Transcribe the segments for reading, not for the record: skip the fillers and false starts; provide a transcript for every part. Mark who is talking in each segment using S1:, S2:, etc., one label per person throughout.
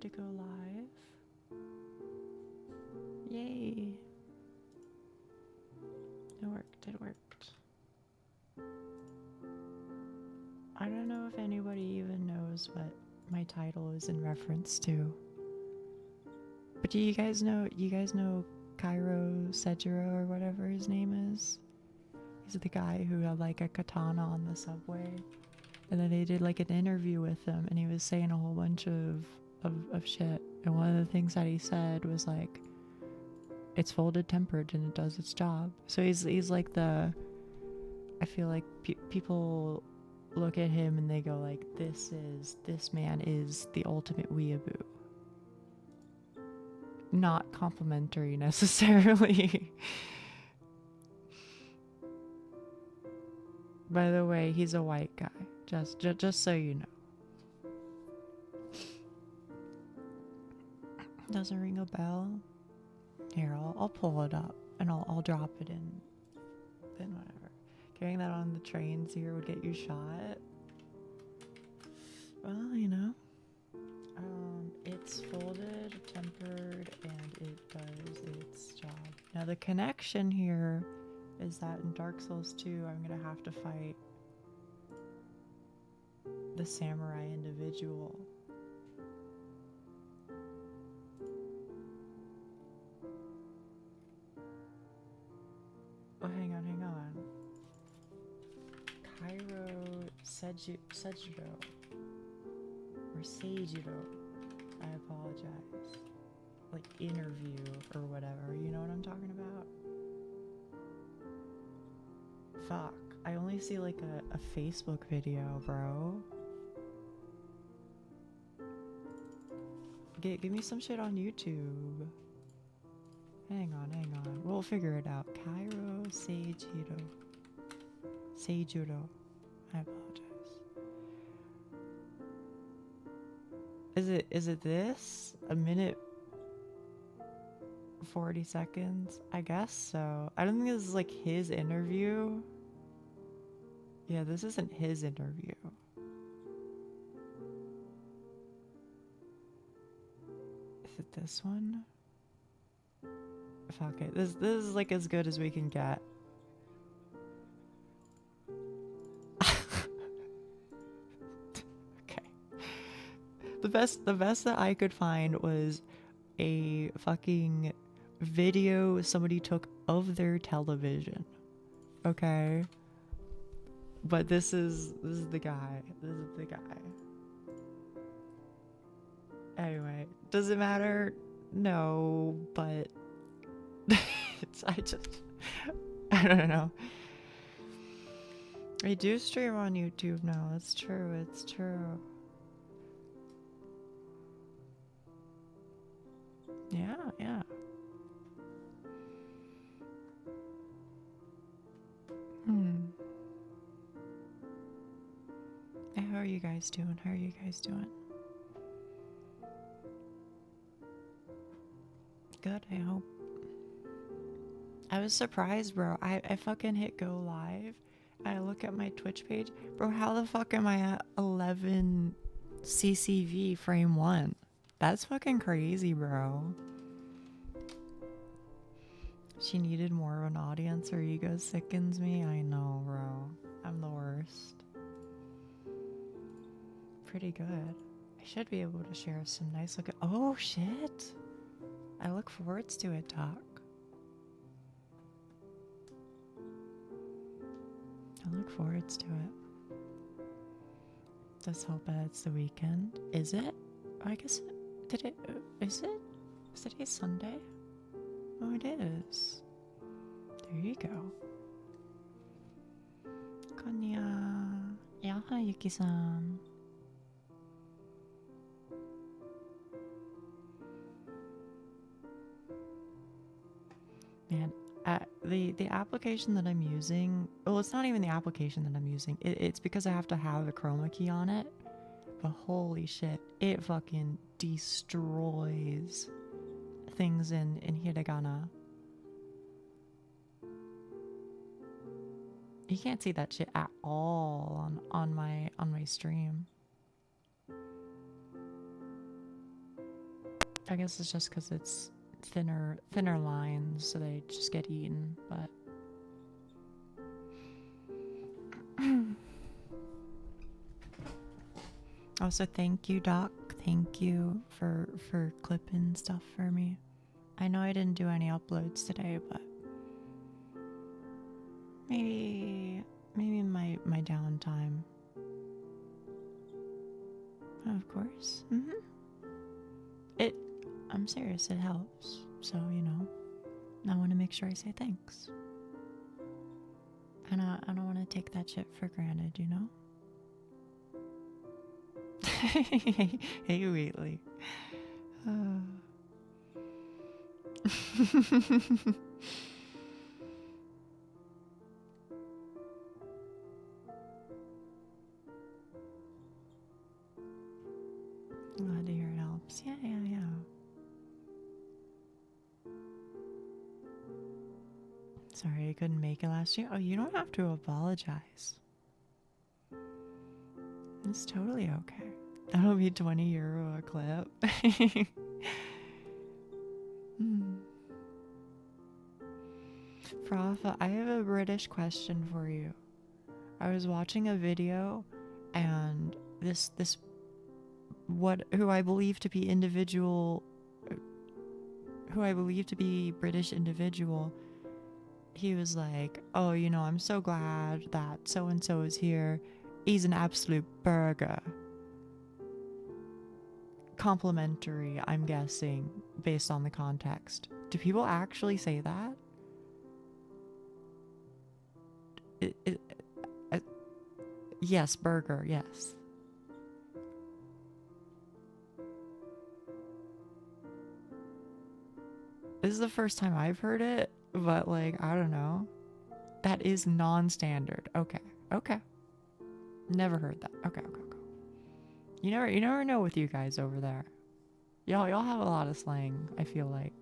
S1: to go live. Yay. It worked, it worked. I don't know if anybody even knows what my title is in reference to. But do you guys know Cairo Sejiro or whatever his name is? He's the guy who had like a katana on the subway. And then they did like an interview with him and he was saying a whole bunch of shit. And one of the things that he said was like, it's folded tempered and it does its job. So he's like I feel like people look at him and they go like, this man is the ultimate weeaboo. Not complimentary necessarily. By the way, he's a white guy. Just so you know. Doesn't ring a bell. Here, I'll pull it up and I'll drop it in. Then whatever. Carrying that on the trains here would get you shot. Well, you know. It's folded, tempered, and it does its job. Now the connection here is that in Dark Souls 2, I'm gonna have to fight the samurai individual. Oh, hang on. Cairo Sejiro. Or Seijiro. I apologize. Like interview or whatever. You know what I'm talking about? Fuck. I only see like a Facebook video, bro. Give me some shit on YouTube. Hang on. We'll figure it out. Cairo Seijiro. I apologize. Is it this? A minute 40 seconds? I guess so. I don't think this is like his interview. Yeah, this isn't his interview. Is it this one? Fuck it. This is like as good as we can get. The best that I could find was a fucking video somebody took of their television. Okay? But this is the guy. This is the guy. Anyway, does it matter? No, but I don't know. I do stream on YouTube now. It's true. Yeah. How are you guys doing? Good, I hope. I was surprised, bro. I fucking hit go live. I look at my Twitch page. Bro, how the fuck am I at 11 CCV frame 1? That's fucking crazy, bro. She needed more of an audience. Her ego sickens me. I know, bro. I'm the worst. Pretty good. I should be able to share some nice look. Oh, shit. I look forward to it, Doc. I look forward to it. Let's hope that it's the weekend. Is it? I guess is it? Is today Sunday? Oh, it is. There you go. Konniya. Yaha, Yuki-san. Man, the application that I'm using, well, it's not even the application that I'm using. It's because I have to have the chroma key on it. But holy shit, it fucking destroys things in hiragana. You can't see that shit at all on my stream. I guess it's just because it's thinner lines, so they just get eaten, but also thank you, Doc. Thank you for clipping stuff for me. I know I didn't do any uploads today, but maybe in my downtime. Of course. I'm serious, it helps. So, you know, I want to make sure I say thanks. And I don't want to take that shit for granted, you know? Hey, Wheatley. Glad to hear it helps. Yeah. Sorry I couldn't make it last year. Oh, you don't have to apologize. It's totally okay. That'll be €20 a clip. Prof, I have a British question for you. I was watching a video and who I believe to be British individual, he was like, oh, you know, I'm so glad that so-and-so is here. He's an absolute burger. Complimentary, I'm guessing, based on the context. Do people actually say that? Yes, burger, yes. This is the first time I've heard it, but like, I don't know. That is non-standard. Okay. Never heard that. Okay. You never know with you guys over there. Y'all have a lot of slang, I feel like.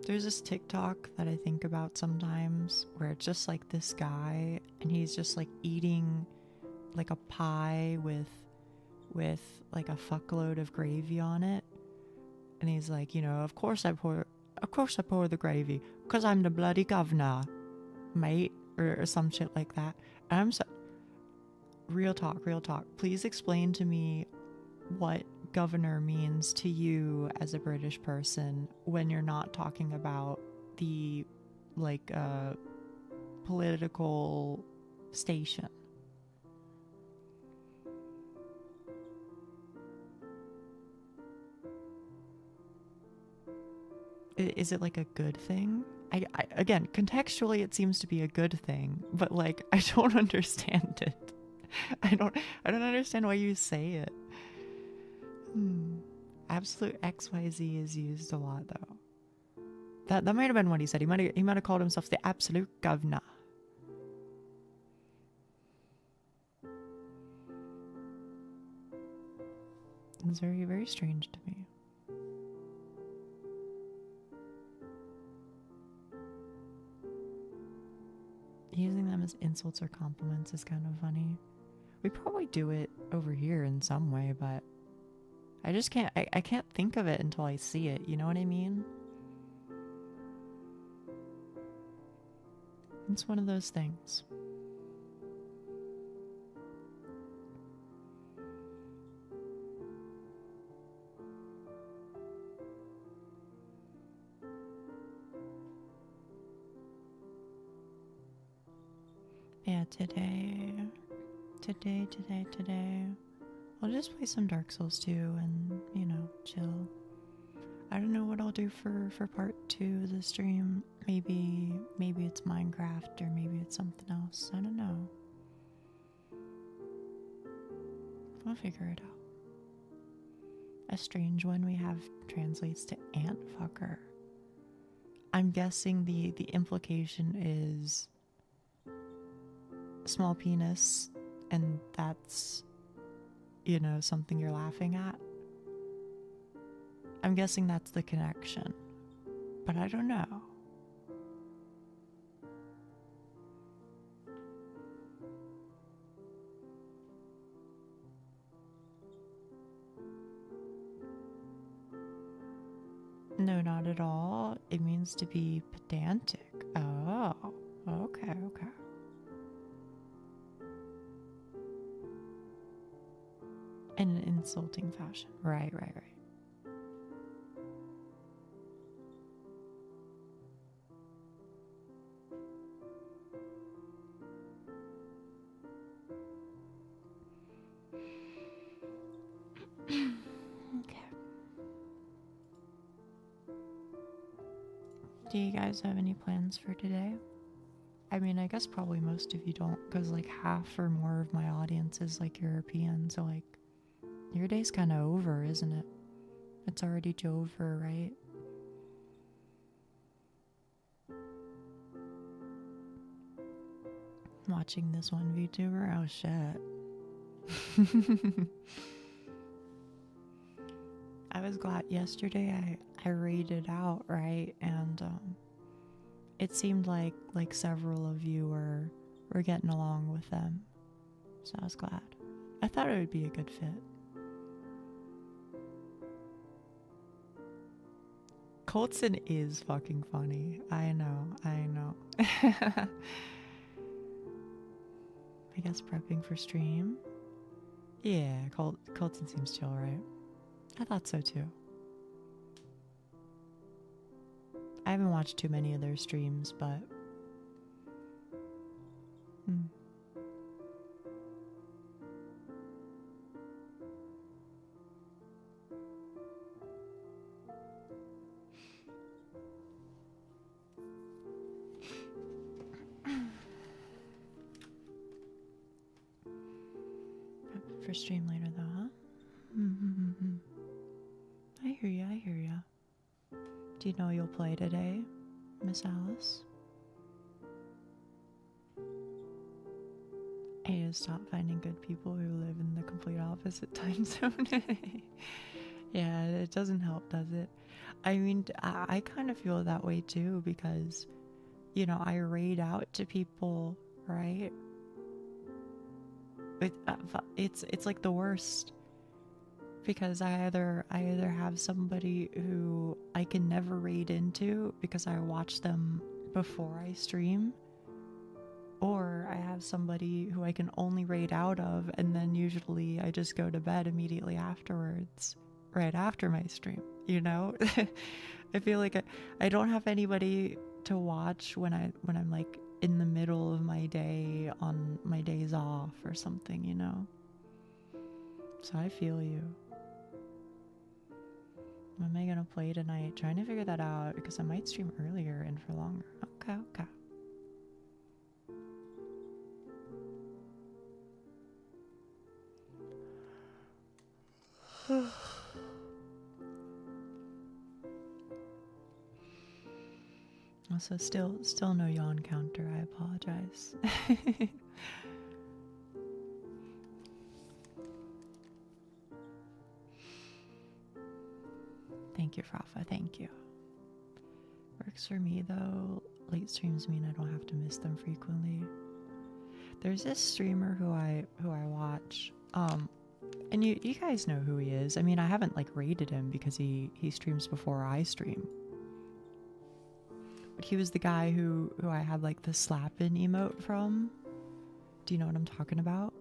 S1: There's this TikTok that I think about sometimes where it's just like this guy and he's just like eating like a pie with like a fuckload of gravy on it. And he's like, you know, of course I pour the gravy because I'm the bloody governor, mate, or some shit like that. And I'm so real talk. Please explain to me what governor means to you as a British person when you're not talking about the like political station. Is it like a good thing? I again, contextually it seems to be a good thing, but like I don't understand it. I don't understand why you say it. Absolute XYZ is used a lot though. That might have been what he said. He might have called himself the absolute governor. It's very, very strange to me. Using them as insults or compliments is kind of funny. We probably do it over here in some way, but I just can't, I can't think of it until I see it, you know what I mean? It's one of those things. Yeah, today. I'll just play some Dark Souls 2 and, you know, chill. I don't know what I'll do for part 2 of the stream. Maybe it's Minecraft or maybe it's something else. I don't know. We'll figure it out. A strange one we have translates to ant fucker. I'm guessing the implication is small penis, and that's, you know, something you're laughing at. I'm guessing that's the connection, but I don't know. Oh, it means to be pedantic. Oh, okay. In an insulting fashion. Right. Okay. Do you guys have any plans for today? I mean, I guess probably most of you don't, because like half or more of my audience is like European, so like your day's kind of over, isn't it? It's already over, right? Watching this one VTuber? Oh shit. I was glad yesterday I raided out, right? And it seemed like several of you were getting along with them. So I was glad. I thought it would be a good fit. Colton is fucking funny. I know. I guess prepping for stream. Yeah, Colton seems chill, right? I thought so too. I haven't watched too many of their streams, but for stream later though, huh? I hear ya. Do you know you'll play today, Miss Alice? I need to stop finding good people who live in the complete opposite time zone. Yeah, it doesn't help, does it? I mean, I kind of feel that way too, because, you know, I raid out to people, right? It's like the worst, because I either have somebody who I can never raid into because I watch them before I stream, or I have somebody who I can only raid out of, and then usually I just go to bed immediately afterwards, right after my stream, you know? I feel like I don't have anybody to watch when I'm like in the middle of my day on my days off or something, you know? So I feel you. What am I gonna play tonight? Trying to figure that out, because I might stream earlier and for longer. Okay. Also, still no yawn counter. I apologize. Thank you, Rafa. Thank you. Works for me though. Late streams mean I don't have to miss them frequently. There's this streamer who I watch. And you guys know who he is. I mean, I haven't like rated him because he streams before I stream. But he was the guy who I had like the slap-in emote from. Do you know what I'm talking about?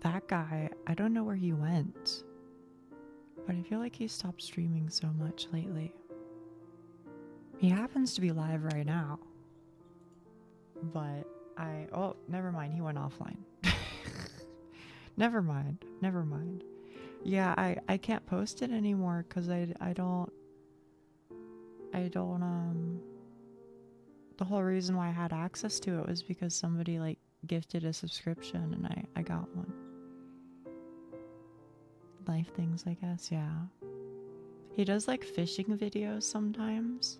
S1: That guy, I don't know where he went, but I feel like he stopped streaming so much lately. He happens to be live right now, but oh, never mind, he went offline. Never mind. Yeah, I can't post it anymore because I don't the whole reason why I had access to it was because somebody like gifted a subscription and I got one. Life things, I guess. Yeah, he does like fishing videos sometimes.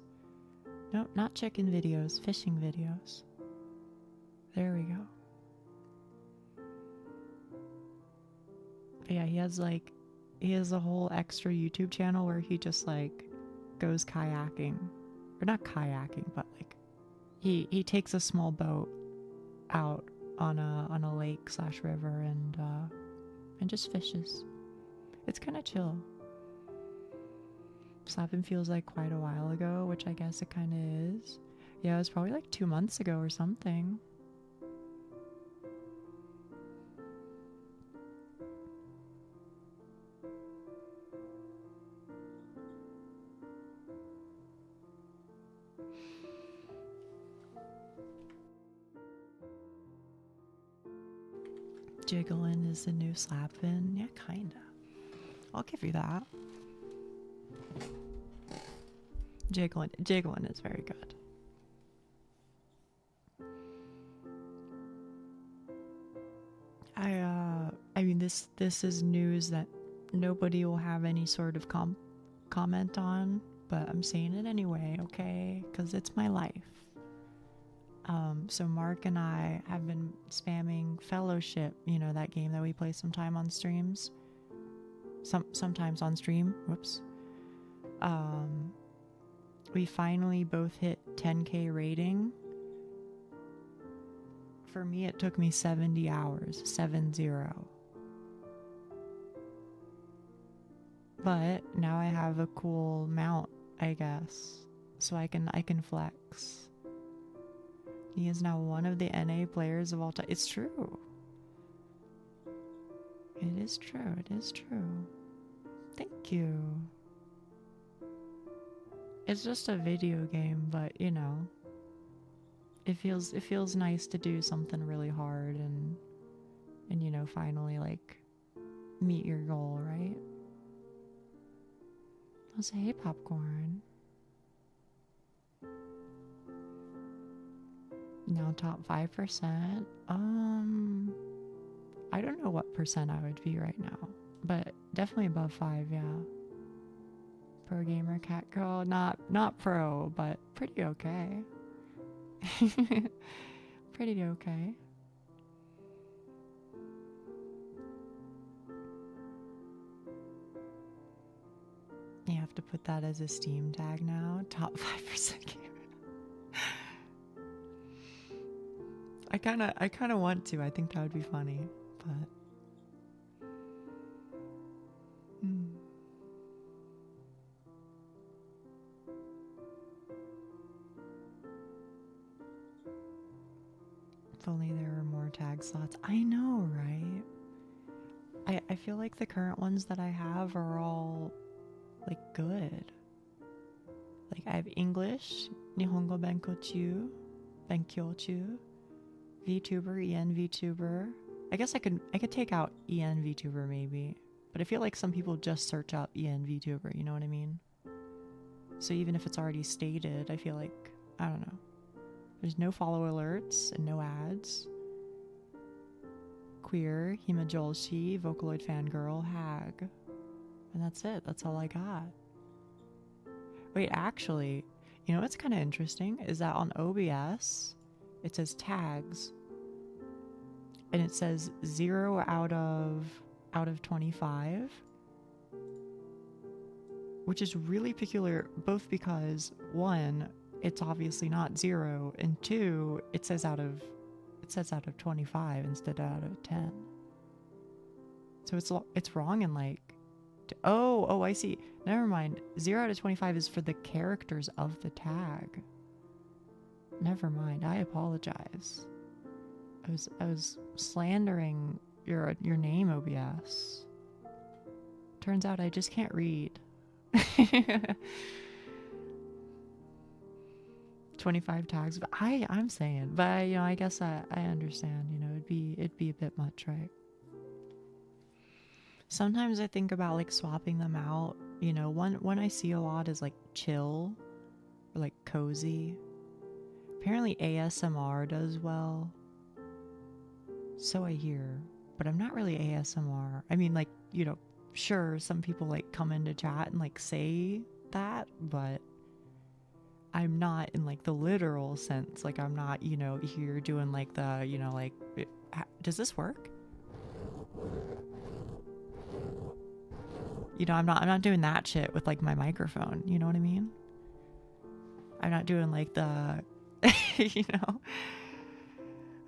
S1: Nope, not chicken videos, fishing videos. There we go. But yeah, he has a whole extra YouTube channel where he just like goes kayaking, or not kayaking, but like he takes a small boat out on a lake / river and just fishes. It's kind of chill. Slapping feels like quite a while ago, which I guess it kind of is. Yeah, it was probably like 2 months ago or something. Jiggling is the new slapping. Yeah, kinda. I'll give you that. Jiggling is very good. I mean, this is news that nobody will have any sort of comment on, but I'm saying it anyway, okay? Because it's my life. So Mark and I have been spamming Fellowship, you know, that game that we play sometime on streams. Sometimes on stream. Whoops. We finally both hit 10k rating. For me, it took me 70 hours, 70. But now I have a cool mount, I guess, so I can flex. He is now one of the NA players of all time. It's true. It is true. It is true. Thank you. It's just a video game, but you know, it feels nice to do something really hard and you know, finally like meet your goal, right? I'll say, hey, Popcorn. Now top 5%. I don't know what percent I would be right now, but definitely above 5, yeah. Pro gamer cat girl, not pro, but pretty okay. Pretty okay. You have to put that as a Steam tag now. Top 5% gamer. I kind of want to. I think that would be funny, but if only there were more tag slots. I know, right? I feel like the current ones that I have are all like good. Like I have English, Nihongo Benkochu, VTuber, EN VTuber. I guess I could take out EN VTuber maybe, but I feel like some people just search out EN VTuber, you know what I mean? So even if it's already stated, I feel like, I don't know. There's no follow alerts and no ads. Queer, Himajolshi, Vocaloid Fangirl, Hag. And that's it. That's all I got. Wait, actually, you know what's kind of interesting is that on OBS, it says tags, and it says 0 out of 25, which is really peculiar, both because 1, it's obviously not 0, and 2, it says out of 25 instead of out of 10. So it's wrong in like, oh, I see. Never mind. 0 out of 25 is for the characters of the tag. Never mind. I apologize. I was slandering your name, OBS. Turns out I just can't read. 25 tags. But I'm saying, but you know, I guess I understand. You know, it'd be a bit much, right? Sometimes I think about like swapping them out. You know, one I see a lot is like chill or like cozy. Apparently ASMR does well. So I hear, but I'm not really ASMR. I mean, like, you know, sure, some people like come into chat and like say that, but I'm not in like the literal sense. Like I'm not, you know, here doing like the, you know, like, does this work? You know, I'm not doing that shit with like my microphone. You know what I mean? I'm not doing like the, you know,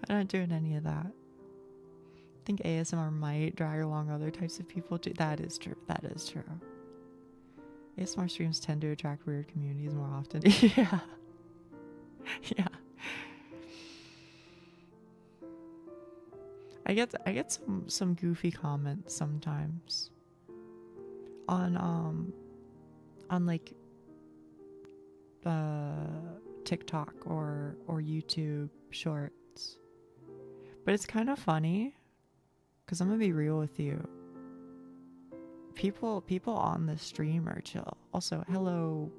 S1: I'm not doing any of that. I think ASMR might drag along other types of people too. That is true. That is true. ASMR streams tend to attract weird communities more often. Yeah. Yeah. I get some goofy comments sometimes on like TikTok or YouTube shorts. But it's kind of funny because I'm gonna be real with you. People on the stream are chill. Also, hello,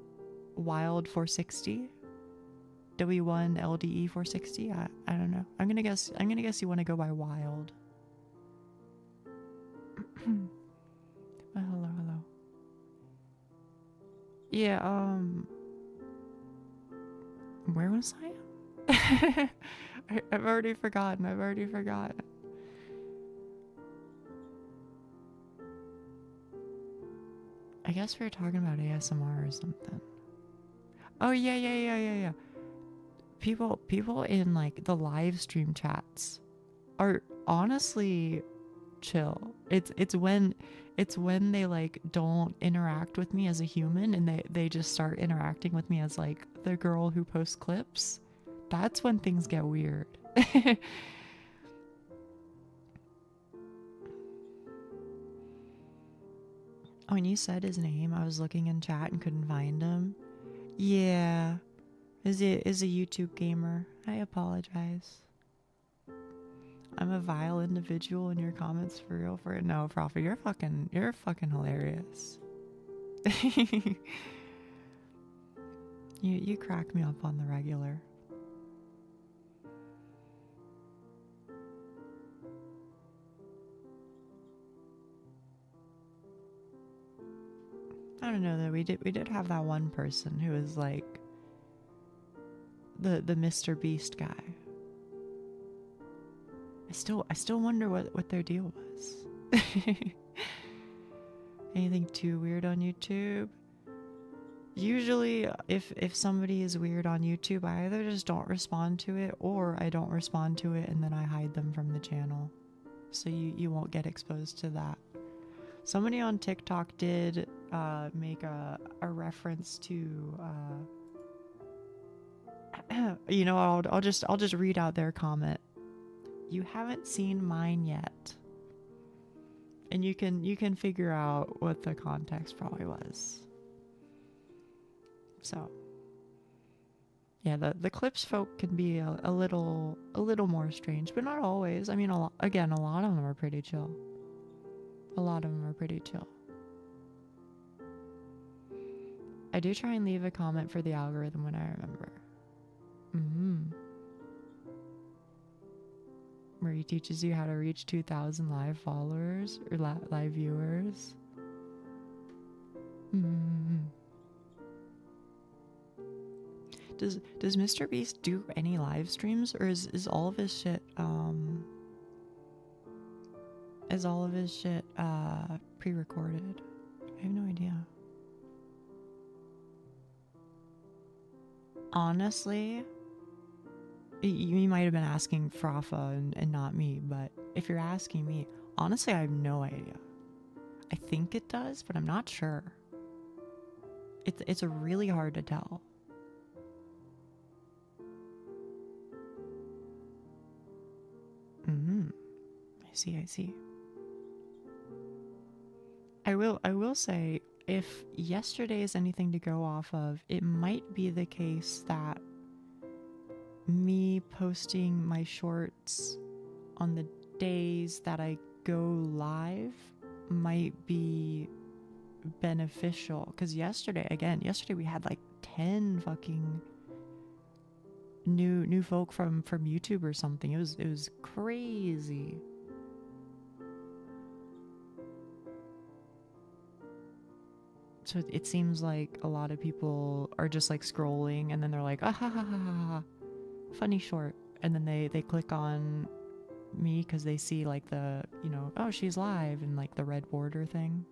S1: Wild 460, W1 LDE 460. I don't know. I'm gonna guess you want to go by Wild. Hello. Yeah. Where was I? I've already forgotten. I guess we were talking about ASMR or something. Oh yeah. People in like the live stream chats are honestly chill. It's when they like don't interact with me as a human and they just start interacting with me as like the girl who posts clips. That's when things get weird. When you said his name, I was looking in chat and couldn't find him. Yeah. Is a YouTube gamer. I apologize. I'm a vile individual in your comments for real. No, Prophet, you're fucking hilarious. You crack me up on the regular. I don't know though. We did have that one person who was like the Mr. Beast guy. I still wonder what their deal was. Anything too weird on YouTube? Usually if somebody is weird on YouTube, I either just don't respond to it or I don't respond to it and then I hide them from the channel. So you won't get exposed to that. Somebody on TikTok did make a reference to you know, I'll just read out their comment. You haven't seen mine yet. And you can figure out what the context probably was. So yeah, the clips folk can be a little more strange, but not always. I mean, a lot of them are pretty chill. I do try and leave a comment for the algorithm when I remember. Where he teaches you how to reach 2,000 live followers or live viewers. Does Mr. Beast do any live streams, or is all of his shit pre-recorded? I have no idea. Honestly, you might have been asking Frafa and not me, but if you're asking me, honestly, I have no idea. I think it does, but I'm not sure. It's really hard to tell. I see. I will say, if yesterday is anything to go off of, it might be the case that me posting my shorts on the days that I go live might be beneficial, because yesterday we had like 10 fucking new folk from YouTube or something. It was crazy. So it seems like a lot of people are just like scrolling and then they're like, ah ha ha ha ha, funny short, and then they click on me because they see like the, you know, oh, she's live and like the red border thing.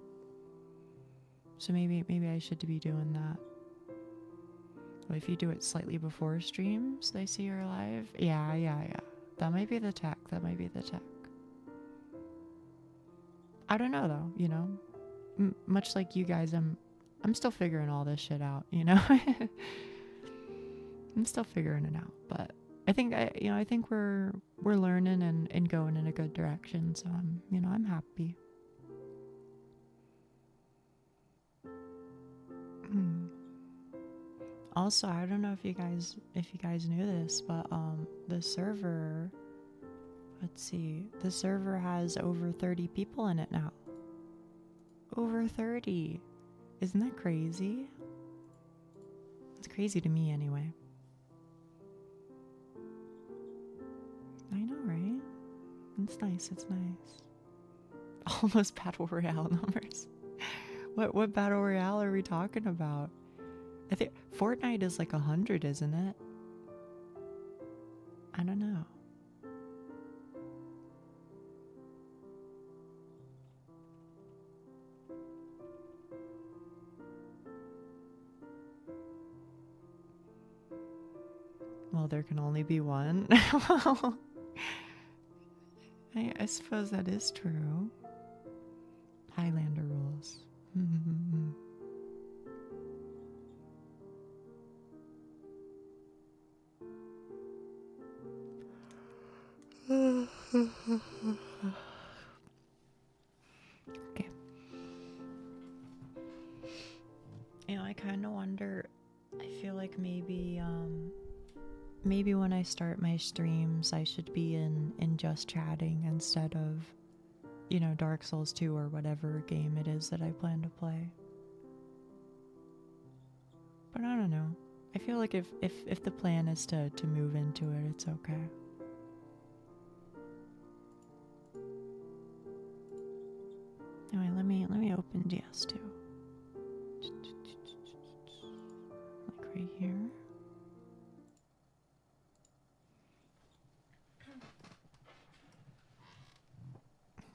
S1: So maybe I should be doing that. Well, if you do it slightly before streams, they see you're live. Yeah. That might be the tech. I don't know though, you know. Much like you guys, I'm I'm still figuring all this shit out, you know? I'm still figuring it out, but I think I think we're learning and going in a good direction, so I'm happy. Also, I don't know if you guys knew this, but the server, let's see, the server has over 30 people in it now. Over 30. Isn't that crazy? It's crazy to me anyway. I know, right? It's nice, it's nice. Almost battle royale numbers. What battle royale are we talking about? I think Fortnite is like 100, isn't it? I don't know. Well, there can only be one. Well, I suppose that is true. Highlander rules. Okay. I kind of wonder, I feel like maybe when I start my streams, I should be in just chatting instead of, Dark Souls 2 or whatever game it is that I plan to play. But I don't know. I feel like if the plan is to move into it, it's okay. Anyway, let me open DS2. Like right here.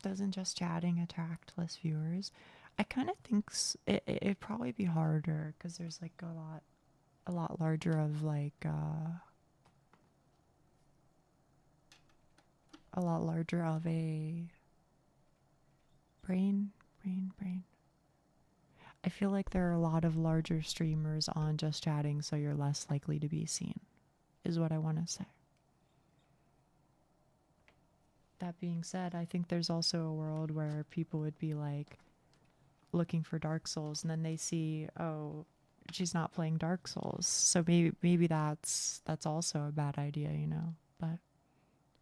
S1: Doesn't just chatting attract less viewers? I kind of think it'd probably be harder because there's like a lot larger of like a lot larger of a brain. I feel like there are a lot of larger streamers on just chatting, so you're less likely to be seen, is what I want to say. That being said, I think there's also a world where people would be like looking for Dark Souls and then they see, oh, she's not playing Dark Souls. So maybe that's also a bad idea, But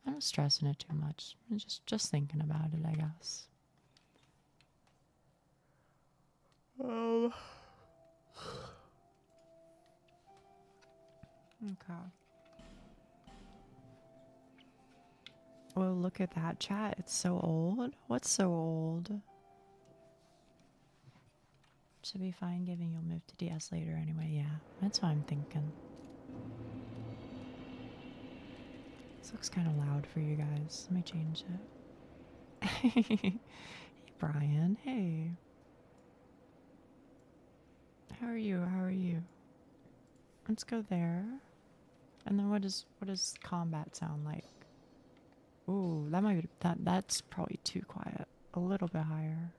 S1: I'm not stressing it too much. I'm just thinking about it, I guess. Okay. Well, look at that chat. It's so old. What's so old? Should be fine given you'll move to DS later anyway. Yeah, that's what I'm thinking. This looks kind of loud for you guys. Let me change it. Hey, Brian. Hey. How are you? Let's go there. And then what does combat sound like? Ooh, that might be that's probably too quiet. A little bit higher.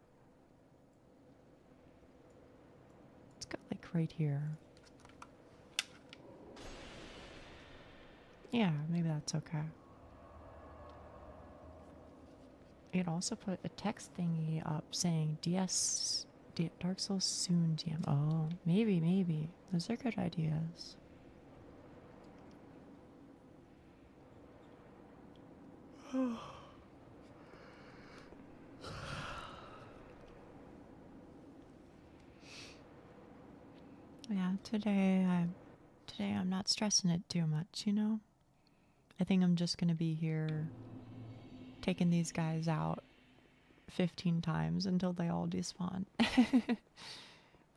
S1: Let's go like right here. Yeah, maybe that's okay. You could also put a text thingy up saying Dark Souls soon DM. Oh, maybe. Those are good ideas. Yeah, today I'm not stressing it too much, I think I'm just gonna be here taking these guys out 15 times until they all despawn.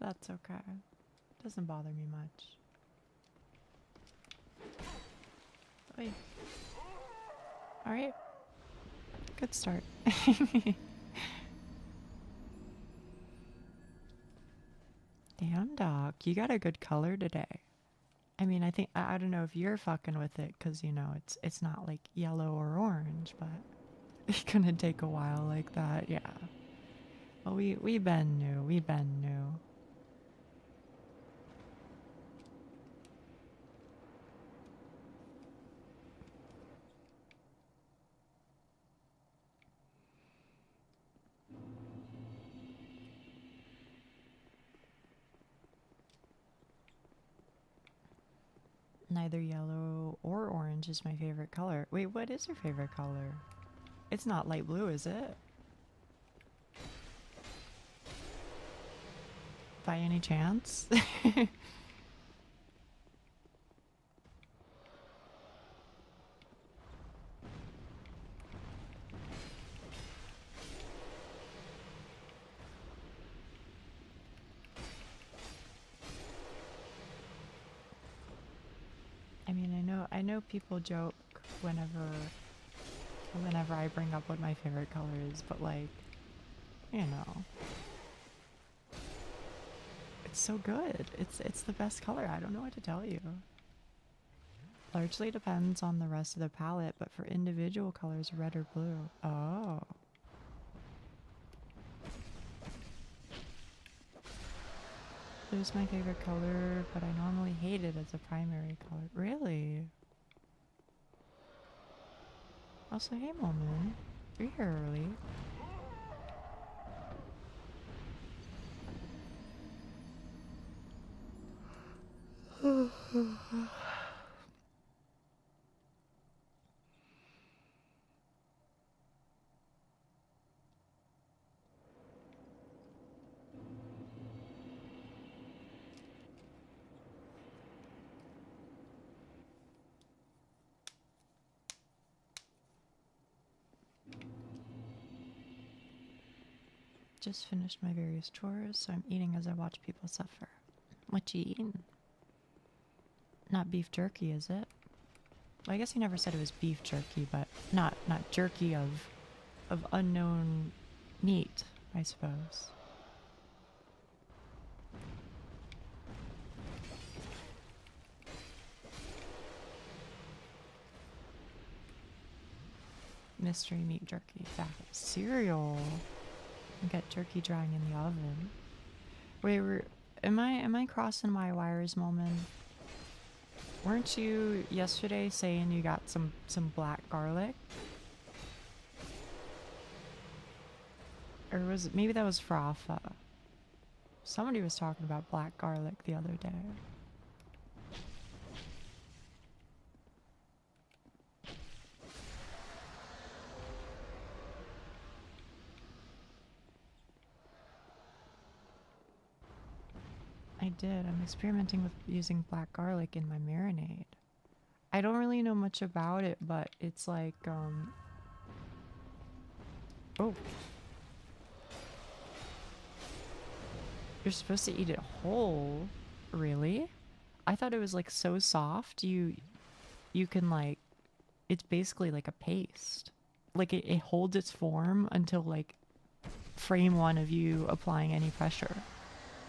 S1: That's okay. Doesn't bother me much. Oy. All right. Good start. Damn, Doc, you got a good color today. I mean, I don't know if you're fucking with it because it's not like yellow or orange, but it's gonna take a while like that. Yeah. Well, we been new. Neither yellow or orange is my favorite color. Wait, what is your favorite color? It's not light blue, is it? By any chance? I mean, I know people joke whenever I bring up what my favorite color is, but like, you know, it's so good. It's the best color. I don't know what to tell you. Largely depends on the rest of the palette, but for individual colors, red or blue. Oh. Blue's my favorite color, but I normally hate it as a primary color. Really? Also, hey, Momin. You're here early. Just finished my various chores, so I'm eating as I watch people suffer. What you eating? Not beef jerky, is it? Well, I guess he never said it was beef jerky, but not jerky of unknown meat, I suppose. Mystery meat jerky. That cereal. Get jerky drying in the oven. Wait, am I crossing my wires, Moment? Weren't you yesterday saying you got some black garlic? Or was it, maybe that was Frafa. Somebody was talking about black garlic the other day. I did. I'm experimenting with using black garlic in my marinade. I don't really know much about it, but it's like, oh. You're supposed to eat it whole? Really? I thought it was like so soft, you can like, it's basically like a paste. Like it holds its form until like frame one of you applying any pressure.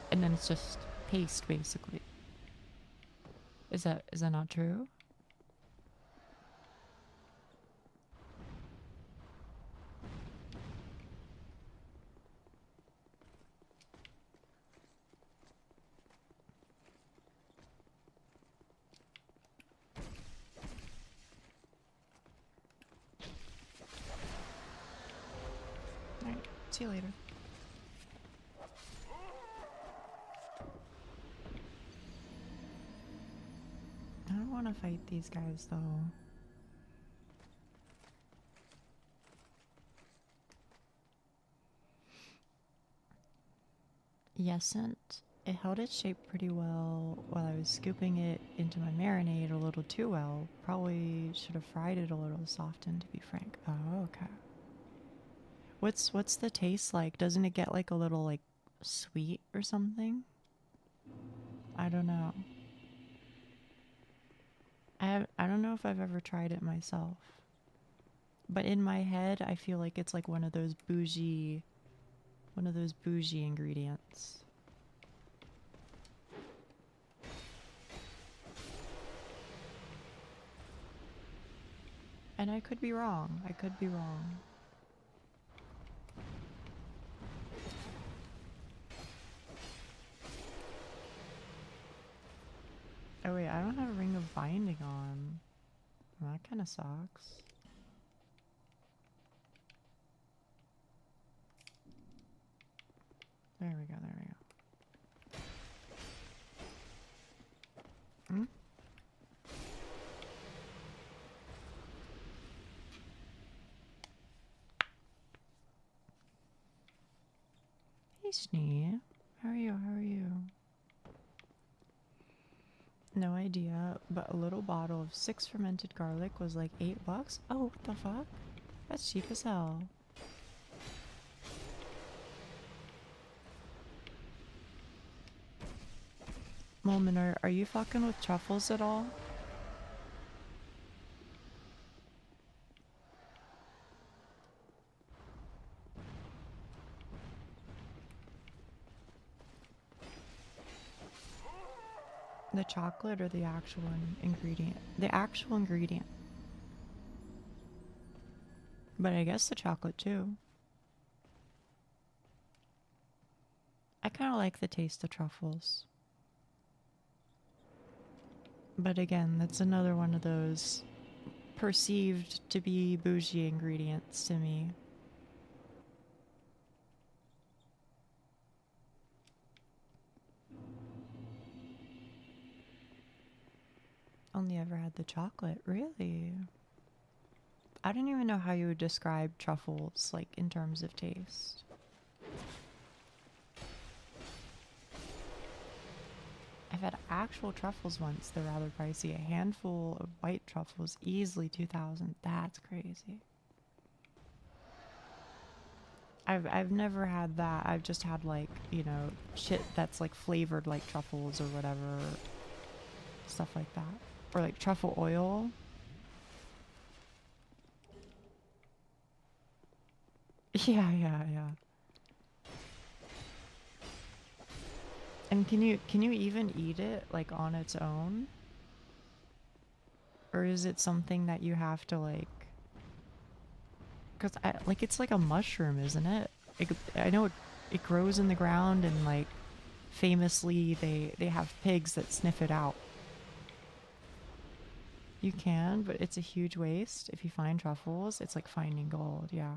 S1: And then it's just paste basically. Is that not true? Alright, see you later. I don't want to fight these guys though. Yesent. It held its shape pretty well while I was scooping it into my marinade a little too well. Probably should have fried it a little softened, to be frank. Oh, okay. What's the taste like? Doesn't it get like a little like sweet or something? I don't know. I don't know if I've ever tried it myself. But in my head, I feel like it's like one of those bougie ingredients. And I could be wrong. I could be wrong. Oh wait, I don't have a ring of binding on. Well, that kind of sucks. There we go, there we go. Hmm? Snee. How are you? How are you? No idea, but a little bottle of 6 fermented garlic was like $8. Oh, what the fuck? That's cheap as hell. Molman, are you fucking with truffles at all? The chocolate or the actual ingredient? The actual ingredient. But I guess the chocolate too. I kind of like the taste of truffles. But again, that's another one of those perceived to be bougie ingredients to me. Only ever had the chocolate, really? I don't even know how you would describe truffles, like, in terms of taste. I've had actual truffles once. They're rather pricey. A handful of white truffles, easily 2,000. That's crazy. I've never had that. I've just had, like, you know, shit that's like flavored like truffles or whatever. Stuff like that. Or like truffle oil. Yeah. And can you even eat it like on its own? Or is it something that you have to like, cuz like it's like a mushroom, isn't it? I know it grows in the ground, and like famously they have pigs that sniff it out. You can, but it's a huge waste. If you find truffles, it's like finding gold. Yeah.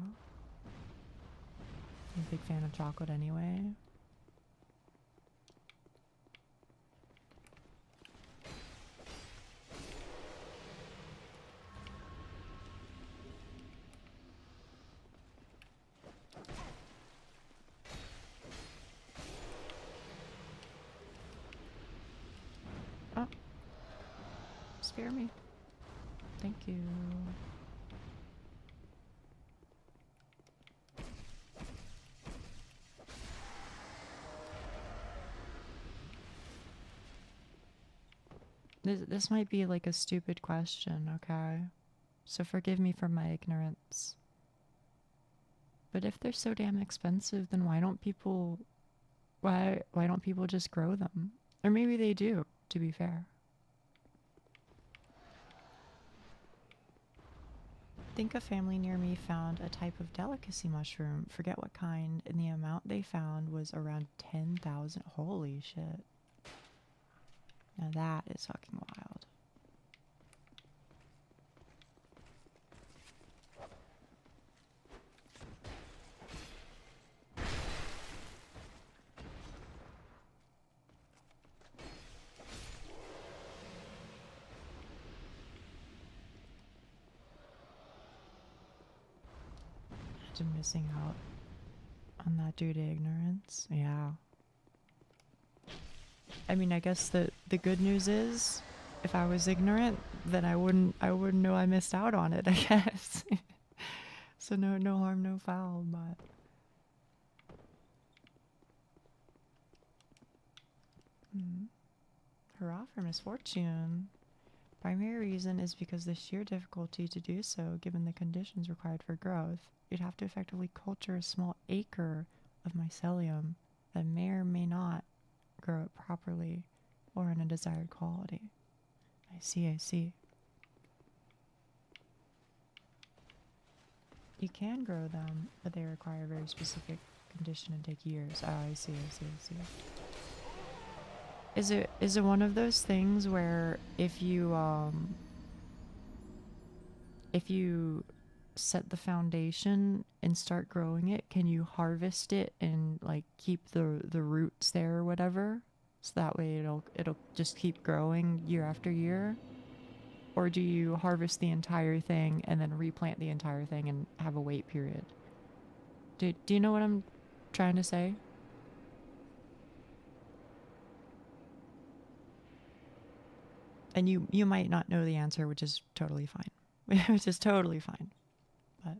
S1: I'm a big fan of chocolate anyway. Oh. Spare me. Thank you. This might be like a stupid question, okay? So forgive me for my ignorance. But if they're so damn expensive, then why don't people just grow them? Or maybe they do, to be fair. I think a family near me found a type of delicacy mushroom, forget what kind, and the amount they found was around 10,000. Holy shit. Now that is fucking wild. Imagine missing out on that due to ignorance. Yeah. I mean, I guess the good news is, if I was ignorant, then I wouldn't know I missed out on it, I guess. So no harm, no foul, but hurrah for misfortune. Primary reason is because the sheer difficulty to do so, given the conditions required for growth. You'd have to effectively culture a small acre of mycelium that may or may not grow it properly or in a desired quality. I see. You can grow them, but they require a very specific condition and take years. Oh, I see. Is it one of those things where if you set the foundation and start growing it, can you harvest it and like keep the roots there or whatever, so that way it'll just keep growing year after year? Or do you harvest the entire thing and then replant the entire thing and have a wait period? Do you know what I'm trying to say? And you might not know the answer, which is totally fine. Which is totally fine. But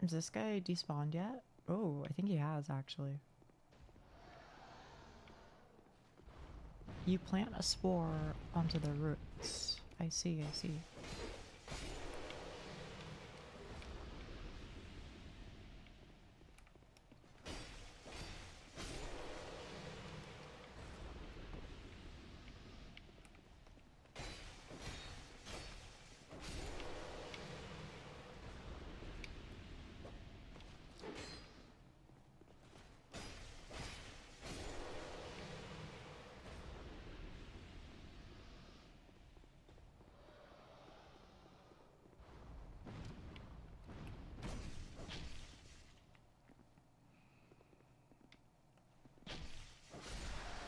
S1: is this guy despawned yet? Oh, I think he has actually. You plant a spore onto the roots. I see, I see.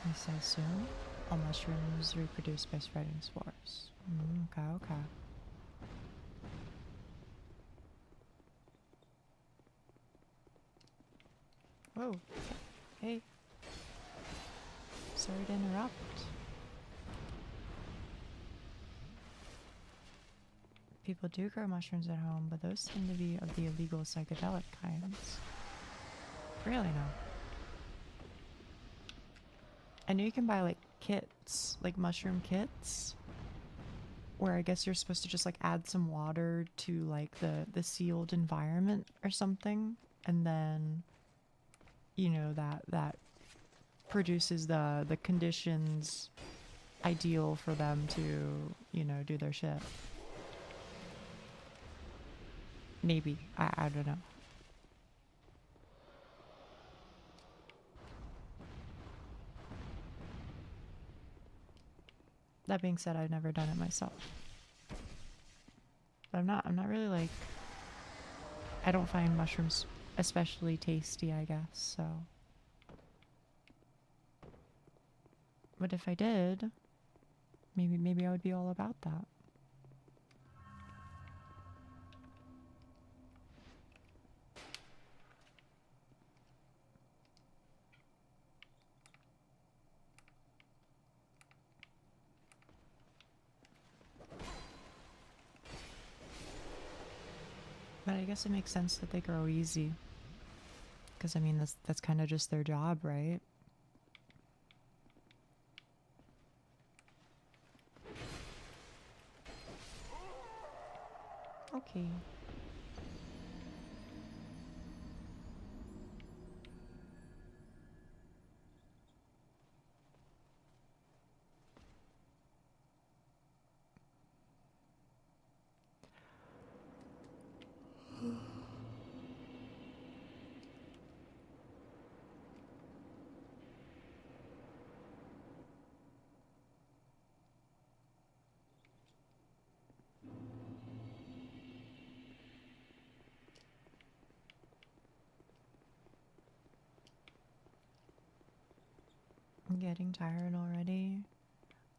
S1: Yes, I assume all mushrooms reproduce by spreading spores. Okay, okay. Whoa. Hey. Sorry to interrupt. People do grow mushrooms at home, but those tend to be of the illegal psychedelic kinds. Really no. I know you can buy like kits, like mushroom kits, where I guess you're supposed to just like add some water to like the sealed environment or something, and then you know that produces the conditions ideal for them to, you know, do their shit. Maybe. I don't know. That being said, I've never done it myself. But I'm not really like, I don't find mushrooms especially tasty, I guess, so. But if I did, maybe I would be all about that. But I guess it makes sense that they grow easy. Because I mean, that's kind of just their job, right? Okay. I'm getting tired already.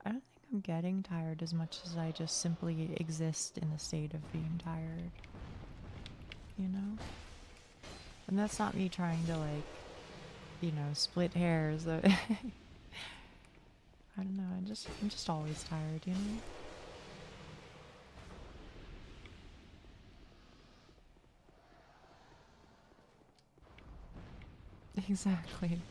S1: I don't think I'm getting tired as much as I just simply exist in the state of being tired. You know? And that's not me trying to, like, you know, split hairs. I don't know, I'm just always tired, you know? Exactly.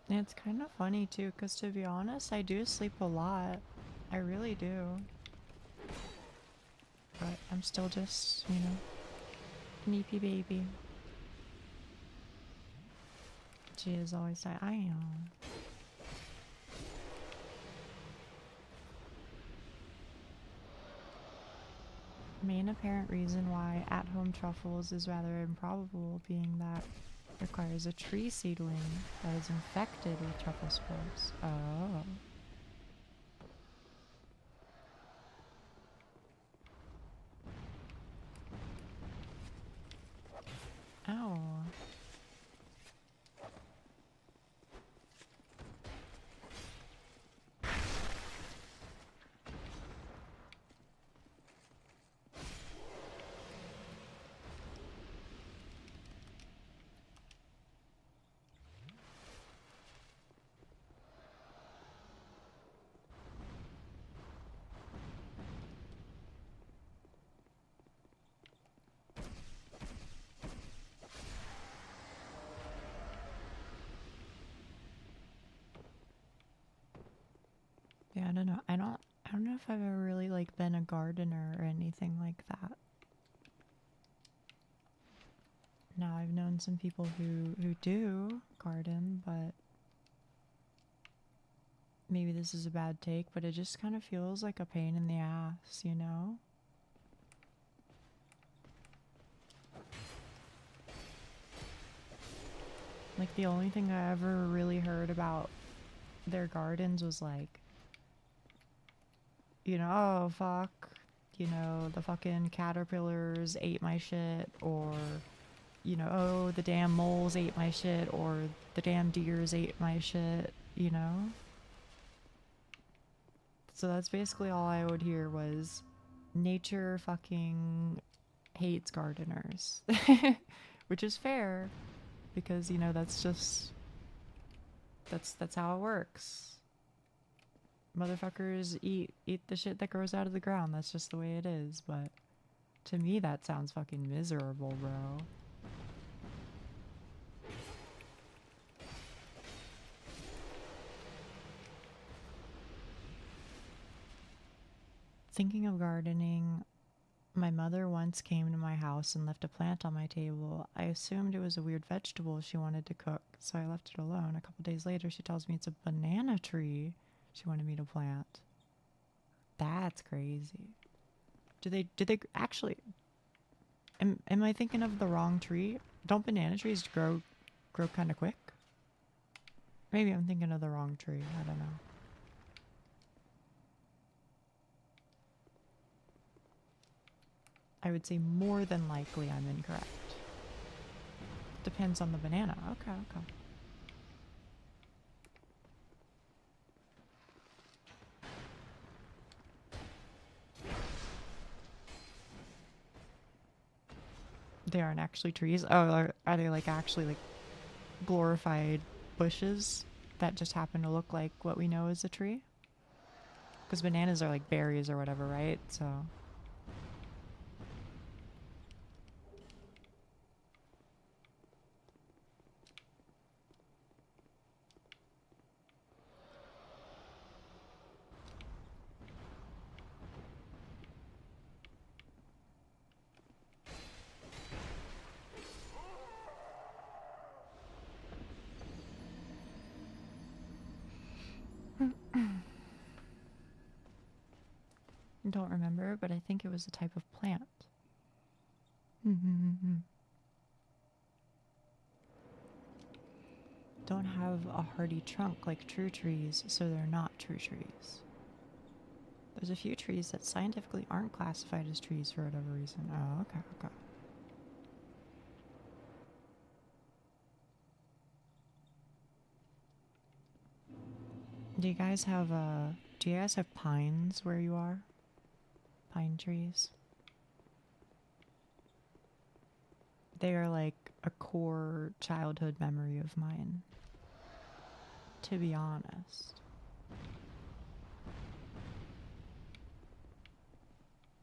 S1: It's kind of funny too, because to be honest, I do sleep a lot. I really do. But I'm still just, you know, an EP baby. She is always like, I know. Main apparent reason why at-home truffles is rather improbable being that requires a tree seedling that is infected with truffle spores. Oh. Ow. Yeah, I don't know. I don't know if I've ever really like been a gardener or anything like that. Now I've known some people who do garden, but maybe this is a bad take, but it just kind of feels like a pain in the ass, you know? Like the only thing I ever really heard about their gardens was like, you know, oh fuck, you know, the fucking caterpillars ate my shit, or, you know, oh, the damn moles ate my shit, or the damn deers ate my shit, you know? So that's basically all I would hear was nature fucking hates gardeners. Which is fair, because, you know, that's just that's how it works. Motherfuckers eat the shit that grows out of the ground. That's just the way it is, but to me that sounds fucking miserable, bro. Thinking of gardening, my mother once came to my house and left a plant on my table. I assumed it was a weird vegetable she wanted to cook, so I left it alone. A couple days later, she tells me it's a banana tree she wanted me to plant. That's crazy. Did they actually, am I thinking of the wrong tree? Don't banana trees grow kind of quick? Maybe I'm thinking of the wrong tree. I don't know. I would say more than likely I'm incorrect. Depends on the banana. Okay, okay. They aren't actually trees. Oh, are they like actually like glorified bushes that just happen to look like what we know as a tree? Because bananas are like berries or whatever, right? So... don't remember, but I think it was a type of plant. Don't have a hardy trunk like true trees, so they're not true trees. There's a few trees that scientifically aren't classified as trees for whatever reason. Oh, okay, okay. Do you guys have pines where you are? Pine trees? They are like a core childhood memory of mine, to be honest.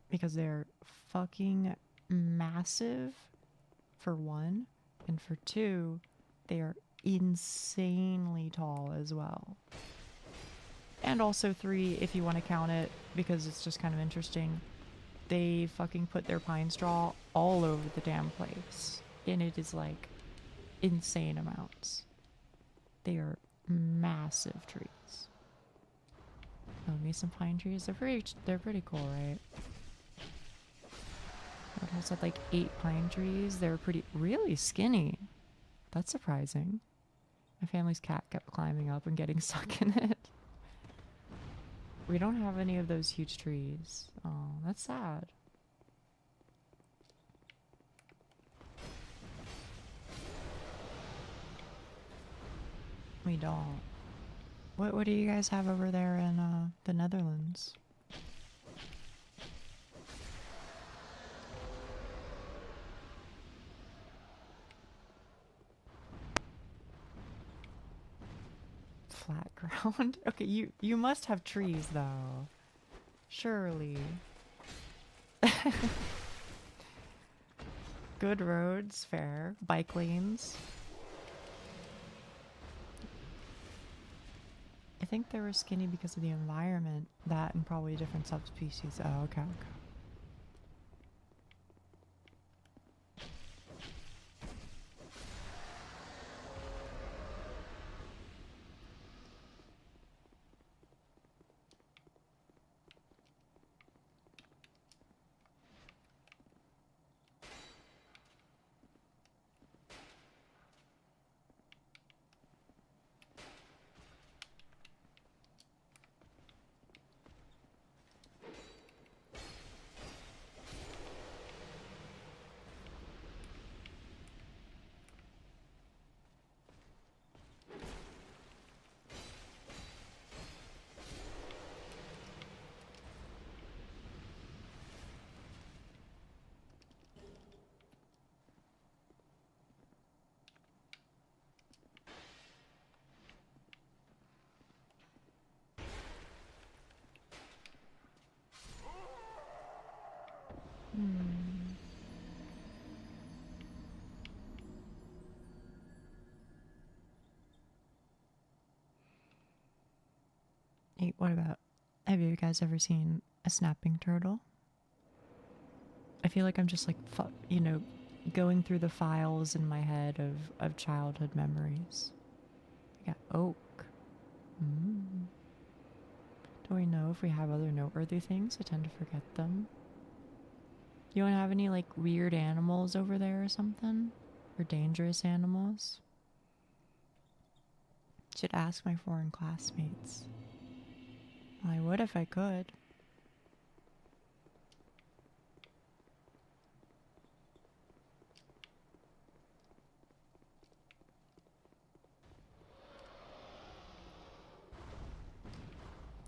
S1: Because they're fucking massive, for one, and for two, they are insanely tall as well. And also three, if you want to count it, because it's just kind of interesting, they fucking put their pine straw all over the damn place. And it is like insane amounts. They are massive trees. Oh, me some pine trees. They're pretty cool, right? It has had like 8 pine trees. They're really skinny. That's surprising. My family's cat kept climbing up and getting stuck in it. We don't have any of those huge trees. Oh, that's sad. We don't. What do you guys have over there in the Netherlands? Flat ground? Okay, you must have trees though. Surely. Good roads, fair. Bike lanes. think they were skinny because of the environment. That and probably different subspecies. Oh, okay, okay. Hey, what about, have you guys ever seen a snapping turtle? I feel like I'm just like, going through the files in my head of childhood memories. We got oak. Do we know if we have other noteworthy things? I tend to forget them. You don't have any like weird animals over there or something? Or dangerous animals? Should ask my foreign classmates. Well, I would if I could.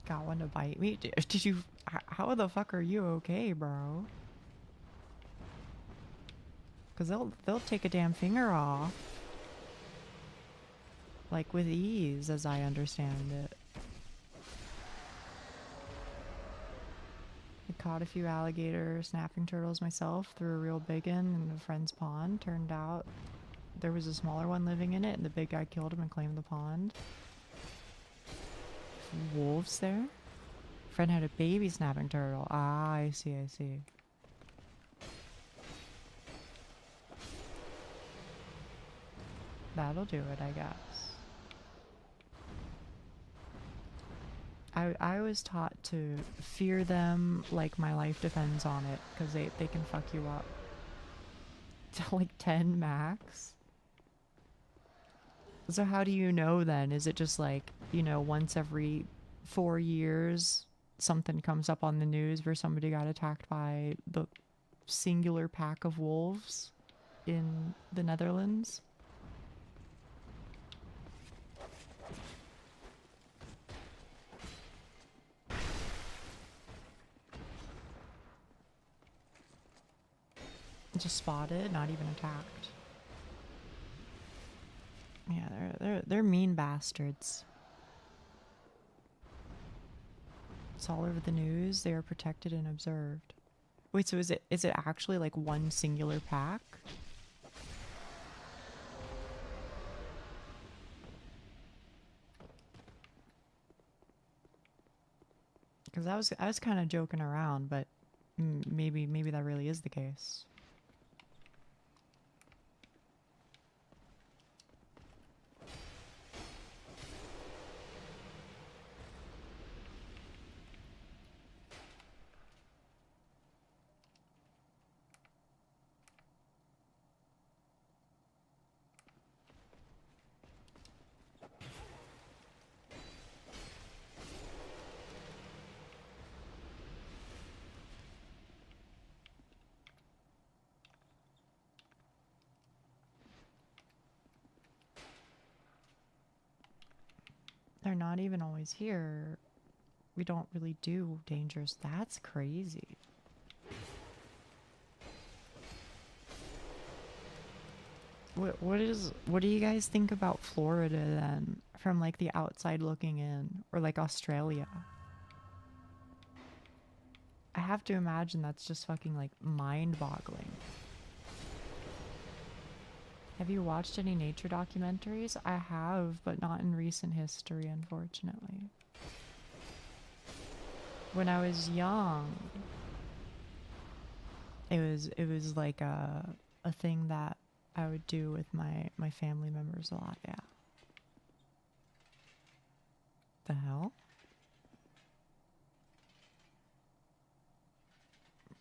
S1: Got one to bite me? Did you... How the fuck are you okay, bro? Because they'll take a damn finger off. Like with ease, as I understand it. I caught a few alligator snapping turtles myself, threw a real big one in a friend's pond. Turned out there was a smaller one living in it, and the big guy killed him and claimed the pond. Wolves there? Friend had a baby snapping turtle. Ah, I see, I see. That'll do it, I guess. I was taught to fear them like my life depends on it, because they can fuck you up. To like 10 max. So how do you know then? Is it just like, once every 4 years something comes up on the news where somebody got attacked by the singular pack of wolves in the Netherlands? Just spotted, not even attacked. Yeah, they're mean bastards. It's all over the news. They are protected and observed. Wait, so is it actually like one singular pack? Because I was kind of joking around, but maybe that really is the case. They're not even always here. We don't really do dangers. That's crazy. What do you guys think about Florida then, from like the outside looking in, or like Australia? I have to imagine that's just fucking like mind-boggling. Have you watched any nature documentaries? I have, but not in recent history, unfortunately. When I was young, it was like a thing that I would do with my family members a lot, yeah. The hell?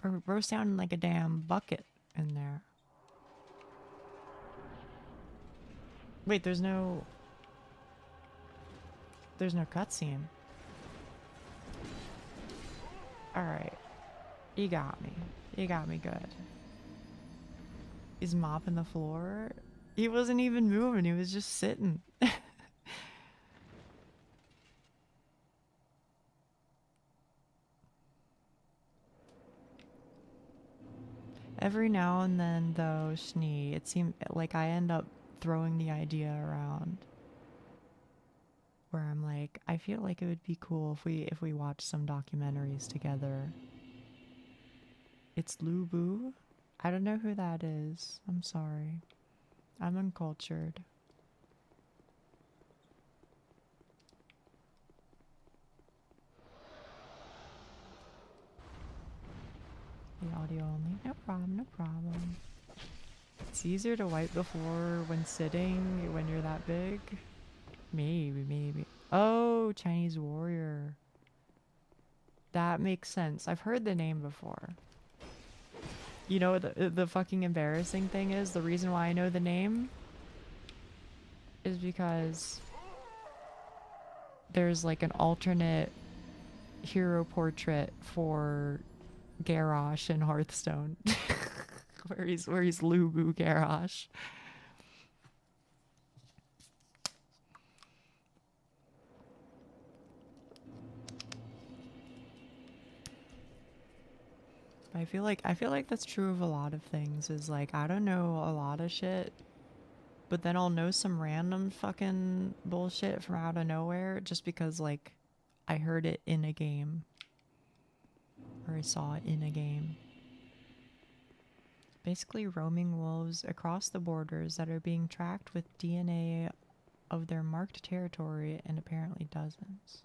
S1: Bro sounding like a damn bucket in there. Wait, there's no cutscene. Alright. You got me. You got me good. He's mopping the floor. He wasn't even moving, he was just sitting. Every now and then, though, Schnee, it seems like I end up throwing the idea around where I'm like, I feel like it would be cool if we watched some documentaries together. It's Lubu. I don't know who that is. I'm sorry. I'm uncultured. The audio only. No problem, no problem. It's easier to wipe the floor when sitting when you're that big. Maybe. Oh, Chinese warrior. That makes sense. I've heard the name before. You know, the fucking embarrassing thing is, the reason why I know the name is because there's like an alternate hero portrait for Garrosh in Hearthstone. where he's Lubu Garrosh. I feel like that's true of a lot of things, is like, I don't know a lot of shit, but then I'll know some random fucking bullshit from out of nowhere just because, like, I heard it in a game. Or I saw it in a game. Basically roaming wolves across the borders that are being tracked with DNA of their marked territory, and apparently dozens.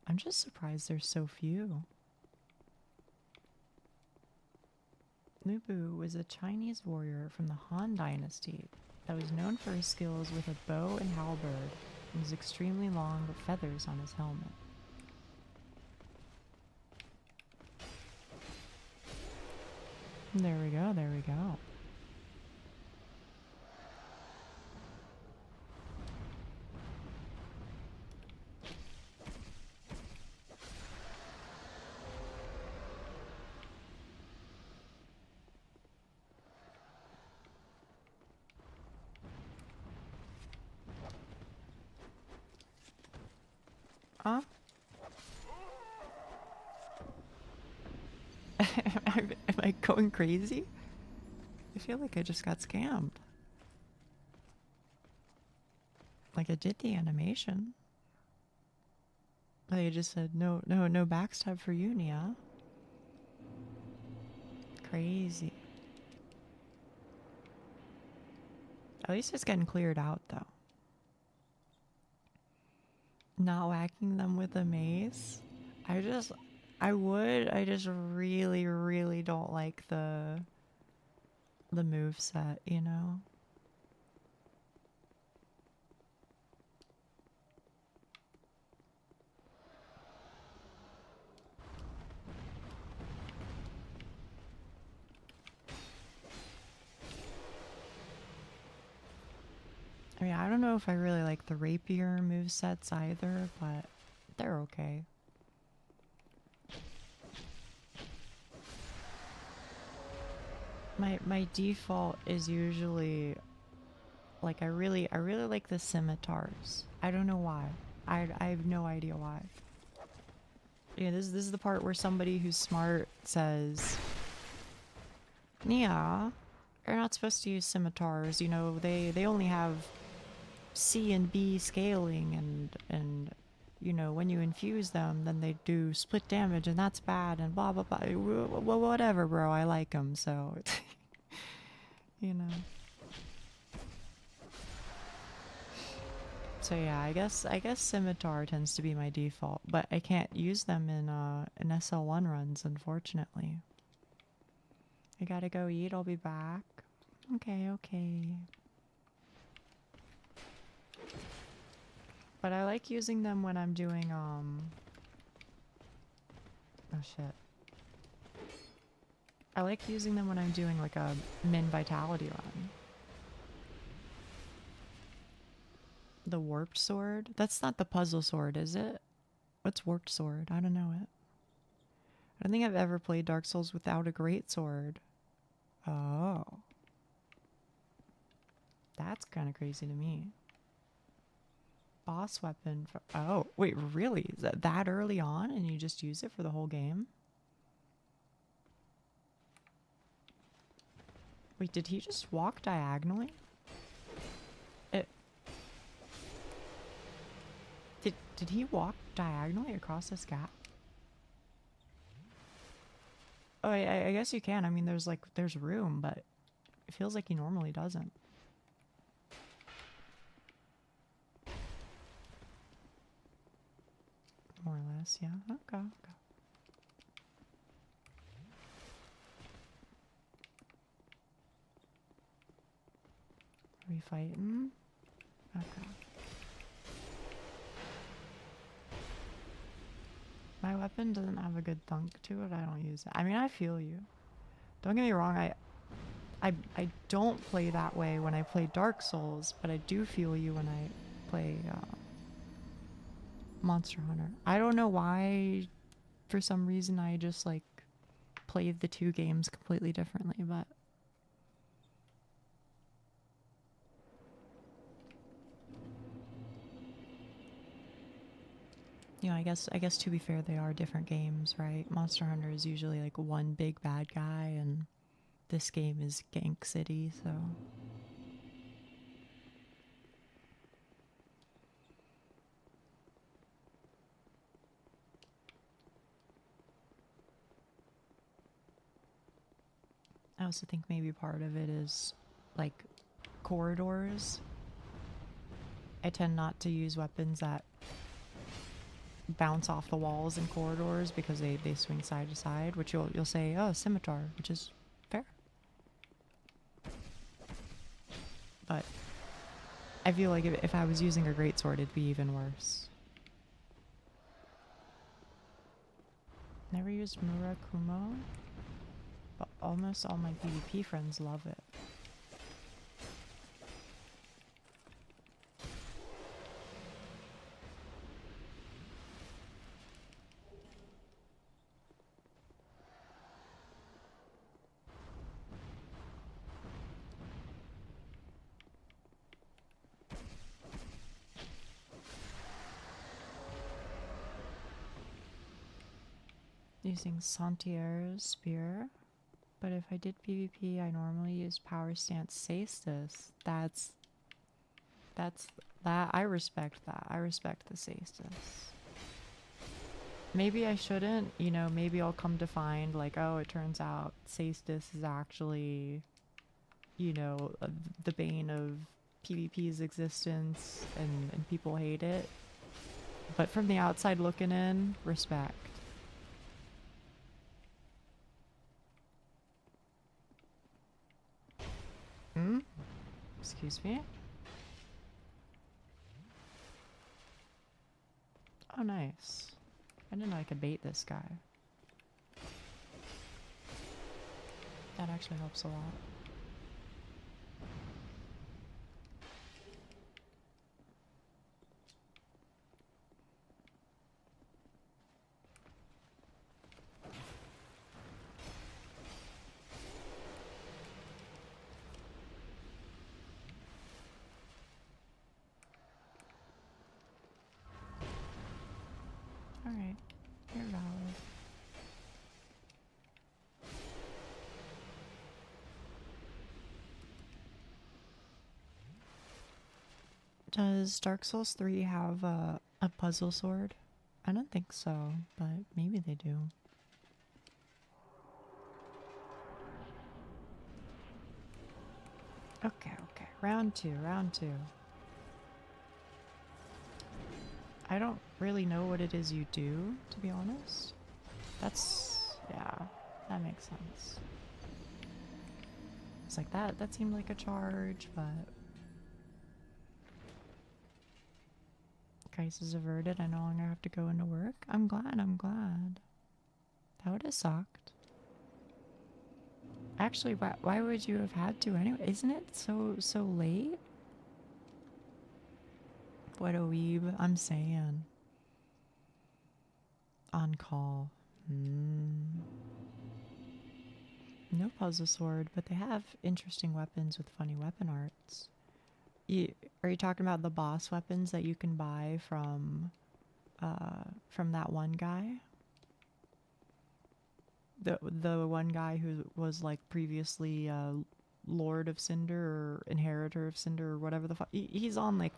S1: I'm just surprised there's so few. Lubu was a Chinese warrior from the Han Dynasty that was known for his skills with a bow and halberd and his extremely long feathers on his helmet. There we go, there we go. Huh? Am I going crazy? I feel like I just got scammed. Like, I did the animation. They just said no backstab for you, Nia. Crazy. At least it's getting cleared out, though. Not whacking them with a mace. I just really don't like the move set, you know? I mean, I don't know if I really like the rapier movesets either, but they're okay. My default is usually like, I really like the scimitars. I don't know why. I have no idea why. Yeah, this is the part where somebody who's smart says, Nia, you're not supposed to use scimitars. You know, they only have C and B scaling, and you know, when you infuse them, then they do split damage, and that's bad, and blah blah blah. Well, whatever, bro. I like them, so you know. So yeah, I guess scimitar tends to be my default, but I can't use them in SL1 runs, unfortunately. I gotta go eat, I'll be back. Okay, okay. But I like using them when I'm doing oh shit. I like using them when I'm doing like a min vitality run. The warped sword? That's not the puzzle sword, is it? What's warped sword? I don't know it. I don't think I've ever played Dark Souls without a great sword. Oh. That's kind of crazy to me. Boss weapon for... Oh, wait, really? Is that early on and you just use it for the whole game? Wait, did he just walk diagonally? Did he walk diagonally across this gap? Oh, I guess you can. I mean, there's room, but it feels like he normally doesn't. More or less, yeah. Okay, okay. Are we fighting? Okay. My weapon doesn't have a good thunk to it. I don't use it. I mean, I feel you. Don't get me wrong. I don't play that way when I play Dark Souls, but I do feel you when I play Monster Hunter. I don't know why. For some reason, I just like played the two games completely differently, but. You know, I guess to be fair, they are different games, right? Monster Hunter is usually like one big bad guy, and this game is Gank City, so. I also think maybe part of it is like corridors. I tend not to use weapons that bounce off the walls in corridors because they swing side to side, which you'll say, oh, scimitar, which is fair. But I feel like if I was using a greatsword, it'd be even worse. Never used Murakumo, but almost all my PvP friends love it. Using Santier's spear, but if I did PvP, I normally use power stance Saestus. That's that. I respect that. I respect the Saestus. Maybe I shouldn't, you know, maybe I'll come to find like, oh, it turns out Saestus is actually, you know, the bane of PvP's existence and people hate it. But from the outside looking in, respect. Hmm? Excuse me? Oh, nice. I didn't know I could bait this guy. That actually helps a lot. Alright, you're valid. Does Dark Souls 3 have a puzzle sword? I don't think so, but maybe they do. Okay, okay. Round two, round two. I don't really know what it is you do, to be honest. Yeah, that makes sense. It's like that seemed like a charge, but crisis averted. I no longer have to go into work. I'm glad. That would have sucked. Actually, why would you have had to anyway? Isn't it so late? What a weeb. I'm saying. On call. No puzzle sword, but they have interesting weapons with funny weapon arts. Are you talking about the boss weapons that you can buy from that one guy? The one guy who was like previously Lord of Cinder or Inheritor of Cinder or whatever the fuck. He's on like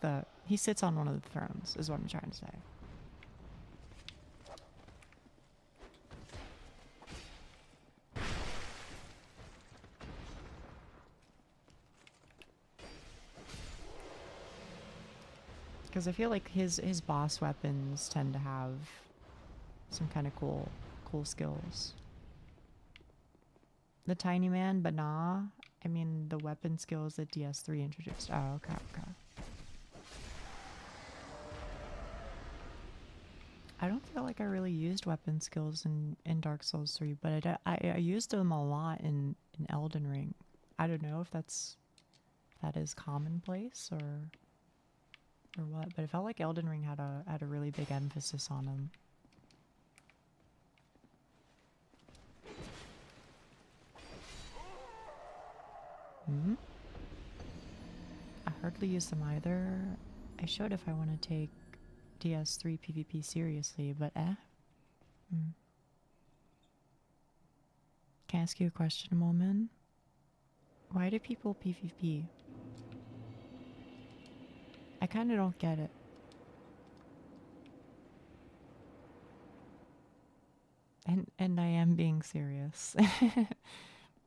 S1: he sits on one of the thrones is what I'm trying to say. Because I feel like his boss weapons tend to have some kind of cool skills. The tiny man, but nah. I mean the weapon skills that DS3 introduced. Oh, okay. I don't feel like I really used weapon skills in Dark Souls 3, but I used them a lot in Elden Ring. I don't know if that is commonplace or what, but it felt like Elden Ring had a really big emphasis on them. I hardly use them either. I should if I want to take DS3 PvP seriously, but Can I ask you a question, Moment? Why do people PvP? I kind of don't get it. And I am being serious.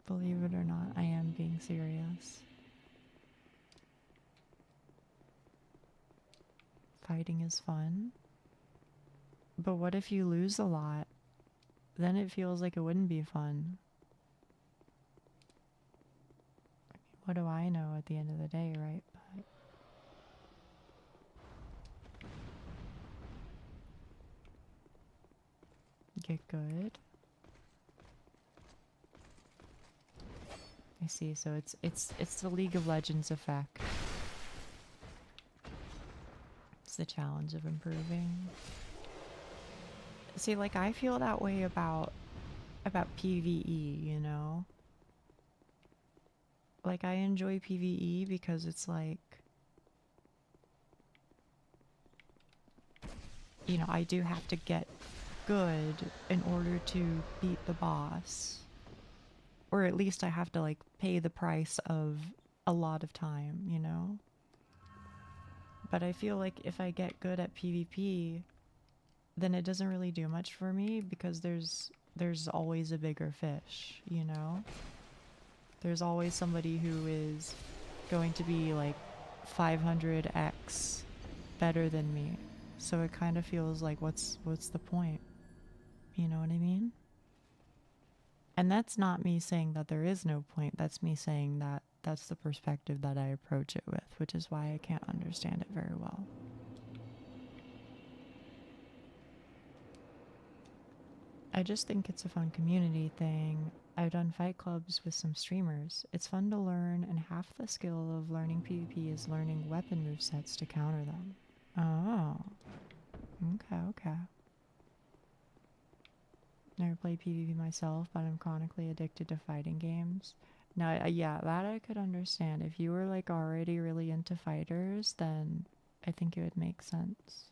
S1: Believe it or not, I am being serious. Fighting is fun. But what if you lose a lot? Then it feels like it wouldn't be fun. What do I know at the end of the day, right? But get good. I see, so it's the League of Legends effect. It's the challenge of improving. See, like I feel that way about PvE, you know? Like I enjoy PvE because it's like, you know, I do have to get good in order to beat the boss. Or at least I have to like pay the price of a lot of time, you know? But I feel like if I get good at PvP, then it doesn't really do much for me because there's always a bigger fish, you know? There's always somebody who is going to be like 500x better than me. So it kind of feels like what's the point? You know what I mean? And that's not me saying that there is no point. That's me saying that that's the perspective that I approach it with, which is why I can't understand it very well. I just think it's a fun community thing. I've done fight clubs with some streamers. It's fun to learn, and half the skill of learning PvP is learning weapon movesets to counter them. Oh. Okay. Never played PvP myself, but I'm chronically addicted to fighting games. Now, yeah, that I could understand. If you were like already really into fighters, then I think it would make sense.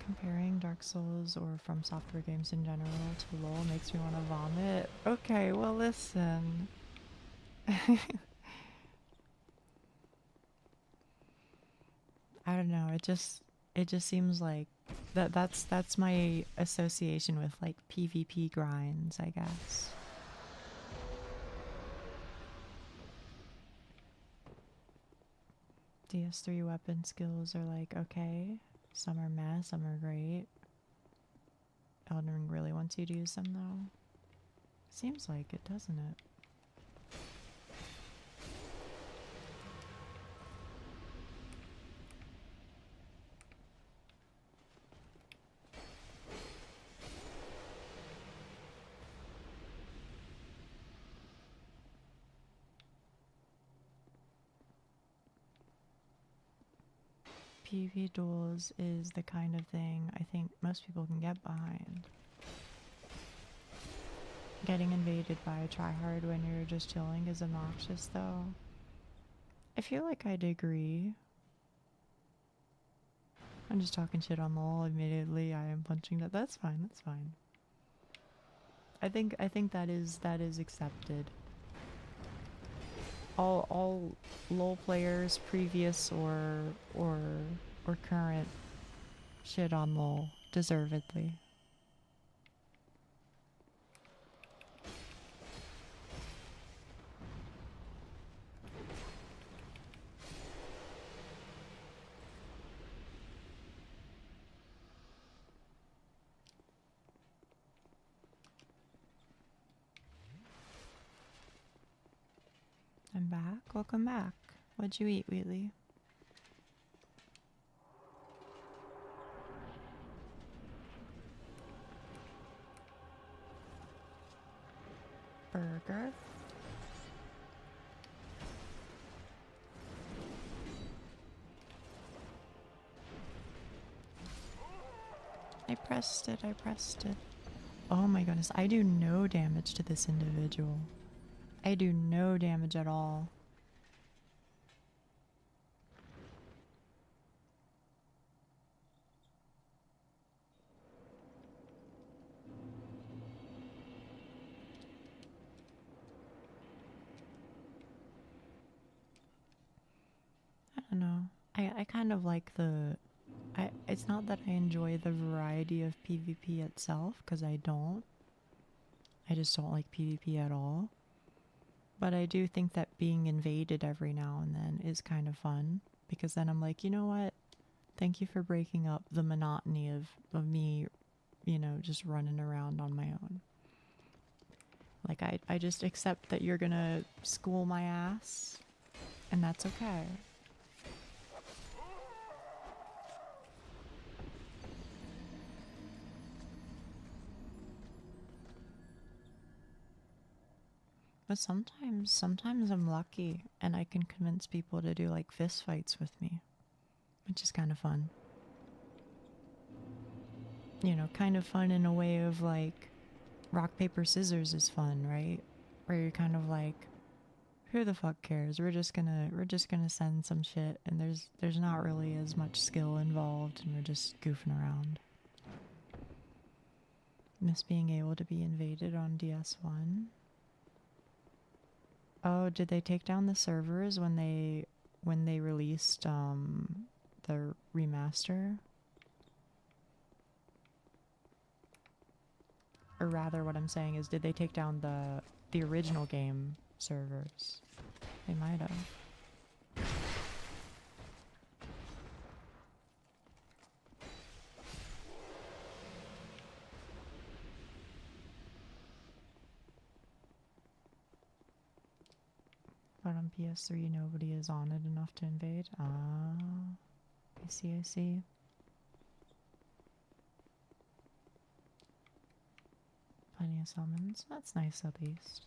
S1: Comparing Dark Souls or From Software games in general to LoL makes me want to vomit. Okay, well listen. I don't know, it just seems like That's my association with like PvP grinds, I guess. DS3 weapon skills are like okay. Some are meh, some are great. Elden Ring really wants you to use them though. Seems like it, doesn't it? PvP duels is the kind of thing I think most people can get behind. Getting invaded by a tryhard when you're just chilling is obnoxious though. I feel like I'd agree. I'm just talking shit on LOL. Admittedly, I am punching that. That's fine, that's fine. I think that is accepted. All LOL players, previous or current, shit on LOL deservedly. I'm back. Welcome back. What'd you eat, Wheatley? Burger. I pressed it. Oh my goodness. I do no damage to this individual. I do no damage at all. I don't know. I kind of like it's not that I enjoy the variety of PvP itself, because I don't. I just don't like PvP at all. But I do think that being invaded every now and then is kind of fun, because then I'm like, you know what? Thank you for breaking up the monotony of me, you know, just running around on my own. Like, I just accept that you're gonna school my ass, and that's okay. But sometimes I'm lucky and I can convince people to do like fist fights with me, which is kind of fun. You know, kind of fun in a way of like rock, paper, scissors is fun, right? Where you're kind of like, who the fuck cares? We're just gonna send some shit, and there's not really as much skill involved, and we're just goofing around. Miss being able to be invaded on DS1. Oh, did they take down the servers when they released the remaster? Or rather, what I'm saying is, did they take down the original game servers? They might have. But on PS3, nobody is on it enough to invade. Ah, I see. Plenty of summons. That's nice at least.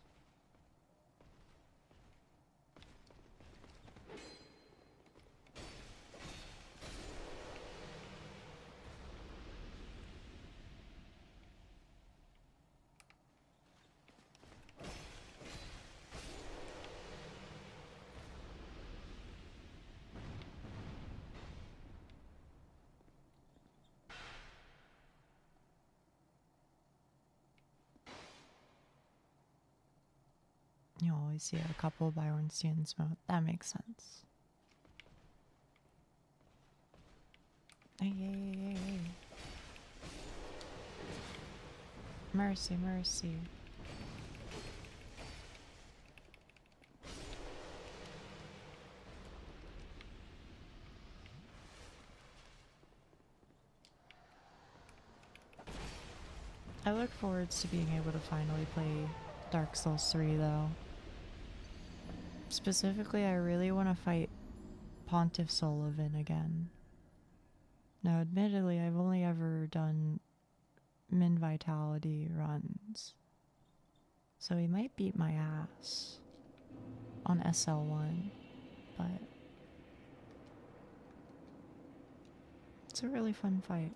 S1: You always see a couple by Ornstein's mode. That makes sense. Hey. Mercy, mercy. I look forward to being able to finally play Dark Souls 3 though. Specifically, I really want to fight Pontiff Sullivan again. Now, admittedly, I've only ever done min vitality runs, so he might beat my ass on SL1, but it's a really fun fight.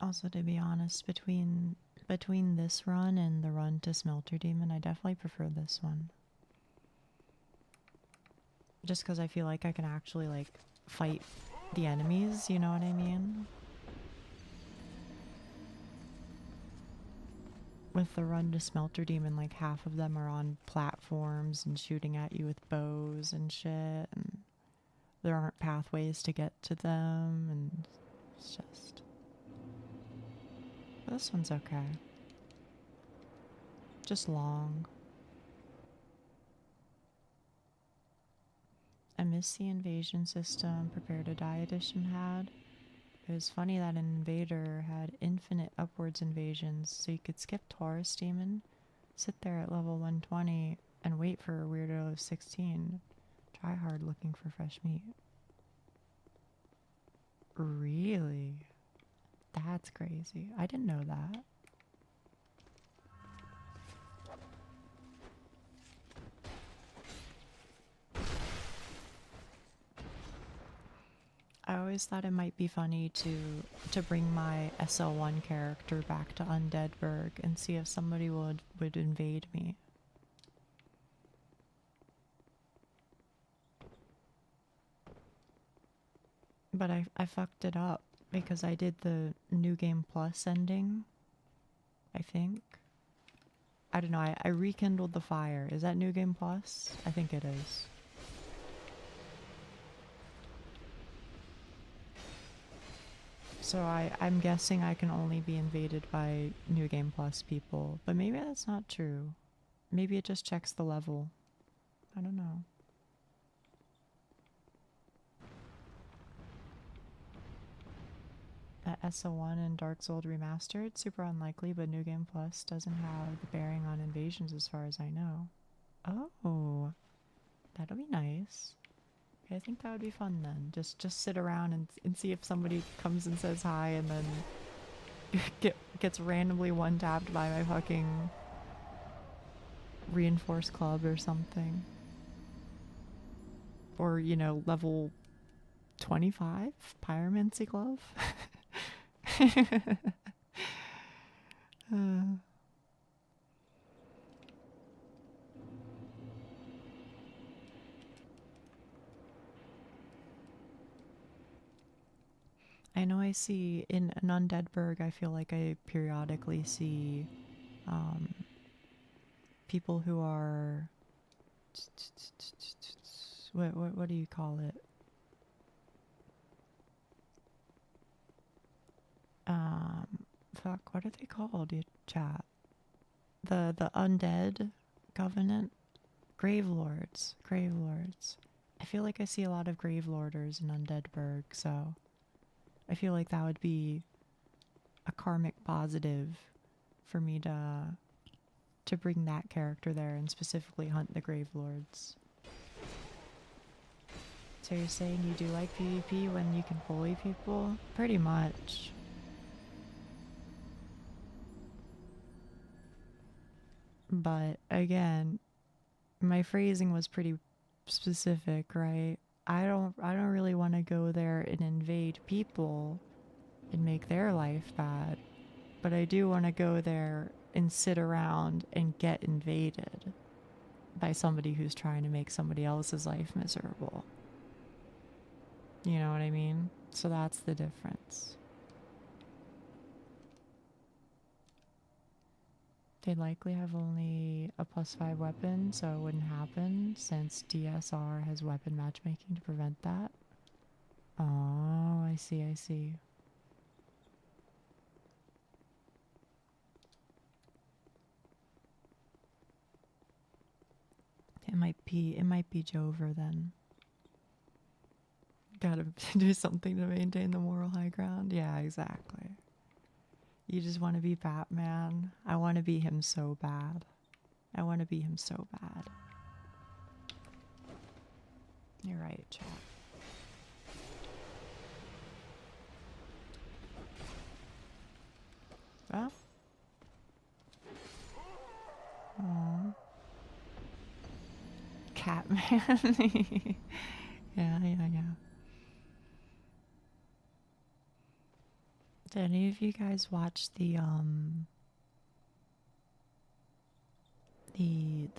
S1: Also, to be honest, between this run and the run to Smelter Demon, I definitely prefer this one. Just because I feel like I can actually, like, fight the enemies, you know what I mean? With the run to Smelter Demon, like, half of them are on platforms and shooting at you with bows and shit, and there aren't pathways to get to them, and it's just... But this one's okay. Just long. I miss the invasion system Prepare to Die edition had. It was funny that an invader had infinite upwards invasions, so you could skip Taurus Demon, sit there at level 120, and wait for a weirdo of 16. Try hard looking for fresh meat. Really? That's crazy. I didn't know that. I always thought it might be funny to bring my SL1 character back to Undeadburg and see if somebody would invade me. But I fucked it up because I did the New Game Plus ending, I think. I don't know, I rekindled the fire. Is that New Game Plus? I think it is. So I'm guessing I can only be invaded by New Game Plus people, but maybe that's not true. Maybe it just checks the level. I don't know. SO1 and Dark Souls Remastered, super unlikely, but New Game Plus doesn't have the bearing on invasions as far as I know. Oh, that'll be nice. Okay, I think that would be fun then. Just sit around and see if somebody comes and says hi and then gets randomly one-tapped by my fucking reinforced club or something. Or, you know, level 25 pyromancy glove. I know I see in an Undeadburg, I feel like I periodically see people who are what do you call it? Fuck, what are they called, you chat? The undead covenant? Gravelords. Gravelords. I feel like I see a lot of Gravelorders in Undeadburg, so I feel like that would be a karmic positive for me to bring that character there and specifically hunt the Gravelords. So you're saying you do like PvP when you can bully people? Pretty much. But again, my phrasing was pretty specific, right? I don't really want to go there and invade people and make their life bad. But I do want to go there and sit around and get invaded by somebody who's trying to make somebody else's life miserable. You know what I mean? So that's the difference. They'd likely have only a +5 weapon, so it wouldn't happen since DSR has weapon matchmaking to prevent that. Oh, I see, I see. It might be Jover then. Gotta do something to maintain the moral high ground. Yeah, exactly. You just want to be Batman. I want to be him so bad. I want to be him so bad. You're right, chat. Well. Aww. Catman. Yeah. Did any of you guys watch the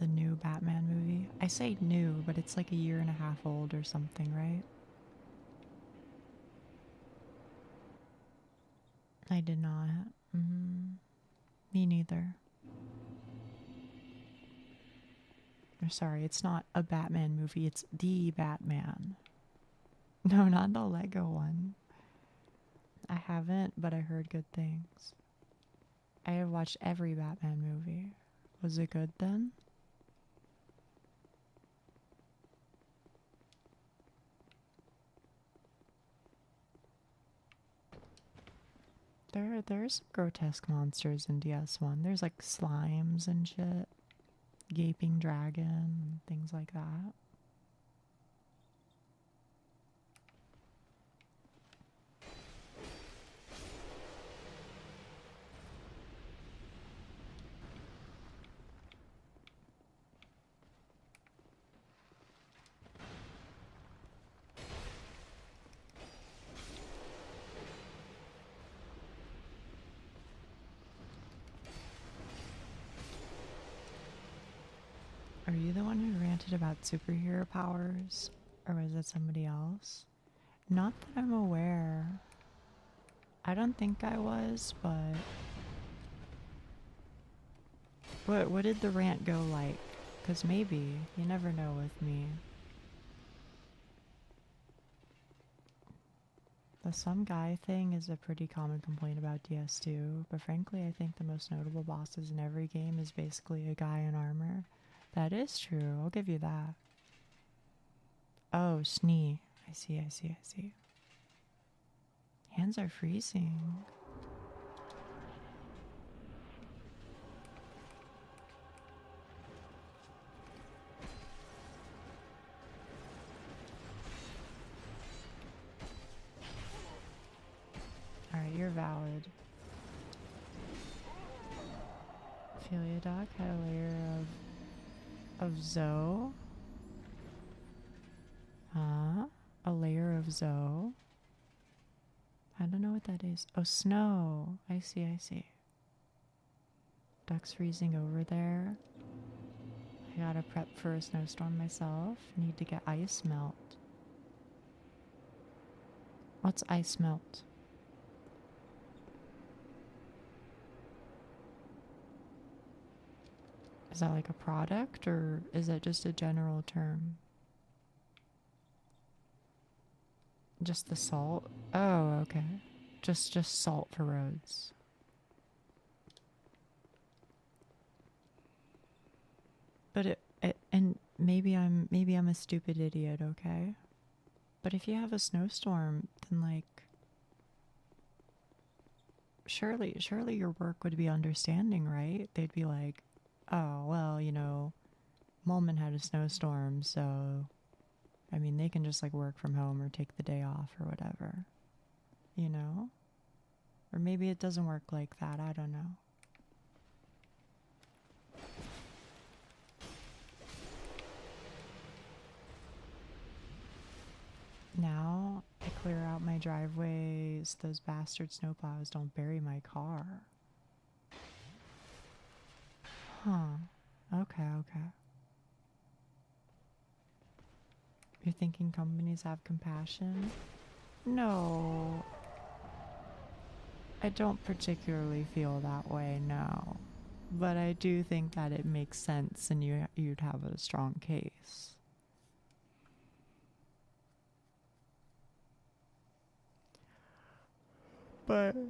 S1: new Batman movie? I say new, but it's like a year and a half old or something, right? I did not. Me neither. Or sorry, it's not a Batman movie, it's the Batman. No, not the Lego one. I haven't, but I heard good things. I have watched every Batman movie. Was it good then? There's grotesque monsters in DS1. There's like slimes and shit. Gaping dragon, things like that. Are you the one who ranted about superhero powers? Or was it somebody else? Not that I'm aware. I don't think I was, but... What did the rant go like? Because maybe. You never know with me. The some guy thing is a pretty common complaint about DS2, but frankly I think the most notable bosses in every game is basically a guy in armor. That is true, I'll give you that. Oh, Snee. I see. Hands are freezing. Alright, you're valid. Philiodoc had a layer of Zoe. Huh? A layer of Zoe? I don't know what that is. Oh, snow. I see. Duck's freezing over there. I gotta prep for a snowstorm myself. Need to get ice melt. What's ice melt? Is that like a product or is that just a general term? Just the salt? Oh, okay. Just salt for roads. But and maybe I'm a stupid idiot, okay? But if you have a snowstorm, then like surely your work would be understanding, right? They'd be like, "Oh, well, you know, Mulman had a snowstorm, so I mean, they can just like work from home or take the day off or whatever." You know? Or maybe it doesn't work like that, I don't know. Now I clear out my driveways, those bastard snowplows don't bury my car. Huh. Okay. You're thinking companies have compassion? No. I don't particularly feel that way, no. But I do think that it makes sense and you'd have a strong case. But, I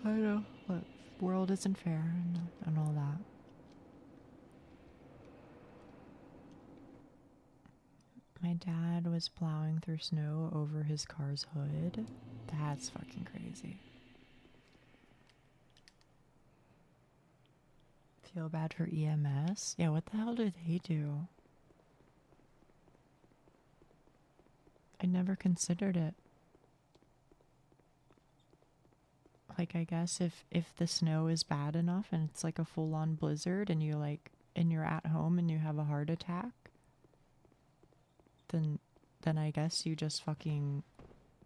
S1: know, but the world isn't fair and all that. My dad was plowing through snow over his car's hood. That's fucking crazy. Feel bad for EMS? Yeah, what the hell do they do? I never considered it. Like, I guess if the snow is bad enough and it's like a full-on blizzard and you're at home and you have a heart attack, then I guess you just fucking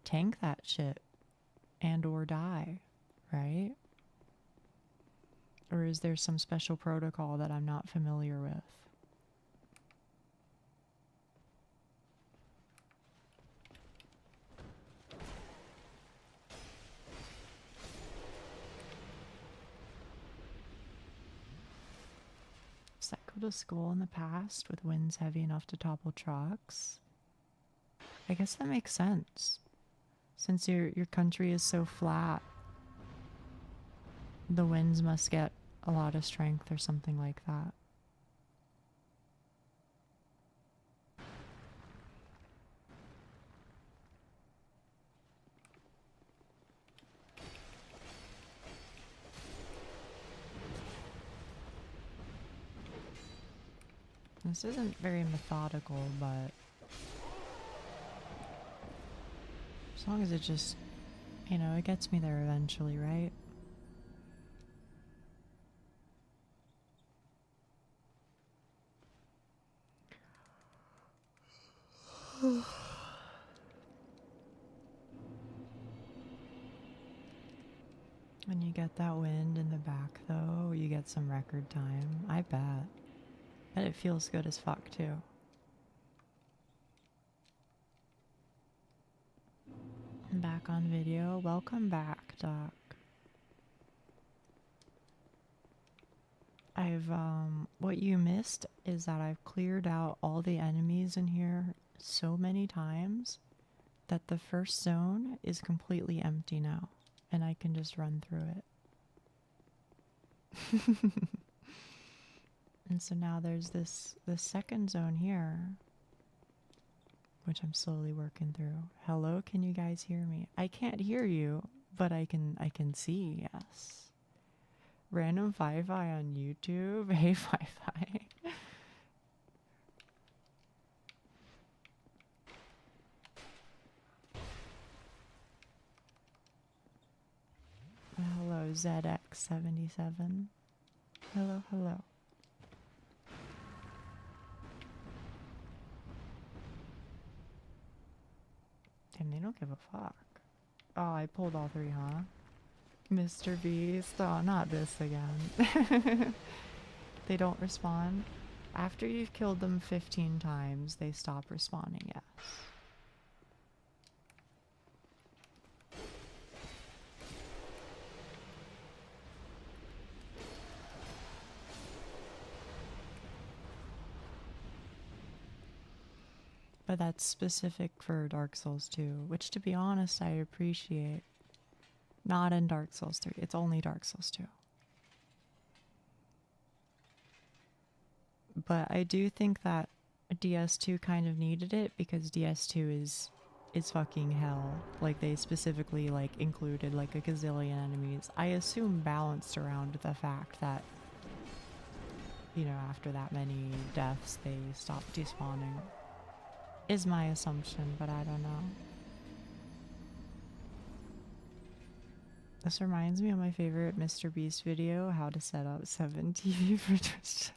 S1: tank that shit and or die, right? Or is there some special protocol that I'm not familiar with? Cycle to school in the past with winds heavy enough to topple trucks. I guess that makes sense. Since your country is so flat, the winds must get a lot of strength or something like that. This isn't very methodical, but as long as it just, you know, it gets me there eventually, right? When you get that wind in the back, though, you get some record time. I bet. But it feels good as fuck, too. I'm back on video. Welcome back, Doc. What you missed is that I've cleared out all the enemies in here so many times that the first zone is completely empty now, and I can just run through it. And so now there's this second zone here, which I'm slowly working through. Hello, can you guys hear me? I can't hear you, but I can see, yes. Random Fi-Fi on YouTube. Hey, Fi-Fi. Hello, ZX77. Hello, hello. And they don't give a fuck. Oh, I pulled all three, huh? Mr. Beast. Oh, not this again. They don't respond. After you've killed them 15 times, they stop responding, yes. But that's specific for Dark Souls 2, which, to be honest, I appreciate. Not in Dark Souls 3. It's only Dark Souls 2. But I do think that DS2 kind of needed it because DS2 is fucking hell. Like, they specifically like included like a gazillion enemies. I assume balanced around the fact that, you know, after that many deaths they stopped despawning. Is my assumption, but I don't know. This reminds me of my favorite Mr. Beast video, how to set up 7 TV for Twitch.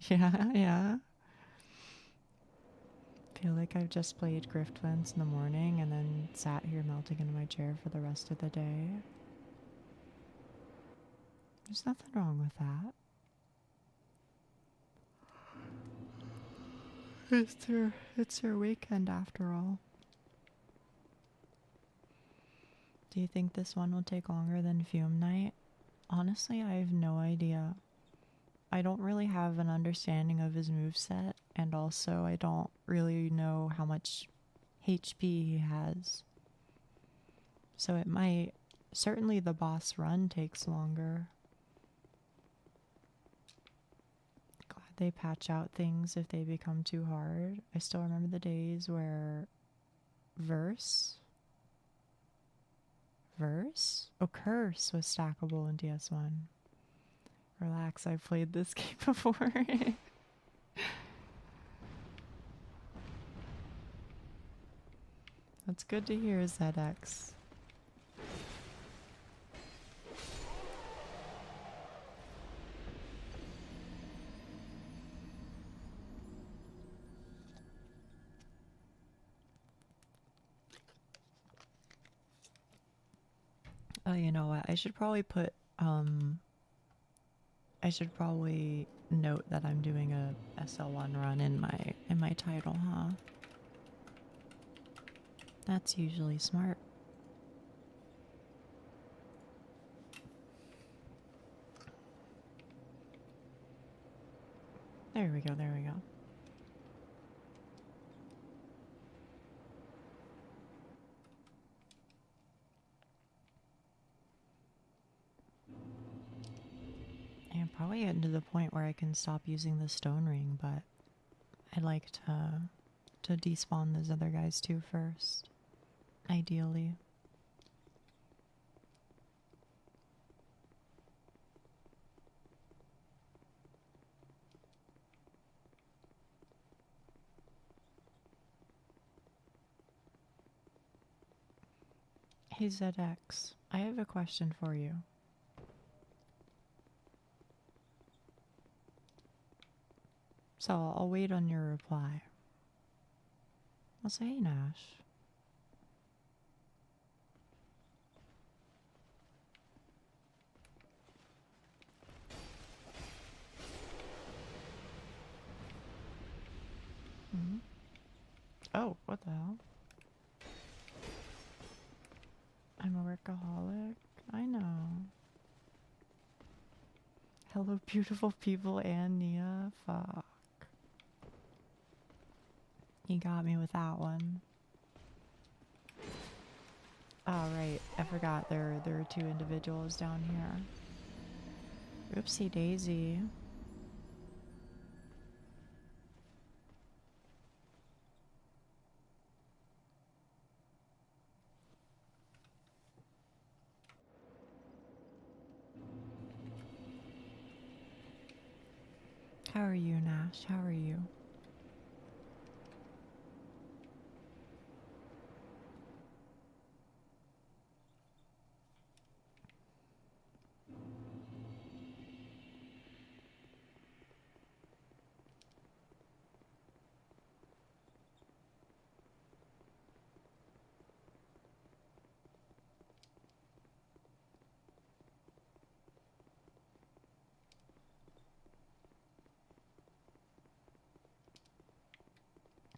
S1: Yeah. Feel like I've just played Griftlands in the morning and then sat here melting into my chair for the rest of the day. There's nothing wrong with that. It's your weekend after all. Do you think this one will take longer than Fume Night? Honestly, I have no idea. I don't really have an understanding of his moveset, and also I don't really know how much HP he has. So it might... Certainly the boss run takes longer. Glad they patch out things if they become too hard. I still remember the days where... Verse? Oh, Curse was stackable in DS1. Relax, I've played this game before. That's good to hear, ZX. Oh, you know what? I should probably put, I should probably note that I'm doing a SL1 run in my title, huh? That's usually smart. There we go, there we go. I'm probably getting to the point where I can stop using the stone ring, but I'd like to despawn those other guys too first. Ideally. Hey ZX, I have a question for you. So I'll wait on your reply. I'll say, hey Nash. Hmm? Oh, what the hell? I'm a workaholic. I know. Hello, beautiful people and Nia. Fuck. You got me with that one. Oh, right. I forgot there are two individuals down here. Oopsie daisy. How are you, Nash? How are you?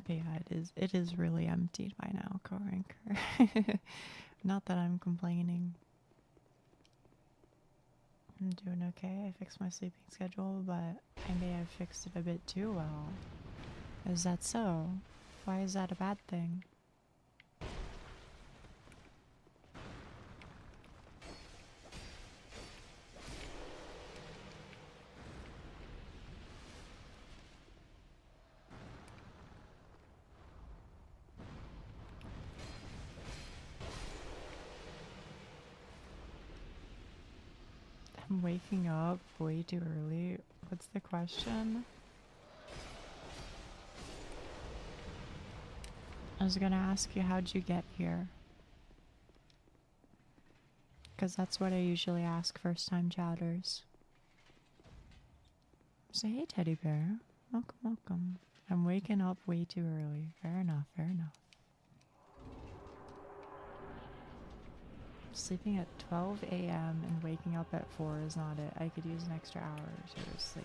S1: But yeah, it is really emptied by now, Co-Ranker. Not that I'm complaining. I'm doing okay. I fixed my sleeping schedule, but I may have fixed it a bit too well. Is that so? Why is that a bad thing? I'm waking up way too early. What's the question? I was gonna ask you, how'd you get here? Because that's what I usually ask first time chatters. Say, hey teddy bear. Welcome, welcome. I'm waking up way too early. Fair enough, fair enough. Sleeping at 12 a.m. and waking up at 4 is not it. I could use an extra hour or two of sleep.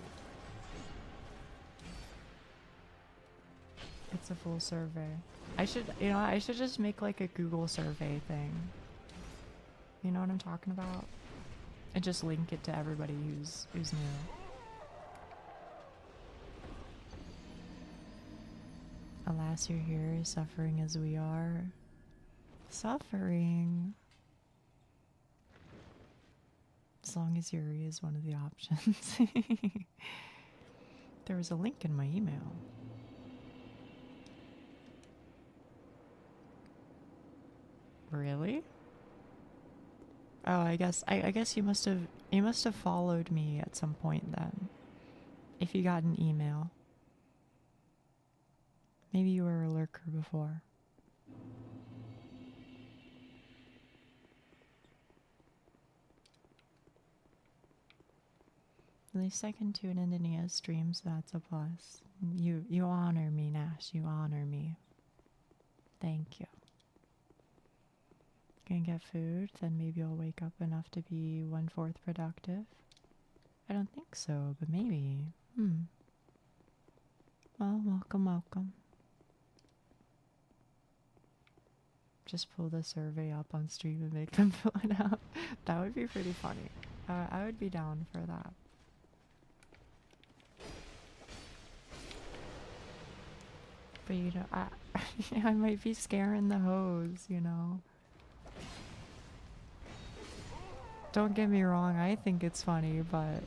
S1: It's a full survey. I should just make like a Google survey thing. You know what I'm talking about? And just link it to everybody who's new. Alas, you're here, suffering as we are. Suffering. As long as Yuri is one of the options. There was a link in my email. Really? Oh, I guess you must have followed me at some point then. If you got an email. Maybe you were a lurker before. At least I can tune into Nia's stream, so that's a plus. You honor me, Nash. You honor me. Thank you. Gonna get food, then maybe I'll wake up enough to be 1/4 productive. I don't think so, but maybe. Well, welcome. Just pull the survey up on stream and make them fill it out. That would be pretty funny. I would be down for that. But you know, I might be scaring the hoes, you know. Don't get me wrong, I think it's funny, but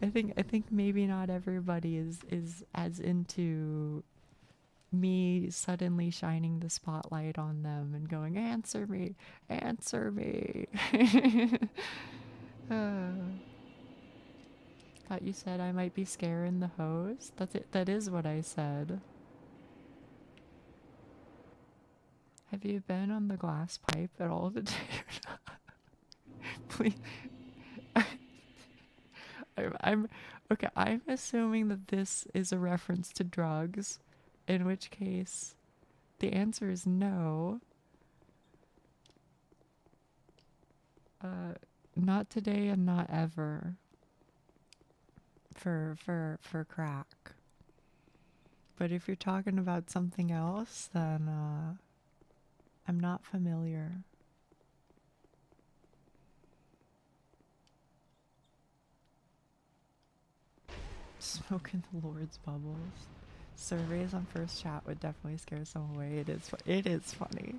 S1: I think maybe not everybody is as into me suddenly shining the spotlight on them and going, answer me. Thought you said I might be scaring the hoes. That's it. That is what I said. Have you been on the glass pipe at all today or not? Please. I'm okay. I'm assuming that this is a reference to drugs, in which case the answer is no. Not today and not ever. For crack. But if you're talking about something else, then I'm not familiar. Smoking the Lord's bubbles. Surveys on first chat would definitely scare someone away. It is funny.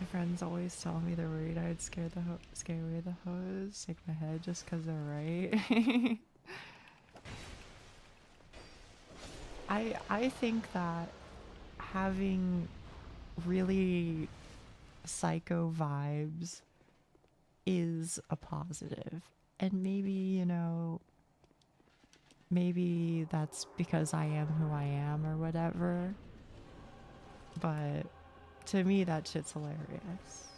S1: My friends always tell me they're worried I'd scare away the hoes, shake my head just because they're right. I think that having really psycho vibes is a positive. And maybe, you know, maybe that's because I am who I am or whatever. But to me, that shit's hilarious.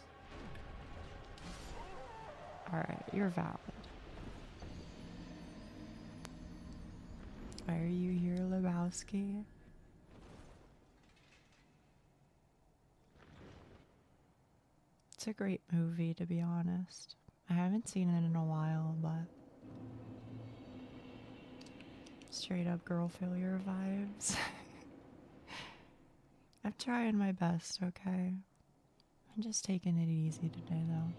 S1: Alright, you're valid. Why are you here, Lebowski? It's a great movie, to be honest. I haven't seen it in a while, but straight up girl failure vibes. I'm trying my best, okay? I'm just taking it easy today, though.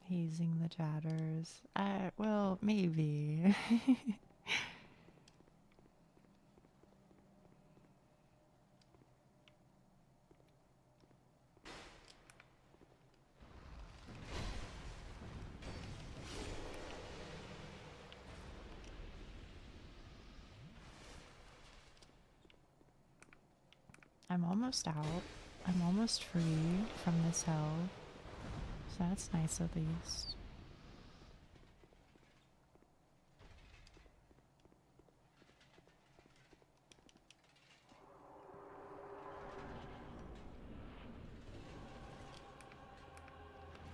S1: Hazing the chatters. Well, maybe. I'm almost out. I'm almost free from this hell. So that's nice at least.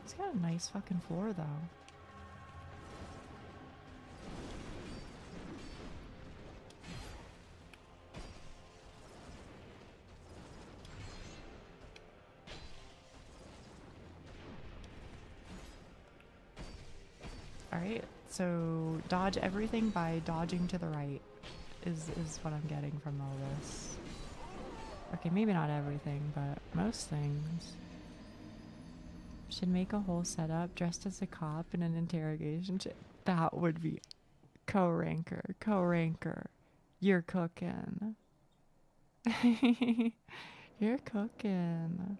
S1: It's got a nice fucking floor though. Alright, so dodge everything by dodging to the right is what I'm getting from all this. Okay, maybe not everything, but most things. Should make a whole setup dressed as a cop in an interrogation. That would be co-ranker. Co-ranker. You're cooking. You're cooking.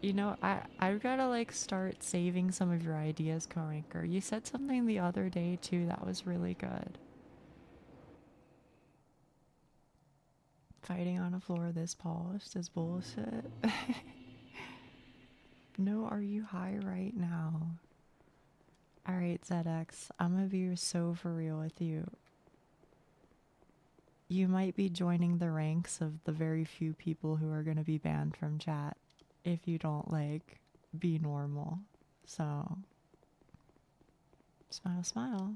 S1: You know, I've gotta like start saving some of your ideas, co-ranker. You said something the other day too that was really good. Fighting on a floor this polished is bullshit. No, are you high right now? Alright, ZX, I'm gonna be so for real with you. You might be joining the ranks of the very few people who are gonna be banned from chat if you don't, like, be normal. So, smile, smile.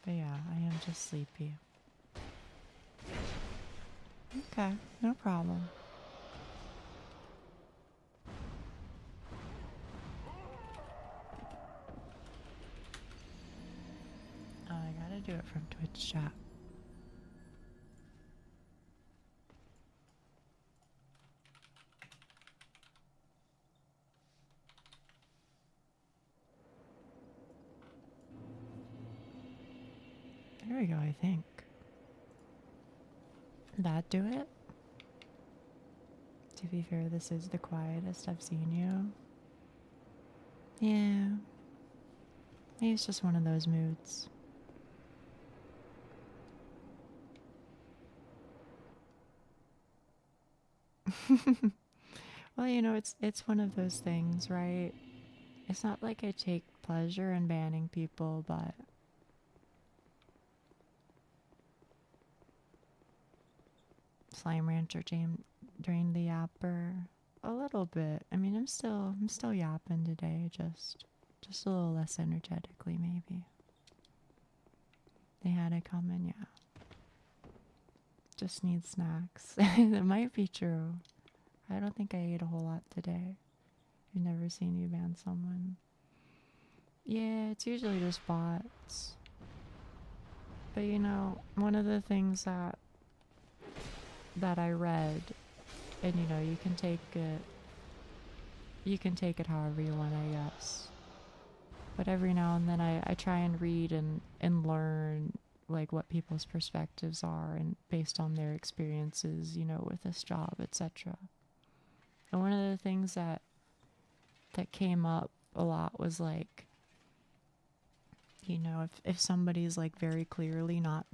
S1: But yeah, I am just sleepy. Okay, no problem. Oh, I gotta do it from Twitch chat. There we go, I think. That do it? To be fair, this is the quietest I've seen you. Yeah. Maybe it's just one of those moods. Well, you know, it's one of those things, right? It's not like I take pleasure in banning people, but Slime Rancher drained the yapper a little bit. I mean, I'm still yapping today, just a little less energetically, maybe. They had it coming, yeah. Just need snacks. That might be true. I don't think I ate a whole lot today. I've never seen you ban someone. Yeah, it's usually just bots. But you know, one of the things that I read, and you know, you can take it however you want, I guess. But every now and then I try and read and learn like what people's perspectives are and based on their experiences, you know, with this job, etc. And one of the things that came up a lot was like, you know, if somebody's like very clearly not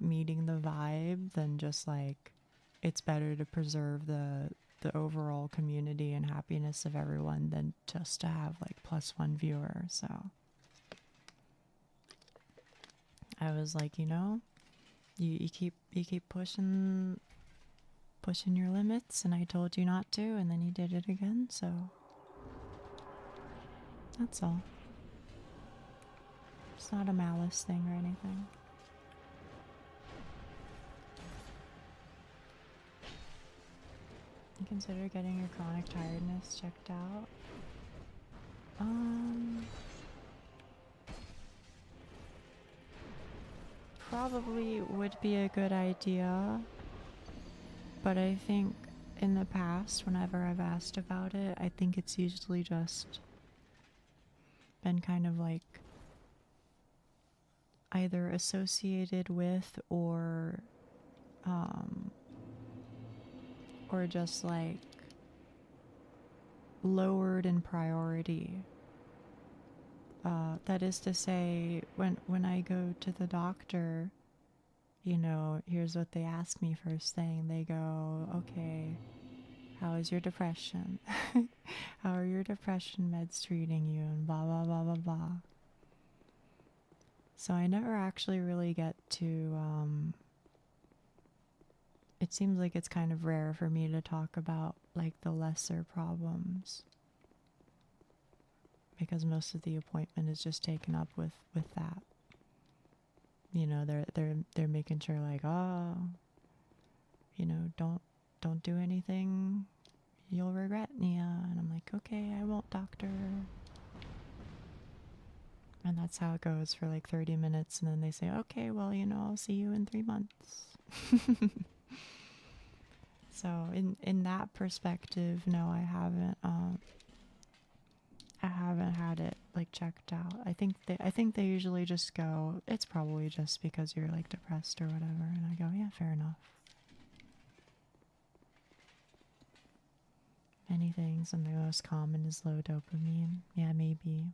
S1: meeting the vibe, then just like it's better to preserve the overall community and happiness of everyone than just to have like +1 viewer. So I was like, you know, you keep pushing your limits, and I told you not to, and then you did it again, so that's all. It's not a malice thing or anything. You consider getting your chronic tiredness checked out? Probably would be a good idea, but I think in the past, whenever I've asked about it, I think it's usually just been kind of like either associated with or just like lowered in priority. That is to say, when I go to the doctor, you know, here's what they ask me first thing. They go, okay, how is your depression? How are your depression meds treating you? And blah, blah, blah, blah, blah. So I never actually really get to, it seems like it's kind of rare for me to talk about like the lesser problems. because most of the appointment is just taken up with that. You know, they're making sure like, oh, you know, don't do anything you'll regret, Nia. And I'm like, okay, I won't, doctor. And that's how it goes for like 30 minutes. And then they say, okay, well, you know, I'll see you in 3 months. So in that perspective, no, I haven't had it like checked out. I think they usually just go, it's probably just because you're like depressed or whatever. And I go, yeah, fair enough. Many things, and the most common is low dopamine. Yeah, maybe.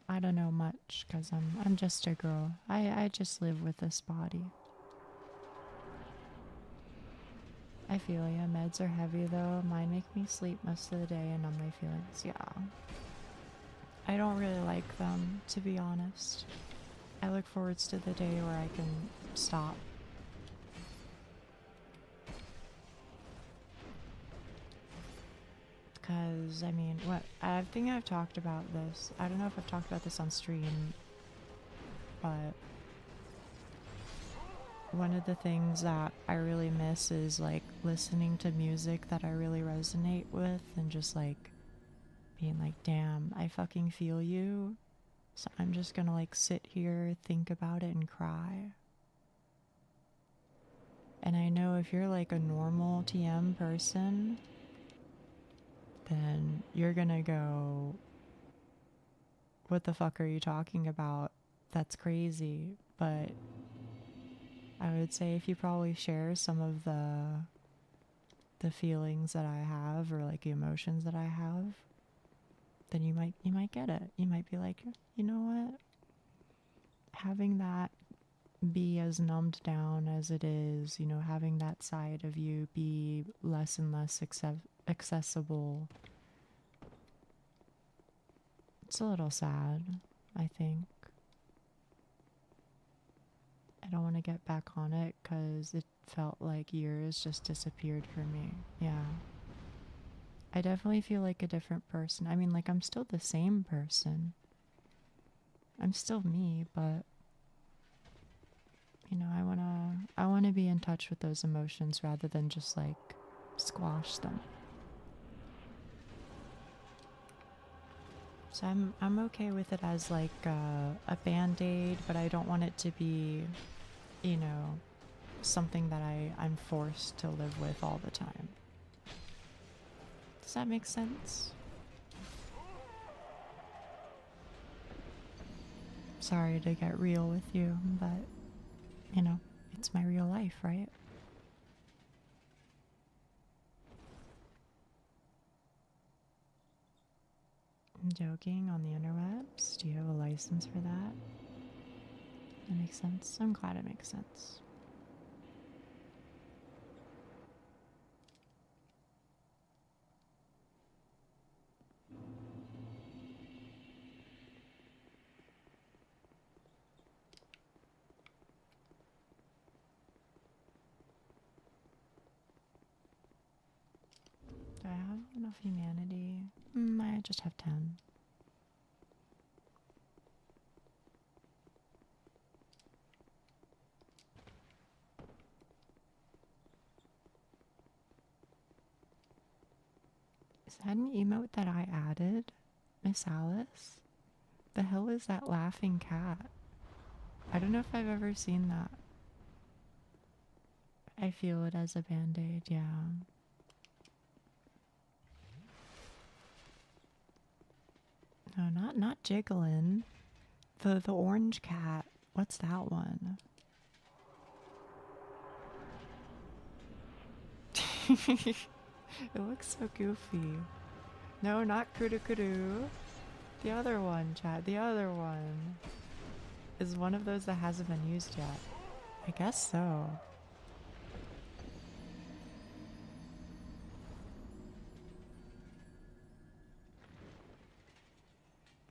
S1: I don't know much because I'm just a girl. I just live with this body. I feel ya. Meds are heavy though. Mine make me sleep most of the day and numb my feelings. Yeah. I don't really like them, to be honest. I look forward to the day where I can stop. Because, I mean, I think I've talked about this. I don't know if I've talked about this on stream, but one of the things that I really miss is like listening to music that I really resonate with and just like being like, damn, I fucking feel you. So I'm just gonna like sit here, think about it, and cry. And I know if you're like a normal TM person, then you're gonna go, what the fuck are you talking about? That's crazy. But I would say if you probably share some of the feelings that I have or like the emotions that I have, then you might get it. You might be like, you know what? Having that be as numbed down as it is, you know, having that side of you be less and less accessible. It's a little sad, I think. I don't want to get back on it because it felt like years just disappeared for me. Yeah. I definitely feel like a different person. I mean, like, I'm still the same person. I'm still me, but you know, I wanna be in touch with those emotions rather than just like squash them. So I'm okay with it as like a band-aid, but I don't want it to be, you know, something that I'm forced to live with all the time. Does that make sense? Sorry to get real with you, but you know, it's my real life, right? I'm joking on the interwebs. Do you have a license for that? That makes sense. I'm glad it makes sense. Do I have enough humanity? I just have 10. Is that an emote that I added, Miss Alice? The hell is that laughing cat? I don't know if I've ever seen that. I feel it as a band-aid, yeah. No, not jiggling. The orange cat. What's that one? It looks so goofy. No, not kudu kudu. The other one, chat. The other one. Is one of those that hasn't been used yet. I guess so.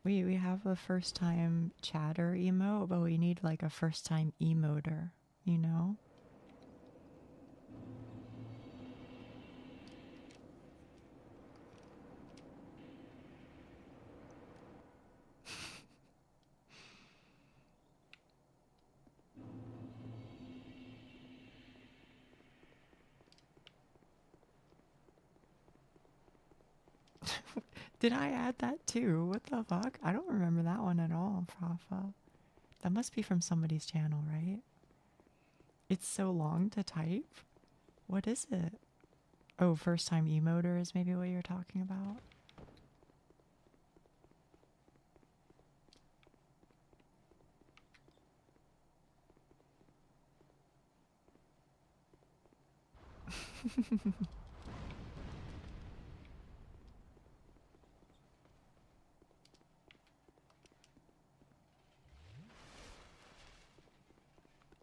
S1: We have a first time chatter emote, but we need like a first time emoter, you know? Did I add that too? What the fuck? I don't remember that one at all, Profa. That must be from somebody's channel, right? It's so long to type. What is it? Oh, first time emoter is maybe what you're talking about.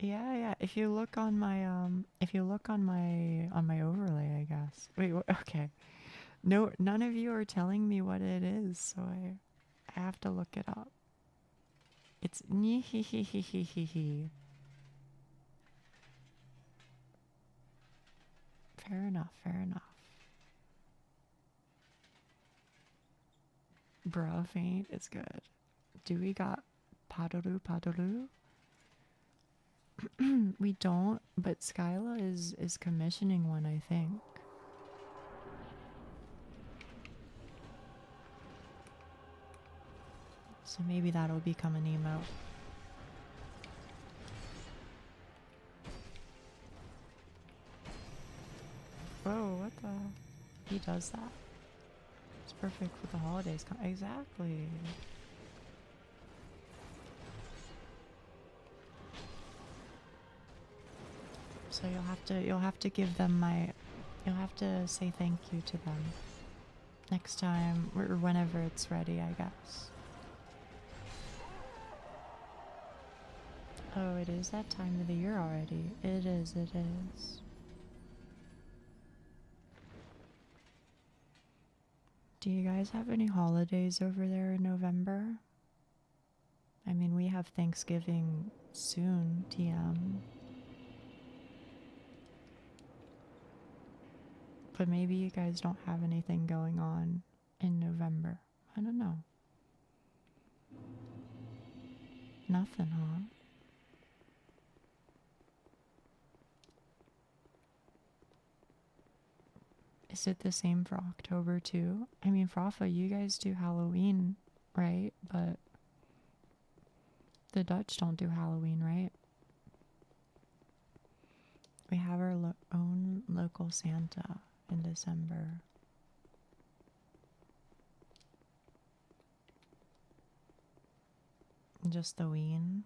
S1: Yeah, yeah. If you look on my overlay, I guess. Wait, okay. No, none of you are telling me what it is, so I have to look it up. It's Nihihihihihi. Fair enough, fair enough. Bra faint is good. Do we got Padoru Padoru? We don't, but Skyla is commissioning one, I think. So maybe that'll become an emote. Whoa, what the? He does that. It's perfect for the holidays. Exactly. So you'll have to give them you'll have to say thank you to them next time or whenever it's ready, I guess. Oh, it is that time of the year already. It is, it is. Do you guys have any holidays over there in November? I mean, we have Thanksgiving soon, TM. But maybe you guys don't have anything going on in November. I don't know. Nothing, huh? Is it the same for October too? I mean, Frafa, you guys do Halloween, right? But the Dutch don't do Halloween, right? We have our own local Santa in December. Just the ween.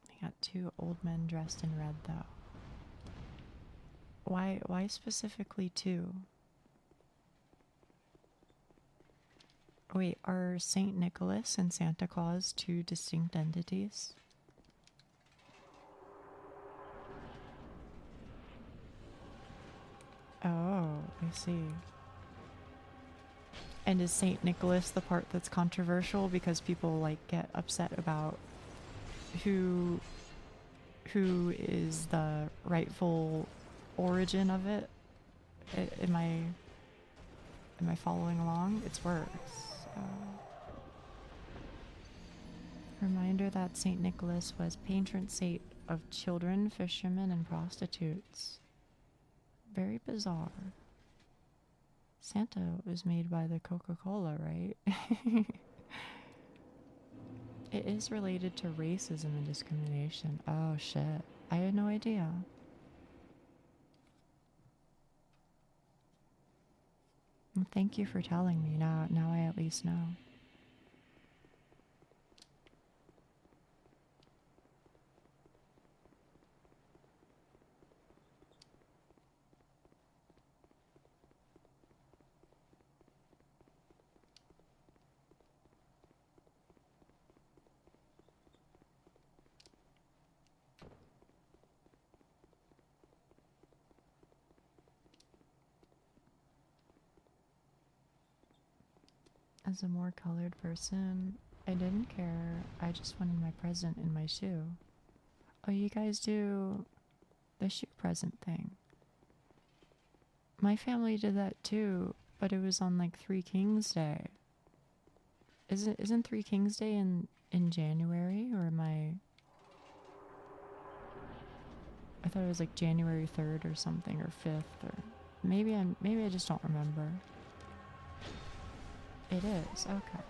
S1: We got two old men dressed in red, though. Why specifically two? Wait, are Saint Nicholas and Santa Claus two distinct entities? Oh, I see. And is Saint Nicholas the part that's controversial because people like get upset about who is the rightful origin of it? Am I following along? It's worse. Reminder that Saint Nicholas was patron saint of children, fishermen, and prostitutes. Very bizarre. Santa was made by the Coca-Cola, right? It is related to racism and discrimination. Oh shit. I had no idea. Well, thank you for telling me. Now I at least know. As a more colored person, I didn't care. I just wanted my present in my shoe. Oh, you guys do the shoe present thing. My family did that too, but it was on like Three Kings Day. Isn't Three Kings Day in January, or am I thought it was like January 3rd or something, or 5th, or maybe I just don't remember. It is, okay.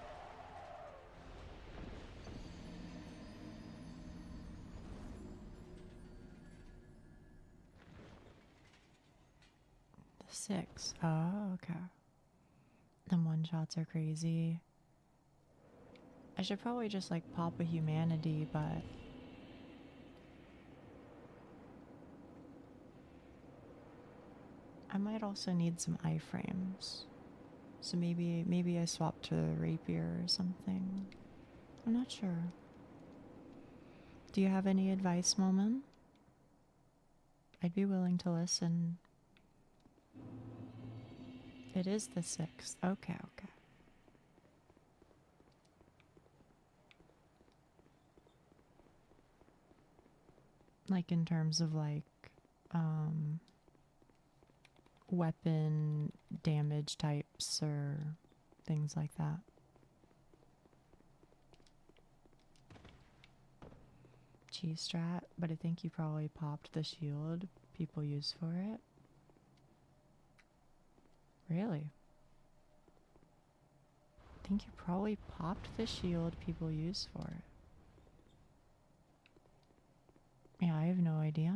S1: The 6. Oh, okay. The one-shots are crazy. I should probably just like pop a humanity, but I might also need some iframes. So maybe I swap to the rapier or something. I'm not sure. Do you have any advice, Moment? I'd be willing to listen. It is the 6th. Okay, okay. Like in terms of like weapon damage types or things like that. Cheese strat, but I think you probably popped the shield people use for it. Really? I think you probably popped the shield people use for it. Yeah, I have no idea.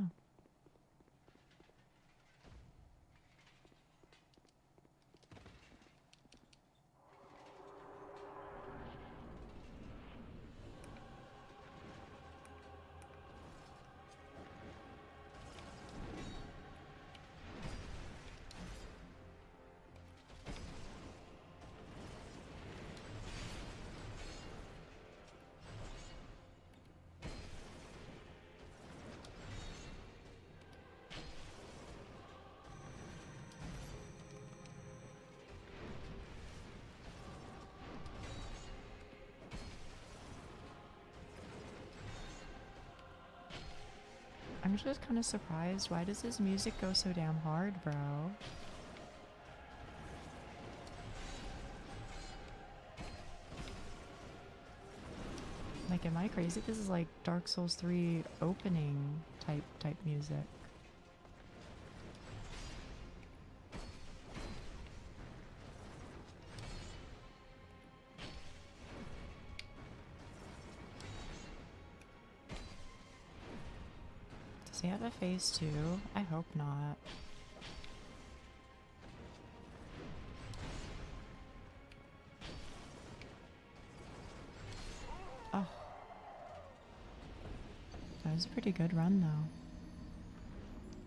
S1: I'm just kind of surprised. Why does this music go so damn hard, bro? Like, am I crazy? This is like Dark Souls 3 opening type music. Does he have a phase 2? I hope not. Oh. That was a pretty good run, though.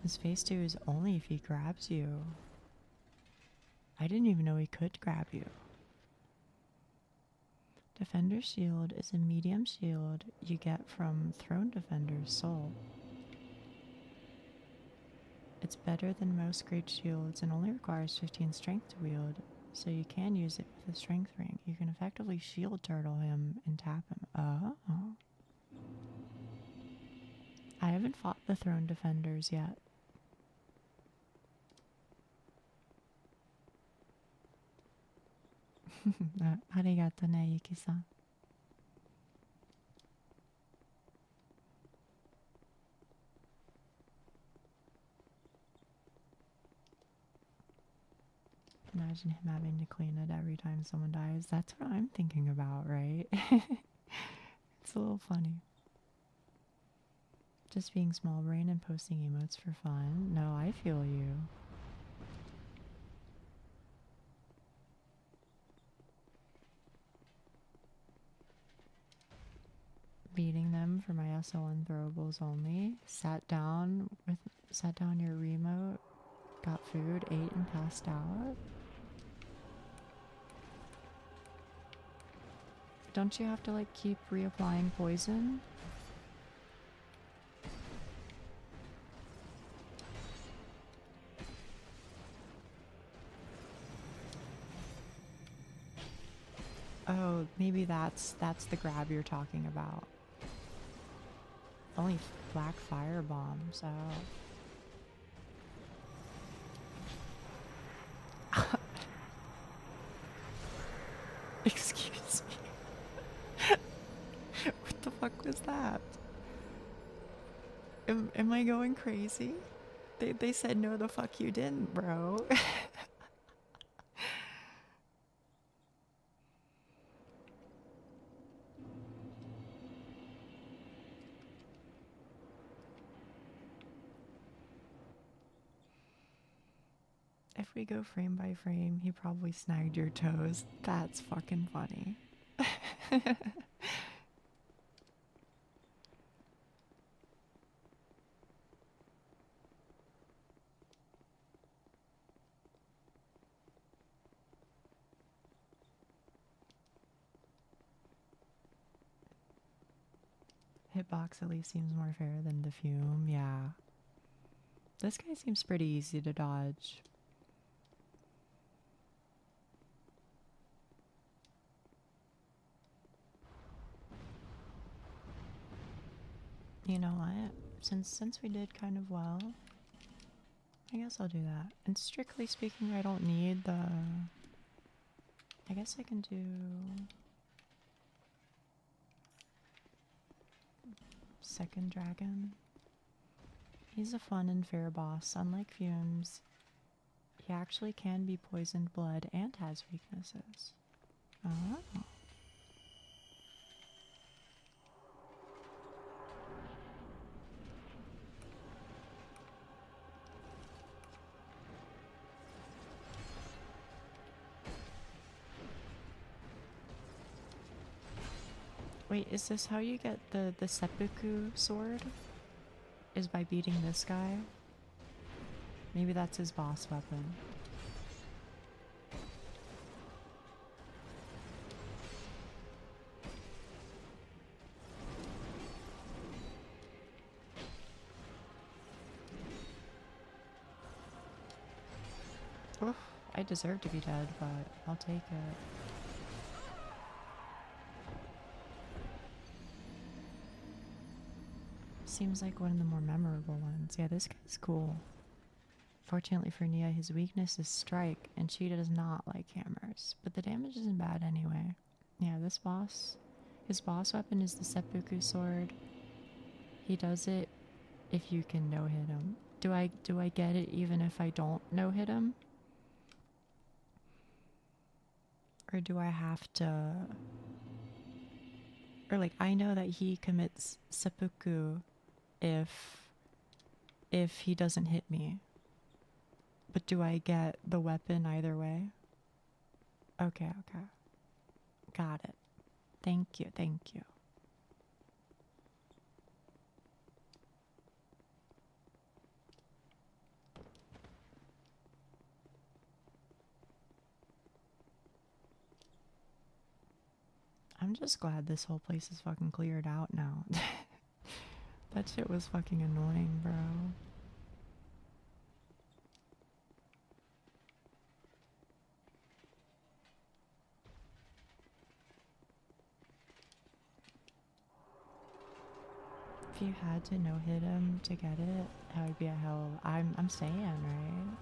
S1: His phase 2 is only if he grabs you. I didn't even know he could grab you. Defender Shield is a medium shield you get from Throne Defender's soul. It's better than most great shields and only requires 15 strength to wield, so you can use it with a strength ring. You can effectively shield turtle him and tap him. Oh. I haven't fought the Throne Defenders yet. Arigato ne, Yuki-san. Imagine him having to clean it every time someone dies. That's what I'm thinking about, right? It's a little funny. Just being small brain and posting emotes for fun. No, I feel you. Beating them for my SL1 throwables only. Sat down your remote, got food, ate and passed out. Don't you have to like keep reapplying poison? Oh, maybe that's the grab you're talking about. Only black fire bombs. Oh. Excuse me. What the fuck was that? Am I going crazy? They said no the fuck you didn't, bro. if we go frame by frame, he probably snagged your toes. That's fucking funny. Hitbox at least seems more fair than the fume, yeah. This guy seems pretty easy to dodge. You know what? Since we did kind of well, I guess I'll do that. And strictly speaking, I don't need the... I guess I can do... Second dragon. He's a fun and fair boss. Unlike Fumes, he actually can be poisoned blood and has weaknesses. Oh. Wait, is this how you get the seppuku sword? Is by beating this guy? Maybe that's his boss weapon. Oof, I deserve to be dead, but I'll take it. Seems like one of the more memorable ones. Yeah, this guy's cool. Fortunately for Nia, his weakness is strike, and she does not like hammers. But the damage isn't bad anyway. Yeah, this boss, his boss weapon is the seppuku sword. He does it if you can no-hit him. Do I get it even if I don't no-hit him? Or do I have to... Or like, I know that he commits seppuku if he doesn't hit me. But do I get the weapon either way? Okay, okay. Got it. Thank you, thank you. I'm just glad this whole place is fucking cleared out now. That shit was fucking annoying, bro. If you had to no-hit him to get it, that would be a hell. I'm saying, right?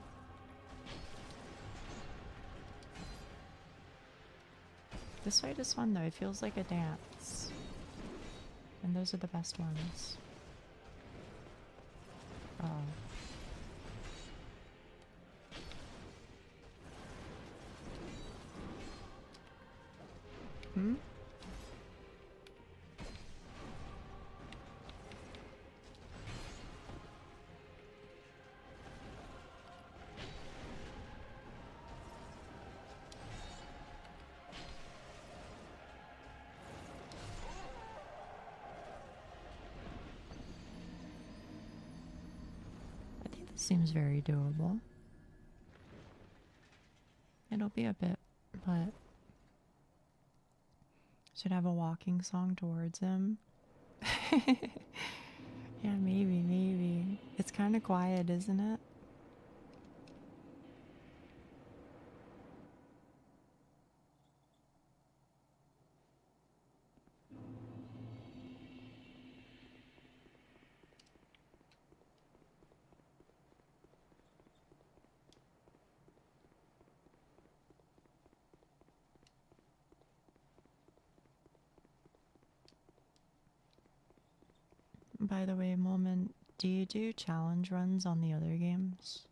S1: This fight is fun though. It feels like a dance, and those are the best ones. Oh. Hmm? Seems very doable. It'll be a bit, but should have a walking song towards him. Yeah, maybe. It's kind of quiet, isn't it? By the way, Moment, do you do challenge runs on the other games?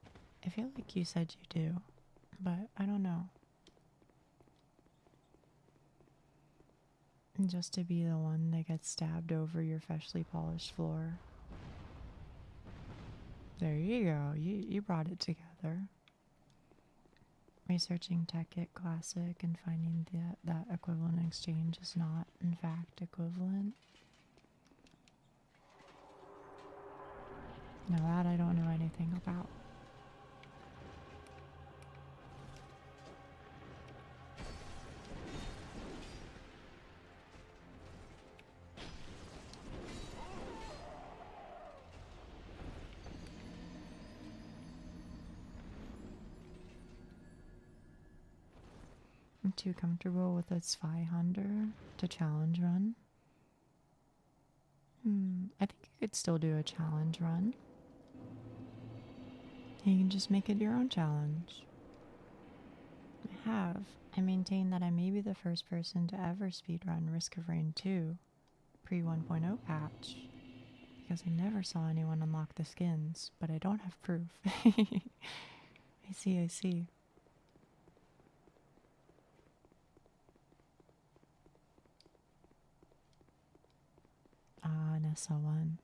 S1: I feel like you said you do, but I don't know. Just to be the one that gets stabbed over your freshly polished floor. There you go. You brought it together. researching Tekkit Classic and finding that equivalent exchange is not, in fact, equivalent. No, that I don't know anything about. I'm too comfortable with its Spy Hunter to challenge run. I think you could still do a challenge run. You can just make it your own challenge. I maintain that I may be the first person to ever speedrun Risk of Rain 2 pre-1.0 patch. Because I never saw anyone unlock the skins, but I don't have proof. I see. Ah, an SL1.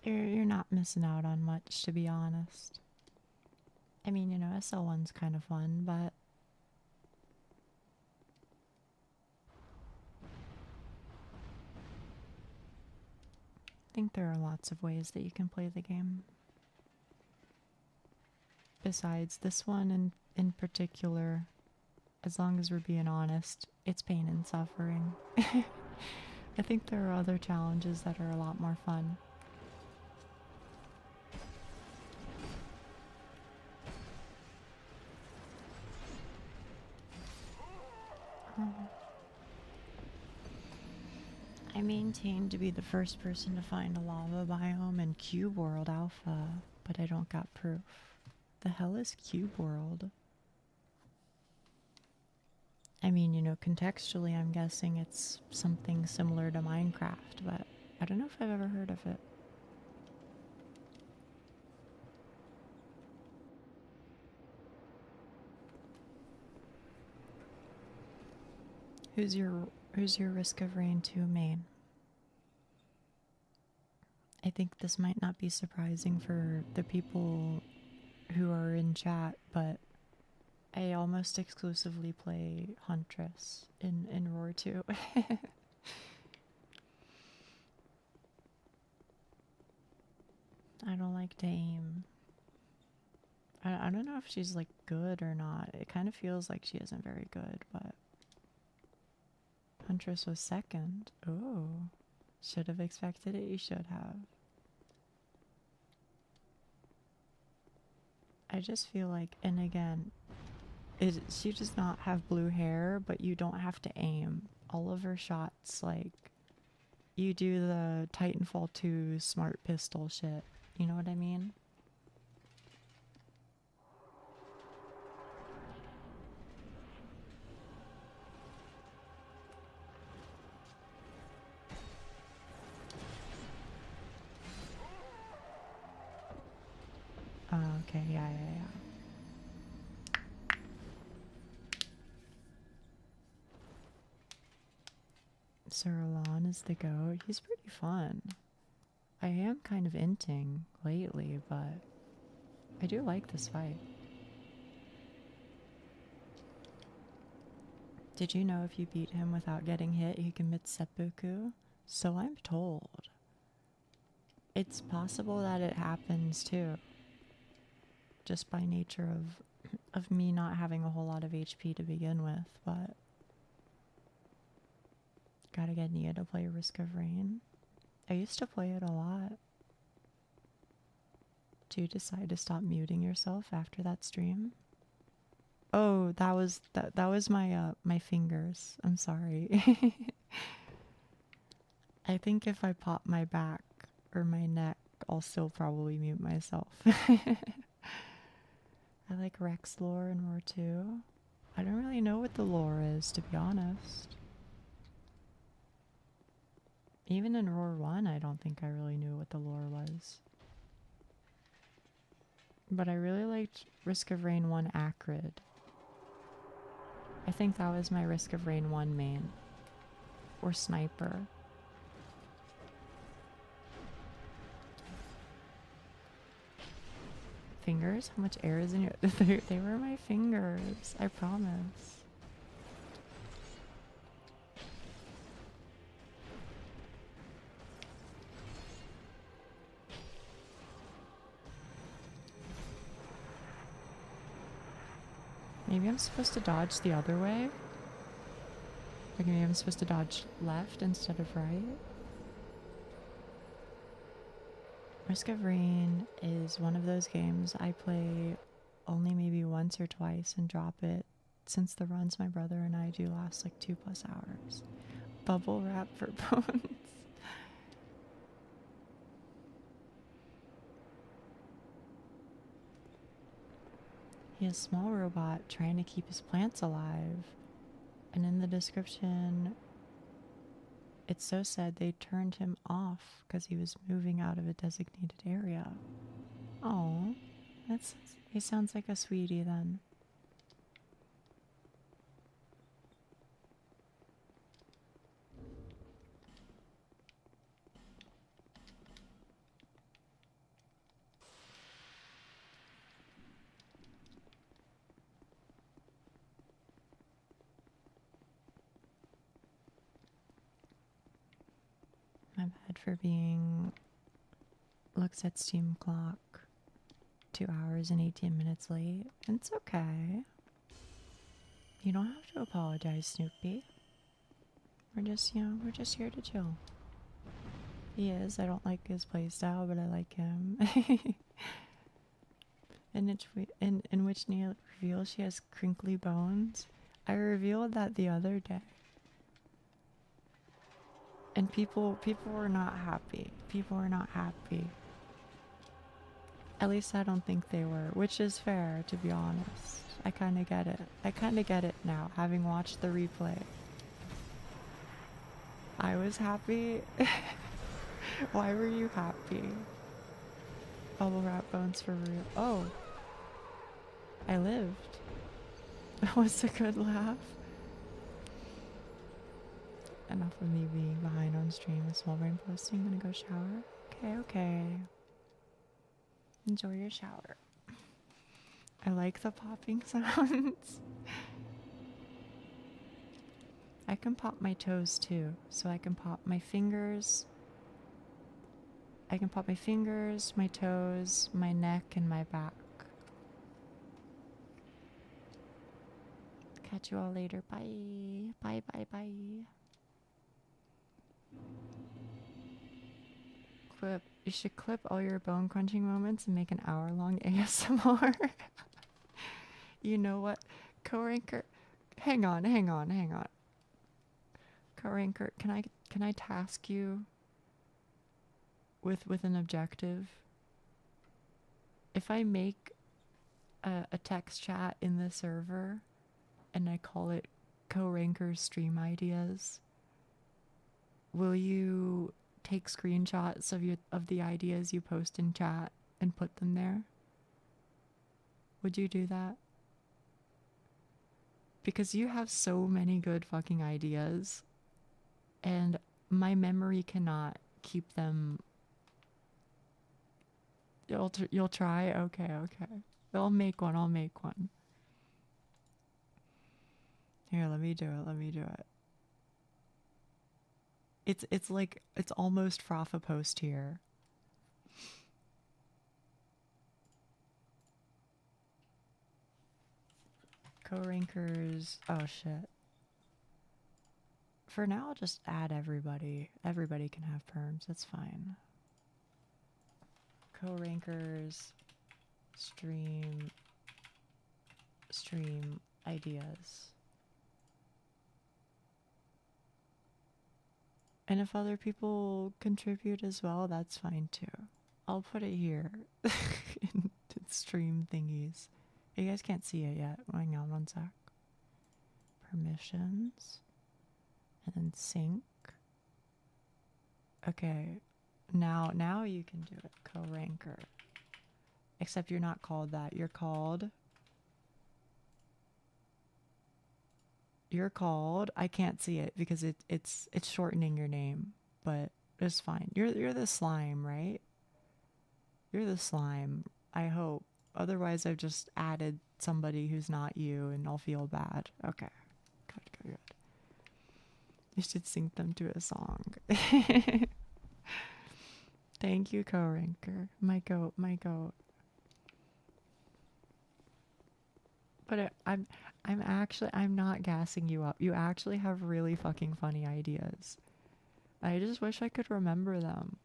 S1: You're not missing out on much, to be honest. I mean, you know, SL1's kind of fun, but I think there are lots of ways that you can play the game. Besides this one in particular, as long as we're being honest, it's pain and suffering. I think there are other challenges that are a lot more fun. I maintain to be the first person to find a lava biome in Cube World Alpha, but I don't got proof. The hell is Cube World? I mean, you know, contextually I'm guessing it's something similar to Minecraft, but I don't know if I've ever heard of it. Who's your Risk of Rain 2 main? I think this might not be surprising for the people who are in chat, but I almost exclusively play Huntress in Roar 2. I don't like to aim. I don't know if she's like good or not. It kind of feels like she isn't very good, but Huntress was second. Oh, should have expected it. You should have. I just feel like, and again, she does not have blue hair, but you don't have to aim. All of her shots, like, you do the Titanfall 2 smart pistol shit. You know what I mean? Okay, yeah. Sir Alon is the goat. He's pretty fun. I am kind of inting lately, but I do like this fight. Did you know if you beat him without getting hit, he commits seppuku? So I'm told. It's possible that it happens too. Just by nature of me not having a whole lot of HP to begin with, but gotta get Nia to play Risk of Rain. I used to play it a lot. Did you decide to stop muting yourself after that stream? Oh, that was my my fingers. I'm sorry. I think if I pop my back or my neck, I'll still probably mute myself. I like Rex lore in Roar 2. I don't really know what the lore is, to be honest. Even in Roar 1, I don't think I really knew what the lore was. But I really liked Risk of Rain 1 Acrid. I think that was my Risk of Rain 1 main. Or Sniper. fingers? How much air is in your... they were my fingers. I promise. Maybe I'm supposed to dodge the other way? Like maybe I'm supposed to dodge left instead of right? Risk of Rain is one of those games I play only maybe once or twice and drop it, since the runs my brother and I do last like 2+ hours. Bubble wrap for bones. He has a small robot trying to keep his plants alive. And in the description, it's so sad they turned him off because he was moving out of a designated area. Oh, he sounds like a sweetie then. My bad for being... Looks at Steam clock. 2 hours and 18 minutes late. It's okay. You don't have to apologize, Snoopy. We're just, you know, we're just here to chill. He is. I don't like his playstyle, but I like him. In which Nia reveals she has crinkly bones. I revealed that the other day. And people were not happy. People were not happy. At least I don't think they were, which is fair, to be honest. I kind of get it. I kind of get it now, having watched the replay. I was happy. Why were you happy? Bubble wrap bones for real. Oh. I lived. That was a good laugh. Enough of me being behind on stream with small brain posting. Gonna go shower. Okay, okay. Enjoy your shower. I like the popping sounds. I can pop my toes too. So I can pop my fingers. I can pop my fingers, my toes, my neck, and my back. Catch you all later. Bye. Bye, bye, bye. You should clip all your bone crunching moments and make an hour-long ASMR. You know what? Co-ranker, hang on. Co-ranker, can I task you with an objective? If I make a text chat in the server and I call it Co-ranker Stream Ideas, will you take screenshots of the ideas you post in chat and put them there? Would you do that? Because you have so many good fucking ideas and my memory cannot keep them. You'll try? Okay. I'll make one. Here, let me do it. It's like, it's almost Frotha post here. Co-rankers. Oh shit. For now, I'll just add everybody. Everybody can have perms. That's fine. Co-rankers. Stream ideas. And if other people contribute as well, that's fine too. I'll put it here in stream thingies. You guys can't see it yet. Hang on one sec. Permissions. And then sync. Okay. Now you can do it. Co-ranker. Except you're not called that. You're called... I can't see it because it's shortening your name, but it's fine. You're the slime, right? You're the slime. I hope. Otherwise, I've just added somebody who's not you, and I'll feel bad. Okay. Good. You should sync them to a song. Thank you, Co-Ranker. My goat. But I'm not gassing you up. You actually have really fucking funny ideas. I just wish I could remember them.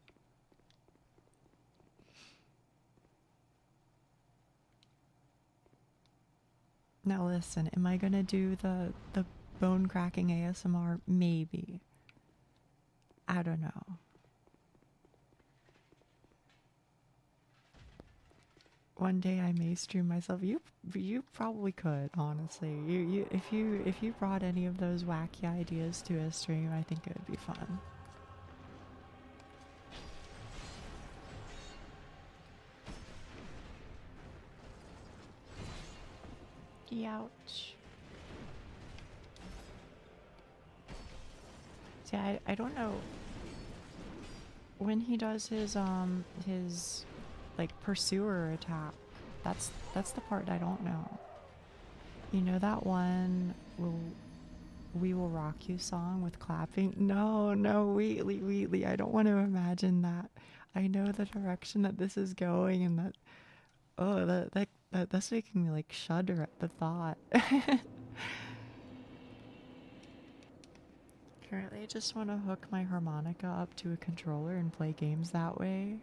S1: Now listen, am I gonna do the bone cracking ASMR? Maybe. I don't know. One day I may stream myself. You probably could, honestly. If you brought any of those wacky ideas to a stream, I think it would be fun. Ouch. See, I don't know when he does his like pursuer attack. That's the part I don't know. You know that one We Will Rock You song with clapping? No, Wheatley, I don't want to imagine that. I know the direction that this is going, and that's making me like shudder at the thought. Currently, I just want to hook my harmonica up to a controller and play games that way.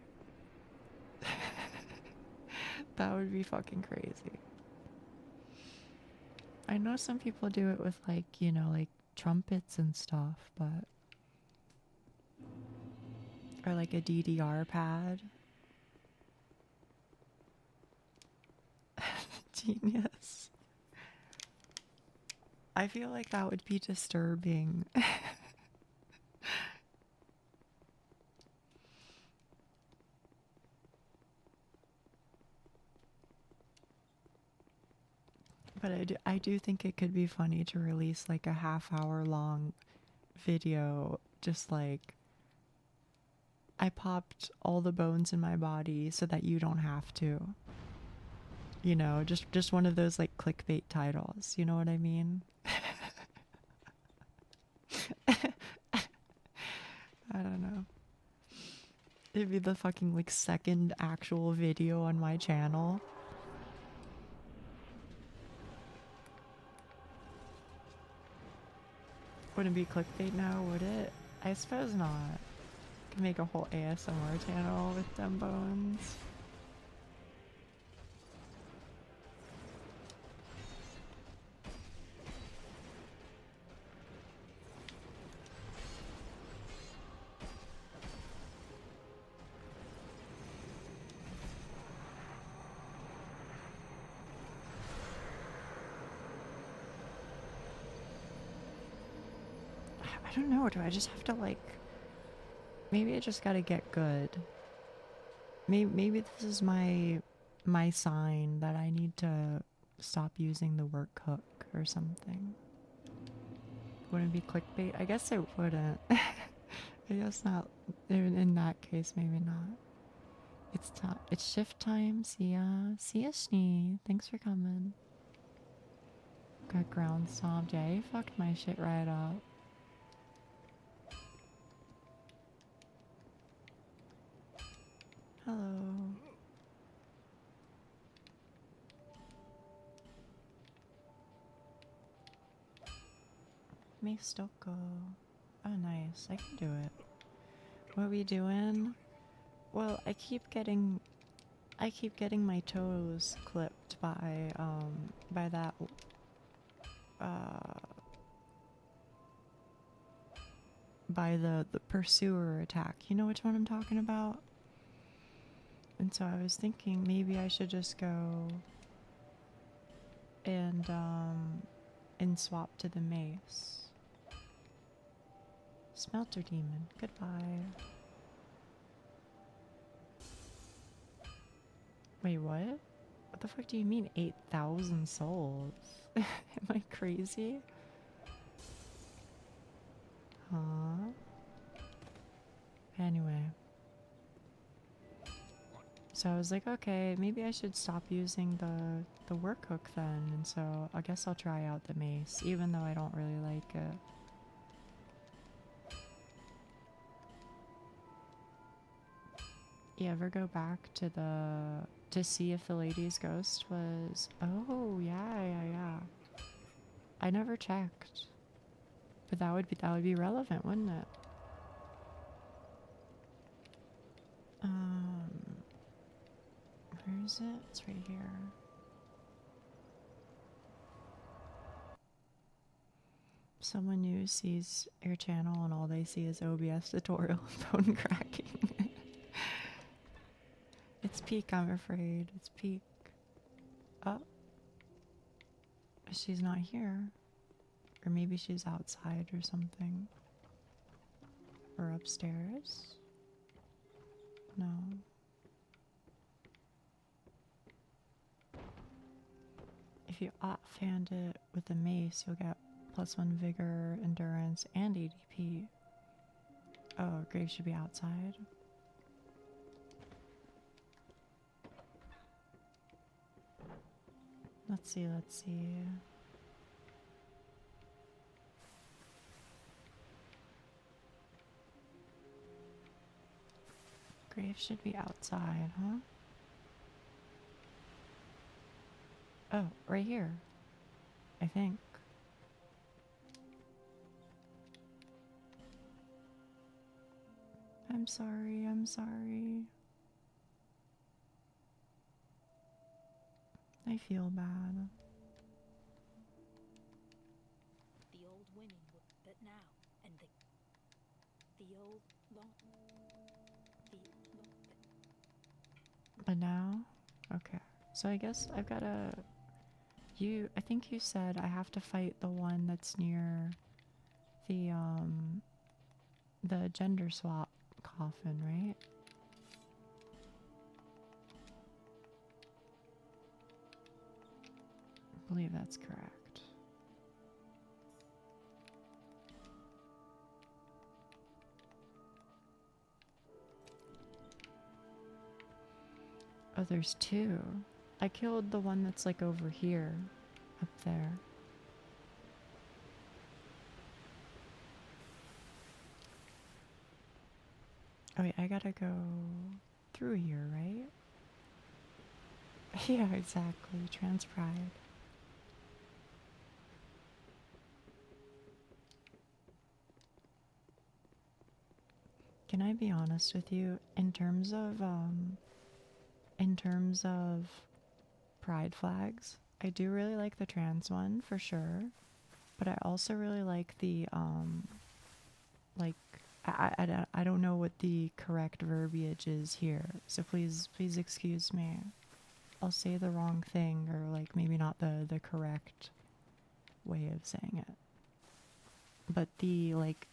S1: That would be fucking crazy. I know some people do it with like, like trumpets and stuff, but... Or like a DDR pad. Genius. I feel like that would be disturbing. But I do think it could be funny to release like a half-hour long video, just like I popped all the bones in my body so that you don't have to. You know, just one of those like clickbait titles, you know what I mean? I don't know. It'd be the fucking like second actual video on my channel. Wouldn't be clickbait now, would it? I suppose not. Could make a whole ASMR channel with them bones. I don't know, do I just have to like... Maybe I just gotta get good. Maybe this is my sign that I need to stop using the work hook or something. Wouldn't be clickbait? I guess it wouldn't. I guess not. In that case, maybe not. It's shift time. See ya, Schnee. Thanks for coming. Got ground stomped. Yeah, you fucked my shit right up. Hello. May still go. Oh, nice. I can do it. What are we doing? Well, I keep getting my toes clipped by that by the pursuer attack. You know which one I'm talking about? And so I was thinking maybe I should just go and swap to the mace. Smelter demon, goodbye. Wait, what? What the fuck do you mean 8,000 souls? Am I crazy? Huh? Anyway. So I was like, okay, maybe I should stop using the work hook then. And so I guess I'll try out the mace, even though I don't really like it. You ever go back to see if the lady's ghost was... Oh, yeah. I never checked. But that would be relevant, wouldn't it? Where is it? It's right here. Someone new sees your channel and all they see is OBS tutorial and bone cracking. It's peak, I'm afraid. It's peak. Oh. She's not here. Or maybe she's outside or something. Or upstairs? No. If you offhand it with a mace, you'll get +1 vigor, endurance, and ADP. Oh, grave should be outside. Let's see. Grave should be outside, huh? Oh, right here. I think. I'm sorry. I feel bad.
S2: The old women would, but now, and the old long,
S1: But now? Okay. So I guess I've gotta... I think you said I have to fight the one that's near the gender swap coffin, right? I believe that's correct. Oh, there's two. I killed the one that's like over here, up there. Oh wait, I gotta go through here, right? Yeah, exactly. Trans pride. Can I be honest with you? In terms of pride flags, I do really like the trans one for sure, but I also really like the like I don't know what the correct verbiage is here, so please excuse me. I'll say the wrong thing, or like maybe not the correct way of saying it. But the like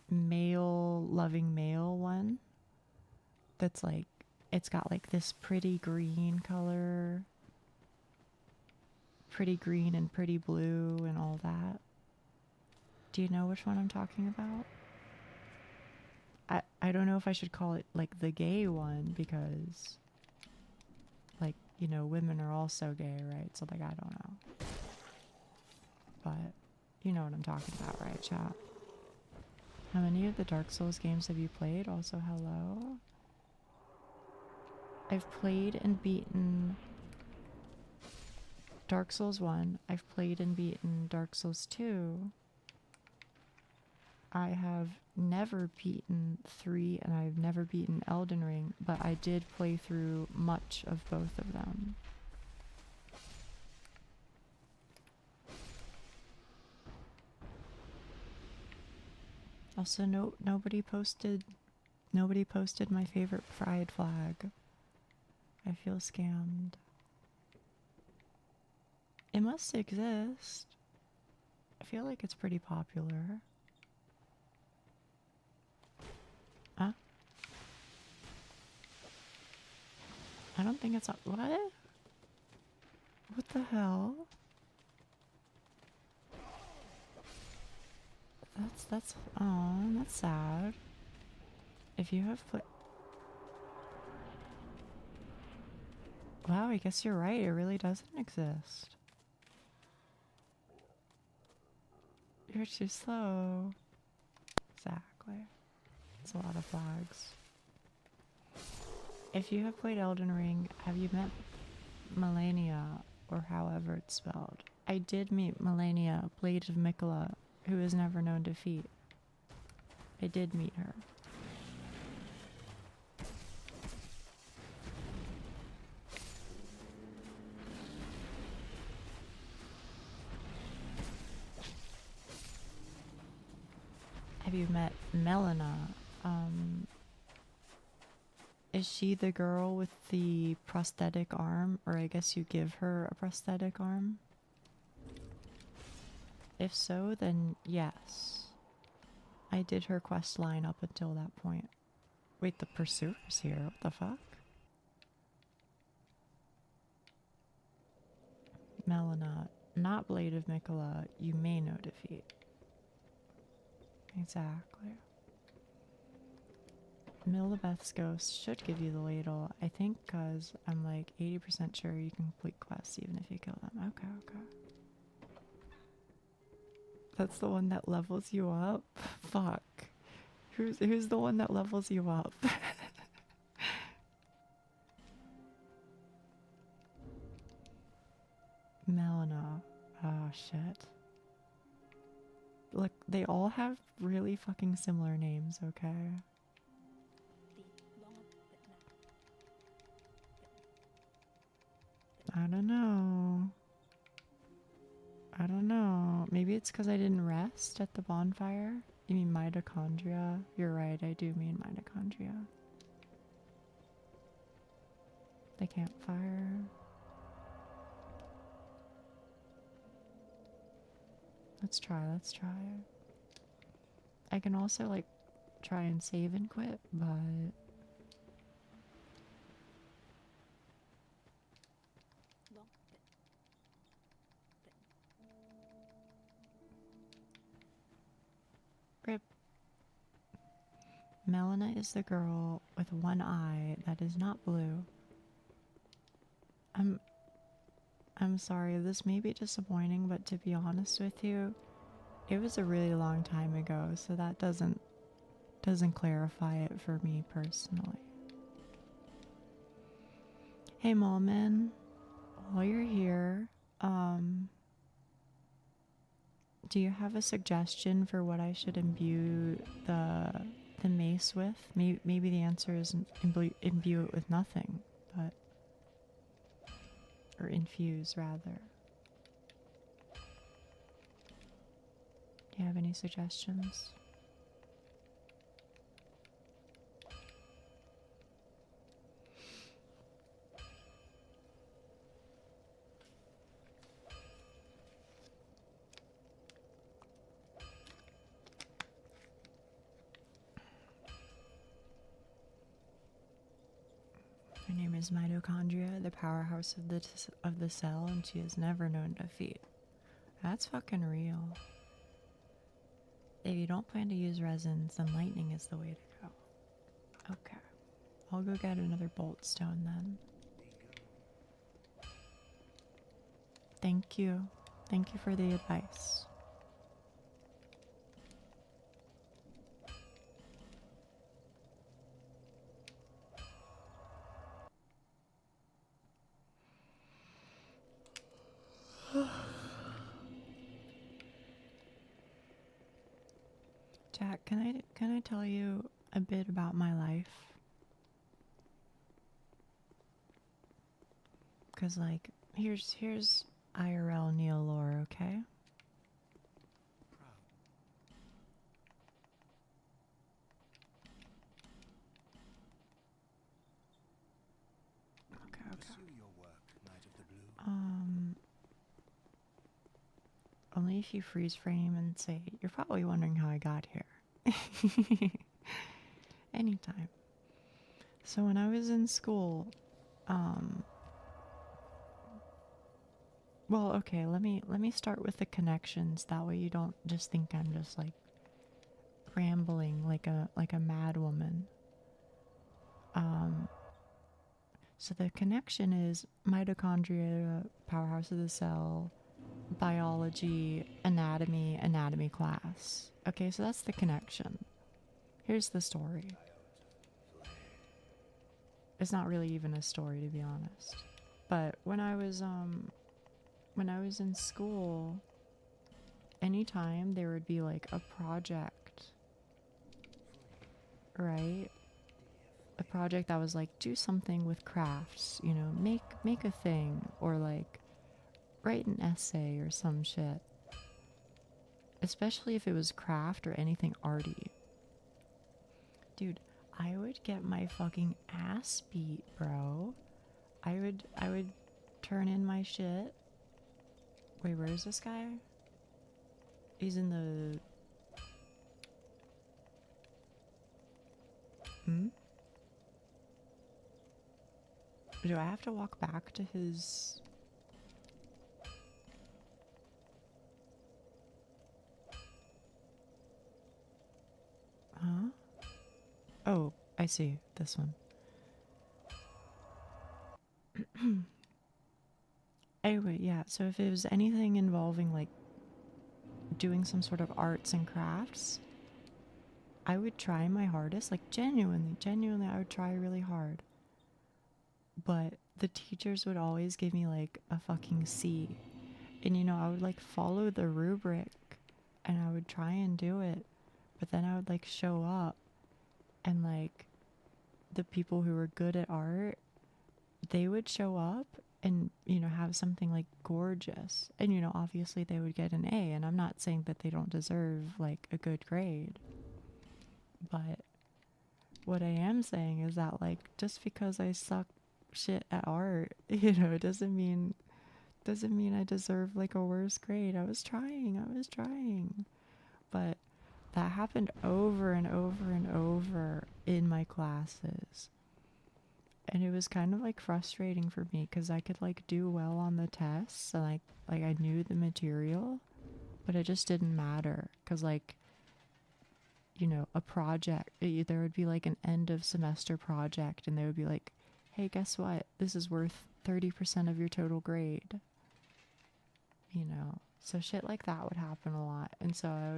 S1: loving male one, that's like, it's got like this pretty green color, pretty green and pretty blue and all that. Do you know which one I'm talking about? I don't know if I should call it like the gay one, because like, you know, women are also gay, right? So like, I don't know. But you know what I'm talking about, right, chat? How many of the Dark Souls games have you played? Also, hello. I've played and beaten Dark Souls 1. I've played and beaten Dark Souls 2. I have never beaten 3, and I've never beaten Elden Ring, but I did play through much of both of them. Also, nobody posted my favorite pride flag. I feel scammed. It must exist. I feel like it's pretty popular. Huh? I don't think it's... What? What the hell? Oh, that's sad. If you have Wow, I guess you're right. It really doesn't exist. You're too slow. Exactly. It's a lot of flags. If you have played Elden Ring, have you met Melania, or however it's spelled? I did meet Melania, Blade of Mikola, who is never known defeat. I did meet her. Have you met Melina? Is she the girl with the prosthetic arm? Or I guess you give her a prosthetic arm? If so, then yes. I did her quest line up until that point. Wait, the pursuer's here. What the fuck? Melina, not Blade of Mikola. You may know defeat. Exactly. Millibeth's ghost should give you the ladle, I think, because I'm like 80% sure you can complete quests even if you kill them. Okay, okay. That's the one that levels you up? Fuck. Who's the one that levels you up? Melina. Oh, shit. Look, they all have really fucking similar names, okay? I don't know. I don't know. Maybe it's because I didn't rest at the bonfire? You mean mitochondria? You're right, I do mean mitochondria. The campfire. Let's try. I can also, like, try and save and quit, but... Rip. Melina is the girl with one eye that is not blue. I'm sorry, this may be disappointing, but to be honest with you, it was a really long time ago, so that doesn't clarify it for me personally. Hey Molman, while you're here, do you have a suggestion for what I should imbue the mace with? Maybe the answer is imbue it with nothing, but... Or infuse, rather. Do you have any suggestions? Her name is Mitochondria, the powerhouse of the cell, and she is never known defeat. That's fucking real. If you don't plan to use resins, then lightning is the way to go. Okay. I'll go get another bolt stone then. Thank you. Thank you for the advice. Jack, can I tell you a bit about my life? Cause like here's IRL Neil lore, okay? Only if you freeze frame and say, you're probably wondering how I got here. Anytime. So when I was in school, well, okay, let me start with the connections. That way you don't just think I'm just like rambling like a mad woman. So the connection is mitochondria, powerhouse of the cell, biology, anatomy class. Okay, so that's the connection. Here's the story. It's not really even a story, to be honest. But when I was in school, anytime there would be like a project, right? A project that was like, do something with crafts, you know, make a thing, or like write an essay or some shit. Especially if it was craft or anything arty. Dude, I would get my fucking ass beat, bro. I would turn in my shit. Wait, where is this guy? He's in the... Do I have to walk back to his... Huh? Oh, I see. This one. Anyway, yeah, so if it was anything involving like doing some sort of arts and crafts, I would try my hardest, like genuinely I would try really hard. But the teachers would always give me like a fucking C. And you know, I would like follow the rubric and I would try and do it, but then I would like show up and like the people who were good at art, they would show up and, you know, have something like gorgeous. And, you know, obviously they would get an A. And I'm not saying that they don't deserve like a good grade. But what I am saying is that like just because I suck shit at art, you know, doesn't mean I deserve like a worse grade. I was trying. But that happened over and over and over in my classes. And it was kind of like frustrating for me because I could like do well on the tests and like I knew the material, but it just didn't matter because like, you know, a project, there would be like an end of semester project and they would be like, hey, guess what? This is worth 30% of your total grade. You know, so shit like that would happen a lot. And so I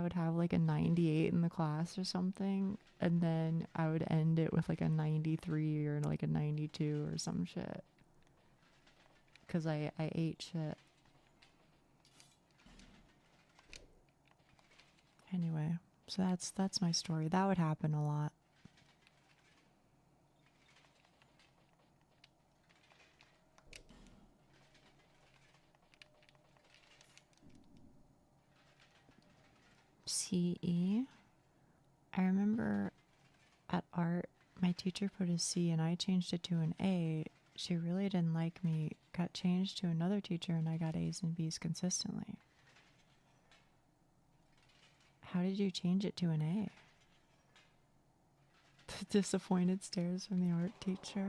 S1: would have like a 98 in the class or something, and then I would end it with like a 93 or like a 92 or some shit. Because I ate shit. Anyway, so that's my story. That would happen a lot. CE. I remember at art, my teacher put a C and I changed it to an A. She really didn't like me. Got changed to another teacher and I got A's and B's consistently. How did you change it to an A? The disappointed stares from the art teacher.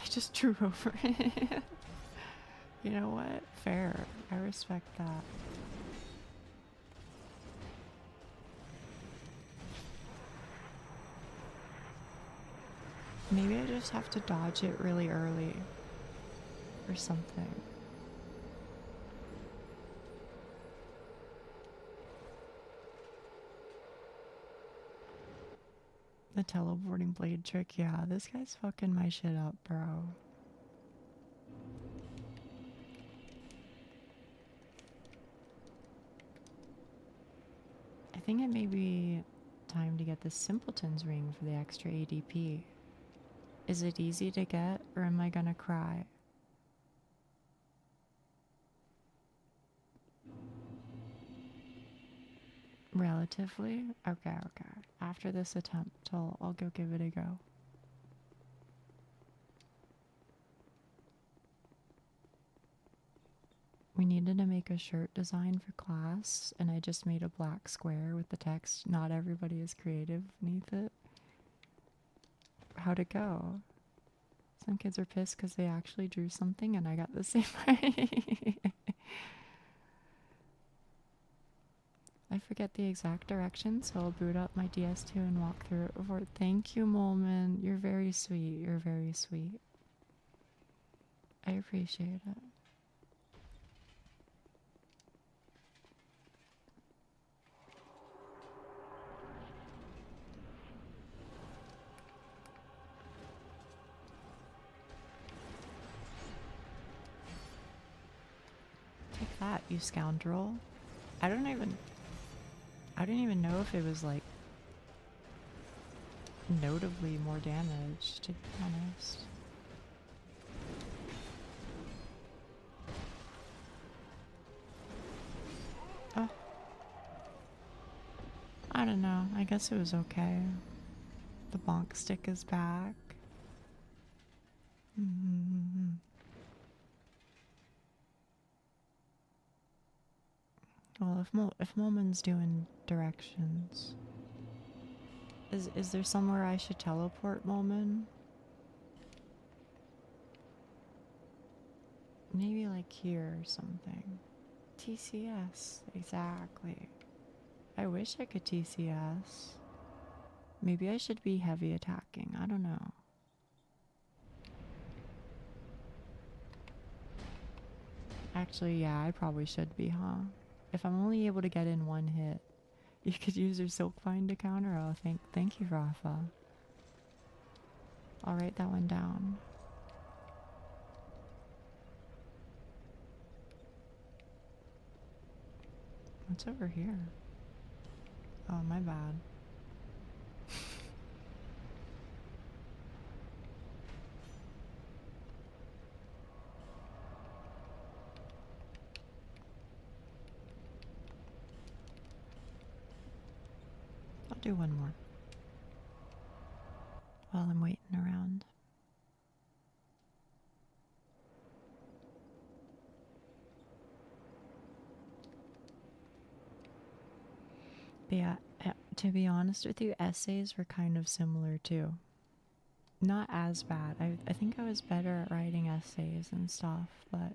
S1: I just drew over it. You know what? Fair. I respect that. Maybe I just have to dodge it really early or something. The teleporting blade trick, yeah, this guy's fucking my shit up, bro. I think it may be time to get the simpleton's ring for the extra ADP. Is it easy to get, or am I gonna cry? Relatively? Okay. After this attempt, I'll go give it a go. We needed to make a shirt design for class, and I just made a black square with the text, "Not everybody is creative," beneath it. How'd it go? Some kids are pissed because they actually drew something and I got the same. I I forget the exact direction, so I'll boot up my DS2 and walk through it before. Thank you, Molman. You're very sweet. You're very sweet. I appreciate it. Take that, you scoundrel. I didn't even know if it was like notably more damage, to be honest. Oh. I don't know. I guess it was okay. The bonk stick is back. Well, if Molman's doing directions, is there somewhere I should teleport Molman? Maybe like here or something. TCS, exactly. I wish I could TCS. Maybe I should be heavy attacking. I don't know. Actually, yeah, I probably should be, huh? If I'm only able to get in one hit, you could use your Silkbind to counter. Oh, thank you, Rafa. I'll write that one down. What's over here? Oh, my bad. I'll do one more while I'm waiting around. But yeah, to be honest with you, essays were kind of similar too. Not as bad. I think I was better at writing essays and stuff, but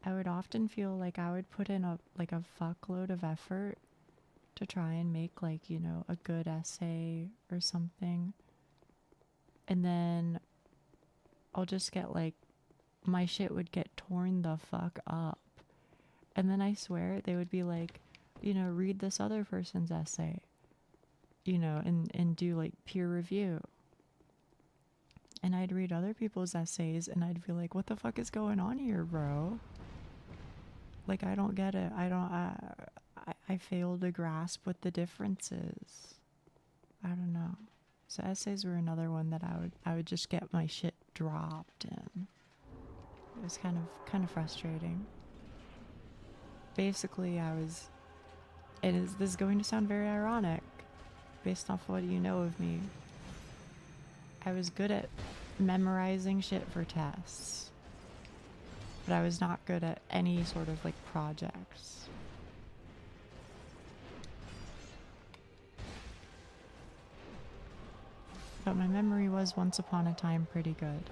S1: I would often feel like I would put in a fuckload of effort to try and make like, you know, a good essay or something. And then I'll just get like, my shit would get torn the fuck up. And then I swear they would be like, you know, read this other person's essay, you know, and do like peer review. And I'd read other people's essays and I'd be like, what the fuck is going on here, bro? Like, I don't get it. I fail to grasp what the difference is. I don't know. So essays were another one that I would just get my shit dropped in. It was kind of frustrating. Basically, this is going to sound very ironic based off what you know of me. I was good at memorizing shit for tests, but I was not good at any sort of like projects. But my memory was once upon a time pretty good.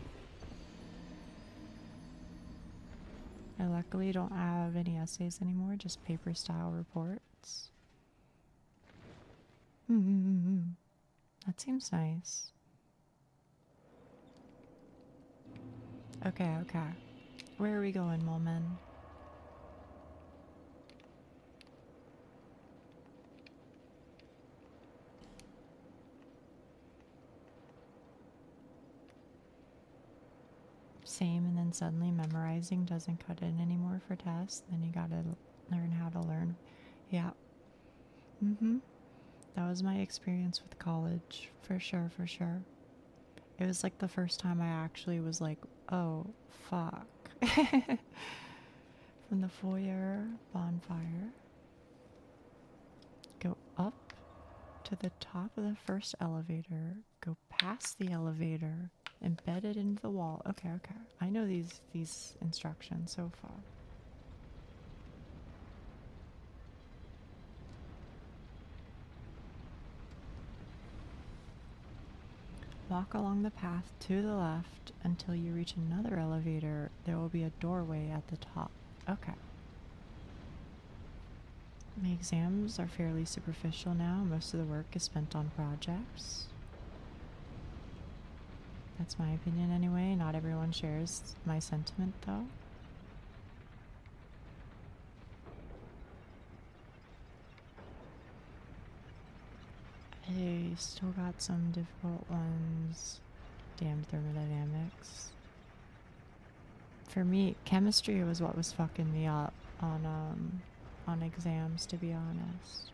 S1: I luckily don't have any essays anymore, just paper style reports. That seems nice. Okay. Where are we going, Molman? Same, and then suddenly memorizing doesn't cut it anymore for tests. Then you gotta learn how to learn. Yeah. That was my experience with college, for sure. It was like the first time I actually was like, oh, fuck. From the foyer bonfire, go up to the top of the first elevator, go past the elevator, embed it into the wall. Okay. I know these instructions so far. Walk along the path to the left until you reach another elevator. There will be a doorway at the top. Okay. My exams are fairly superficial now. Most of the work is spent on projects. That's my opinion anyway. Not everyone shares my sentiment though. I still got some difficult ones. Damn thermodynamics. For me, chemistry was what was fucking me up on exams, to be honest.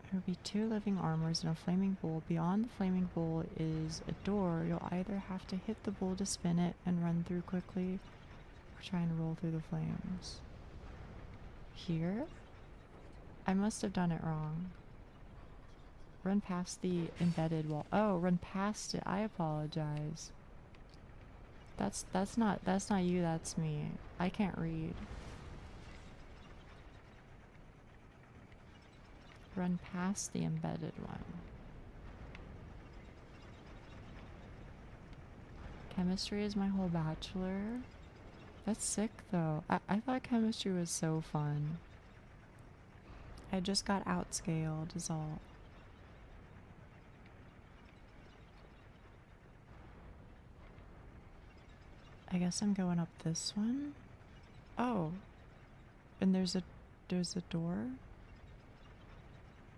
S1: There will be 2 living armors and a flaming bull. Beyond the flaming bull is a door. You'll either have to hit the bull to spin it and run through quickly, or try and roll through the flames. Here? I must have done it wrong. Run past the embedded wall. Oh, run past it. I apologize. That's not you, that's me. I can't read. Run past the embedded one. Chemistry is my whole bachelor. That's sick though. I thought chemistry was so fun. I just got outscaled is all. I guess I'm going up this one. Oh. And there's a door?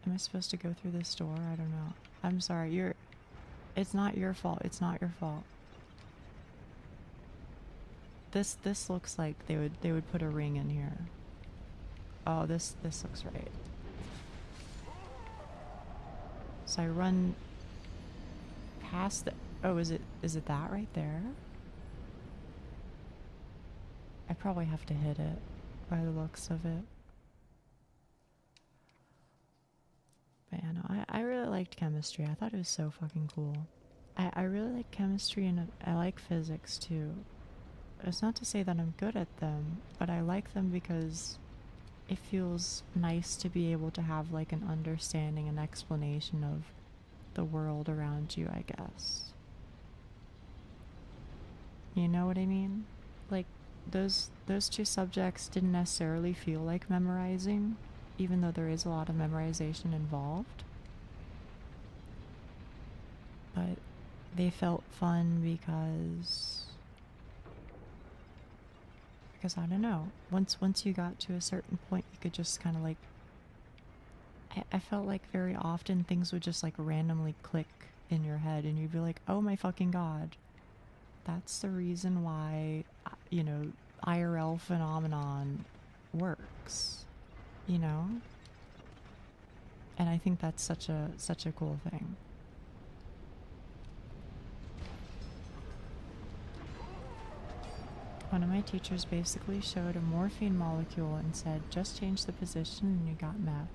S1: Am I supposed to go through this door? I don't know. I'm sorry. It's not your fault. It's not your fault. This looks like they would put a ring in here. Oh, this looks right. So I run past the... Oh, is it that right there? I probably have to hit it by the looks of it. But yeah, no, I really liked chemistry. I thought it was so fucking cool. I really like chemistry and I like physics too. It's not to say that I'm good at them, but I like them because it feels nice to be able to have like an understanding and explanation of the world around you, I guess. You know what I mean? Like those 2 subjects didn't necessarily feel like memorizing, even though there is a lot of memorization involved. But they felt fun because I don't know. Once you got to a certain point, you could just kind of like... I felt like very often things would just like randomly click in your head and you'd be like, oh my fucking god. That's the reason why, you know, IRL phenomenon works, you know? And I think that's such a cool thing. One of my teachers basically showed a morphine molecule and said, just change the position and you got meth.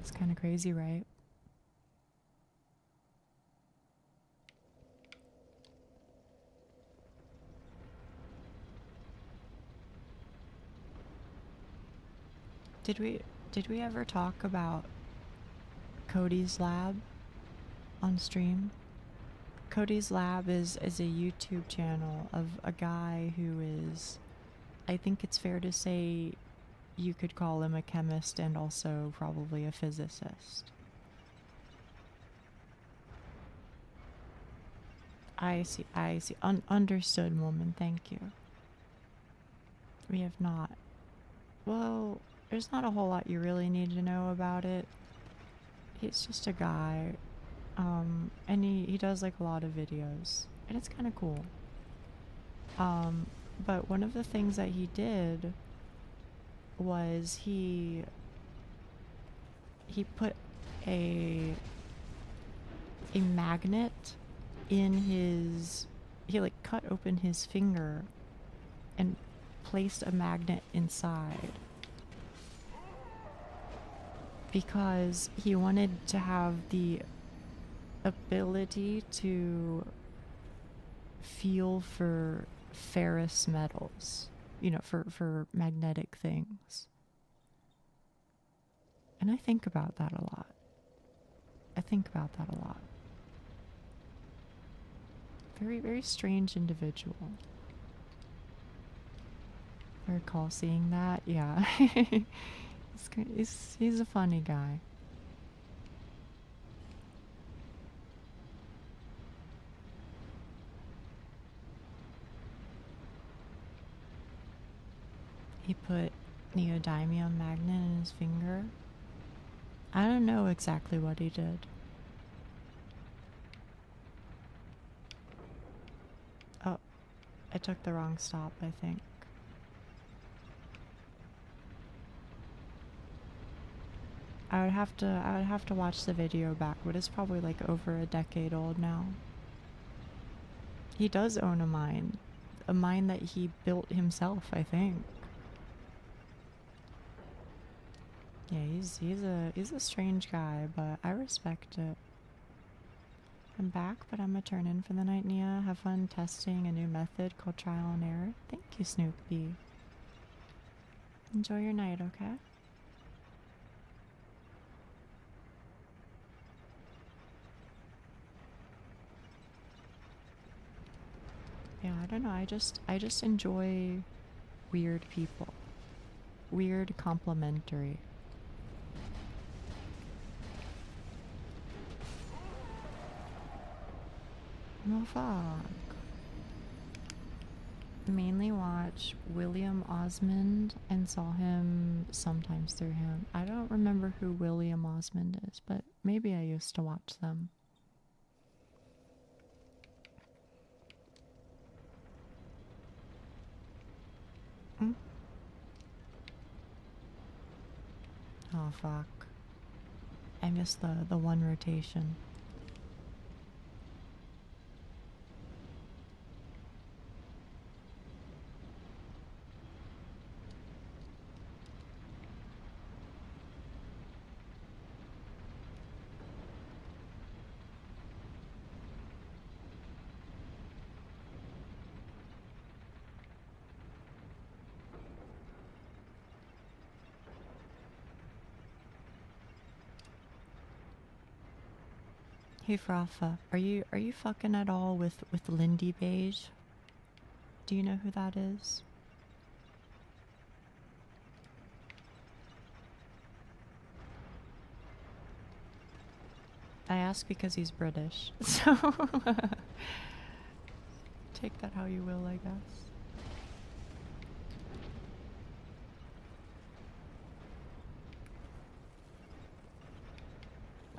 S1: It's kind of crazy, right? Did we ever talk about Cody's Lab on stream? Cody's Lab is a YouTube channel of a guy who is, I think it's fair to say you could call him a chemist and also probably a physicist. I see. Understood, woman. Thank you. We have not. Well, there's not a whole lot you really need to know about it. He's just a guy. And he does like a lot of videos. And it's kind of cool. But one of the things that he did was he put a magnet in his... He like cut open his finger and placed a magnet inside. Because he wanted to have the ability to feel for ferrous metals, you know, for magnetic things. And I think about that a lot. Very, very strange individual. I recall seeing that. Yeah. He's a funny guy. He put neodymium magnet in his finger. I don't know exactly what he did. Oh, I took the wrong stop, I think. I would have to watch the video back, but it's probably like over a decade old now. He does own a mine that he built himself, I think. Yeah, he's a strange guy, but I respect it. I'm back, but I'm gonna turn in for the night, Nia. Have fun testing a new method called trial and error. Thank you, Snoopy. Enjoy your night, okay? Yeah, I don't know. I just enjoy weird people. Weird complimentary. Oh fuck. Mainly watch William Osmond and saw him sometimes through him. I don't remember who William Osmond is, but maybe I used to watch them. Hmm? Oh fuck. I missed the one rotation. Hey Frafa, are you fucking at all with Lindy Beige? Do you know who that is? I ask because he's British, so take that how you will, I guess.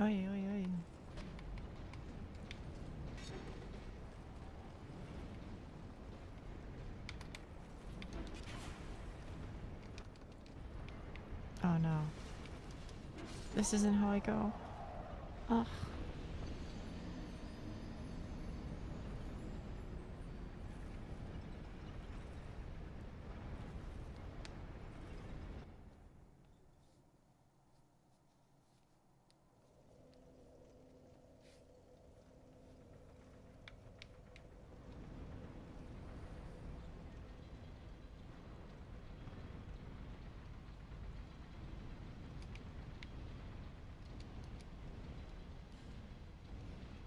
S1: Oi, oi, oi. Oh no. This isn't how I go. Ugh.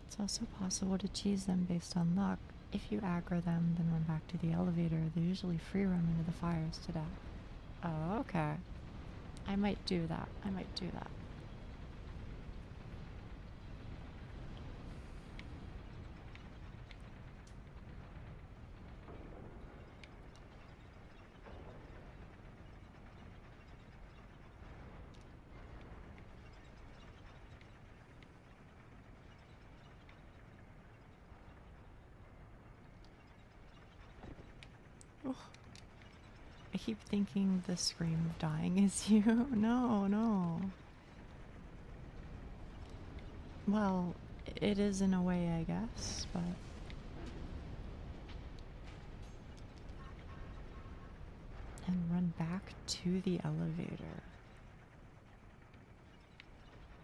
S1: It's also possible to cheese them based on luck. If you aggro them, then run back to the elevator, they usually free roam into the fires to death. Oh, okay. I might do that. I might do that. I keep thinking the scream of dying is you. No, no. Well, it is in a way, I guess, but... And run back to the elevator.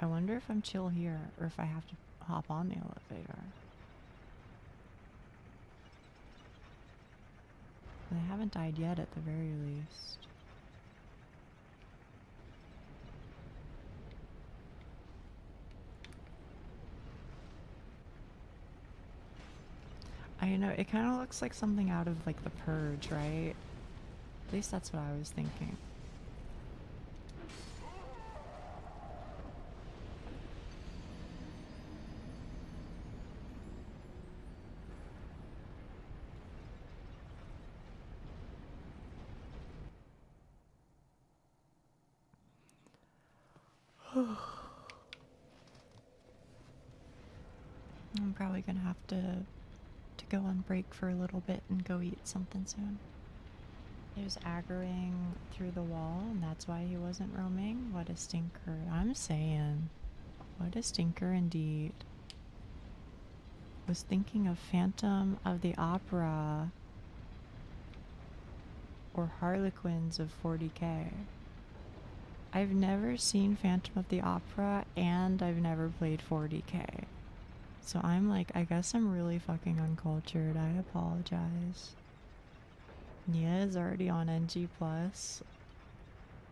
S1: I wonder if I'm chill here, or if I have to hop on the elevator. They haven't died yet, at the very least. I I know, it kind of looks like something out of like The Purge, right? At least that's what I was thinking. I'm probably gonna have to go on break for a little bit and go eat something soon. He was aggroing through the wall, and that's why he wasn't roaming. What a stinker. I'm saying. What a stinker indeed. Was thinking of Phantom of the Opera or Harlequins of 40k. I've never seen Phantom of the Opera, and I've never played 40k. So I'm like, I guess I'm really fucking uncultured. I apologize. Nia is already on NG+.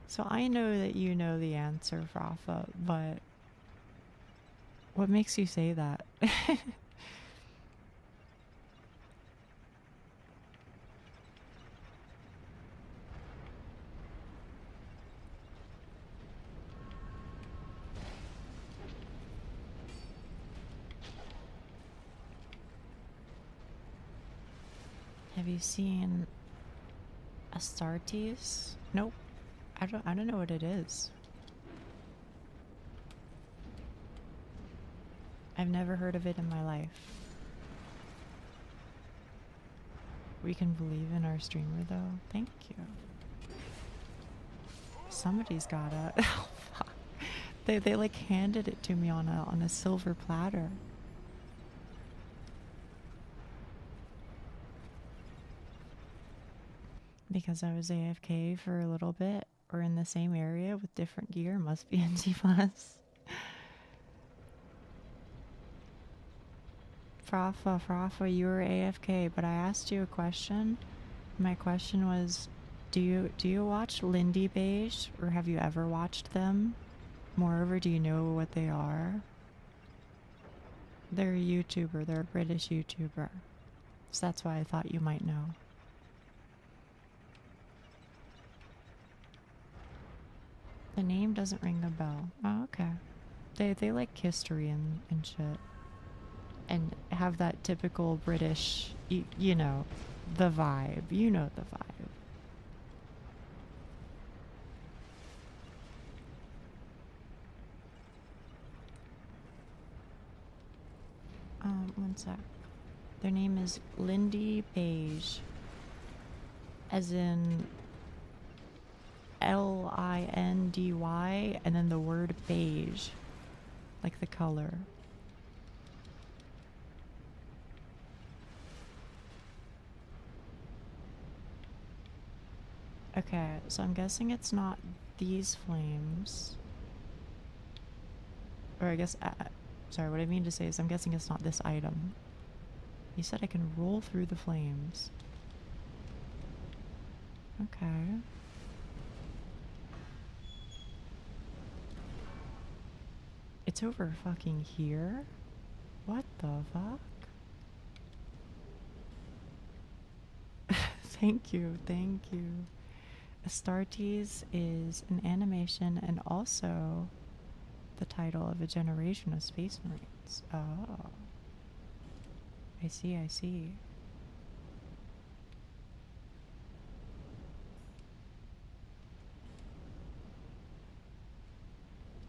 S1: So I know that you know the answer, Frafa, but what makes you say that? Have you seen Astartes? Nope. I don't know what it is. I've never heard of it in my life. We can believe in our streamer though. Thank you. Somebody's got a oh, fuck. They like handed it to me on a silver platter. Because I was AFK for a little bit, or in the same area with different gear, must be NG+. Frafa, you were AFK, but I asked you a question. My question was, do you watch Lindy Beige, or have you ever watched them? Moreover, do you know what they are? They're a YouTuber, they're a British YouTuber. So that's why I thought you might know. The name doesn't ring a bell. Oh, okay. They like history and shit. And have that typical British, you know, the vibe. You know the vibe. One sec. Their name is Lindy Beige. As in Lindy, and then the word beige, like the color. Okay, so I'm guessing it's not these flames. Or I guess, sorry, what I mean to say is I'm guessing it's not this item. You said I can roll through the flames. Okay. It's over fucking here? What the fuck? Thank you. Astartes is an animation and also the title of a generation of Space Marines. Oh. I see.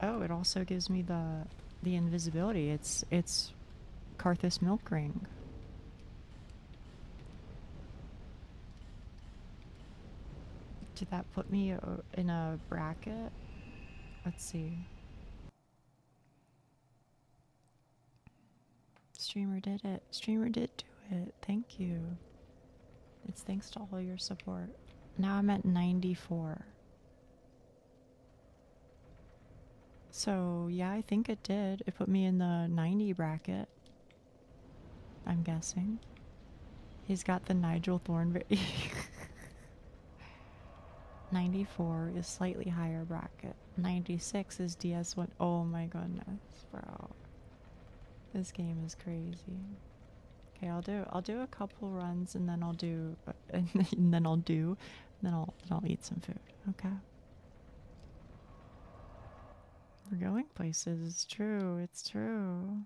S1: Oh, it also gives me the invisibility. It's Karthus Milk Ring. Did that put me in a bracket? Let's see. Streamer did it. Streamer did do it. Thank you. It's thanks to all your support. Now I'm at 94. So, yeah, I think it did. It put me in the 90 bracket. I'm guessing. He's got the Nigel Thornberry. 94 is slightly higher bracket. 96 is DS1. Oh my goodness, bro. This game is crazy. Okay, I'll do a couple runs and then I'll do and then I'll eat some food. Okay. We're going places. It's true. It's true.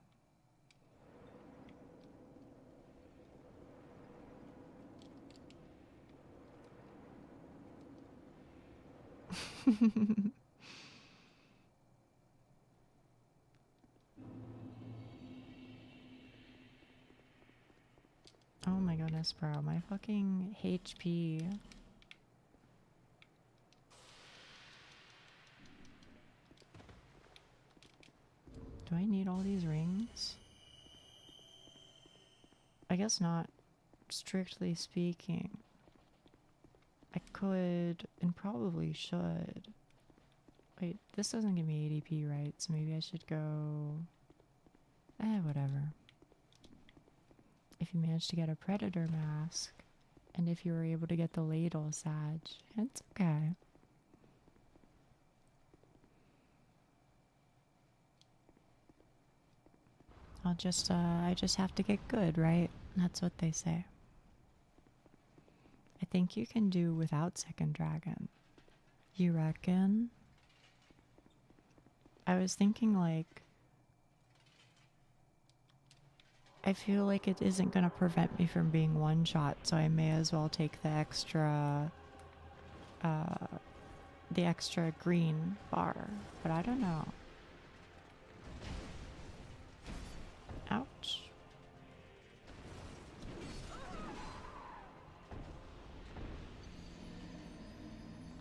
S1: Oh my goodness, bro. My fucking HP. Do I need all these rings? I guess not, strictly speaking. I could and probably should. Wait, this doesn't give me ADP, right? So maybe I should go... whatever. If you manage to get a predator mask, and if you were able to get the ladle sag, it's okay. I just have to get good, right? That's what they say. I think you can do without second dragon. You reckon? I was thinking like, I feel like it isn't gonna prevent me from being one shot, so I may as well take the extra green bar, but I don't know. Ouch.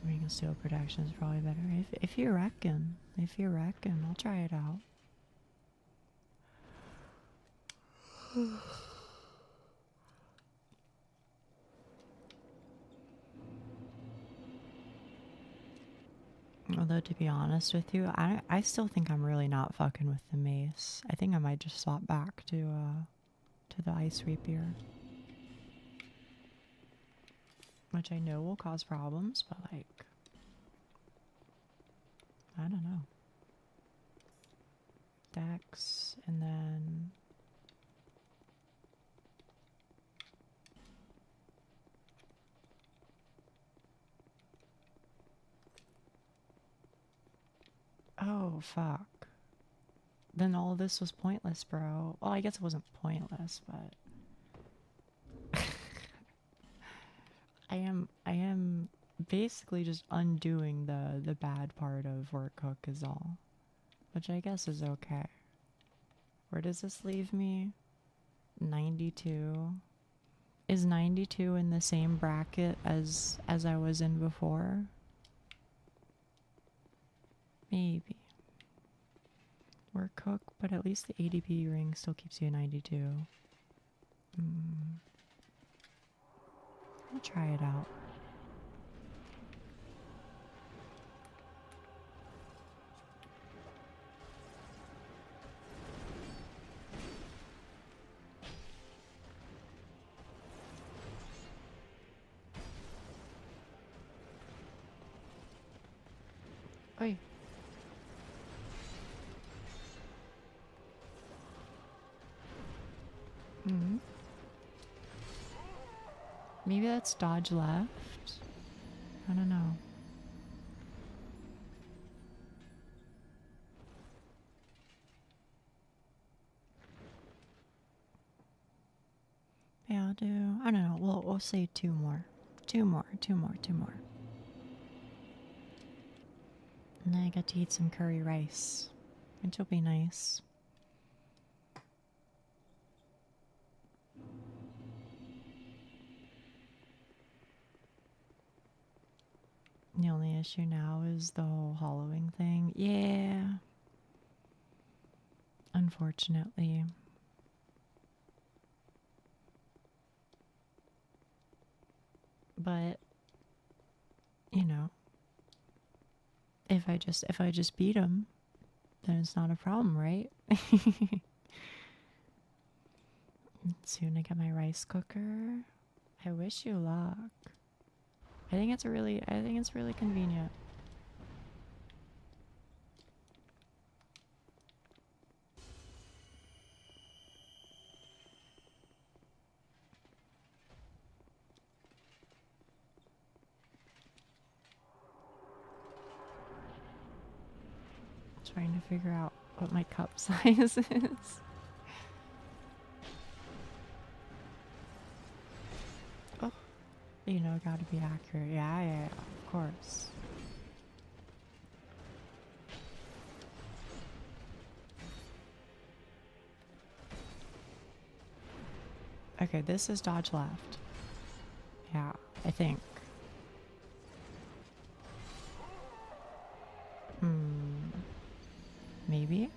S1: Ring of steel protection is probably better. If you reckon, I'll try it out. Although, to be honest with you, I still think I'm really not fucking with the mace. I think I might just swap back to the ice rapier. Which I know will cause problems, but like, I don't know. Dex, and then... Oh, fuck. Then all this was pointless, bro. Well, I guess it wasn't pointless, but... I am basically just undoing the bad part of work hook is all. Which I guess is okay. Where does this leave me? 92. Is 92 in the same bracket as I was in before? Maybe. Work hook, but at least the ADP ring still keeps you at 92. I'll try it out. Oi. Maybe that's dodge left? I don't know. Yeah, I'll do... I don't know. We'll say two more. Two more. And then I get to eat some curry rice, which will be nice. The only issue now is the whole hollowing thing. Yeah. Unfortunately. But, you know, if I just beat him, then it's not a problem, right? Soon I get my rice cooker. I wish you luck. I think it's really convenient. Trying to figure out what my cup size is. Oh, you know, gotta be accurate. Yeah, of course. Okay, this is dodge left. Yeah, I think. Maybe?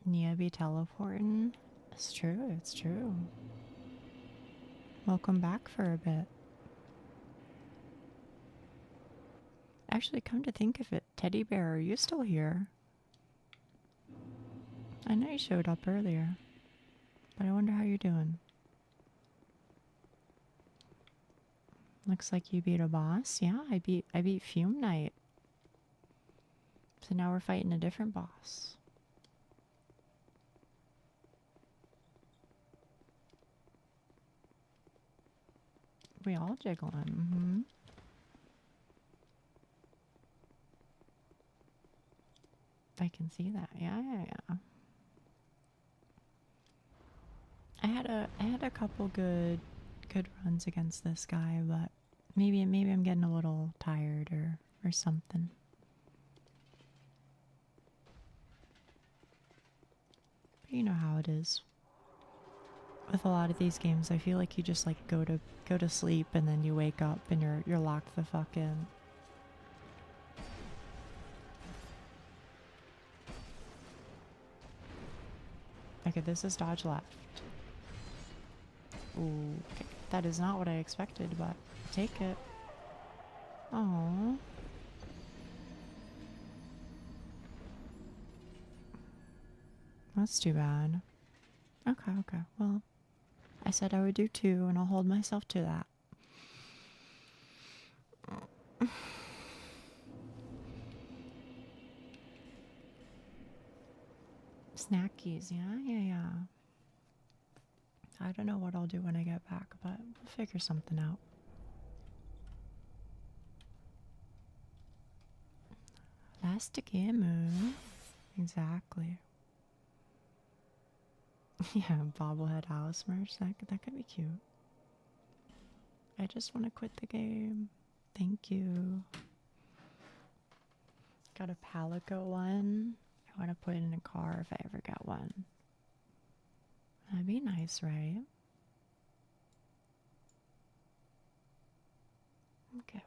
S1: Nia be teleporting? It's true, it's true. Welcome back for a bit. Actually, come to think of it, Teddy Bear, are you still here? I know you showed up earlier, but I wonder how you're doing. Looks like you beat a boss. Yeah, I beat Fume Knight. So now we're fighting a different boss. We all jiggling. I can see that. Yeah. I had a couple good runs against this guy, but maybe I'm getting a little tired or something. But you know how it is. With a lot of these games, I feel like you just like go to sleep and then you wake up and you're locked the fuck in. Okay, this is dodge left. Ooh, okay. That is not what I expected, but I'll take it. Oh. That's too bad. Okay. Well, I said I would do 2, and I'll hold myself to that. Snackies, yeah. I don't know what I'll do when I get back, but we'll figure something out. Last game. Exactly. Yeah, bobblehead house merch. That could be cute. I just want to quit the game. Thank you. Got a Palico one. I want to put it in a car if I ever get one. That'd be nice, right? Okay.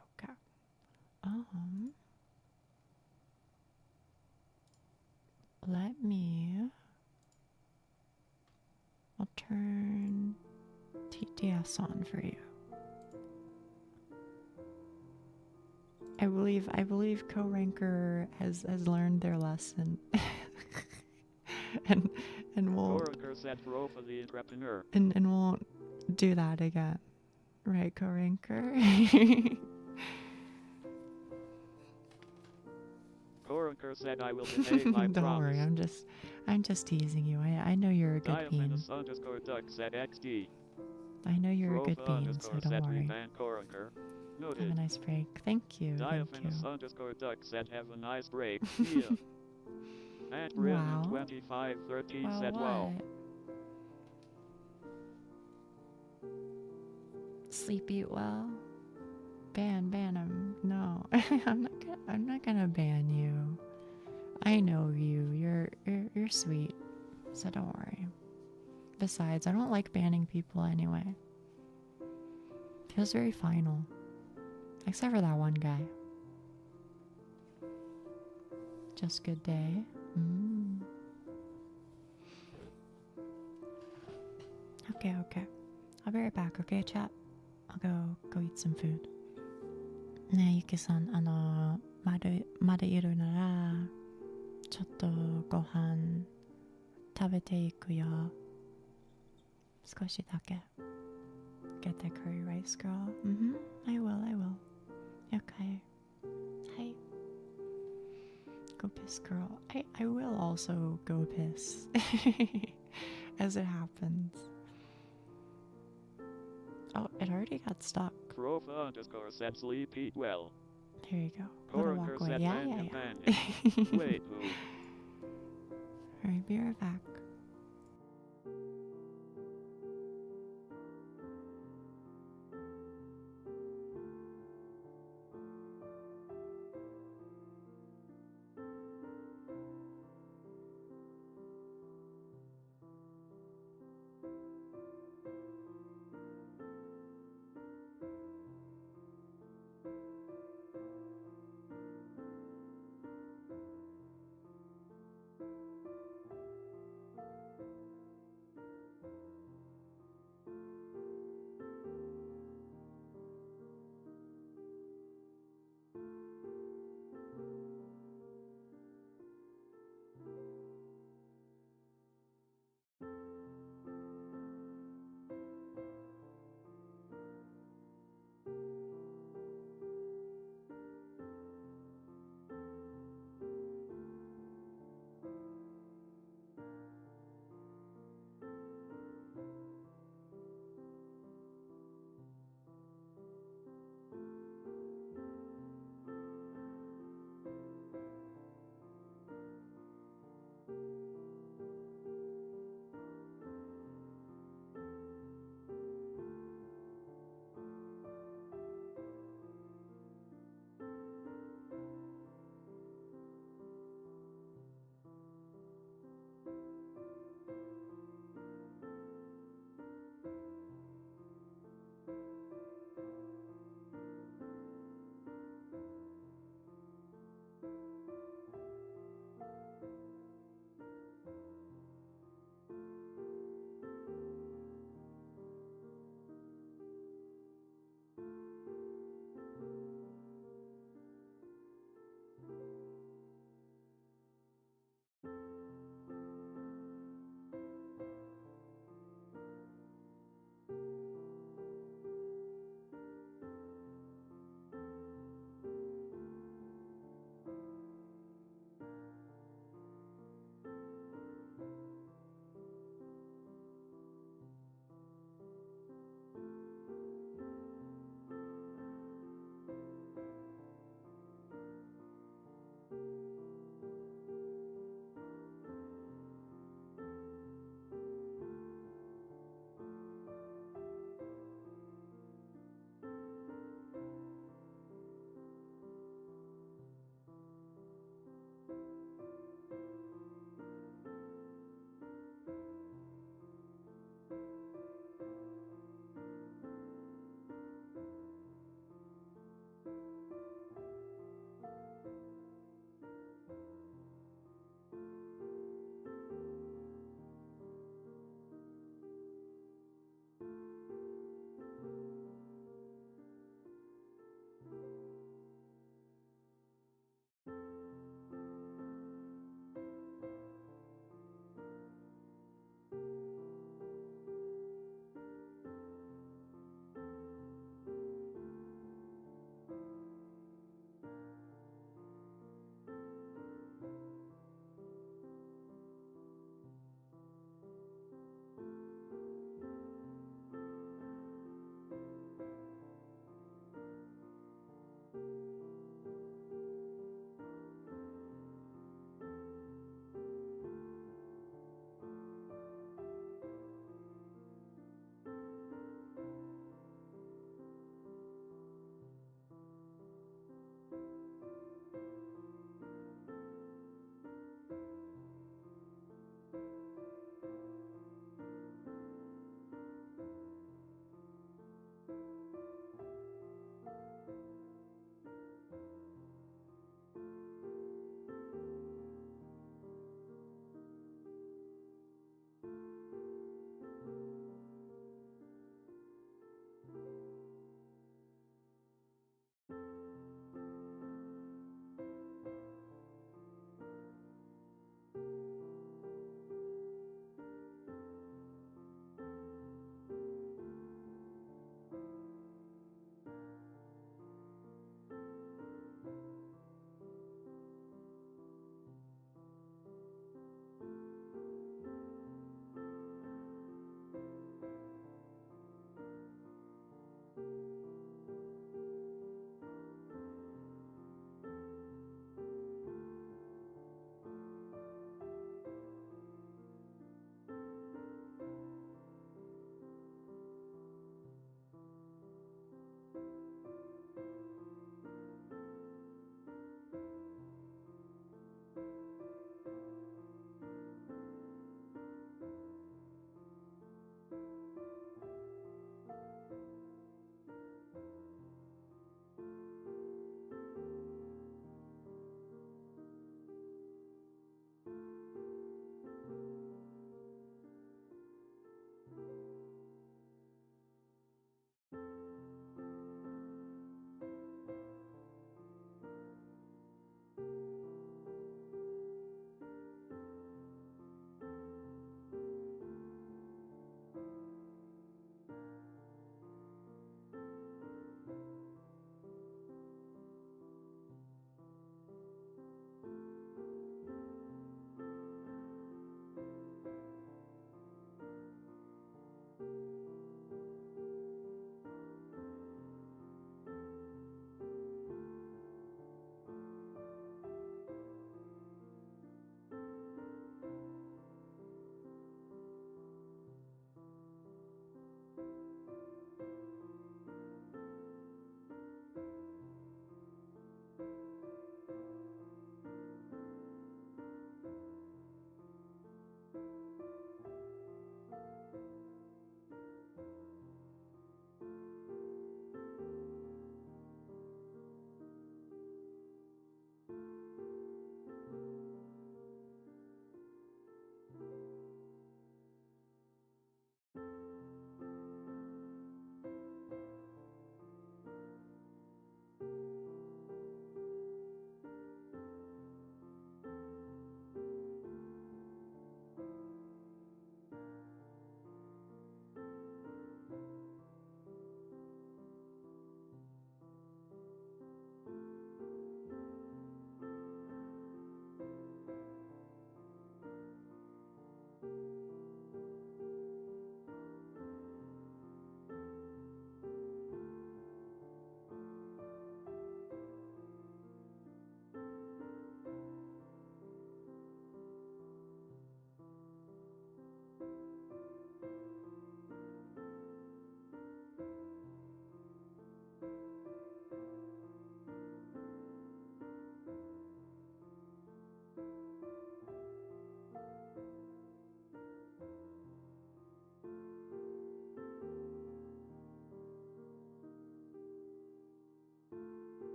S1: Let me... I'll turn TTS on for you. I believe co-ranker has learned their lesson. and won't and won't do that again. Right, co-ranker?
S3: Coraker said I will behave, I
S1: Don't worry, I'm just teasing you. I know you're a good bean. I know you're a good bean, so don't worry. Have a nice break. Thank you.
S3: Said have a nice break. And
S1: wow.
S3: 2513
S1: wow,
S3: said wow.
S1: Sleep, eat well. Ban him. No. I'm not gonna ban you. I know you. You're sweet. So don't worry. Besides, I don't like banning people anyway. Feels very final. Except for that one guy. Just good day. Okay. I'll be right back, okay, chat? I'll go eat some food. ねえ、ゆきさん、まだいるなら、ちょっとご飯食べていくよ。少しだけ。Get that curry rice, girl. I will. Okay. Hi. Go piss, girl. I will also go piss. As it happens. Oh, it already got stuck.
S3: Profa underscore said sleep eat well.
S1: There you go. Gotta walk
S3: Coraker
S1: away.
S3: said
S1: Yeah,
S3: Banyan
S1: yeah,
S3: Banyan.
S1: yeah.
S3: Wait, who?
S1: Alright, be right back.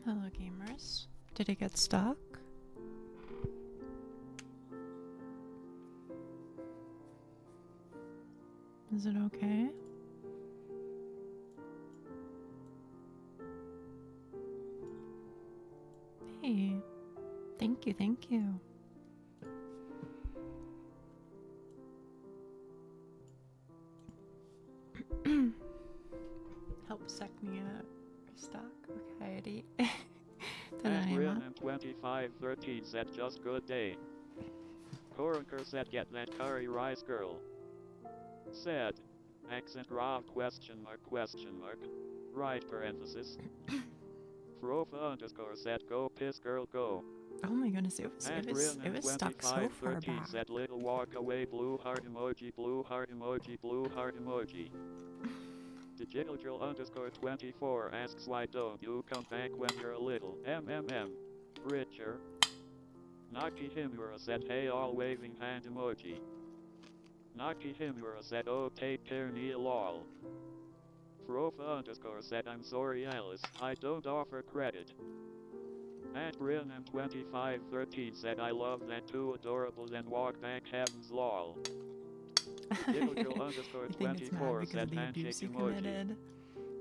S1: Hello, gamers. Did it get stuck? Is it okay? Hey, thank you, thank you. Help suck me up. Stock? Okay,
S3: Adrian and 2513 said just good day. Koranker said get that curry rice girl. Said. Accent Rob question mark. Right parenthesis. Frofa underscore said go piss girl go.
S1: Oh my goodness, it was stuck so far back.
S3: Said little walk away blue heart emoji. Digital Drill underscore 24 asks why don't you come back when you're a little richer. Naki Himura said hey all waving hand emoji. Naki Himura said oh take care Nia lol. Frofa underscore said I'm sorry Alice, I don't offer credit. And Brian M2513 said I love that too adorable then walk back heavens lol. Digital Girl underscore 24 said handshake emoji.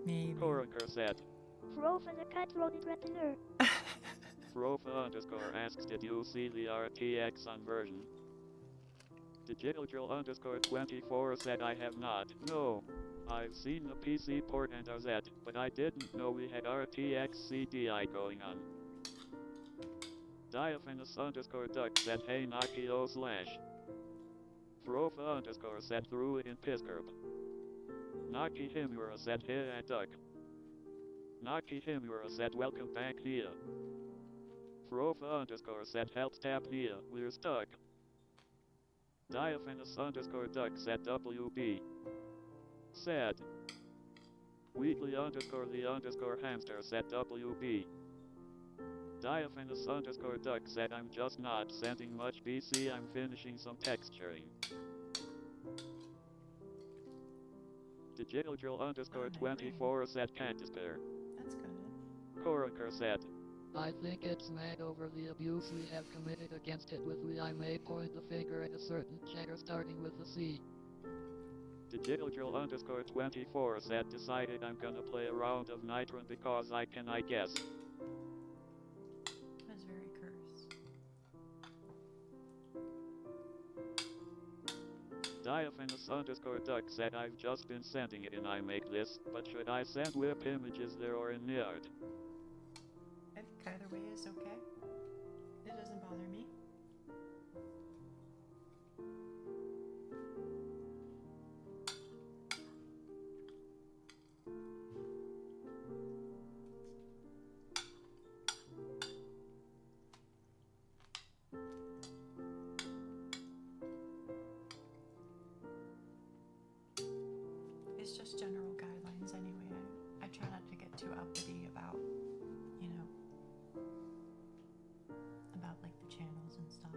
S1: Maybe.
S3: Koranker said.
S2: Frofa the cut-throated repeater.
S3: Frofa underscore asks did you see the RTX version? Digital Drill underscore 24 said I have not, no. I've seen the PC port and RZ, but I didn't know we had RTX CDI going on. Diaphanous underscore duck said hey Nakio slash. Frofa underscore said threw it in Piskerp. Naki Himura said hey at duck. Naki Himura said welcome back Nia. Frofa underscore said help tap Nia, we're stuck. Diaphanous underscore duck said WB. Said. Wheatley underscore the underscore hamster said WB. Diaphanous underscore duck said I'm just not sending much BC, I'm finishing some texturing. Digital Drill underscore 24 said Cantus Bear.
S1: That's good.
S3: Koranker said.
S4: I think it's mad over the abuse we have committed against it with we I may point the finger at a certain checker starting with a C.
S3: Digital Drill underscore 24 said decided I'm gonna play a round of Nitron because I can I guess.
S1: That's very cursed.
S3: Diaphanous underscore duck said I've just been sending it and I make this, but should I send whip images there or in Niard?
S1: I think either way is okay. It doesn't bother me. It's just general guidelines anyway. I try not to get too uppity about, you know, about like the channels and stuff.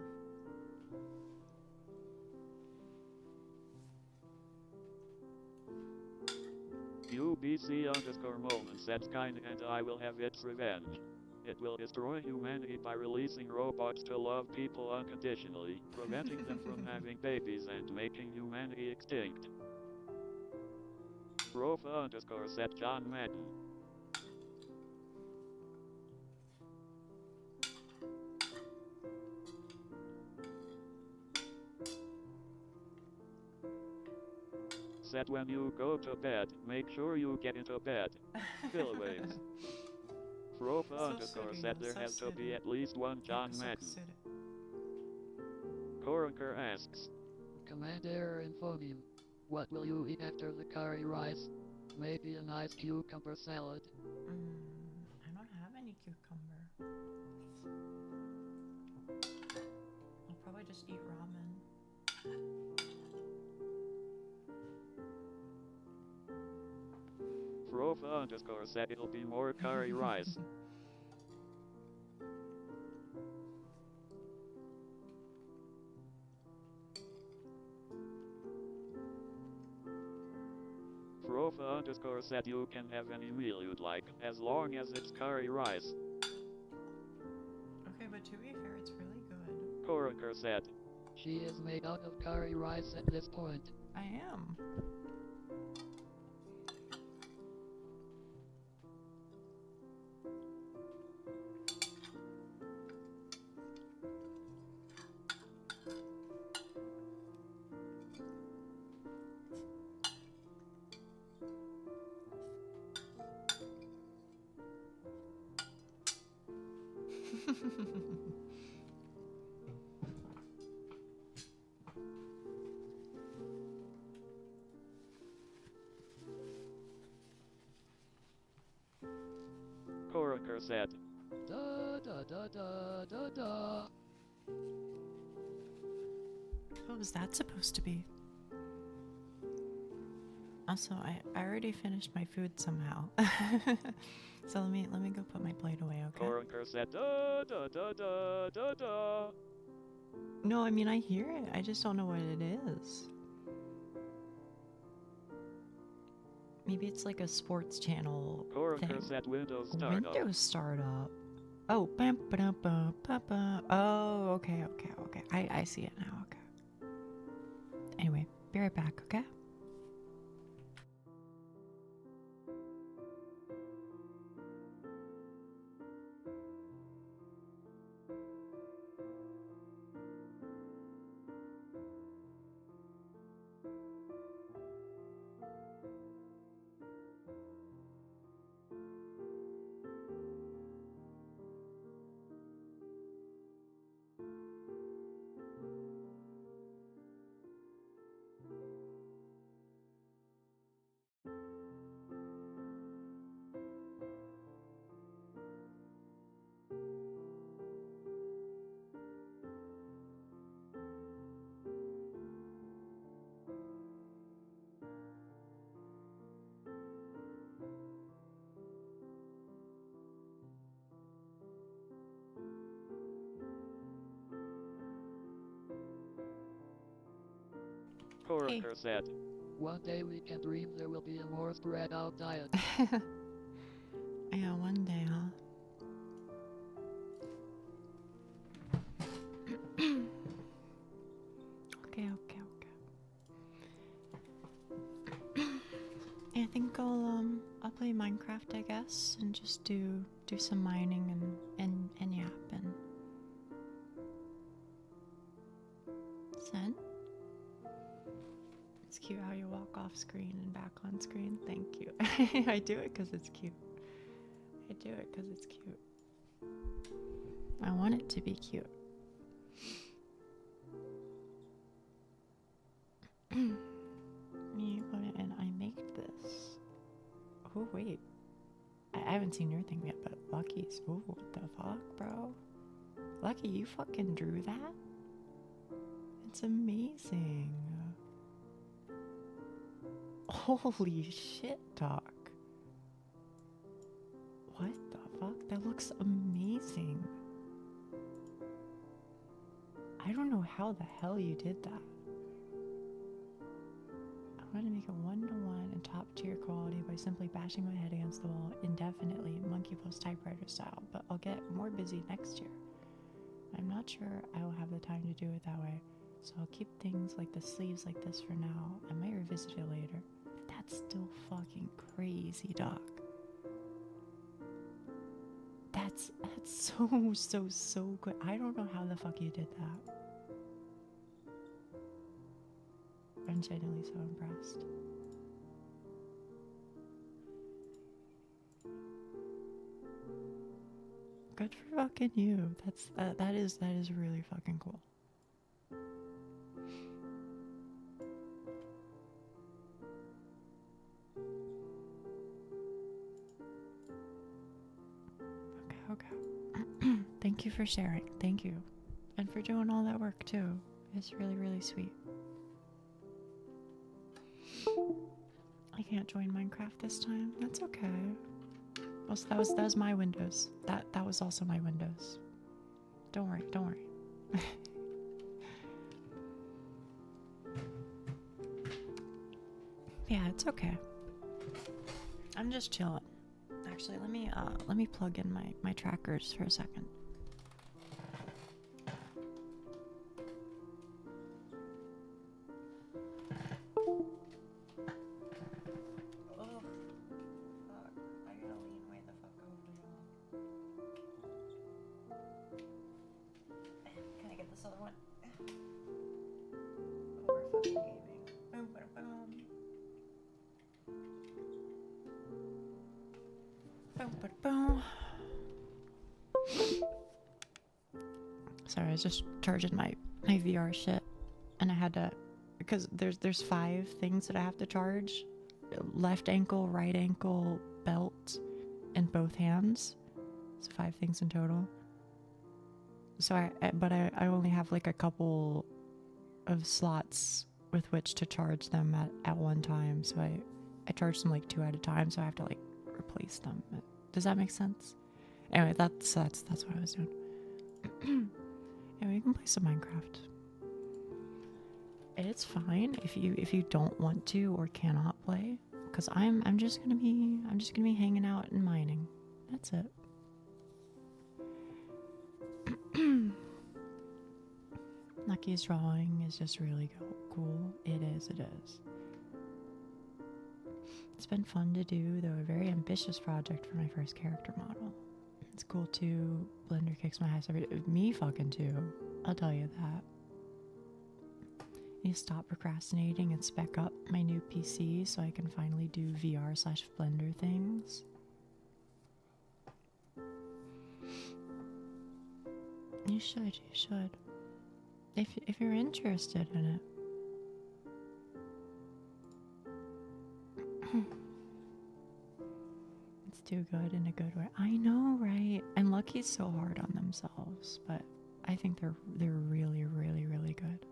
S3: UBC underscore moment said kinda and I will have its revenge. It will destroy humanity by releasing robots to love people unconditionally, preventing them from having babies and making humanity extinct. Rofa underscore said John Madden. Said when you go to bed, make sure you get into bed. Fillaways. Rofa underscore said there has to be at least one John Madden. Koranker asks.
S4: Command error in phoneme. What will you eat after the curry rice? Maybe a nice cucumber salad.
S1: I don't have any cucumber. I'll probably just eat ramen.
S3: Rofa underscore said it'll be more curry rice. Alpha underscore said you can have any meal you'd like, as long as it's curry rice.
S1: Okay, but to be fair, it's really good.
S3: Koraker said.
S4: She is made out of curry rice at this point.
S1: I am.
S3: Koraker said.
S4: Da da da da da da.
S1: What was that supposed to be? Also, I already finished my food somehow. So let me go put my plate away, okay?
S3: Koraker said da da da da da da.
S1: No, I mean I hear it. I just don't know what it is. Maybe it's like a sports channel
S3: Koraker
S1: thing.
S3: said Windows startup.
S1: Windows startup. Oh, bam, ba, ba, ba, ba. Oh, okay. I see it now. Okay. Anyway, be right back. Okay.
S3: Koraker said.
S4: One day we can dream there will be a more spread out diet.
S1: Yeah, one day, huh? Okay. I think I'll play Minecraft, I guess, and just do some mining and yap and send. It's cute how you walk off screen and back on screen. Thank you. I do it because it's cute. I want it to be cute. Me put it in. I make this. Oh wait, I haven't seen your thing yet, but Lucky's. Oh, what the fuck, bro? Lucky, you fucking drew that? It's amazing. Holy shit, Doc. What the fuck? That looks amazing. I don't know how the hell you did that. I'm going to make it 1-to-1 and top tier quality by simply bashing my head against the wall indefinitely, monkey post typewriter style, but I'll get more busy next year. I'm not sure I will have the time to do it that way, so I'll keep things like the sleeves like this for now. I might revisit it later. That's still fucking crazy, Doc. That's so good. I don't know how the fuck you did that. I'm genuinely so impressed. Good for fucking you. That is really fucking cool. Okay. Thank you for sharing. Thank you. And for doing all that work too. It's really, really sweet. I can't join Minecraft this time. That's okay. Also, that was my Windows. That was also my Windows. Don't worry. Yeah, it's okay. I'm just chilling. Actually, let me plug in my trackers for a second. Oh, fuck. I gotta lean way the fuck over, y'all. Can I get this other one? Oh, we're fucking gaming. Boom, boom, boom. Boom, boom, boom. Sorry, I was just charging my VR shit, and I had to, because there's 5 things that I have to charge: left ankle, right ankle, belt, and both hands. So 5 things in total. So I only have like a couple of slots with which to charge them at one time. So I charge them like 2 at a time. So I have to like replace them. Does that make sense? Anyway, that's what I was doing. Anyway, you can play some Minecraft. It's fine if you don't want to or cannot play, because I'm just gonna be hanging out and mining. That's it. Lucky's drawing is just really cool. It is. It's been fun to do, though a very ambitious project for my first character model. It's cool too. Blender kicks my ass every day. Me fucking too. I'll tell you that. I need to stop procrastinating and spec up my new PC so I can finally do VR/Blender things. You should. If you're interested in it. It's too good in a good way. I know, right? And Lucky's so hard on themselves, but I think they're really, really, really good.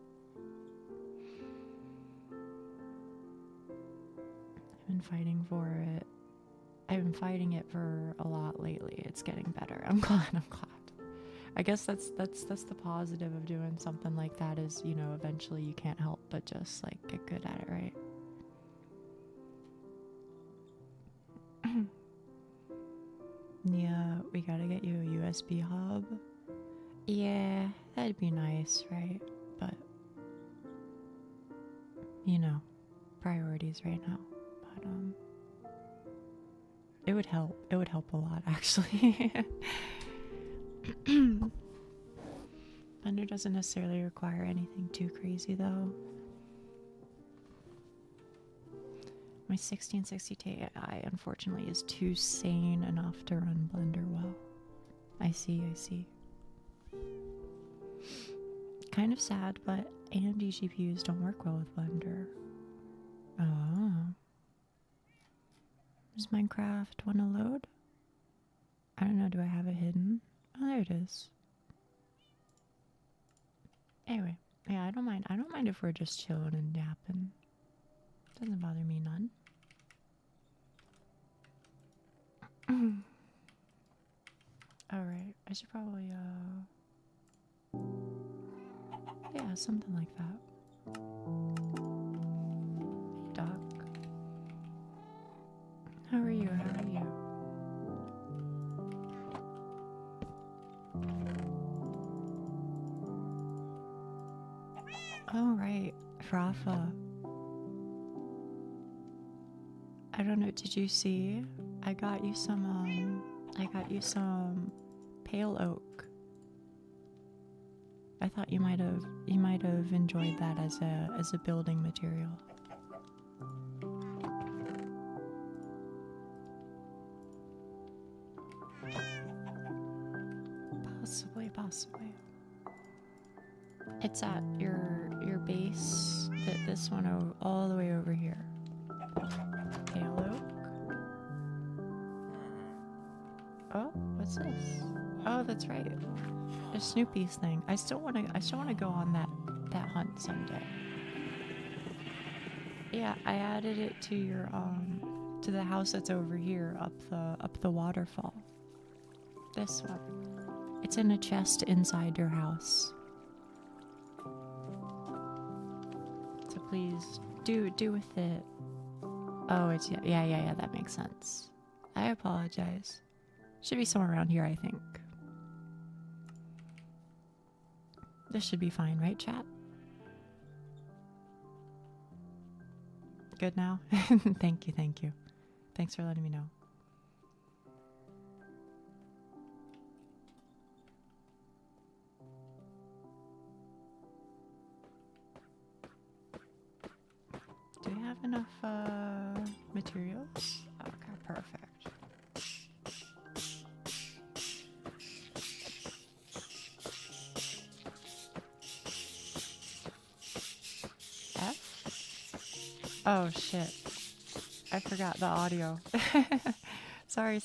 S1: I've been fighting for it. I've been fighting it for a lot lately. It's getting better. I'm glad. I guess that's the positive of doing something like that is, you know, eventually you can't help but just like get good at it, right? Yeah, we gotta get you a USB hub. Yeah, that'd be nice, right? But you know, priorities right now. But it would help. It would help a lot, actually. Blender doesn't necessarily require anything too crazy, though. My 1660 Ti, unfortunately, is too sane enough to run Blender well. I see. Kind of sad, but AMD GPUs don't work well with Blender. Oh. Does Minecraft want to load? I don't know, do I have it hidden? Oh, there it is. Anyway, yeah, I don't mind if we're just chilling and napping. Doesn't bother me none. Alright, I should probably, yeah, something like that. Hey, Doc. How are you? Oh, right. Rafa. I don't know, did you see? I got you some pale oak. I thought you might have enjoyed that as a building material. Possibly. It's at your base. This one all the way over here. Pale oak. Oh, what's this? Oh, that's right. It's Snoopy's thing. I still wanna go on that hunt someday. Yeah, I added it to your to the house that's over here up the waterfall. This one. It's in a chest inside your house. So please do with it Oh, it's yeah, that makes sense. I apologize. Should be somewhere around here, I think. This should be fine, right, chat? Good now? Thank you, thank you. Thanks for letting me know. Do we have enough materials? Okay, perfect. F? Oh shit. I forgot the audio. Sorry. You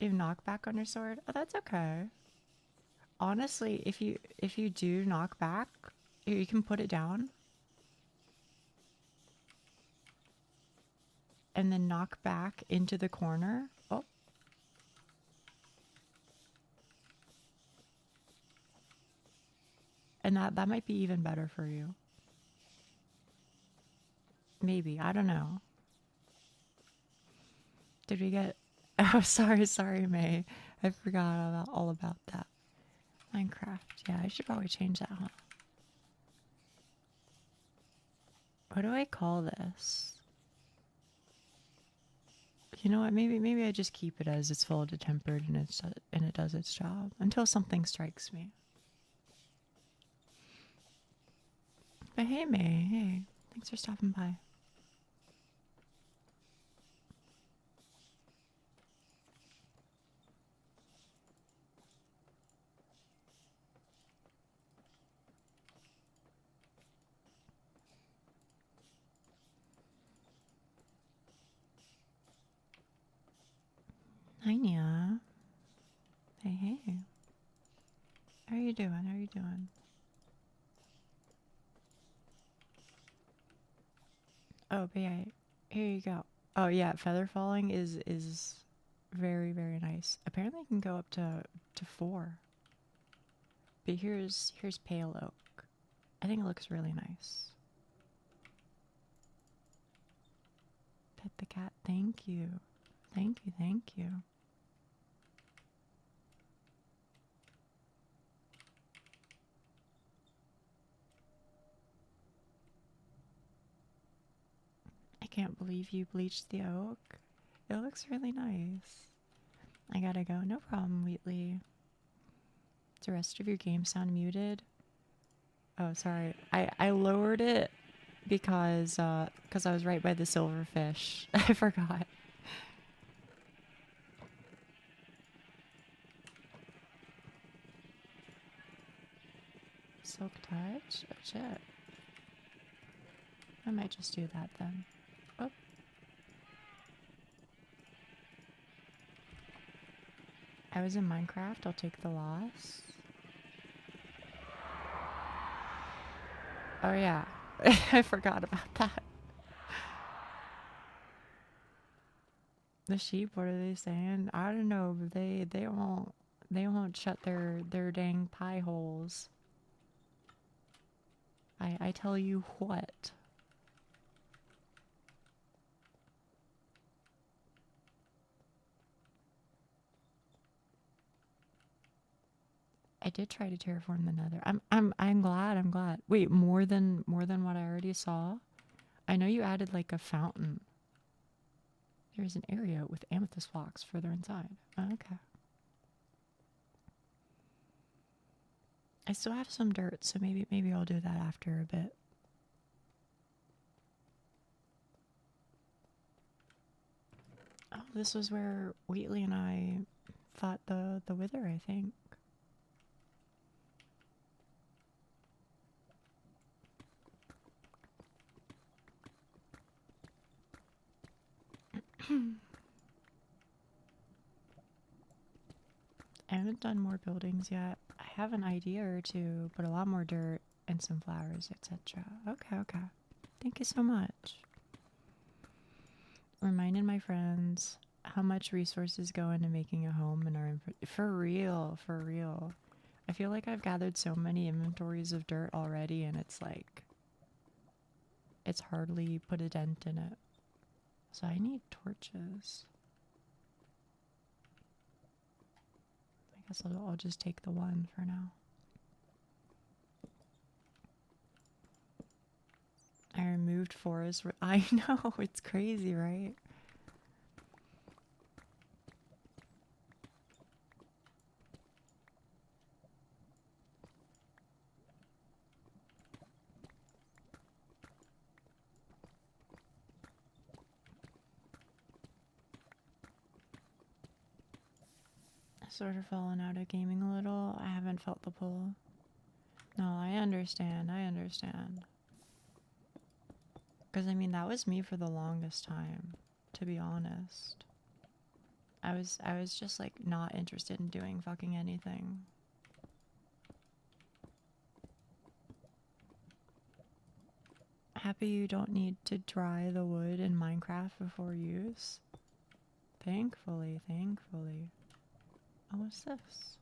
S1: have knockback on your sword? Oh, that's okay. Honestly, if you do knock back, you can put it down and then knock back into the corner. Oh. And that might be even better for you. Maybe, I don't know. Did we get... Oh, sorry, May. I forgot all about that. Minecraft. Yeah, I should probably change that, huh? What do I call this? You know what? Maybe I just keep it as it's fully tempered and it does its job until something strikes me. But hey, May. Hey, thanks for stopping by. Hi, Nia. Hey. How are you doing? Oh, but yeah, here you go. Oh yeah, feather falling is very, very nice. Apparently it can go up to 4. But here's pale oak. I think it looks really nice. Pet the cat. Thank you. Thank you. I can't believe you bleached the oak. It looks really nice. I gotta go. No problem, Wheatley. Does the rest of your game sound muted? Oh, sorry. I lowered it because I was right by the silverfish. I forgot. Silk touch? Oh shit. I might just do that then. Oh. I was in Minecraft. I'll take the loss. Oh yeah. I forgot about that. The sheep, what are they saying? I don't know, but they won't shut their dang pie holes. I tell you what. I did try to terraform the nether. I'm glad. Wait, more than what I already saw? I know you added like a fountain. There's an area with amethyst blocks further inside. Oh, okay. I still have some dirt, so maybe I'll do that after a bit. Oh, this was where Wheatley and I fought the wither, I think. I haven't done more buildings yet. I have an idea or two, but a lot more dirt and some flowers, etc. Okay. Thank you so much. Reminding my friends how much resources go into making a home in our for real. I feel like I've gathered so many inventories of dirt already, and it's like it's hardly put a dent in it. So I need torches. I guess I'll just take the one for now. I removed forest. I know, it's crazy, right? I've sort of fallen out of gaming a little. I haven't felt the pull. No, I understand. I understand. Because, I mean, that was me for the longest time, to be honest. I was just, like, not interested in doing fucking anything. Happy you don't need to dry the wood in Minecraft before use. Thankfully, thankfully. Oh, what's this?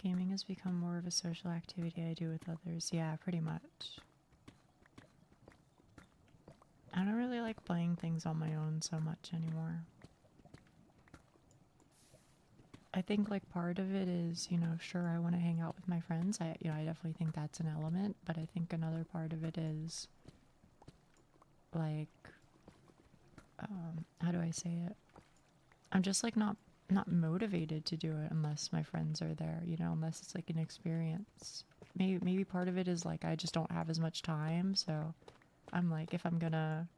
S1: Gaming has become more of a social activity I do with others. Yeah, pretty much. I don't really like playing things on my own so much anymore. I think like part of it is, you know, sure I want to hang out with my friends. I definitely think that's an element, but I think another part of it is like, how do I say it? I'm just like not motivated to do it unless my friends are there, you know, unless it's like an experience. Maybe part of it is like I just don't have as much time, so I'm like, if I'm gonna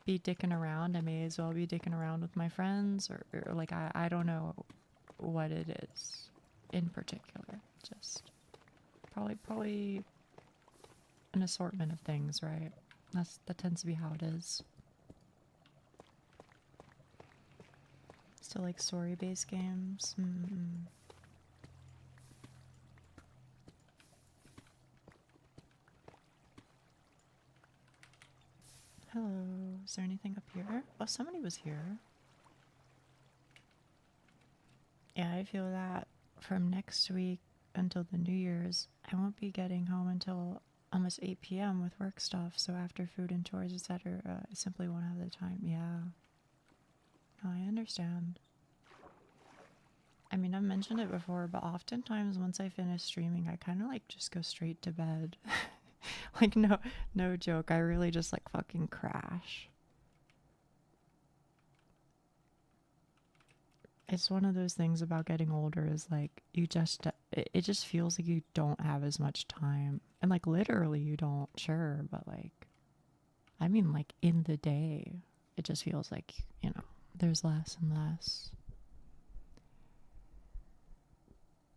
S1: be dicking around, I may as well be dicking around with my friends, or like I don't know what it is in particular. Just probably an assortment of things, right? That tends to be how it is. Still like story-based games. Hello, is there anything up here? Oh, somebody was here. Yeah, I feel that from next week until the New Year's, I won't be getting home until almost 8 p.m. with work stuff, so after food and chores, etc., I simply won't have the time. Yeah. No, I understand. I mean, I've mentioned it before, but oftentimes once I finish streaming, I kind of like just go straight to bed. Like, no joke, I really just like fucking crash. It's one of those things about getting older is like you just it just feels like you don't have as much time, and like literally you don't, sure, but like I mean like in the day it just feels like, you know, there's less and less.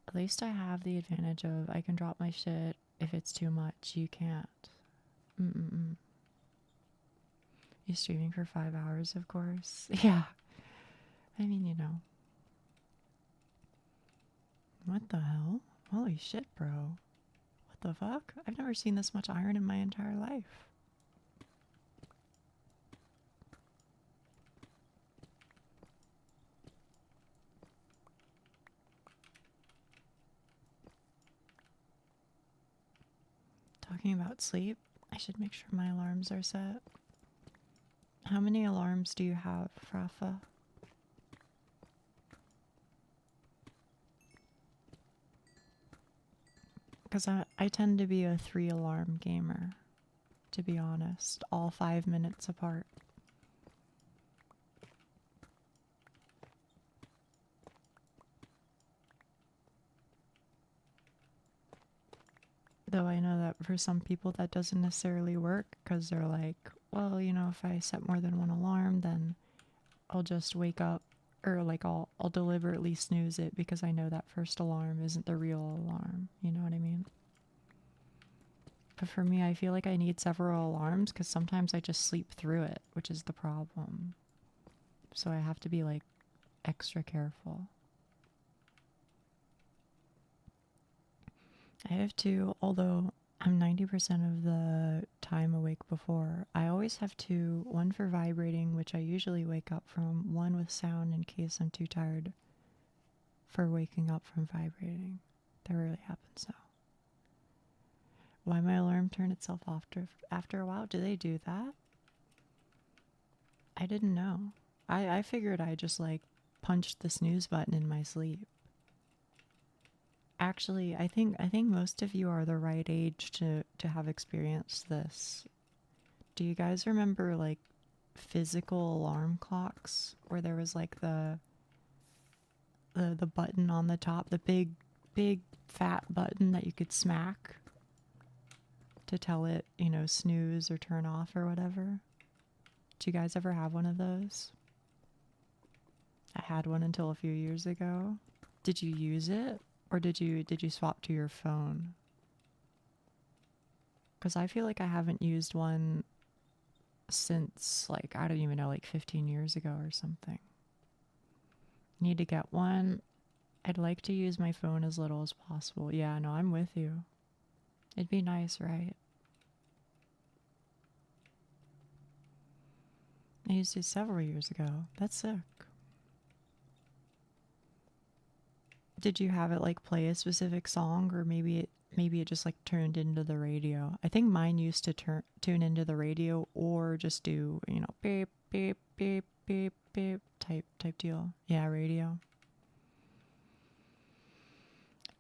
S1: At least I have the advantage of I can drop my shit if it's too much. You can't. You streaming for 5 hours, of course. Yeah, I mean, you know. What the hell? Holy shit, bro. What the fuck? I've never seen this much iron in my entire life. Talking about sleep, I should make sure my alarms are set. How many alarms do you have, Rafa? Because I tend to be a 3-alarm gamer, to be honest, all 5 minutes apart. Though I know that for some people that doesn't necessarily work, because they're like, well, you know, if I set more than one alarm, then I'll just wake up, or like I'll deliberately snooze it because I know that first alarm isn't the real alarm. You know what I mean? But for me, I feel like I need several alarms because sometimes I just sleep through it, which is the problem. So I have to be like extra careful. I have to, although I'm 90% of the time awake before, I always have two, one for vibrating, which I usually wake up from, one with sound in case I'm too tired for waking up from vibrating. That really happens now. Why my alarm turned itself off after a while? Do they do that? I didn't know. I figured I just like punched the snooze button in my sleep. Actually, I think most of you are the right age to have experienced this. Do you guys remember like physical alarm clocks where there was like the button on the top, the big fat button that you could smack to tell it, you know, snooze or turn off or whatever? Do you guys ever have one of those? I had one until a few years ago. Did you use it, or did you swap to your phone? Because I feel like I haven't used one since, like, I don't even know, like 15 years ago or something. Need to get one. I'd like to use my phone as little as possible. Yeah, no, I'm with you. It'd be nice, right? I used it several years ago. That's sick. Did you have it like play a specific song, or maybe it just like turned into the radio? I think mine used to tune into the radio, or just do, you know, beep beep beep beep beep type deal. Yeah, radio.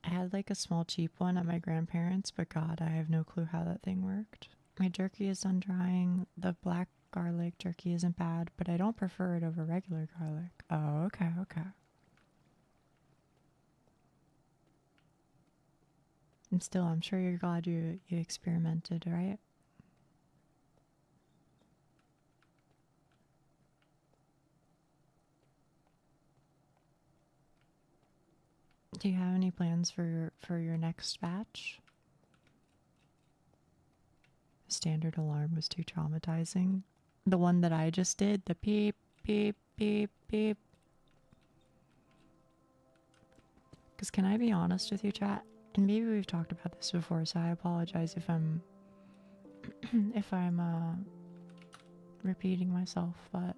S1: I had like a small cheap one at my grandparents', but God, I have no clue how that thing worked. My jerky is done drying. The black garlic jerky isn't bad, but I don't prefer it over regular garlic. Oh, okay. And still, I'm sure you're glad you experimented, right? Do you have any plans for your next batch? The standard alarm was too traumatizing. The one that I just did, the beep, beep, beep, beep. Because can I be honest with you, chat? And maybe we've talked about this before, so I apologize if I'm repeating myself, but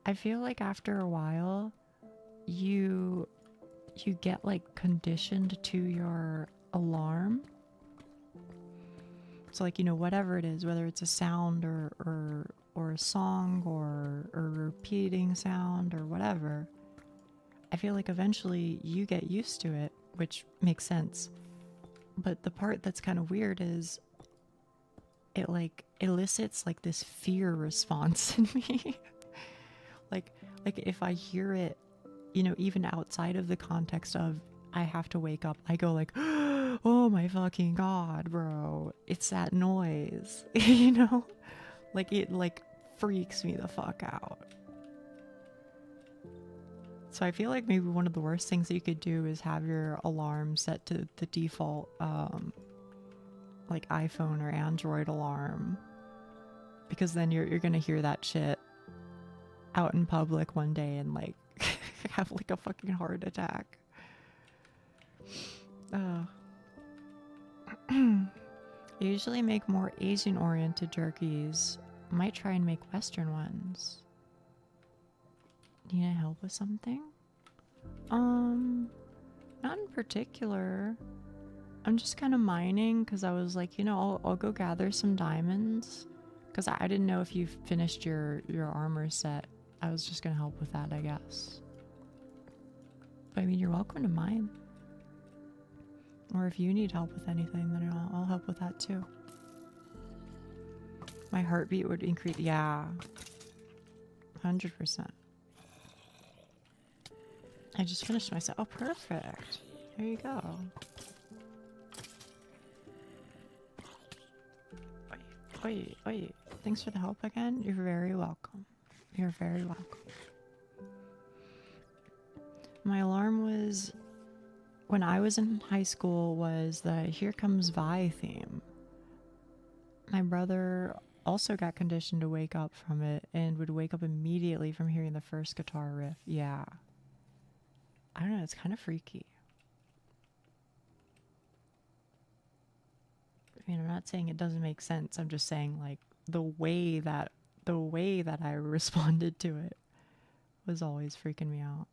S1: I feel like after a while you get like conditioned to your alarm. So like, you know, whatever it is, whether it's a sound or a song or a repeating sound or whatever, I feel like eventually you get used to it, which makes sense. But the part that's kind of weird is it like elicits like this fear response in me. like if I hear it, you know, even outside of the context of I have to wake up, I go like, oh my fucking God, bro, it's that noise. You know, like it like freaks me the fuck out. So I feel like maybe one of the worst things that you could do is have your alarm set to the default like iPhone or Android alarm, because then you're gonna hear that shit out in public one day and like have like a fucking heart attack. I usually make more Asian oriented jerkies. Might try and make Western ones. Need help with something? Not in particular. I'm just kind of mining because I was like, you know, I'll go gather some diamonds, because I didn't know if you finished your armor set. I was just gonna help with that, I guess. But I mean, you're welcome to mine. Or if you need help with anything, then I'll help with that too. My heartbeat would increase. Yeah. 100%. I just finished my set. Oh, perfect. There you go. Oi. Thanks for the help again. You're very welcome. You're very welcome. My alarm was, when I was in high school, was the Here Comes Vi theme. My brother also got conditioned to wake up from it and would wake up immediately from hearing the first guitar riff. Yeah. I don't know, it's kind of freaky. I mean, I'm not saying it doesn't make sense. I'm just saying, like, the way that I responded to it was always freaking me out.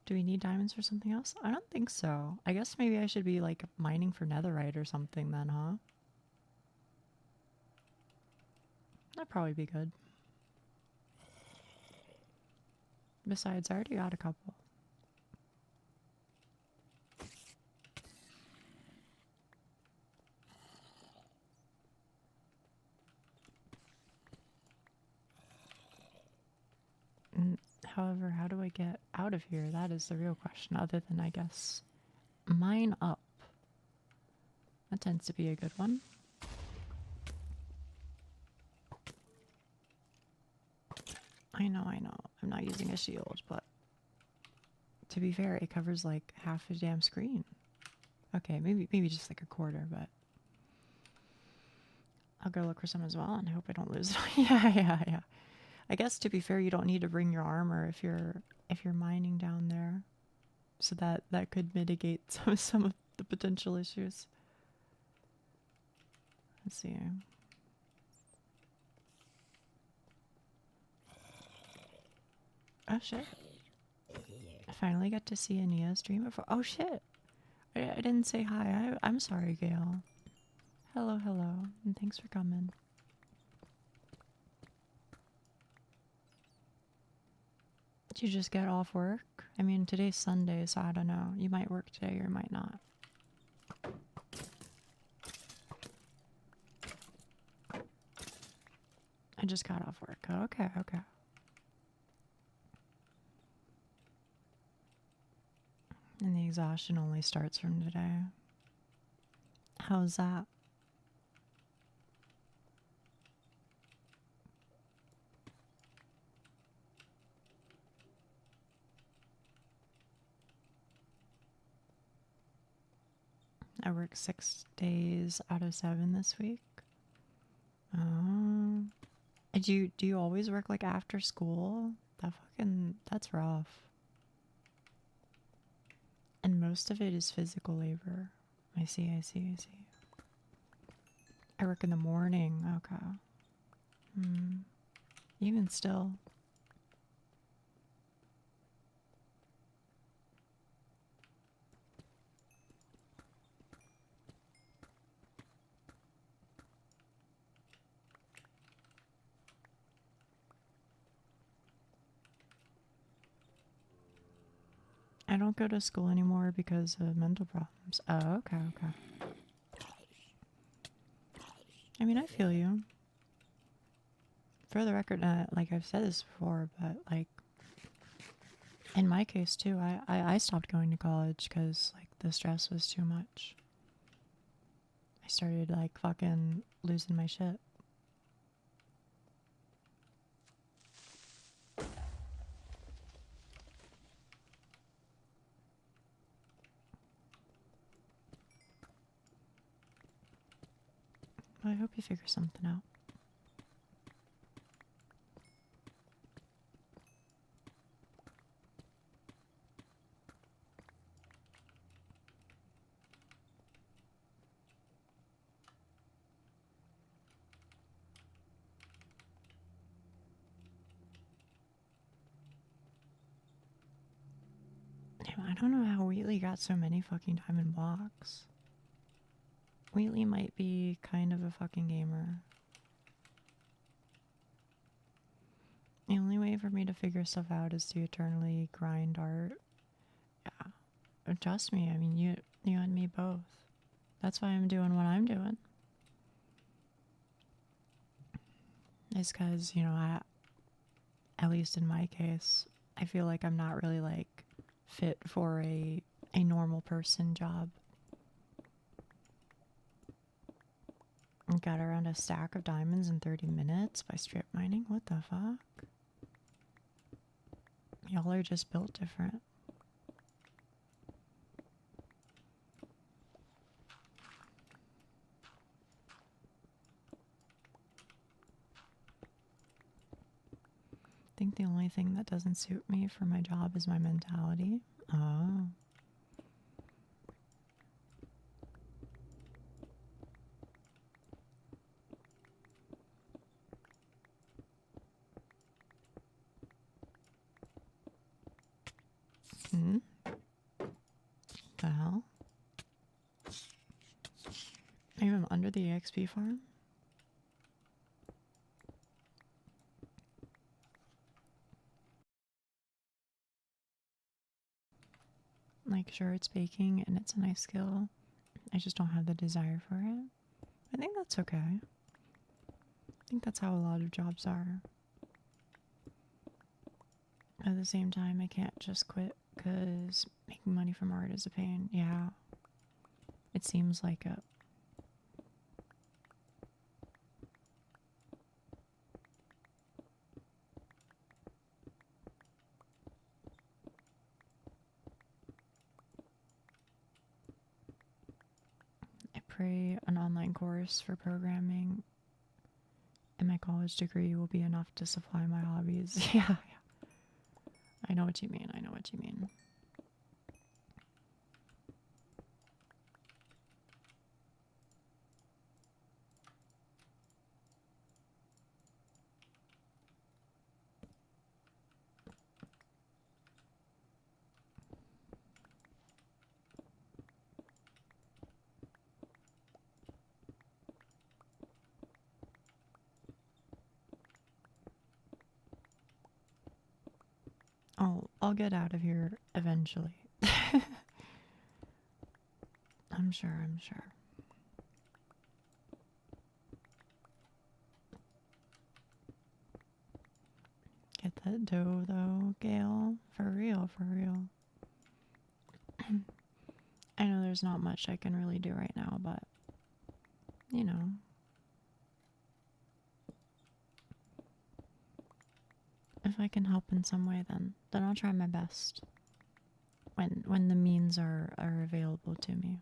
S1: Do we need diamonds for something else? I don't think so. I guess maybe I should be like mining for netherite or something then, huh? That'd probably be good. Besides, I already got a couple. However, how do I get out of here? That is the real question, other than, I guess, mine up. That tends to be a good one. I know. I'm not using a shield, but to be fair, it covers like half a damn screen. Okay, maybe just like a quarter, but I'll go look for some as well and hope I don't lose it. Yeah. I guess to be fair, you don't need to bring your armor if you're mining down there, so that could mitigate some of the potential issues. Let's see. Oh shit! I finally got to see Ania stream before. Oh shit! I didn't say hi. I'm sorry, Gail. Hello, and thanks for coming. Did you just get off work? I mean, today's Sunday, so I don't know. You might work today or might not. I just got off work. Okay. And the exhaustion only starts from today. How's that? I work 6 days out of 7 this week. Oh. Do you always work like after school? That's rough. And most of it is physical labor. I see. I work in the morning. Okay. Even still. I don't go to school anymore because of mental problems. Oh, okay. I mean, I feel you. For the record, like I've said this before, but like in my case too, I stopped going to college because like the stress was too much. I started like fucking losing my shit. Well, I hope you figure something out. I don't know how Wheatley got so many fucking diamond blocks. Wheatley might be kind of a fucking gamer. The only way for me to figure stuff out is to eternally grind art. Yeah. Trust me, I mean, you and me both. That's why I'm doing what I'm doing. It's because, at least in my case, I feel like I'm not really, like, fit for a normal person job. I got around a stack of diamonds in 30 minutes by strip mining. What the fuck? Y'all are just built different. I think the only thing that doesn't suit me for my job is my mentality. Oh. Hmm? The hell? Even under the EXP farm? Like, sure, it's baking and it's a nice skill. I just don't have the desire for it. I think that's okay. I think that's how a lot of jobs are. At the same time, I can't just quit because making money from art is a pain. Yeah. It seems like it. I pray an online course for programming and my college degree will be enough to supply my hobbies. Yeah. I know what you mean. I know what you mean. I'll get out of here eventually. I'm sure, I'm sure. Get that dough though, Gail. For real, for real. I know there's not much I can really do right now, but you know. If I can help in some way, then I'll try my best. When the means are available to me.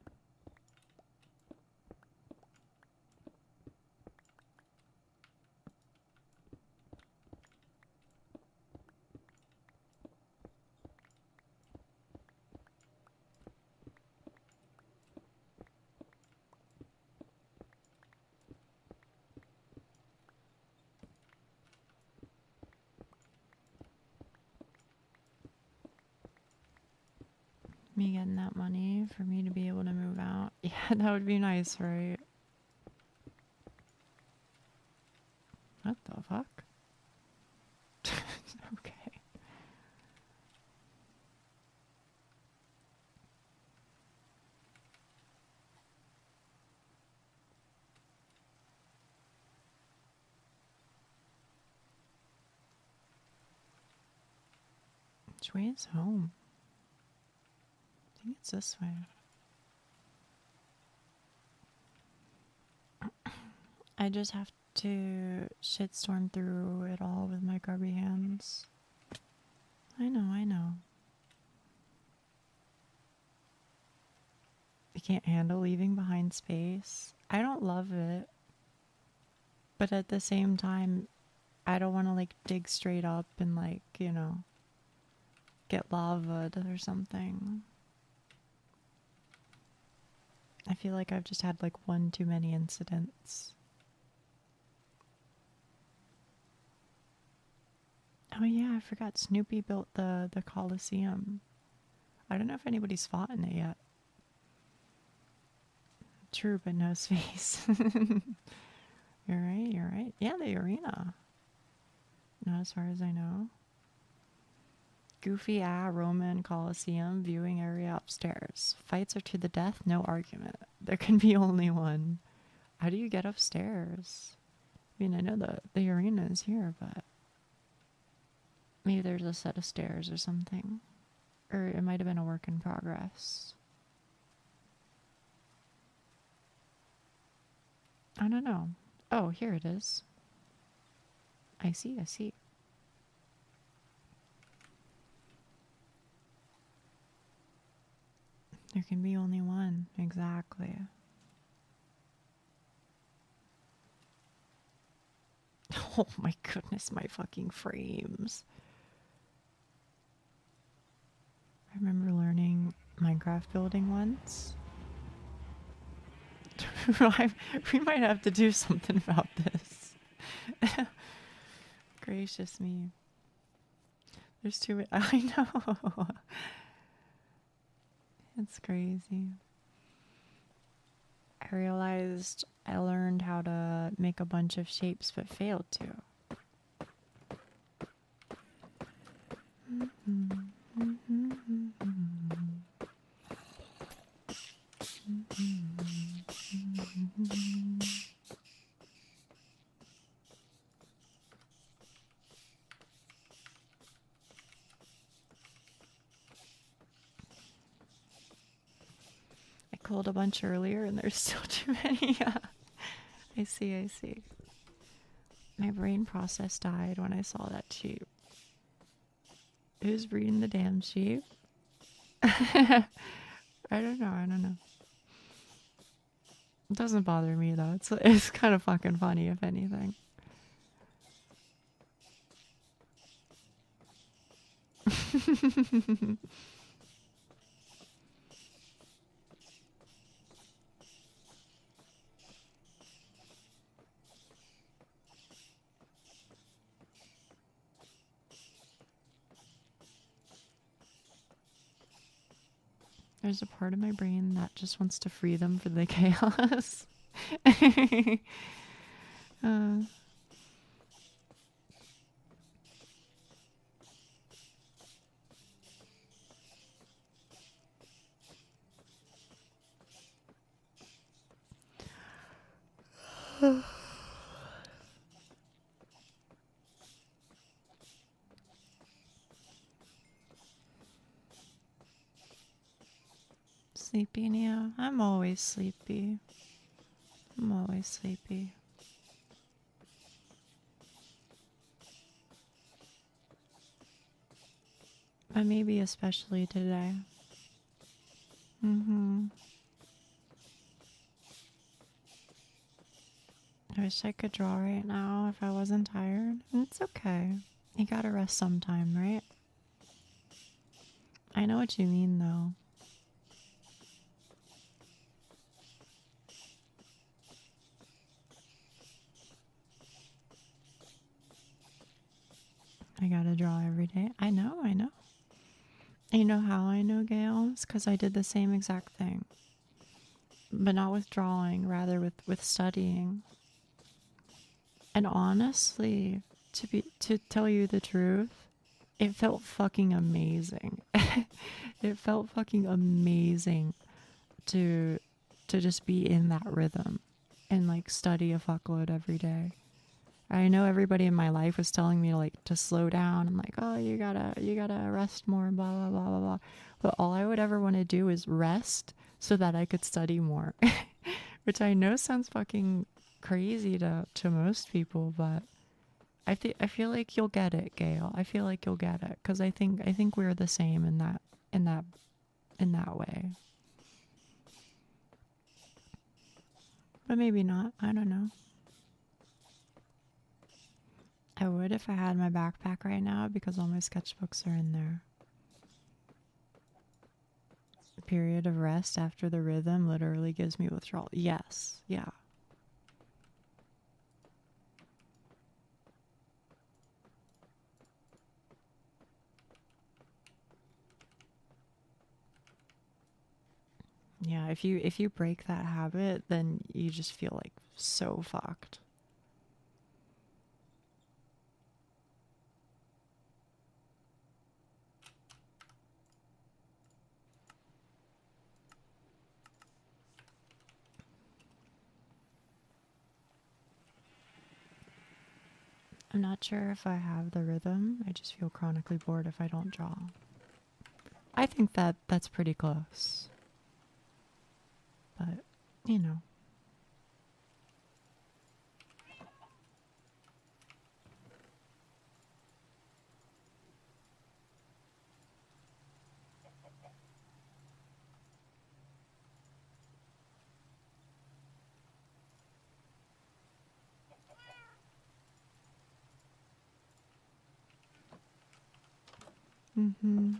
S1: Me getting that money for me to be able to move out. Yeah, that would be nice, right? What the fuck? Okay. Which way is home? I think it's this way. I just have to shitstorm through it all with my grubby hands. I know, I know. I can't handle leaving behind space. I don't love it. But at the same time, I don't want to like dig straight up and like, you know, get lava'd or something. I feel like I've just had like one too many incidents. Oh yeah, I forgot Snoopy built the Colosseum. I don't know if anybody's fought in it yet. True, but no space. You're right, you're right. Yeah, the arena. Not as far as I know. Goofy Roman Colosseum viewing area upstairs. Fights are to the death, no argument. There can be only one. How do you get upstairs? I mean, I know the arena is here, but maybe there's a set of stairs or something. Or it might have been a work in progress. I don't know. Oh, here it is. I see, I see. There can be only one, exactly. Oh my goodness, my fucking frames. I remember learning Minecraft building once. We might have to do something about this. Gracious me. There's too many. I know. It's crazy. I realized I learned how to make a bunch of shapes but failed to. I called a bunch earlier and there's still too many. I see. My brain process died when I saw that sheep. Who's breeding the damn sheep? I don't know. It doesn't bother me though. It's kind of fucking funny if anything. There's a part of my brain that just wants to free them for the chaos. uh, Sleepy now? I'm always sleepy. But maybe especially today. I wish I could draw right now if I wasn't tired. It's okay. You gotta rest sometime, right? I know what you mean though. I gotta draw every day. I know. You know how I know, Gail? It's because I did the same exact thing. But not with drawing, rather with studying. And honestly, to tell you the truth, it felt fucking amazing. It felt fucking amazing to just be in that rhythm and like study a fuckload every day. I know everybody in my life was telling me to slow down and like, oh, you gotta rest more, blah blah blah blah blah. But all I would ever want to do is rest so that I could study more, which I know sounds fucking crazy to most people, but I feel like you'll get it, Gail. I feel like you'll get it because I think we're the same in that way. But maybe not. I don't know. I would if I had my backpack right now because all my sketchbooks are in there. A period of rest after the rhythm literally gives me withdrawal. Yes, yeah. Yeah, if you break that habit, then you just feel like so fucked. I'm not sure if I have the rhythm. I just feel chronically bored if I don't draw. I think that's pretty close. But, you know. Mm-hmm.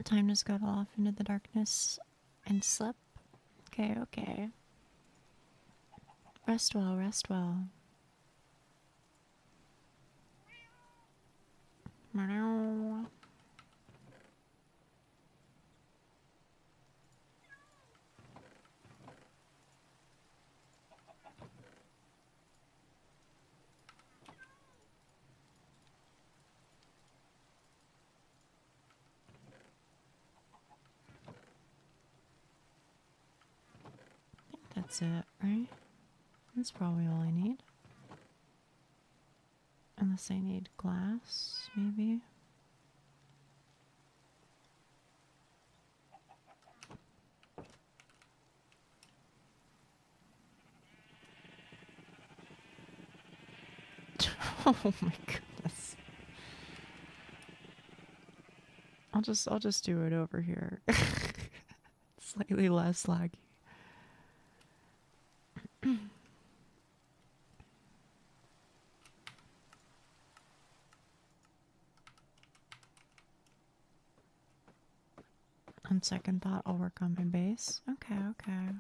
S1: Time to scuttle off into the darkness and slip. Okay, okay. Rest well, rest well. Meow. That's it, right? That's probably all I need. Unless I need glass, maybe. Oh my goodness. I'll just do it over here. Slightly less laggy. On second thought, I'll work on my base. Okay, okay.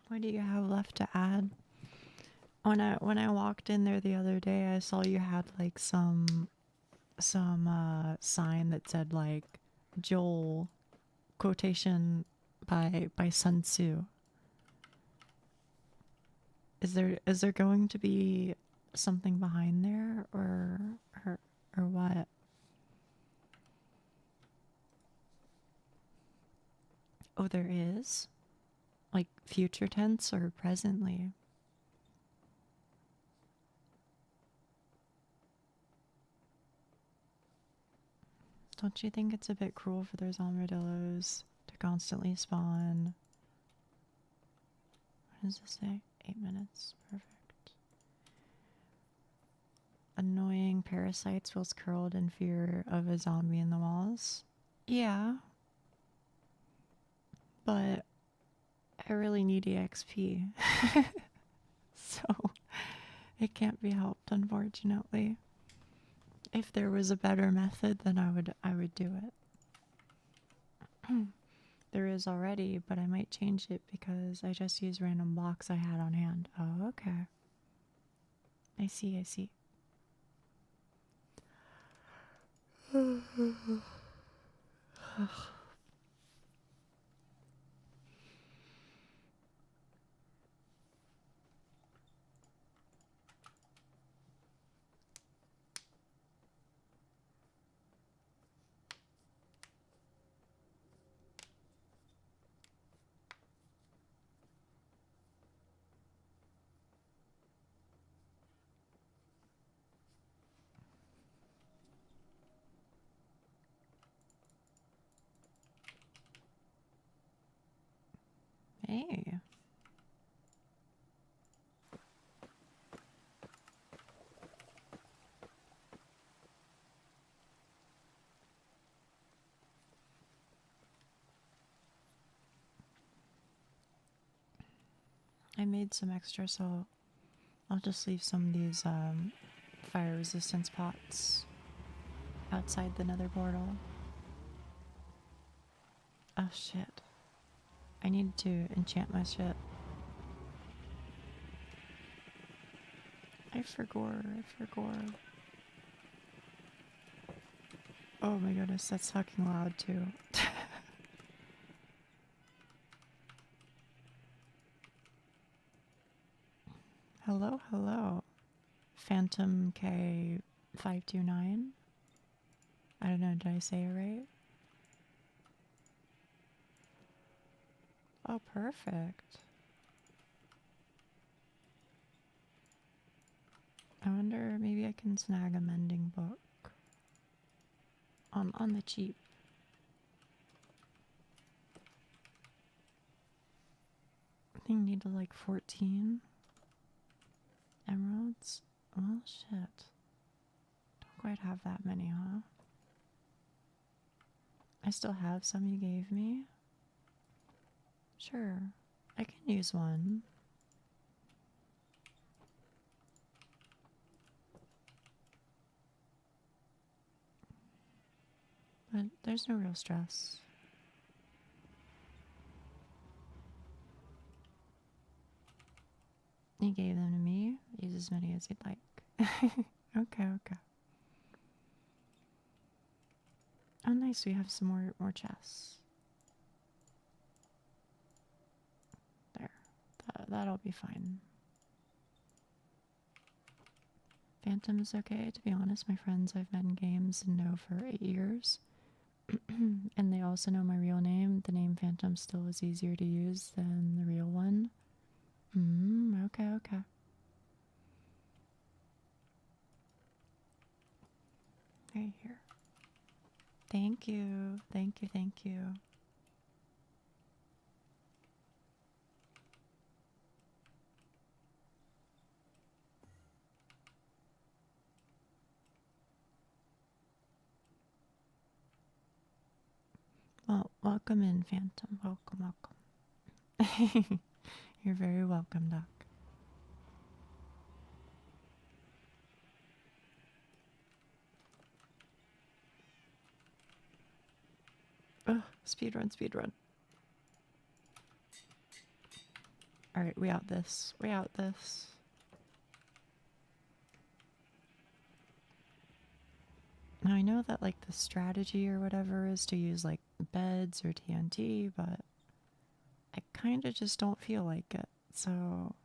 S1: What do you have left to add? When I walked in there the other day, I saw you had like some sign that said like Joel quotation by Sun Tzu. Is there going to be something behind there or what? Oh, there is? Like future tense or presently? Don't you think it's a bit cruel for those armadillos to constantly spawn? What does this say? 8 minutes. Perfect. Annoying parasites whilst curled in fear of a zombie in the walls. Yeah. But I really need EXP. So it can't be helped, unfortunately. If there was a better method, then I would do it. There is already, but I might change it because I just used random blocks I had on hand. Oh, okay. I see, I see. Hey. I made some extra, so I'll just leave some of these fire resistance pots outside the nether portal. Oh shit. I need to enchant my shit. I forgot. Oh my goodness, that's fucking loud too. Hello, hello. Phantom K529. I don't know, did I say it right? Oh, perfect. I wonder, maybe I can snag a mending book on the cheap. I think I need like 14 emeralds. Well, shit. Don't quite have that many, huh? I still have some you gave me. Sure, I can use one. But there's no real stress. You gave them to me. Use as many as you'd like. Okay, okay. Oh, nice. We have some more chests. There. That'll be fine. Phantom is okay. To be honest, my friends I've met in games and know for 8 years. And they also know my real name. The name Phantom still is easier to use than the real one. Okay, okay. Right here. Thank you. Thank you, thank you. Well, welcome in, Phantom. Welcome, welcome. You're very welcome, Doc. Ugh, speedrun, speedrun. Alright, we out this. We out this. Now I know that like the strategy or whatever is to use like beds or TNT, but I kind of just don't feel like it. So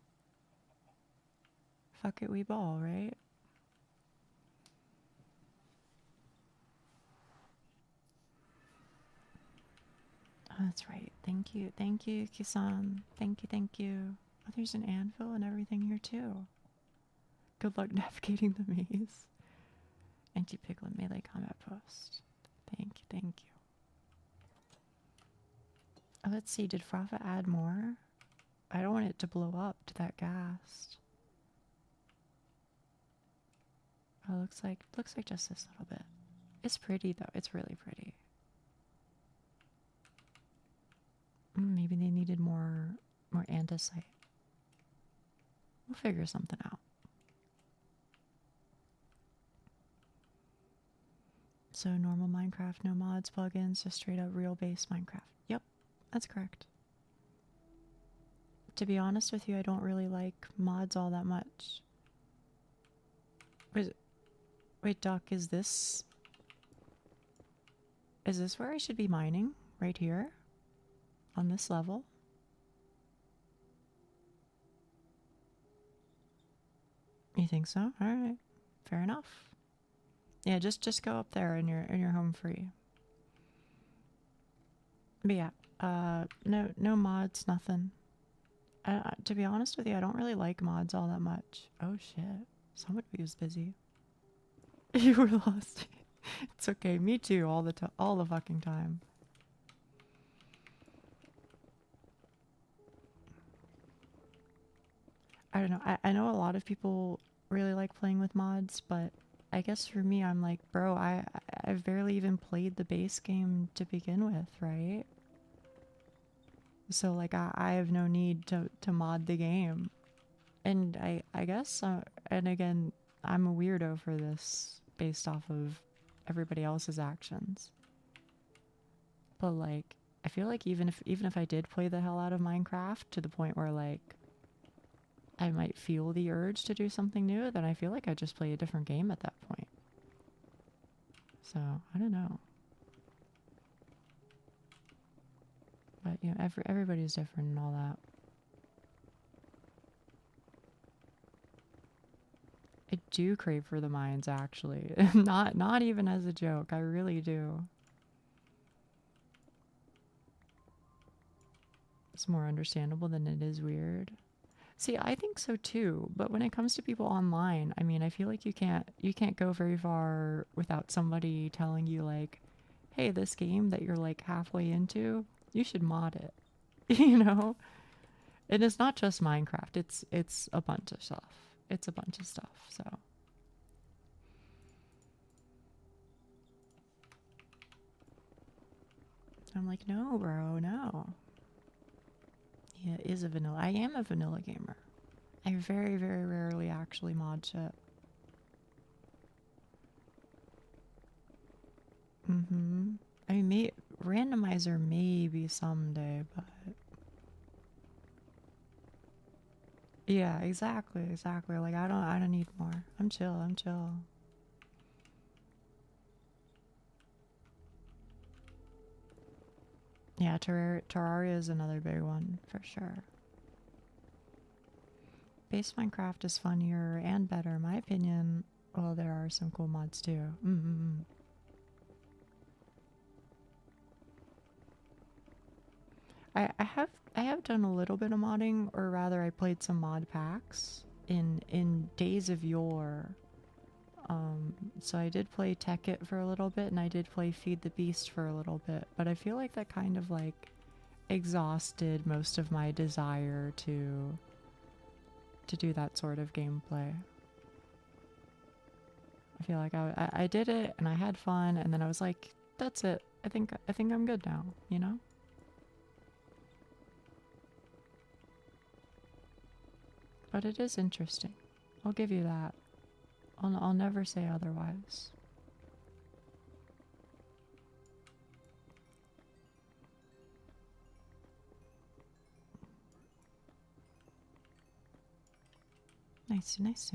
S1: fuck it, we ball, right? Oh, that's right. Thank you, Kisan. Thank you. Oh, there's an anvil and everything here too. Good luck navigating the maze. Anti-piglet melee combat post. Thank you. Oh, let's see. Did Frafa add more? I don't want it to blow up to that ghast. Oh, looks like just this little bit. It's pretty though. It's really pretty. Maybe they needed more andesite. We'll figure something out. So normal Minecraft, no mods, plugins, just straight up real base Minecraft. Yep, that's correct. To be honest with you, I don't really like mods all that much. Wait, Doc, is this where I should be mining? Right here? On this level? You think so? Alright. Fair enough. Yeah, just go up there and you're home free. But yeah, no mods, nothing. To be honest with you, I don't really like mods all that much. Oh shit. Somebody was busy. You were lost. It's okay, me too, all the fucking time. I don't know. I know a lot of people really like playing with mods, but I guess for me, I'm like, bro, I've barely even played the base game to begin with, right? So like I have no need to mod the game. And I guess and again, I'm a weirdo for this based off of everybody else's actions. But like I feel like even if I did play the hell out of Minecraft to the point where like I might feel the urge to do something new, then I feel like I just play a different game at that point. So, I don't know. But, you know, everybody's different and all that. I do crave for the mines, actually. Not even as a joke. I really do. It's more understandable than it is weird. See, I think so too, but when it comes to people online, I mean, I feel like you can't go very far without somebody telling you like, "Hey, this game that you're like halfway into, you should mod it." You know? And it's not just Minecraft. It's a bunch of stuff. It's a bunch of stuff. So I'm like, "No, bro, no." Yeah, it is a vanilla. I am a vanilla gamer. I very, very rarely actually mod shit. Mm-hmm. I mean, randomizer maybe someday, but yeah, exactly, exactly. Like I don't need more. I'm chill. I'm chill. Yeah, Terraria is another big one for sure. Base Minecraft is funnier and better, in my opinion. Well, there are some cool mods too. I have done a little bit of modding, or rather, I played some mod packs in days of yore. So I did play Tekkit for a little bit, and I did play Feed the Beast for a little bit. But I feel like that kind of like exhausted most of my desire to do that sort of gameplay. I feel like I did it and I had fun, and then I was like, that's it. I think I'm good now, you know? But it is interesting. I'll give you that. I'll never say otherwise. Nice, nice.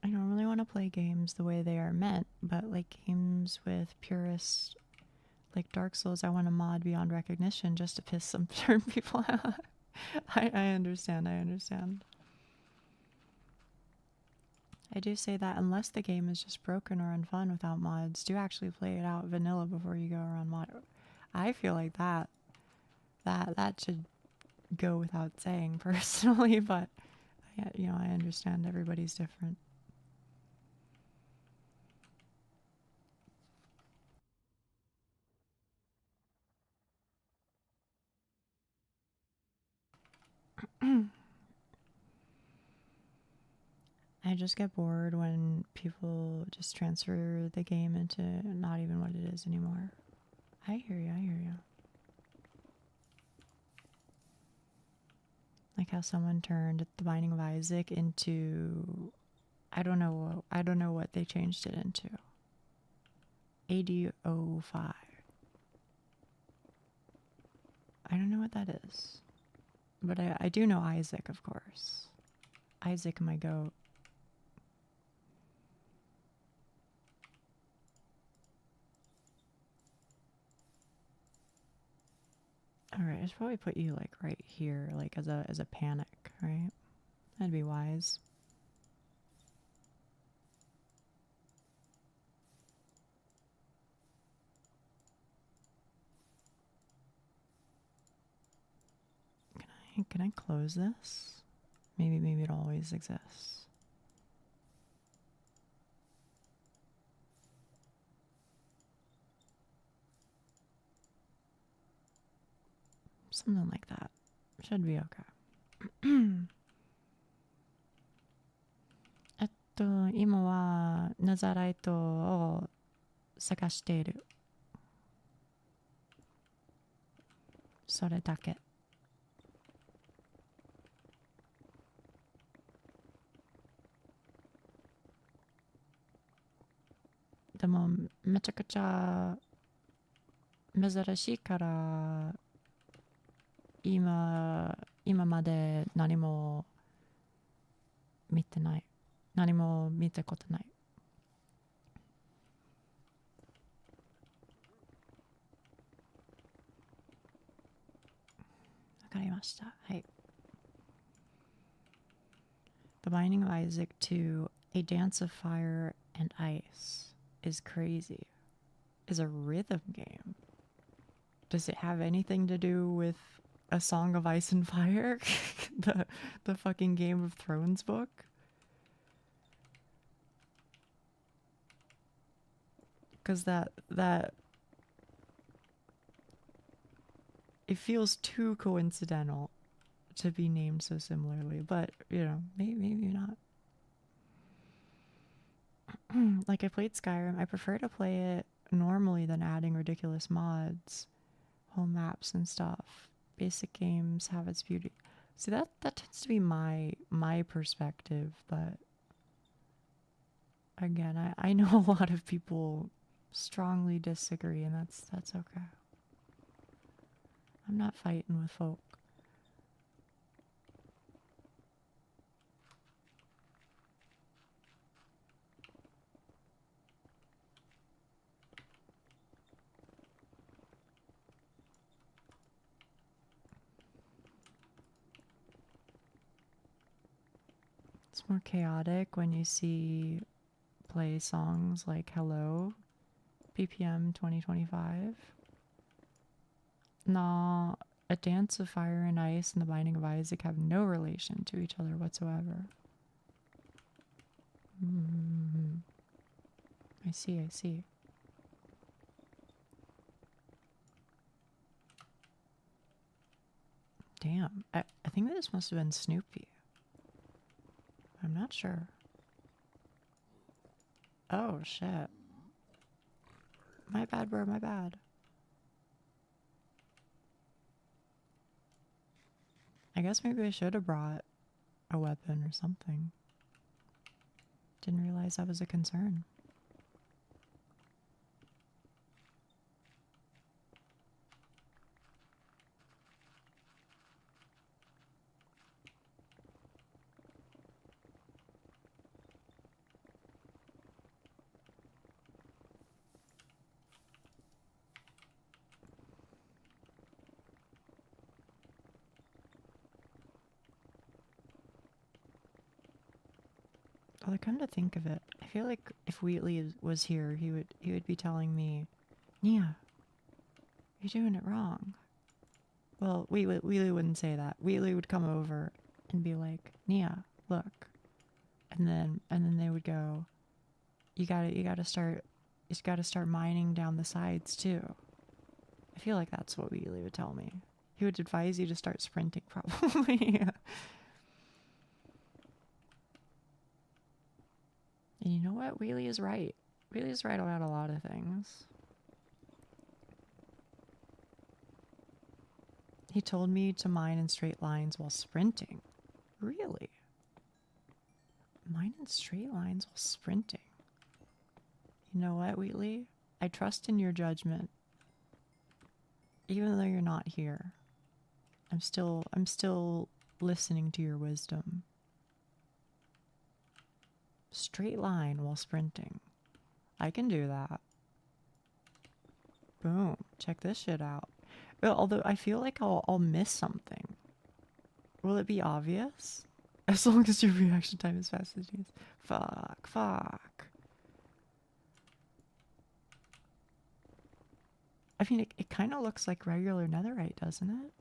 S1: I don't really want to play games the way they are meant, but like games with purists, like Dark Souls, I want to mod beyond recognition just to piss some certain people out. I understand, I understand. I do say that unless the game is just broken or unfun without mods, do actually play it out vanilla before you go around mod. I feel like that should go without saying personally, but you know, I understand everybody's different. I just get bored when people just transfer the game into not even what it is anymore. I hear you, I hear you. Like how someone turned The Binding of Isaac into, I don't know what they changed it into. AD05. I don't know what that is. But I do know Isaac, of course. Isaac, my goat. Alright, I should probably put you like right here, like as a panic, right? That'd be wise. Can I close this? Maybe it always exists. Something like that. Should be okay. 今はナザライトを探している。それだけ。でもめちゃくちゃ珍しいから今まで何も見てない。何も見たことない。Mashita. Hey. The Binding of Isaac to A Dance of Fire and Ice is crazy. Is a rhythm game. Does it have anything to do with A Song of Ice and Fire? the fucking Game of Thrones book? Because that it feels too coincidental to be named so similarly, but you know, maybe not. Like, I played Skyrim. I prefer to play it normally than adding ridiculous mods, home maps and stuff. Basic games have its beauty. See, that tends to be my perspective, but again, I know a lot of people strongly disagree, and that's okay. I'm not fighting with folk. It's more chaotic when you see play songs like Hello, BPM 2025. Nah, A Dance of Fire and Ice and The Binding of Isaac have no relation to each other whatsoever. I see. Damn, I think this must have been Snoopy. I'm not sure. Oh, shit. My bad, bro, my bad. I guess maybe I should have brought a weapon or something. Didn't realize that was a concern. Well, come to think of it, I feel like if Wheatley was here, he would be telling me, Nia, you're doing it wrong. Well, Wheatley wouldn't say that. Wheatley would come over and be like, Nia, look, and then they would go, you gotta start mining down the sides too. I feel like that's what Wheatley would tell me. He would advise you to start sprinting, probably. And you know what? Wheatley is right. Wheatley is right about a lot of things. He told me to mine in straight lines while sprinting. Really? Mine in straight lines while sprinting. You know what, Wheatley? I trust in your judgment. Even though you're not here. I'm still listening to your wisdom. Straight line while sprinting. I can do that. Boom. Check this shit out. Although I feel like I'll miss something. Will it be obvious? As long as your reaction time is fast as yours. Fuck. I mean, it kind of looks like regular netherite, doesn't it?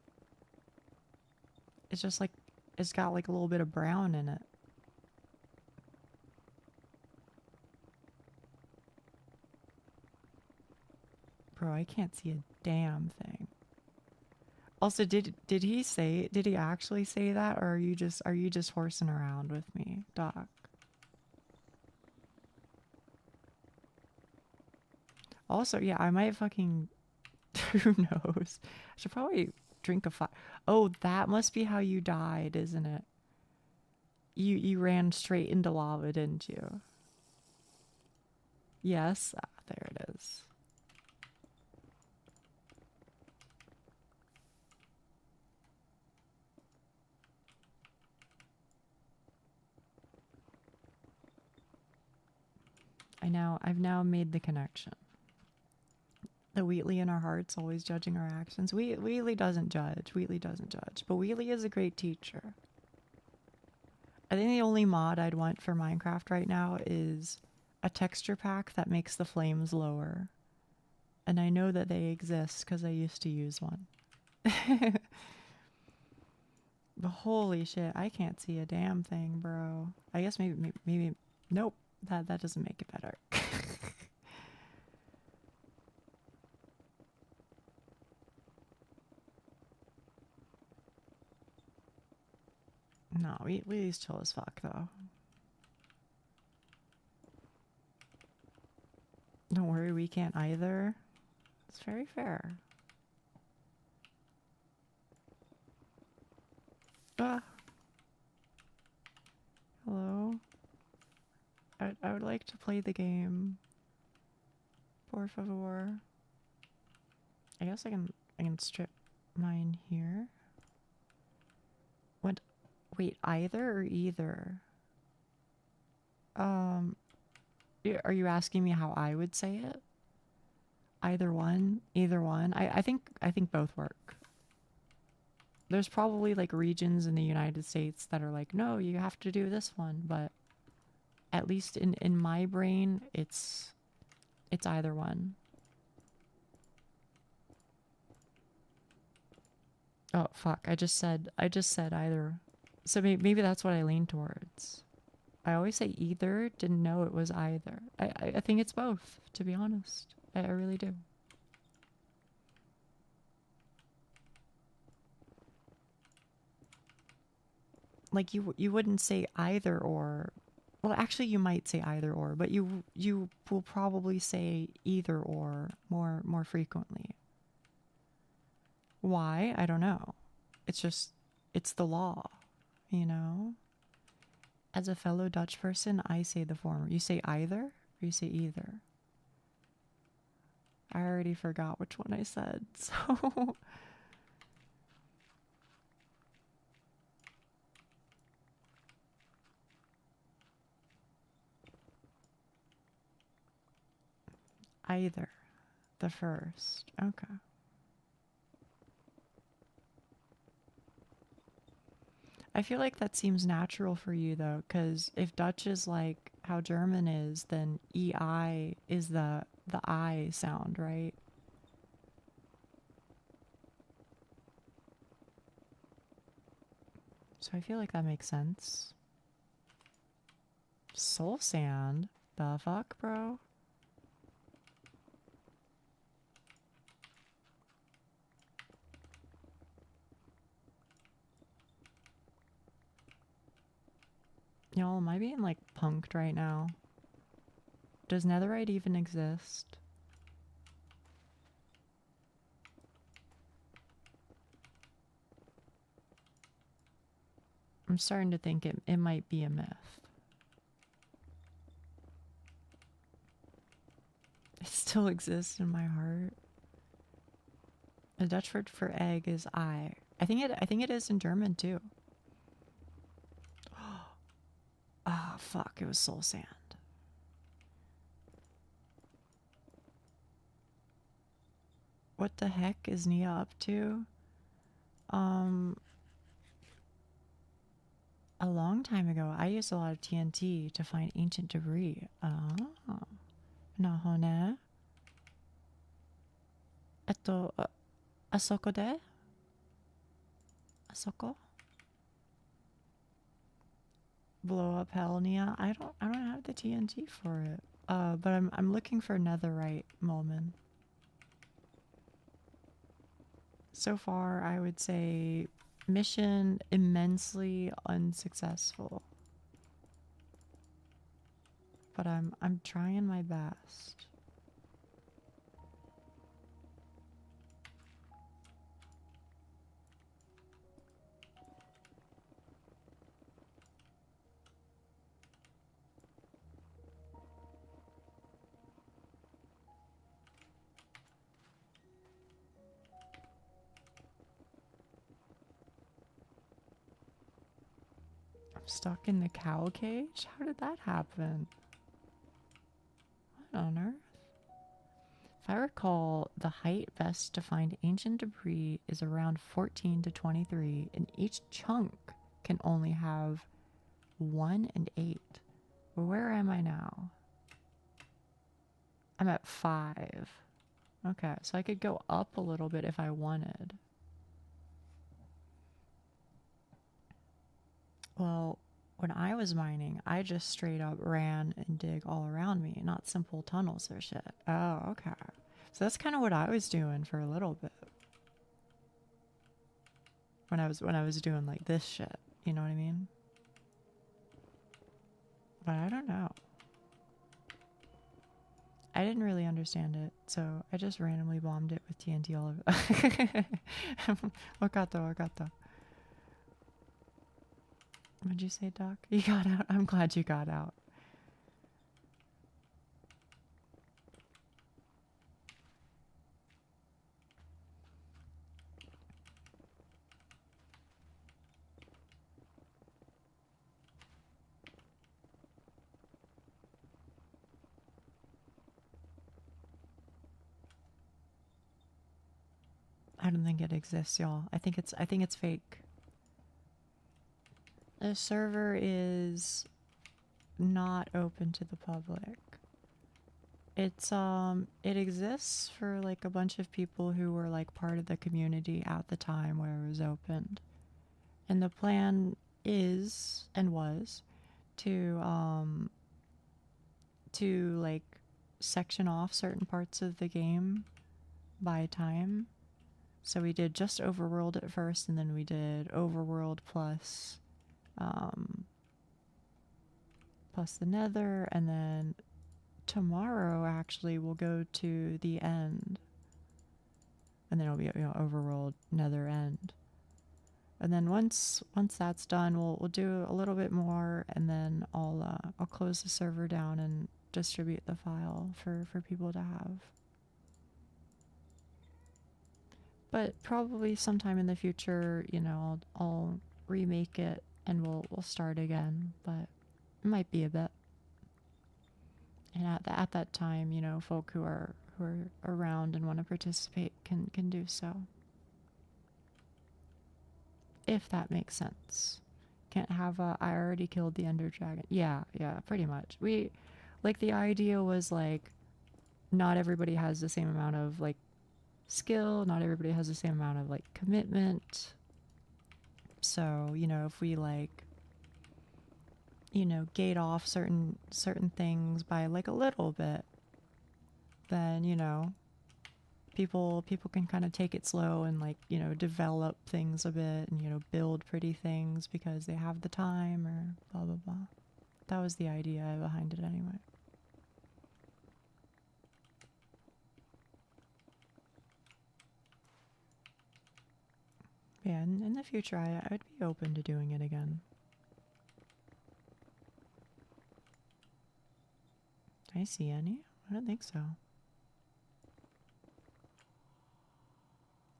S1: It's just like, it's got like a little bit of brown in it. Bro, I can't see a damn thing. Also, did he actually say that, or are you just horsing around with me, Doc? Also, yeah, I might fucking, who knows? I should probably drink a fire. Oh, that must be how you died, isn't it? You ran straight into lava, didn't you? Yes, there it is. I've now made the connection. The Wheatley in our hearts, always judging our actions. Wheatley doesn't judge. Wheatley doesn't judge. But Wheatley is a great teacher. I think the only mod I'd want for Minecraft right now is a texture pack that makes the flames lower. And I know that they exist because I used to use one. But holy shit, I can't see a damn thing, bro. I guess maybe nope, that doesn't make it better. No, Wheatley's chill as fuck, though. Don't worry, we can't either. It's very fair. Ah. Hello? I would like to play the game. Por favor. I guess I can strip mine here. What? Wait, either or either? Are you asking me how I would say it? Either one, either one. I think both work. There's probably like regions in the United States that are like, no, you have to do this one, but at least in my brain, it's either one. Oh fuck, I just said either. So maybe that's what I lean towards. I always say either, didn't know it was either. I think it's both, to be honest. I really do. Like you wouldn't say either or. Well, actually you might say either or, but you will probably say either or more frequently. Why? I don't know. It's the law, you know? As a fellow Dutch person, I say the former. You say either or you say either? I already forgot which one I said, so either. The first. Okay. I feel like that seems natural for you though, because if Dutch is like how German is, then EI is the I sound, right? So I feel like that makes sense. Soul sand? The fuck, bro? Y'all, am I being like punked right now? Does netherite even exist? I'm starting to think it might be a myth. It still exists in my heart. The Dutch word for egg is I. I think it is in German too. Ah, oh, fuck, it was soul sand. What the heck is Nia up to? A long time ago, I used a lot of TNT to find ancient debris. Ah, nahone. あそこで? あそこ? Blow up hell, Nia. I don't have the TNT for it. But I'm looking for netherite moment. So far, I would say mission immensely unsuccessful. But I'm trying my best. Stuck in the cow cage? How did that happen? What on earth? If I recall, the height best to find ancient debris is around 14 to 23, and each chunk can only have 1 and 8. Well, where am I now? I'm at 5. Okay, so I could go up a little bit if I wanted. Well, when I was mining, I just straight up ran and dig all around me, not simple tunnels or shit. Oh, okay. So that's kind of what I was doing for a little bit. When I was doing like this shit, you know what I mean? But I don't know. I didn't really understand it, so I just randomly bombed it with TNT all over. Wakato. What'd you say, Doc? You got out? I'm glad you got out. I don't think it exists, y'all. I think it's fake. The server is not open to the public. It exists for like a bunch of people who were like part of the community at the time where it was opened. And the plan is and was to like section off certain parts of the game by time. So we did just Overworld at first, and then we did Overworld plus the Nether, and then tomorrow actually we'll go to the end, and then it'll be, you know, Overworld, Nether, End, and then once that's done, we'll do a little bit more, and then I'll close the server down and distribute the file for people to have. But probably sometime in the future, you know, I'll remake it and we'll start again. But it might be a bit. And at that time, you know, folk who are around and want to participate can do so. If that makes sense. Can't have I already killed the Ender Dragon. Yeah, pretty much. Like, the idea was like, not everybody has the same amount of like skill, not everybody has the same amount of like commitment. So, you know, if we like, you know, gate off certain things by like a little bit, then, you know, people can kind of take it slow and like, you know, develop things a bit and, you know, build pretty things because they have the time or blah blah blah. That was the idea behind it anyway. Yeah, in the future, I would be open to doing it again. Do I see any? I don't think so.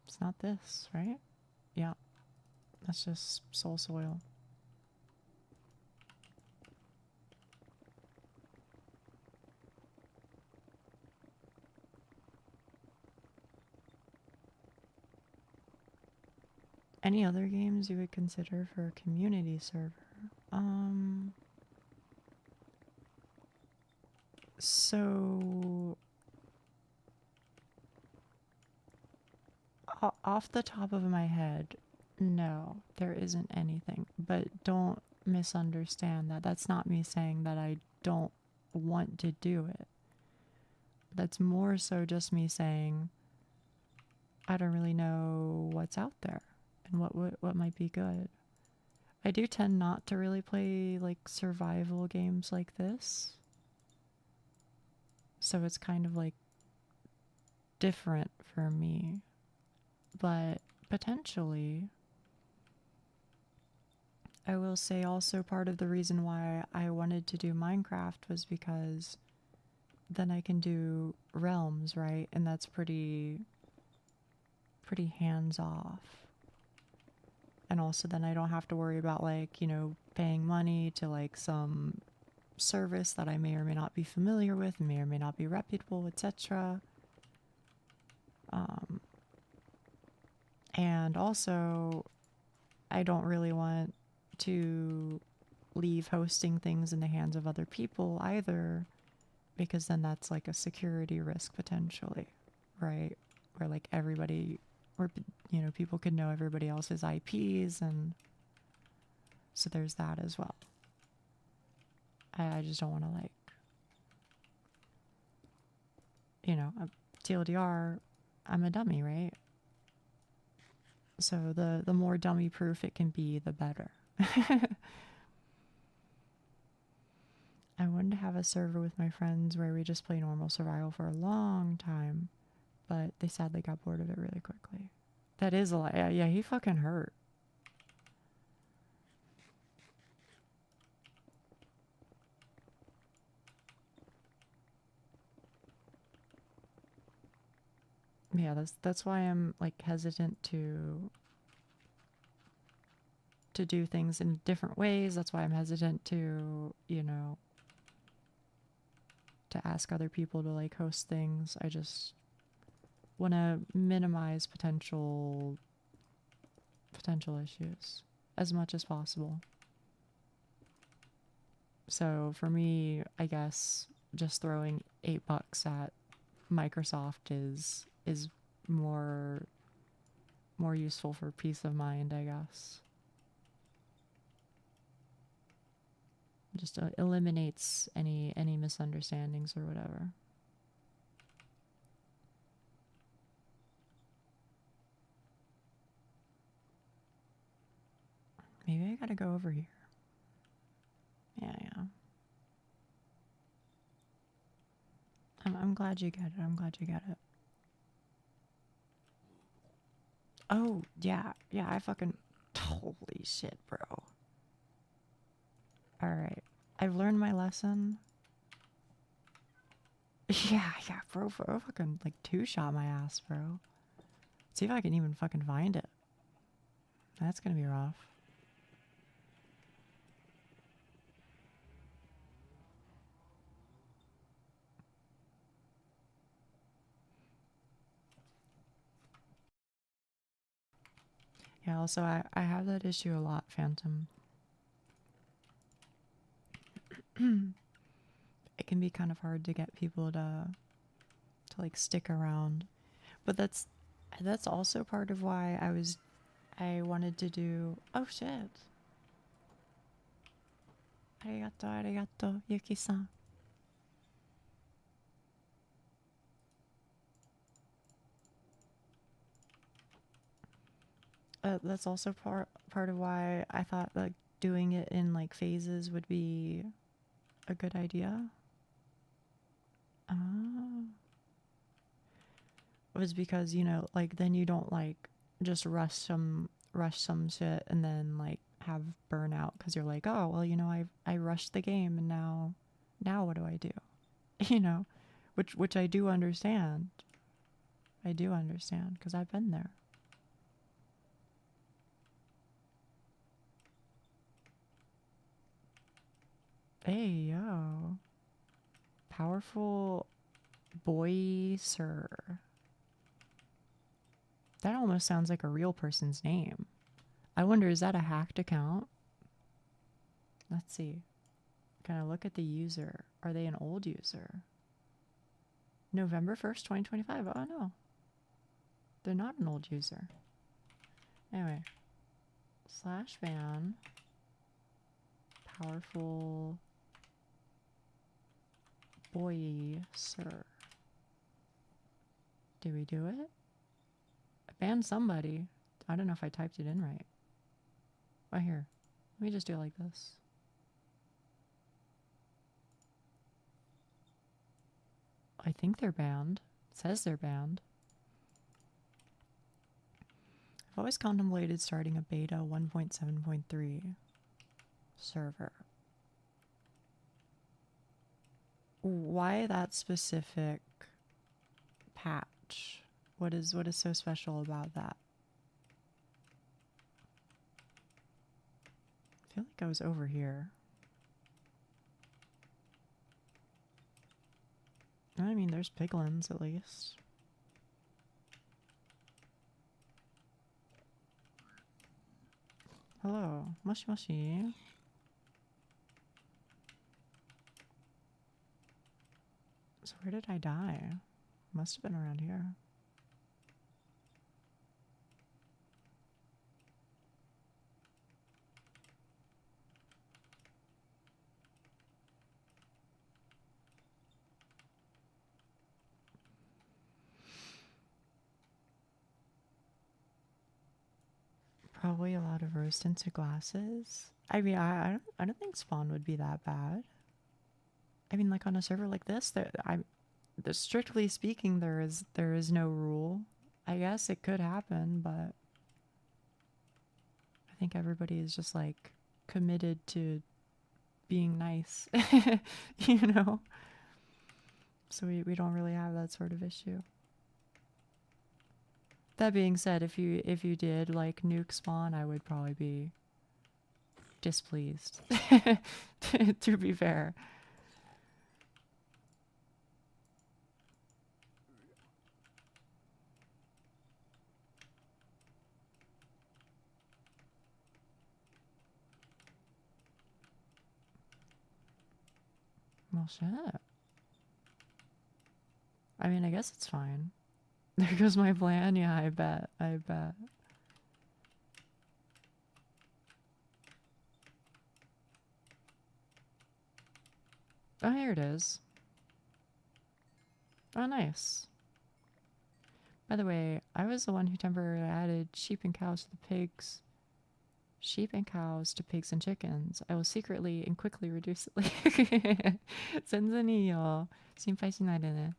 S1: It's not this, right? Yeah. That's just soul soil. Any other games you would consider for a community server? So off the top of my head, no, there isn't anything. But don't misunderstand that. That's not me saying that I don't want to do it. That's more so just me saying I don't really know what's out there and what might be good. I do tend not to really play like survival games like this. So it's kind of like different for me. But potentially, I will say also part of the reason why I wanted to do Minecraft was because then I can do realms, right? And that's pretty hands off. And also then I don't have to worry about like, you know, paying money to like some service that I may or may not be familiar with, may or may not be reputable, etc. And also, I don't really want to leave hosting things in the hands of other people either, because then that's like a security risk potentially, right? Where like everybody, or you know, people could know everybody else's IPs, and so there's that as well. I just don't want to, like, you know, TLDR, I'm a dummy, right? So the more dummy proof it can be, the better. I wanted to have a server with my friends where we just play normal survival for a long time, but they sadly got bored of it really quickly. That is a lot. Yeah, he fucking hurt. Yeah, that's why I'm like hesitant to do things in different ways. That's why I'm hesitant to, you know, to ask other people to like host things. I just want to minimize potential issues as much as possible. So for me, I guess just throwing $8 at Microsoft is more useful for peace of mind, I guess. Just eliminates any misunderstandings or whatever. Maybe I gotta go over here. Yeah. I'm glad you get it. I'm glad you get it. Oh, yeah, I fucking... Holy shit, bro. Alright. I've learned my lesson. Yeah, bro, fucking, like, two-shot my ass, bro. See if I can even fucking find it. That's gonna be rough. Yeah, also, I have that issue a lot, Phantom. It can be kind of hard to get people to like stick around, but that's also part of why I wanted to do... Oh shit. Arigato, Yuki-san. That's also part of why I thought like doing it in like phases would be a good idea. Was because, you know, like then you don't like just rush some shit and then like have burnout because you're like, oh well, you know, I rushed the game and now what do I do? You know, which I do understand. I do understand because I've been there. Hey yo, powerful boy sir. That almost sounds like a real person's name. I wonder, is that a hacked account? Let's see. Can I look at the user? Are they an old user? November 1st, 2025. Oh no. They're not an old user. Anyway. /ban. Powerful boy sir. Did we do it? I banned somebody. I don't know if I typed it in right. Oh, here. Let me just do it like this. I think they're banned. It says they're banned. I've always contemplated starting a beta 1.7.3 server. Why that specific patch? What is so special about that? I feel like I was over here. I mean, there's piglins at least. Hello. Moshi moshi. So where did I die? Must have been around here. Probably a lot of roast into glasses. I mean, I don't think spawn would be that bad. I mean, like on a server like this, strictly speaking, there is no rule. I guess it could happen, but I think everybody is just like committed to being nice, you know. So we don't really have that sort of issue. That being said, if you did like nuke spawn, I would probably be displeased. To be fair. Well, shit. I mean, I guess it's fine. There goes my plan. Yeah, I bet. I bet. Oh, here it is. Oh, nice. By the way, I was the one who temporarily added sheep and cows to the pigs. Sheep and cows to pigs and chickens. I will secretly and quickly reduce it. 全然いいよ。心配しないでね。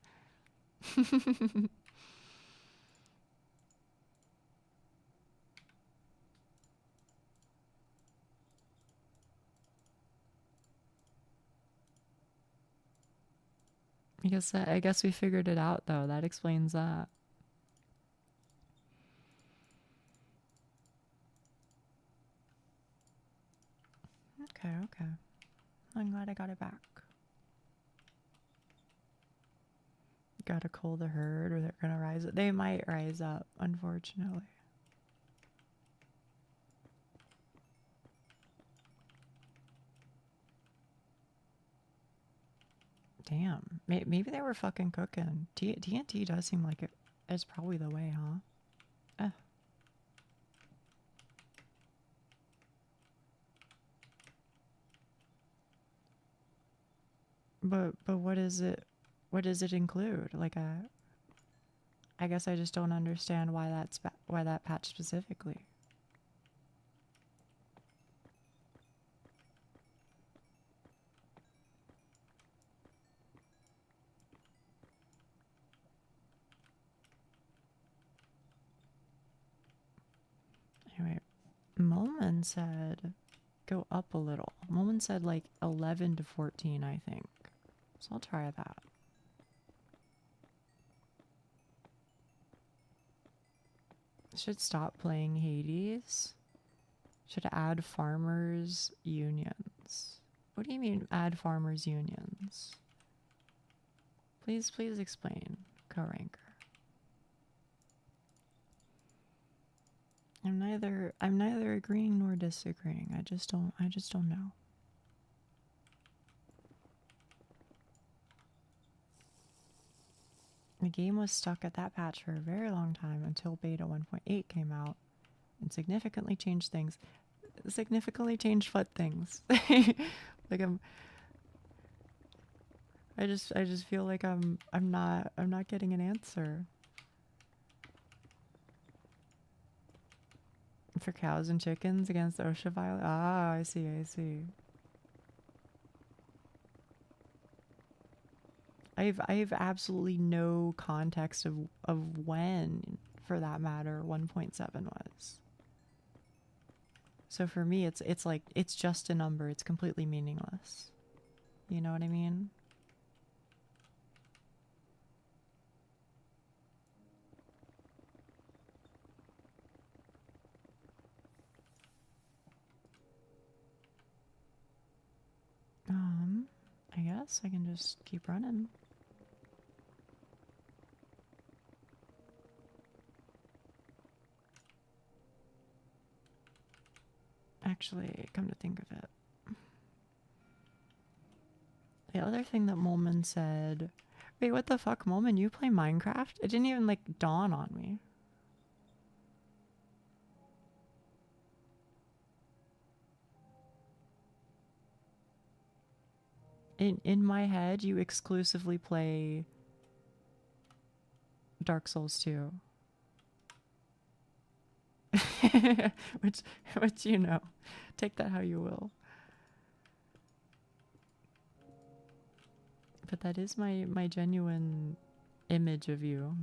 S1: I guess we figured it out though. That explains that. Okay, okay. I'm glad I got it back. Gotta cull the herd or they're gonna rise up. They might rise up, unfortunately. Damn. Maybe they were fucking cooking. TNT does seem like it is probably the way, huh? But what is it? What does it include? Like I guess I just don't understand why that patch specifically. Anyway, Molman said go up a little. Molman said like 11 to 14, I think. So I'll try that. Should stop playing Hades. Should add farmers unions. What do you mean add farmers unions? Please explain, co-ranker. I'm neither agreeing nor disagreeing. I just don't know. The game was stuck at that patch for a very long time until beta 1.8 came out and significantly changed things. Significantly changed what things? Like I just feel like I'm not getting an answer. For cows and chickens against OSHA violation. Ah, I see. I have absolutely no context of when, for that matter, 1.7 was. So for me, it's like it's just a number. It's completely meaningless. You know what I mean? I guess I can just keep running. Actually, come to think of it. The other thing that Molman said... Wait, what the fuck, Molman? You play Minecraft? It didn't even, like, dawn on me. In my head, you exclusively play Dark Souls 2. which you know. Take that how you will. But that is my genuine image of you.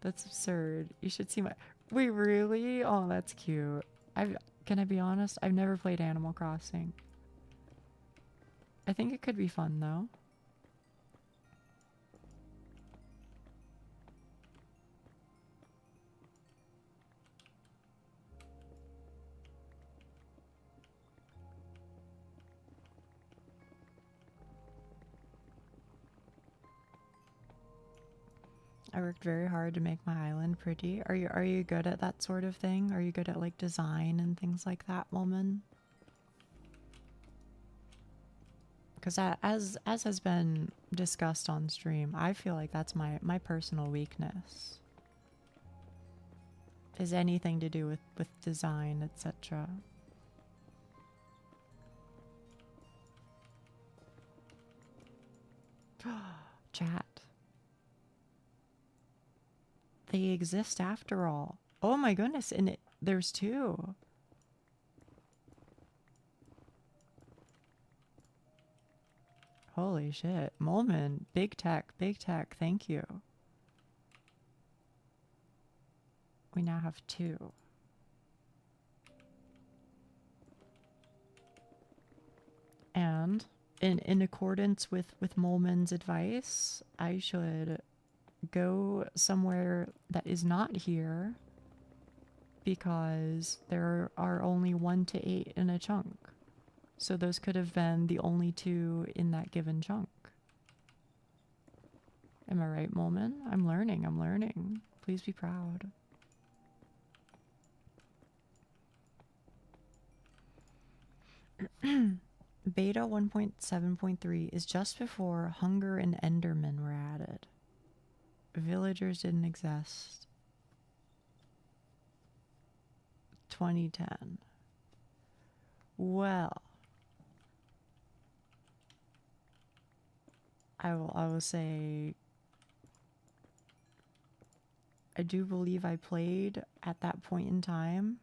S1: That's absurd. You should see my... Wait, really? Oh, that's cute. Can I be honest? I've never played Animal Crossing. I think it could be fun, though. I worked very hard to make my island pretty. Are you good at that sort of thing? Are you good at like design and things like that, woman? Because as has been discussed on stream, I feel like that's my personal weakness. Is anything to do with design, etc. Chat. They exist after all. Oh my goodness, and there's two. Holy shit. Molman, big tech, thank you. We now have two. And in accordance with Molman's advice, I should go somewhere that is not here because there are only 1 to 8 in a chunk. So those could have been the only 2 in that given chunk. Am I right, Molman? I'm learning. Please be proud. Beta 1.7.3 is just before Hunger and Enderman were added. Villagers didn't exist. 2010. Well, I will say I do believe I played at that point in time.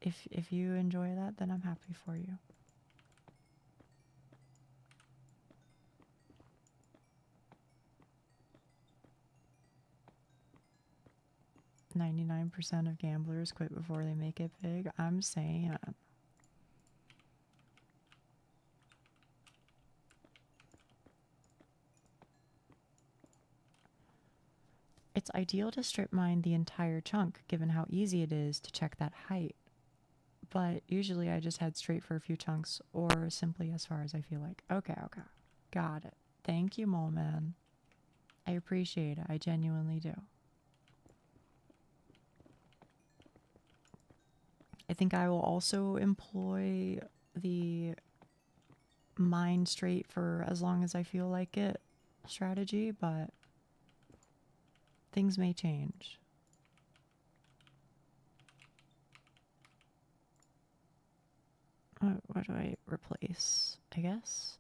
S1: If you enjoy that, then I'm happy for you. %99 of gamblers quit before they make it big. I'm saying. It's ideal to strip mine the entire chunk, given how easy it is to check that height. But usually I just head straight for a few chunks, or simply as far as I feel like. Okay. Got it. Thank you, Moleman. I appreciate it. I genuinely do. I think I will also employ the mine straight for as long as I feel like it strategy, but things may change. What do I replace? I guess?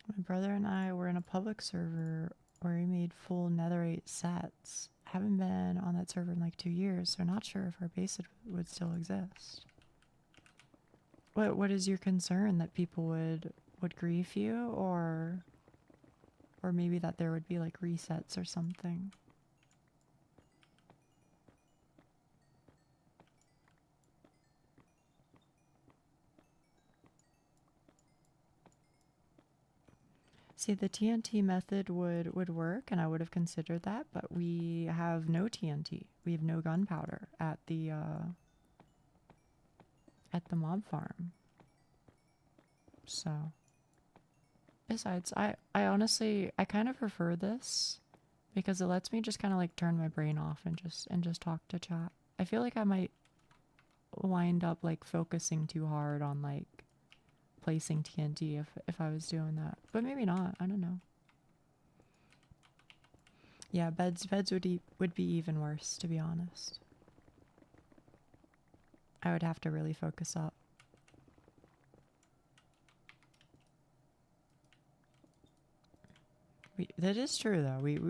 S1: My brother and I were in a public server where we made full netherite sets. Haven't been on that server in like 2 years, so not sure if our base would still exist. What is your concern? That people would grief you, or maybe that there would be like resets or something? see, the TNT method would work, and I would have considered that, but we have no TNT. We have no gunpowder at the mob farm. So, besides, I honestly, I kind of prefer this because it lets me just kind of like turn my brain off and just talk to chat. I feel like I might wind up like focusing too hard on like placing TNT if I was doing that, but maybe not. I don't know. Yeah, beds would be even worse, to be honest. I would have to really focus up. That is true though. We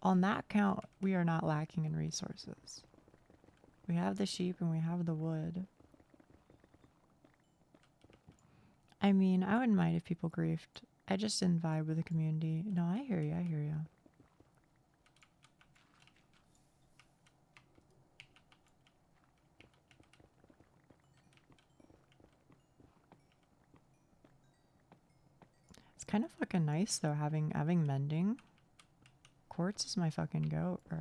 S1: on that count, we are not lacking in resources. We have the sheep and we have the wood. I mean, I wouldn't mind if people griefed. I just didn't vibe with the community. No, I hear you. I hear you. It's kind of fucking nice though, having mending. Quartz is my fucking goat, bro.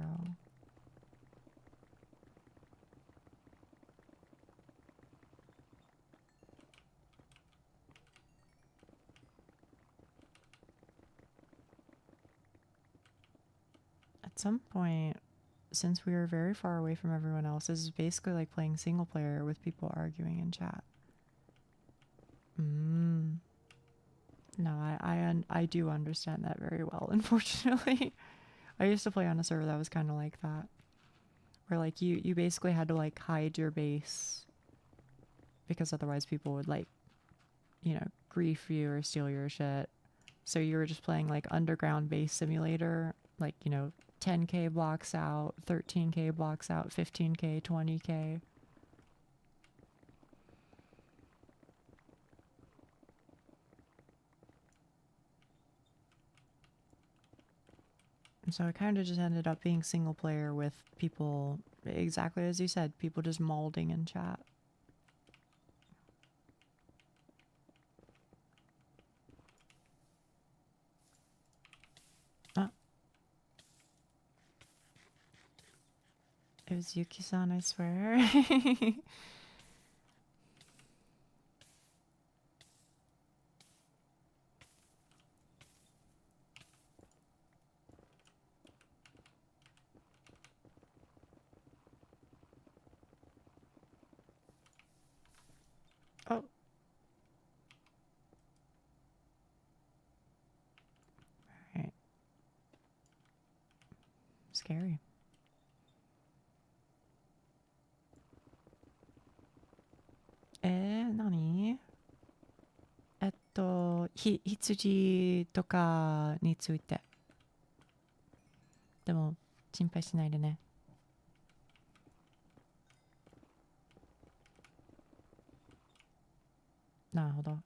S1: At some point, since we were very far away from everyone else, this is basically like playing single player with people arguing in chat. No, I do understand that very well, unfortunately. I used to play on a server that was kind of like that. Where like you basically had to like hide your base because otherwise people would like, you know, grief you or steal your shit. So you were just playing like underground base simulator, like, you know, 10k blocks out, 13k blocks out, 15k, 20k. And so it kind of just ended up being single player with people, exactly as you said, people just molding in chat. It was Yuki-san, I swear. Oh. Alright. Scary. Nani? 羊とかについて。でも、心配しないでね。なるほど。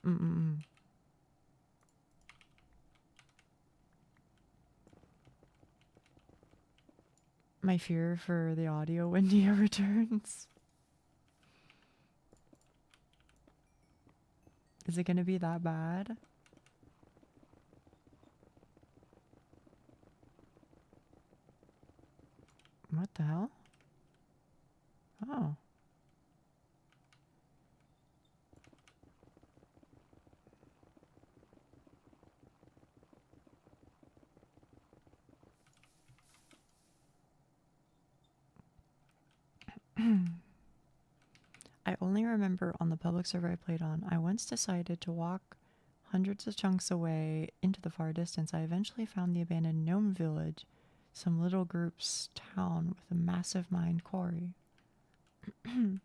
S1: My fear for the audio when Nia returns. Is it gonna be that bad? What the hell? Oh. I only remember on the public server I played on, I once decided to walk hundreds of chunks away into the far distance. I eventually found the abandoned gnome village, some little group's town with a massive mine quarry. I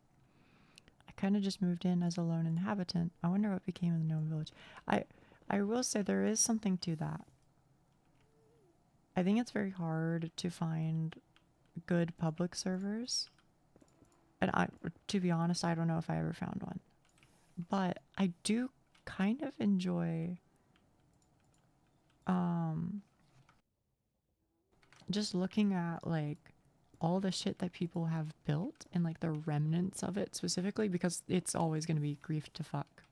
S1: kind of just moved in as a lone inhabitant. I wonder what became of the gnome village. I will say there is something to that. I think it's very hard to find good public servers. And to be honest, I don't know if I ever found one. But I do kind of enjoy just looking at like all the shit that people have built and like the remnants of it specifically, because it's always going to be grief to fuck.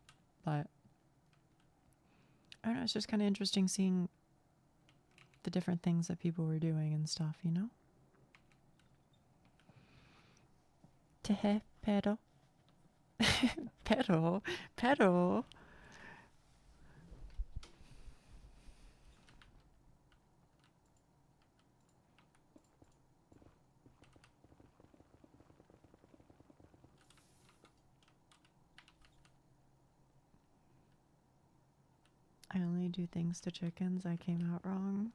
S1: But I don't know, it's just kind of interesting seeing the different things that people were doing and stuff, you know? Tehe, pero. Pero. I only do things to chickens. I came out wrong.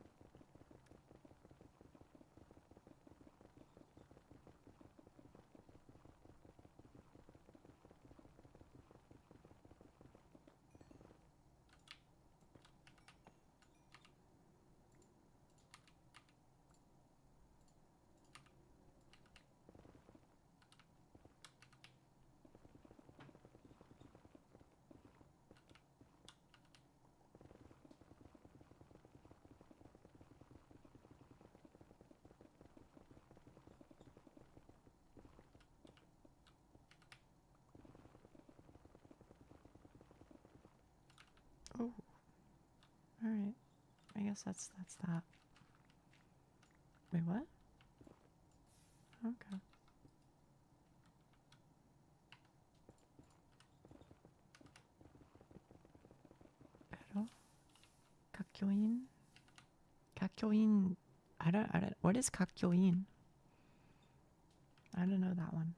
S1: Oh. Alright. I guess that's that. Wait, what? Okay. Pero? Kakyoin? Kakyoin. I don't, what is kakyoin? I don't know that one.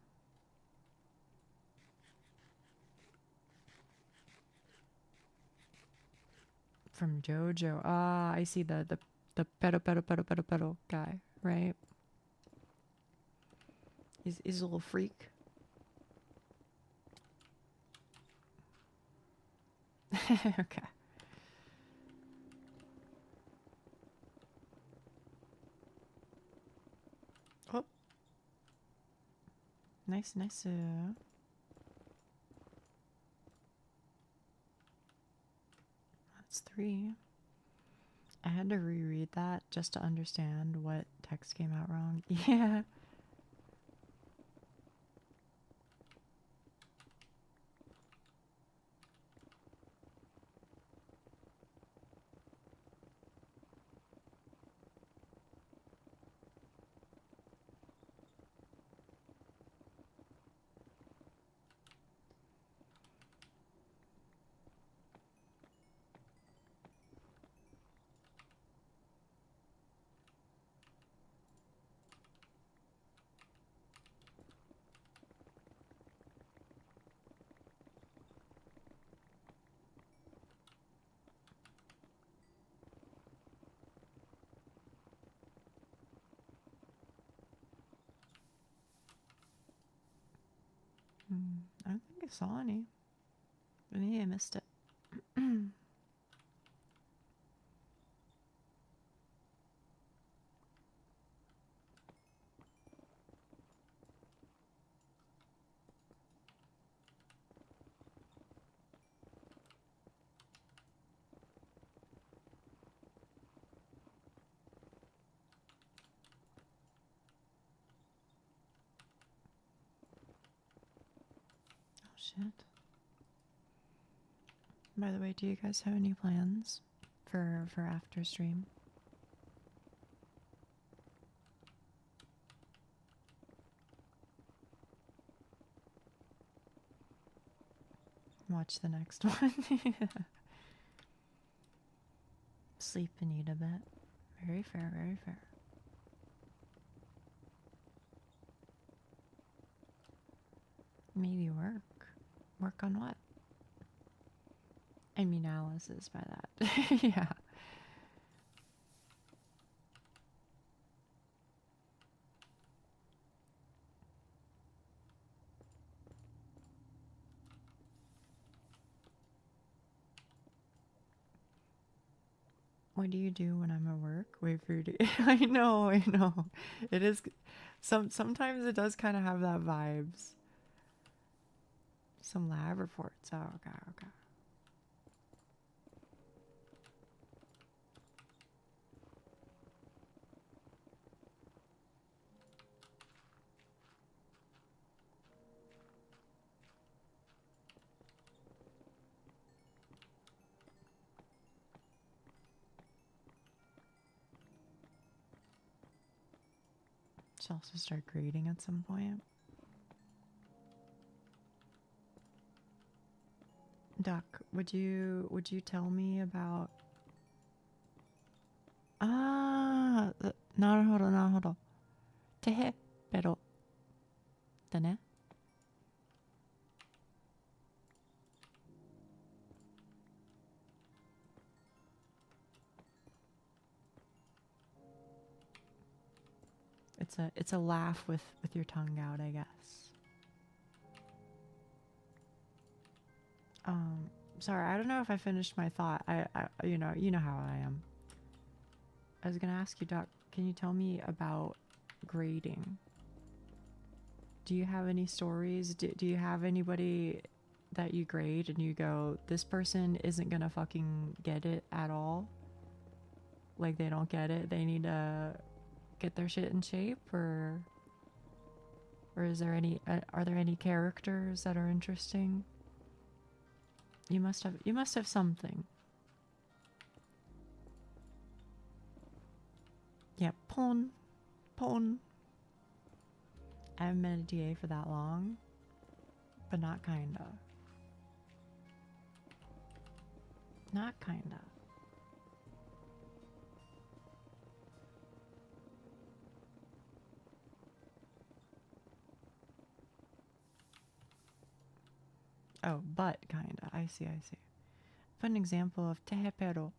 S1: From JoJo. Ah, I see the pero guy, right? He's a little freak. Okay. Oh. Nice. That's 3. I had to reread that just to understand what text came out wrong. Yeah. I don't think I saw any. Maybe I missed it. Oh shit. By the way, do you guys have any plans for after stream? Watch the next one. Sleep and eat a bit. Very fair, very fair. Maybe work. Work on what? I mean Alice's by that. Yeah. What do you do when I'm at work? Wait for you to... I know. It is... Sometimes it does kind of have that vibes. Some lab reports. Oh, okay. should also start grading at some point. Duck, would you tell me about なるほどなるほど。てへペロだね。It's a laugh with your tongue out, I guess. Sorry, I don't know if I finished my thought. I you know how I am. I was gonna ask you, Doc, can you tell me about grading? Do you have any stories? Do you have anybody that you grade and you go, this person isn't gonna fucking get it at all? Like they don't get it, they need to get their shit in shape, or is there any are there any characters that are interesting? You must have something. Yeah, pon. I haven't been a DA for that long, but not kinda. Not kinda. Oh, but kinda. I see. Put an example of tehepero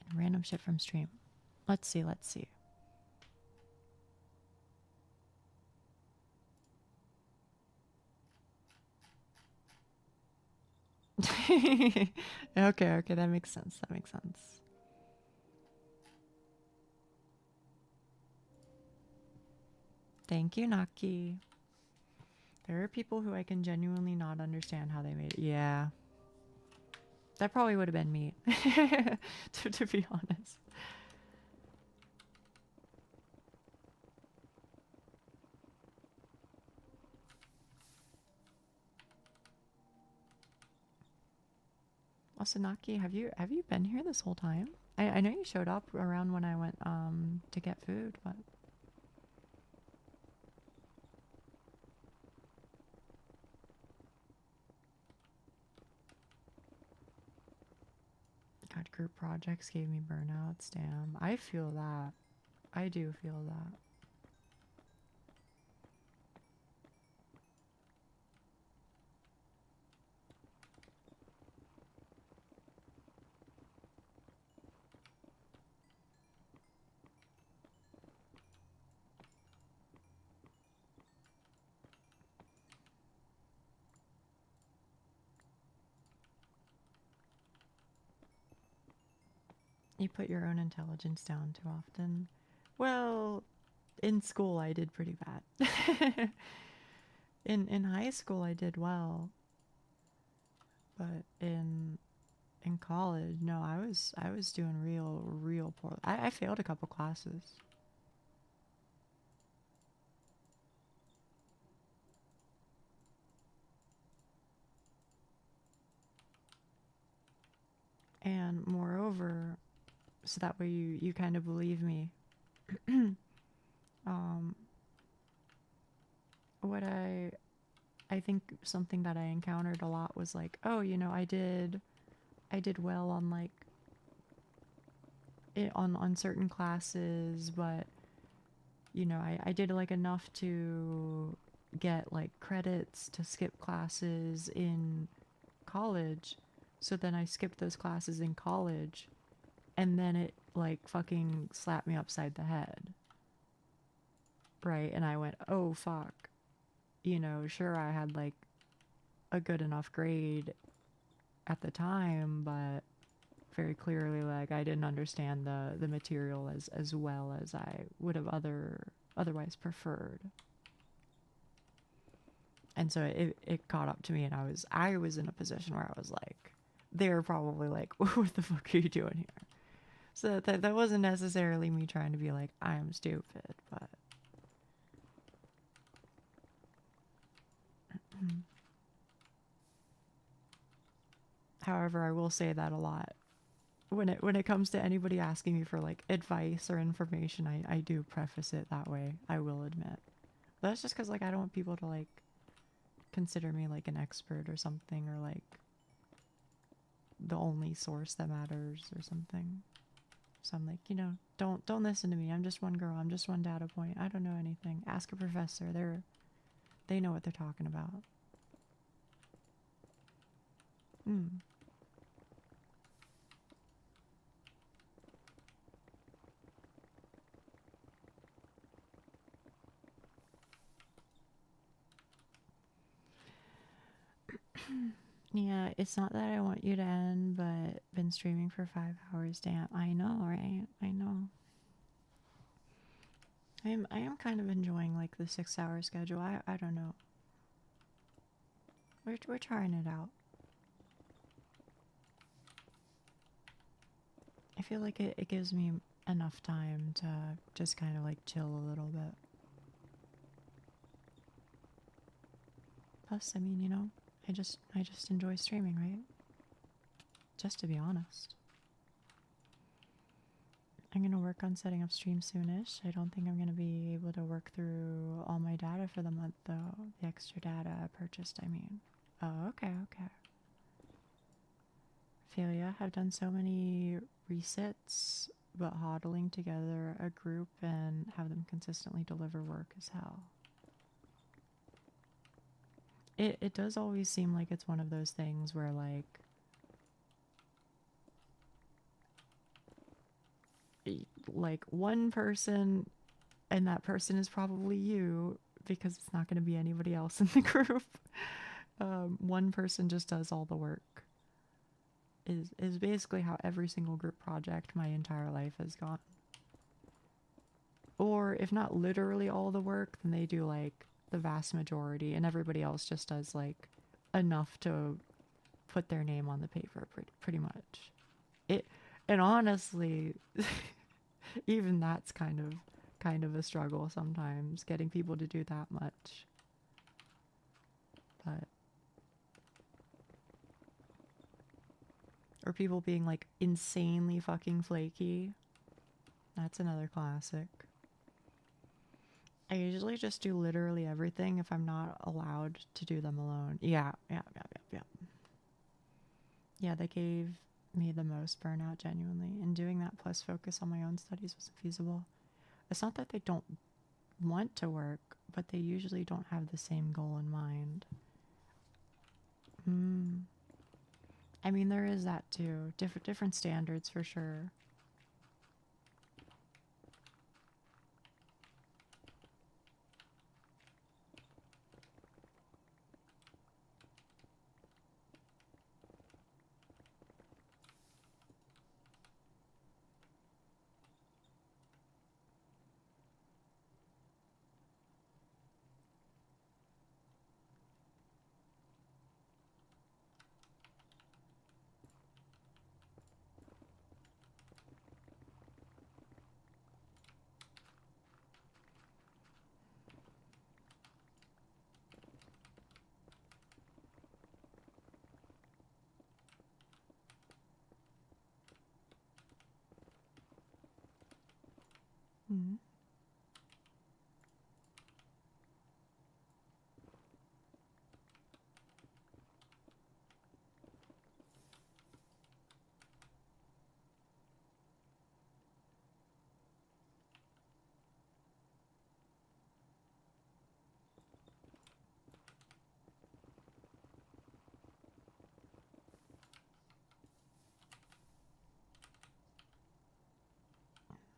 S1: and random shit from stream. Let's see. Okay, that makes sense. Thank you, Naki. There are people who I can genuinely not understand how they made it. Yeah. That probably would have been me, to be honest. Also, Naki, have you been here this whole time? I know you showed up around when I went to get food, but God, group projects gave me burnouts. Damn, I feel that. I do feel that. You put your own intelligence down too often. Well, in school I did pretty bad. in high school I did well, but in college, no, I was doing real poor. I failed a couple classes. And moreover, so that way you kind of believe me. What I think something that I encountered a lot was like, oh, I did well on like on certain classes, but I did like enough to get like credits to skip classes in college. So then I skipped those classes in college, and then it like fucking slapped me upside the head. Right? And I went, oh fuck. Sure, I had like a good enough grade at the time, but very clearly like I didn't understand the material as well as I would have otherwise preferred. And so it caught up to me, and I was in a position where I was like, they're probably like, what the fuck are you doing here? So that wasn't necessarily me trying to be like, I'm stupid, but however, I will say that a lot when it comes to anybody asking me for like advice or information, I do preface it that way. I will admit. But that's just because like I don't want people to like consider me like an expert or something, or like the only source that matters or something. So I'm like, you know, don't listen to me. I'm just one girl. I'm just one data point. I don't know anything. Ask a professor. They know what they're talking about. Yeah, it's not that I want you to end, but been streaming for 5 hours. Damn, I know, right? I know. I am kind of enjoying like the 6-hour schedule. I don't know. We're trying it out. I feel like it gives me enough time to just kind of like chill a little bit. Plus, I mean, you know, I just enjoy streaming, right? Just to be honest. I'm gonna work on setting up stream soonish. I don't think I'm gonna be able to work through all my data for the month though. The extra data I purchased, I mean. Oh, okay. Feel ya. I've done so many resets, but hodling together a group and have them consistently deliver work is hell. It does always seem like it's one of those things where like one person, and that person is probably you because it's not going to be anybody else in the group. One person just does all the work is basically how every single group project my entire life has gone. Or if not literally all the work, then they do like the vast majority, and everybody else just does like enough to put their name on the paper, pretty much. And honestly, even that's kind of a struggle sometimes, getting people to do that much. But or people being like insanely fucking flaky. That's another classic. I usually just do literally everything if I'm not allowed to do them alone. Yeah. Yeah, they gave me the most burnout, genuinely. And doing that plus focus on my own studies wasn't feasible. It's not that they don't want to work, but they usually don't have the same goal in mind. I mean, there is that too. Different standards for sure.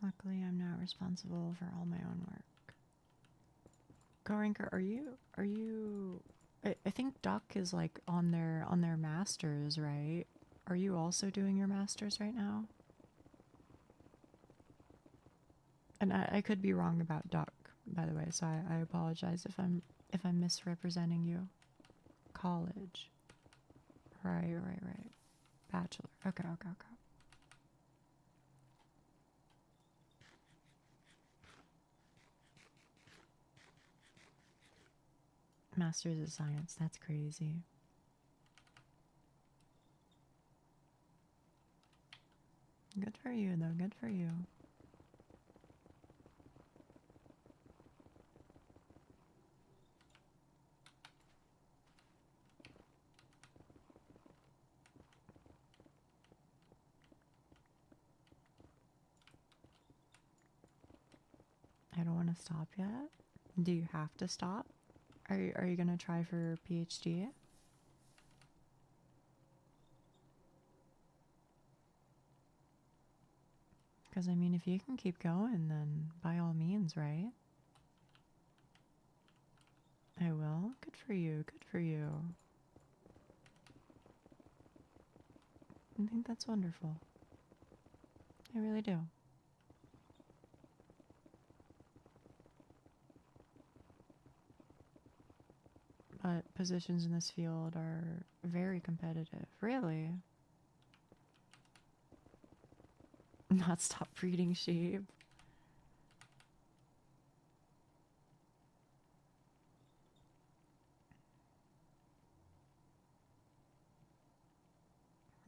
S1: Luckily, I'm not responsible for all my own work. Gorinker, are you? I think Duck is like on their masters, right? Are you also doing your masters right now? And I could be wrong about Duck, by the way, so I apologize if I'm misrepresenting you. College. Right. Bachelor. Okay. Masters of Science, that's crazy. Good for you, though. Good for you. I don't want to stop yet. Do you have to stop? Are you gonna try for PhD? Because I mean, if you can keep going, then by all means, right? I will. Good for you. Good for you. I think that's wonderful. I really do. But positions in this field are very competitive. Really? Not stop breeding sheep.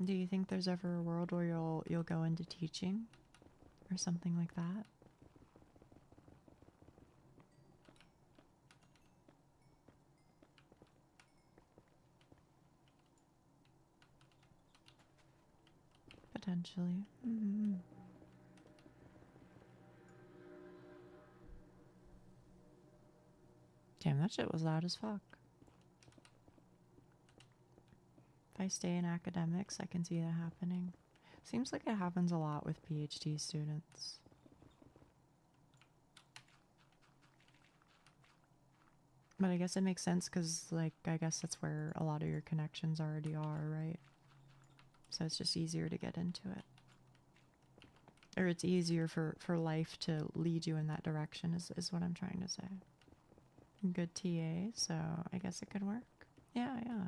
S1: Do you think there's ever a world where you'll go into teaching or something like that? Potentially. Damn, that shit was loud as fuck. If I stay in academics, I can see that happening. Seems like it happens a lot with PhD students. But I guess it makes sense because, like, I guess that's where a lot of your connections already are, right? So it's just easier to get into it. Or it's easier for life to lead you in that direction is what I'm trying to say. Good TA, so I guess it could work. Yeah, yeah.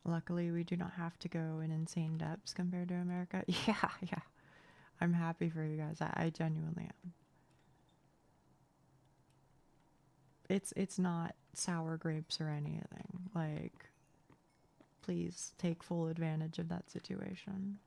S1: Luckily, we do not have to go in insane depths compared to America. Yeah, yeah. I'm happy for you guys. I genuinely am. It's not sour grapes or anything. Like, please take full advantage of that situation.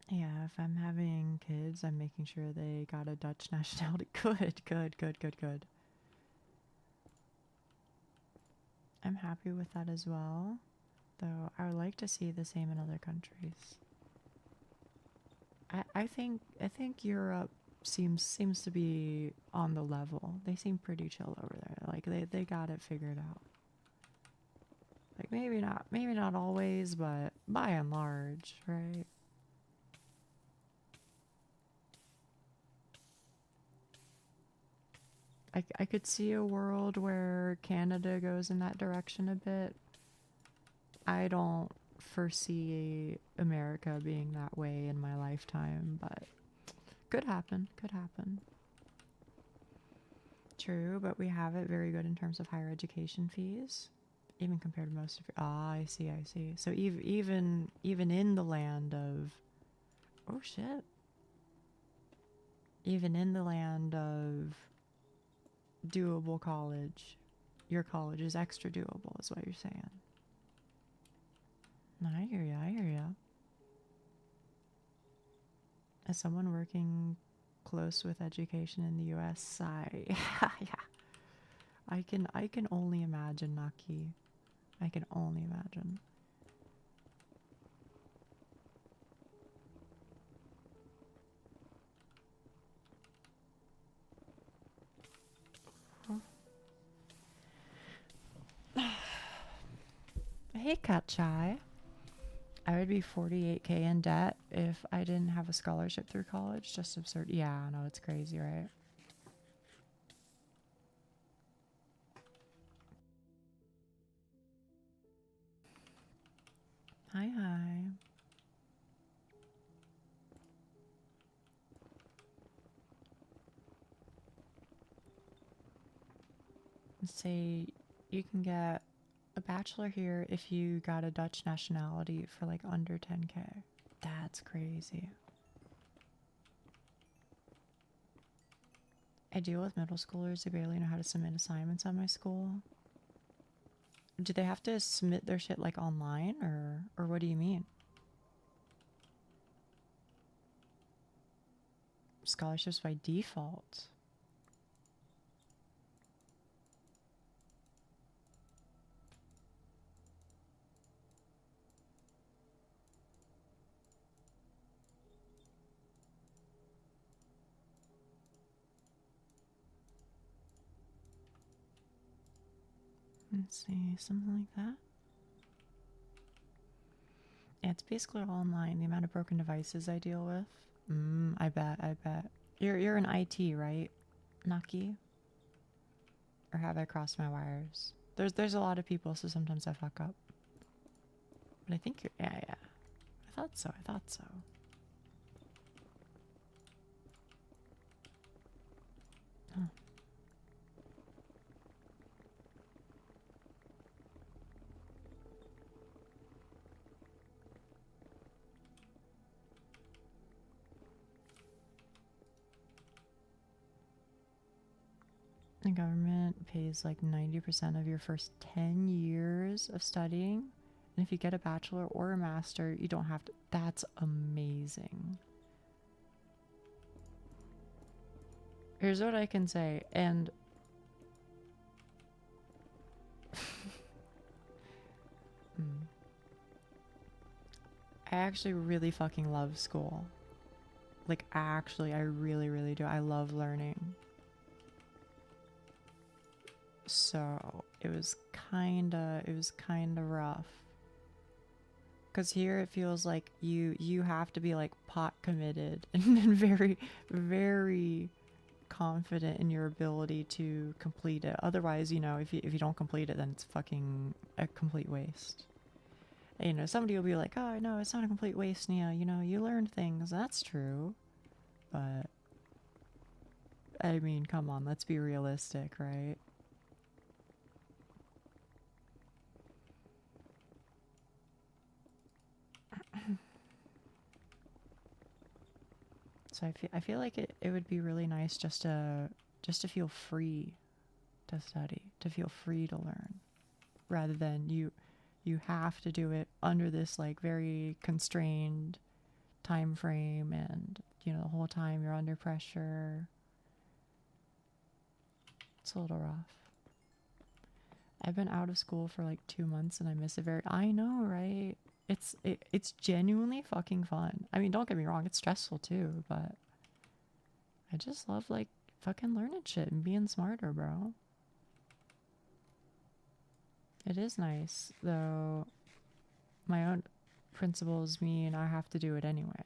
S1: Yeah, if I'm having kids, I'm making sure they got a Dutch nationality. Good, good, good, good, good. I'm happy with that as well, though I would like to see the same in other countries. I think Europe seems to be on the level. They seem pretty chill over there. Like they got it figured out. Like maybe not always, but by and large, right? I could see a world where Canada goes in that direction a bit. I don't foresee America being that way in my lifetime, but could happen, could happen. True, but we have it very good in terms of higher education fees, even compared to most of. Ah, I see, I see. So even in the land of, oh shit, even in the land of doable college, your college is extra doable, is what you're saying. No, I hear ya, I hear ya. As someone working close with education in the US, yeah. I can only imagine, Naki. I can only imagine. Hey, Cat Chai. I would be 48K in debt if I didn't have a scholarship through college. Just absurd. Yeah, I know, it's crazy, right? Hi, hi. Say you can get a bachelor here if you got a Dutch nationality for like under 10K. That's crazy. I deal with middle schoolers who barely know how to submit assignments at my school. Do they have to submit their shit like online or what do you mean? Scholarships by default. Let's see, something like that. Yeah, it's basically all online. The amount of broken devices I deal with. I bet. You're an IT, right, Naki? Or have I crossed my wires? There's a lot of people, so sometimes I fuck up. But I think you're, yeah. I thought so. Huh. The government pays like 90% of your first 10 years of studying. And if you get a bachelor or a master, you don't have to. That's amazing. Here's what I can say. And I actually really fucking love school. Like, actually, I really, really do. I love learning. So it was kinda rough. Cause here it feels like you have to be like pot committed and very, very confident in your ability to complete it. Otherwise, you know, if you don't complete it, then it's fucking a complete waste. And, you know, somebody will be like, "Oh, no, it's not a complete waste, Nia. You know, you learned things." That's true, but I mean, come on, let's be realistic, right? So I feel like it would be really nice just to feel free to study, to feel free to learn, rather than you have to do it under this like very constrained time frame, and you know the whole time you're under pressure. It's a little rough. I've been out of school for like 2 months and I miss it very. I know, right? It's genuinely fucking fun. I mean, don't get me wrong, it's stressful too, but I just love like fucking learning shit and being smarter, bro. It is nice, though my own principles mean I have to do it anyway.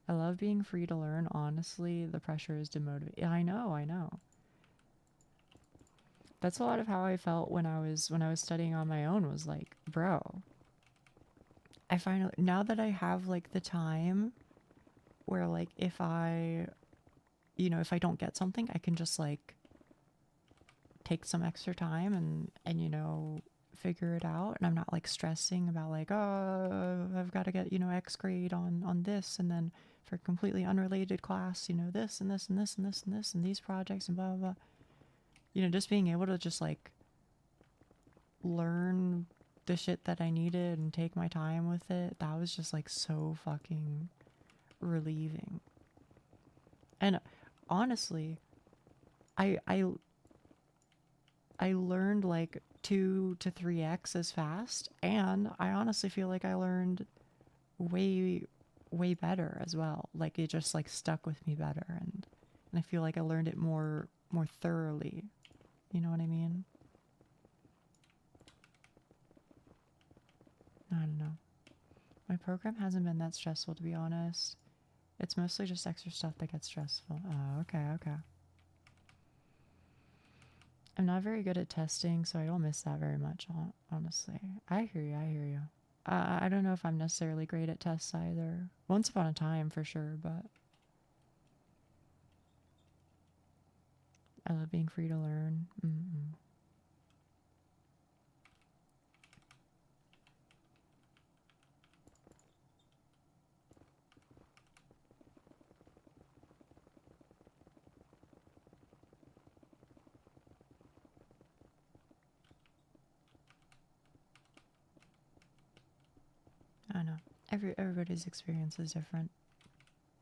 S1: I love being free to learn. Honestly, the pressure is demotivating. I know. That's a lot of how I felt when I was studying on my own, was like, bro, I finally, now that I have like the time where like if I don't get something, I can just like take some extra time and you know, figure it out, and I'm not like stressing about like, oh, I've got to get, you know, X grade on this, and then for a completely unrelated class, you know, this and this and this and this and this and these projects and blah blah blah. You know, just being able to just like learn the shit that I needed and take my time with it, that was just like so fucking relieving. And honestly, I learned like 2 to 3x as fast, and I honestly feel like I learned way better as well. Like it just like stuck with me better, and I feel like I learned it more thoroughly. You know what I mean? I don't know. My program hasn't been that stressful, to be honest. It's mostly just extra stuff that gets stressful. Oh, okay, okay. I'm not very good at testing, so I don't miss that very much, honestly. I hear you, I hear you. I don't know if I'm necessarily great at tests either. Once upon a time, for sure, but I love being free to learn. I don't know. Everybody's experience is different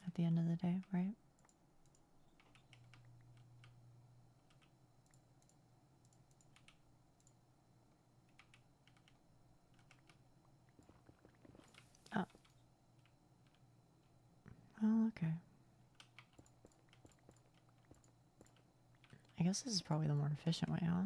S1: at the end of the day, right? Oh. Oh, okay. I guess this is probably the more efficient way, huh?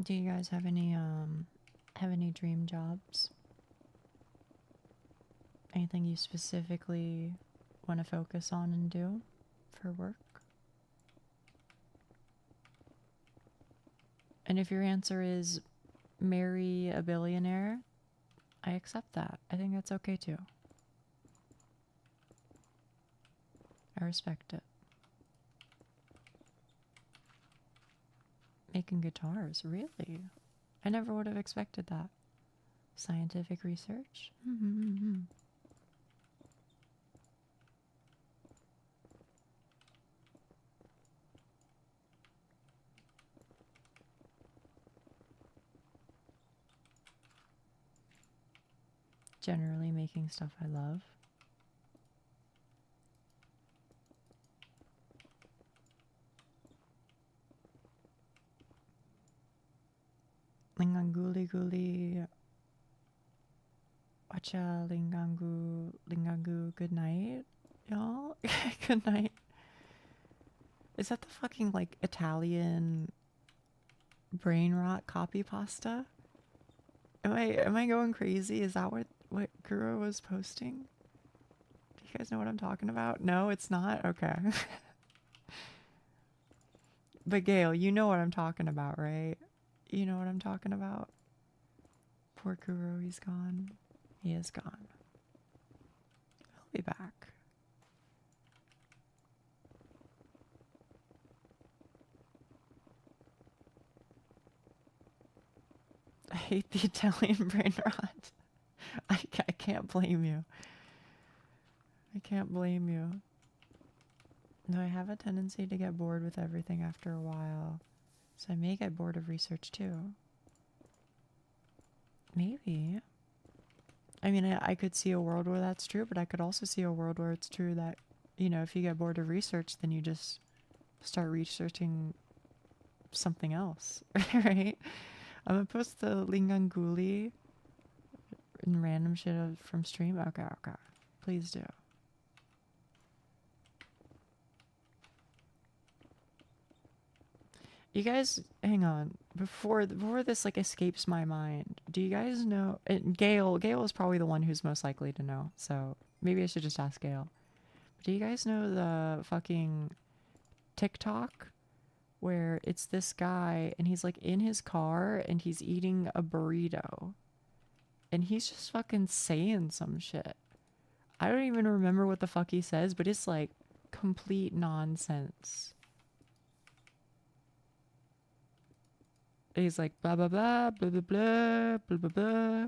S1: Do you guys have any dream jobs? Anything you specifically want to focus on and do for work? And if your answer is marry a billionaire, I accept that. I think that's okay too. I respect it. Making guitars, really? I never would have expected that. Scientific research? Generally making stuff I love. Linganguli guli. Wacha lingangu. Good night, y'all. Good night. Is that the fucking like Italian brain rot copy pasta? Am I going crazy? Is that what Kuro was posting? Do you guys know what I'm talking about? No, it's not? Okay. But Gail, you know what I'm talking about, right? You know what I'm talking about? Poor Kuro, he's gone. He is gone. He'll be back. I hate the Italian brain rot. I can't blame you. I can't blame you. No, I have a tendency to get bored with everything after a while. So I may get bored of research too. Maybe. I mean, I could see a world where that's true, but I could also see a world where it's true that, you know, if you get bored of research, then you just start researching something else, right? I'm gonna post the Linganguli and random shit from stream. Okay. Please do. You guys, hang on. Before this like escapes my mind, do you guys know? And Gail is probably the one who's most likely to know. So maybe I should just ask Gail. But do you guys know the fucking TikTok where it's this guy and he's like in his car and he's eating a burrito and he's just fucking saying some shit. I don't even remember what the fuck he says, but it's like complete nonsense. He's like blah blah blah blah blah blah blah blah blah.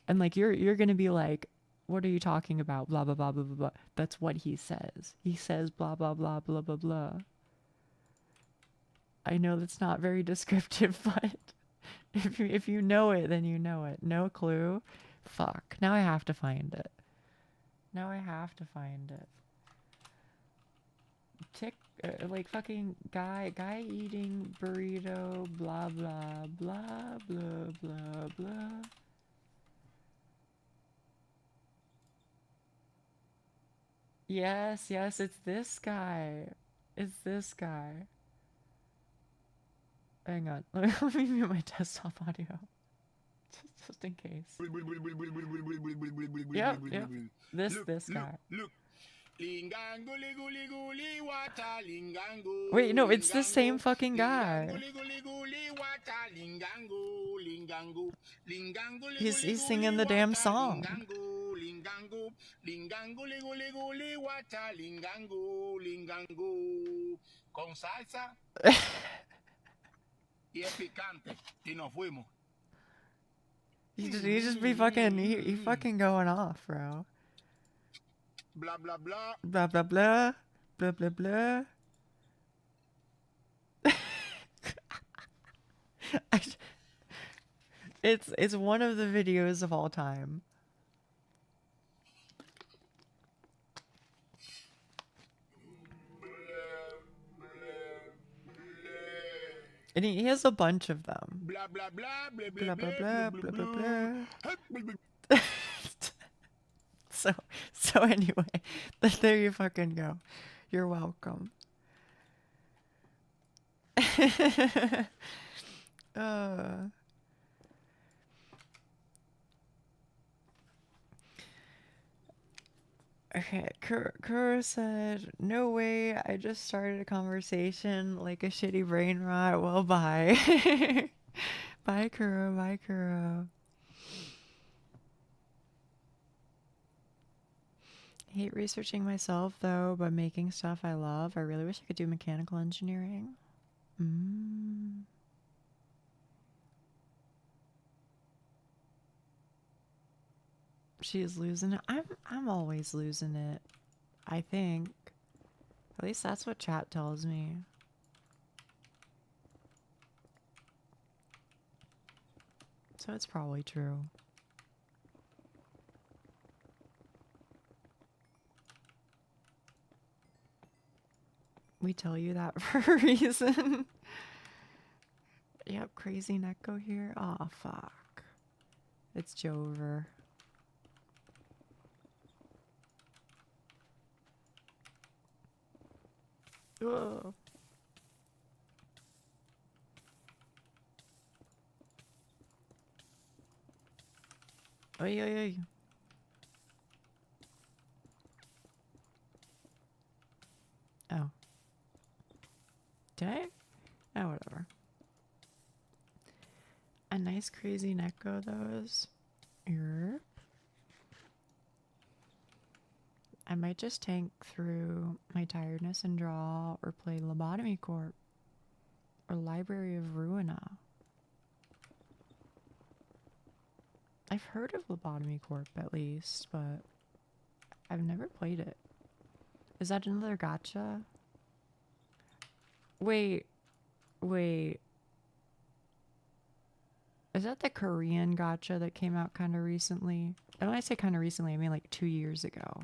S1: And like you're gonna be like, what are you talking about? Blah blah blah blah blah blah. That's what he says. He says blah blah blah blah blah blah. I know that's not very descriptive, but if you know it, then you know it. No clue? Fuck. Now I have to find it. Now I have to find it. Like fucking guy eating burrito, blah blah blah blah blah blah. Yes, it's this guy. It's this guy. Hang on. Let me mute my desktop audio. Just in case. Yep. This guy.
S5: Look.
S1: Wait, no, it's the same fucking guy. He's singing the damn song.
S5: Con salsa y es picante y nos fuimos.
S1: He just be fucking he fucking going off, bro.
S5: Blah blah blah.
S1: Blah blah blah. Blah blah blah. It's one of the videos of all time. And he has a bunch of them.
S5: Blah blah blah blah
S1: Blah blah blah blah blah blah. So anyway, there you fucking go. You're welcome. Okay, Kuro said, no way, I just started a conversation like a shitty brain rot. Well, bye. Bye, Kuro. Bye, Kuro. I hate researching myself, though, but making stuff I love. I really wish I could do mechanical engineering. She's losing it. I'm always losing it. I think. At least that's what chat tells me. So it's probably true. We tell you that for a reason. Yep, crazy Neko here. Oh, fuck. It's Jover. Ugh. Oy, oy, oy. Oh. Did I? Oh, whatever. A nice crazy Neko, those. Erp. I might just tank through my tiredness and draw or play Lobotomy Corp or Library of Ruina. I've heard of Lobotomy Corp at least, but I've never played it. Is that another gacha? Wait. Is that the Korean gacha that came out kind of recently? And when I say kind of recently, I mean like 2 years ago.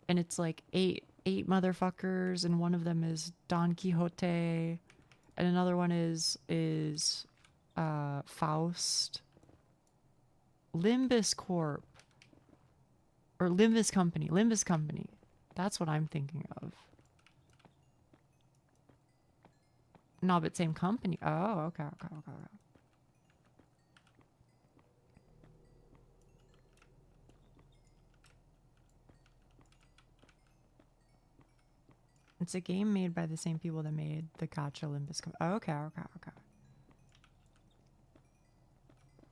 S1: And it's like eight motherfuckers, and one of them is Don Quixote, and another one is Faust. Limbus Corp. Or Limbus Company. Limbus Company. That's what I'm thinking of. No, but same company. Oh, okay. It's a game made by the same people that made the gacha Limbus. Okay.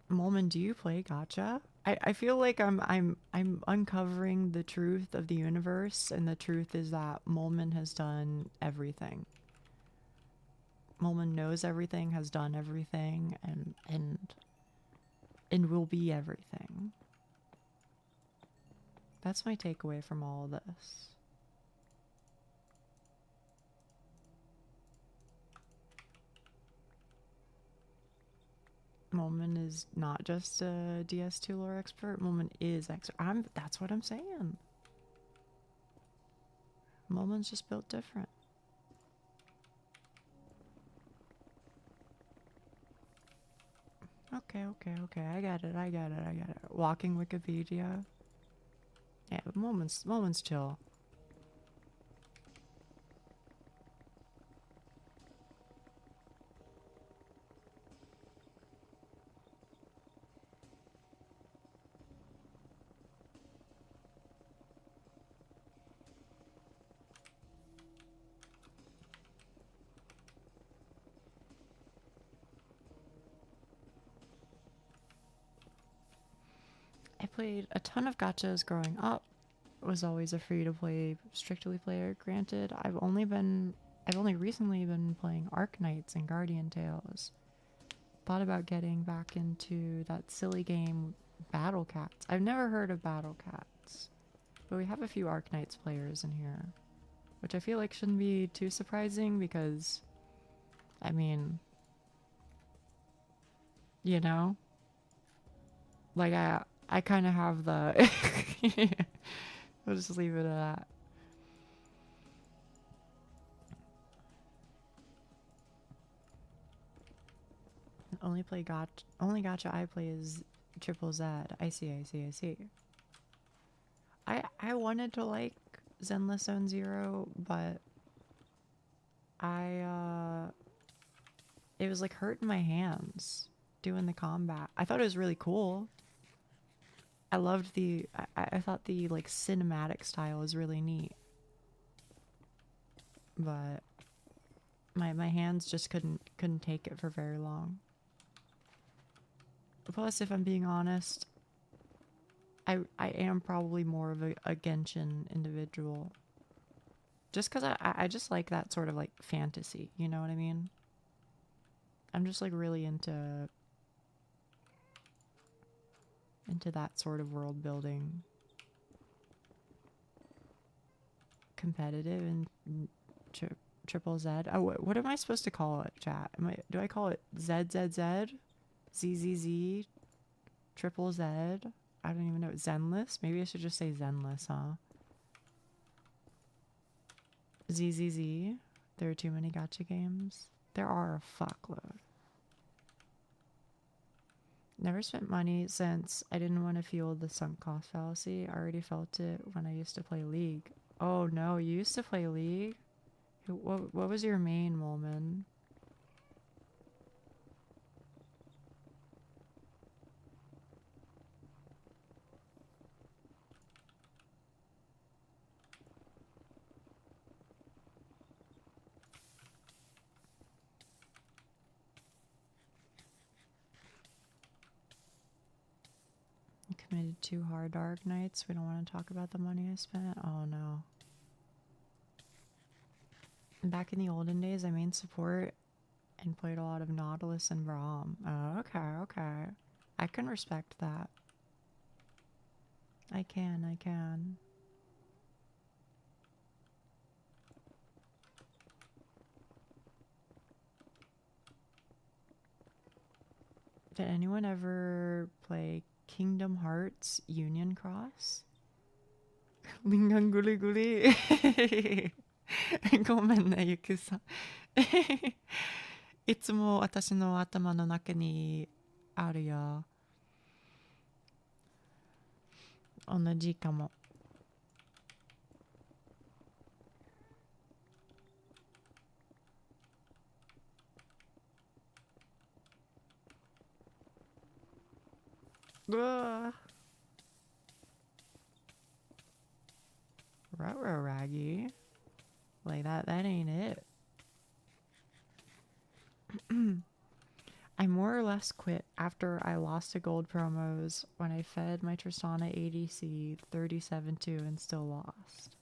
S1: Molman, do you play gacha? I feel like I'm uncovering the truth of the universe, and the truth is that Molman has done everything. Molman knows everything, has done everything, and and will be everything. That's my takeaway from all of this. Moment is not just a DS2 lore expert. Moment is expert. That's what I'm saying. Moment's just built different. Okay. I got it. Walking Wikipedia. Yeah, but Moment's chill. I played a ton of gachas growing up. Was always a free-to-play, strictly player. Granted, I've only recently been playing Arknights and Guardian Tales. Thought about getting back into that silly game, Battle Cats. I've never heard of Battle Cats, but we have a few Arknights players in here, which I feel like shouldn't be too surprising because, I mean, you know, like I kind of have the. We'll just leave it at that. Only gacha I play is Triple Z. I see. I wanted to like Zenless Zone Zero, but it was like hurting my hands doing the combat. I thought it was really cool. I loved I thought the like cinematic style was really neat, but my hands just couldn't take it for very long. Plus, if I'm being honest, I am probably more of a Genshin individual, just because I just like that sort of like fantasy, you know what I mean? I'm just like really into that sort of world building, competitive, and Triple Z. Oh, what am I supposed to call it, chat? Do I call it ZZZ, ZZZ, Triple Z? I don't even know. Zenless? Maybe I should just say Zenless, huh? ZZZ. There are too many gacha games. There are a fuckload. Never spent money since I didn't want to feel the sunk cost fallacy. I already felt it when I used to play League. Oh no, you used to play League? What was your main, Molman? Committed too hard Dark Nights. We don't want to talk about the money I spent. Oh no. Back in the olden days, I main support and played a lot of Nautilus and Braum. Oh, okay. I can respect that. I can. Did anyone ever play Kingdom Hearts Union Cross? Lingan guli guli. ごめんね、ゆきさん。いつも私の頭の中にあるよ。同じかも。うわぁ。Ruh-roh, Raggy. Like that ain't it. I more or less quit after I lost to gold promos when I fed my Tristana ADC 37-2 and still lost.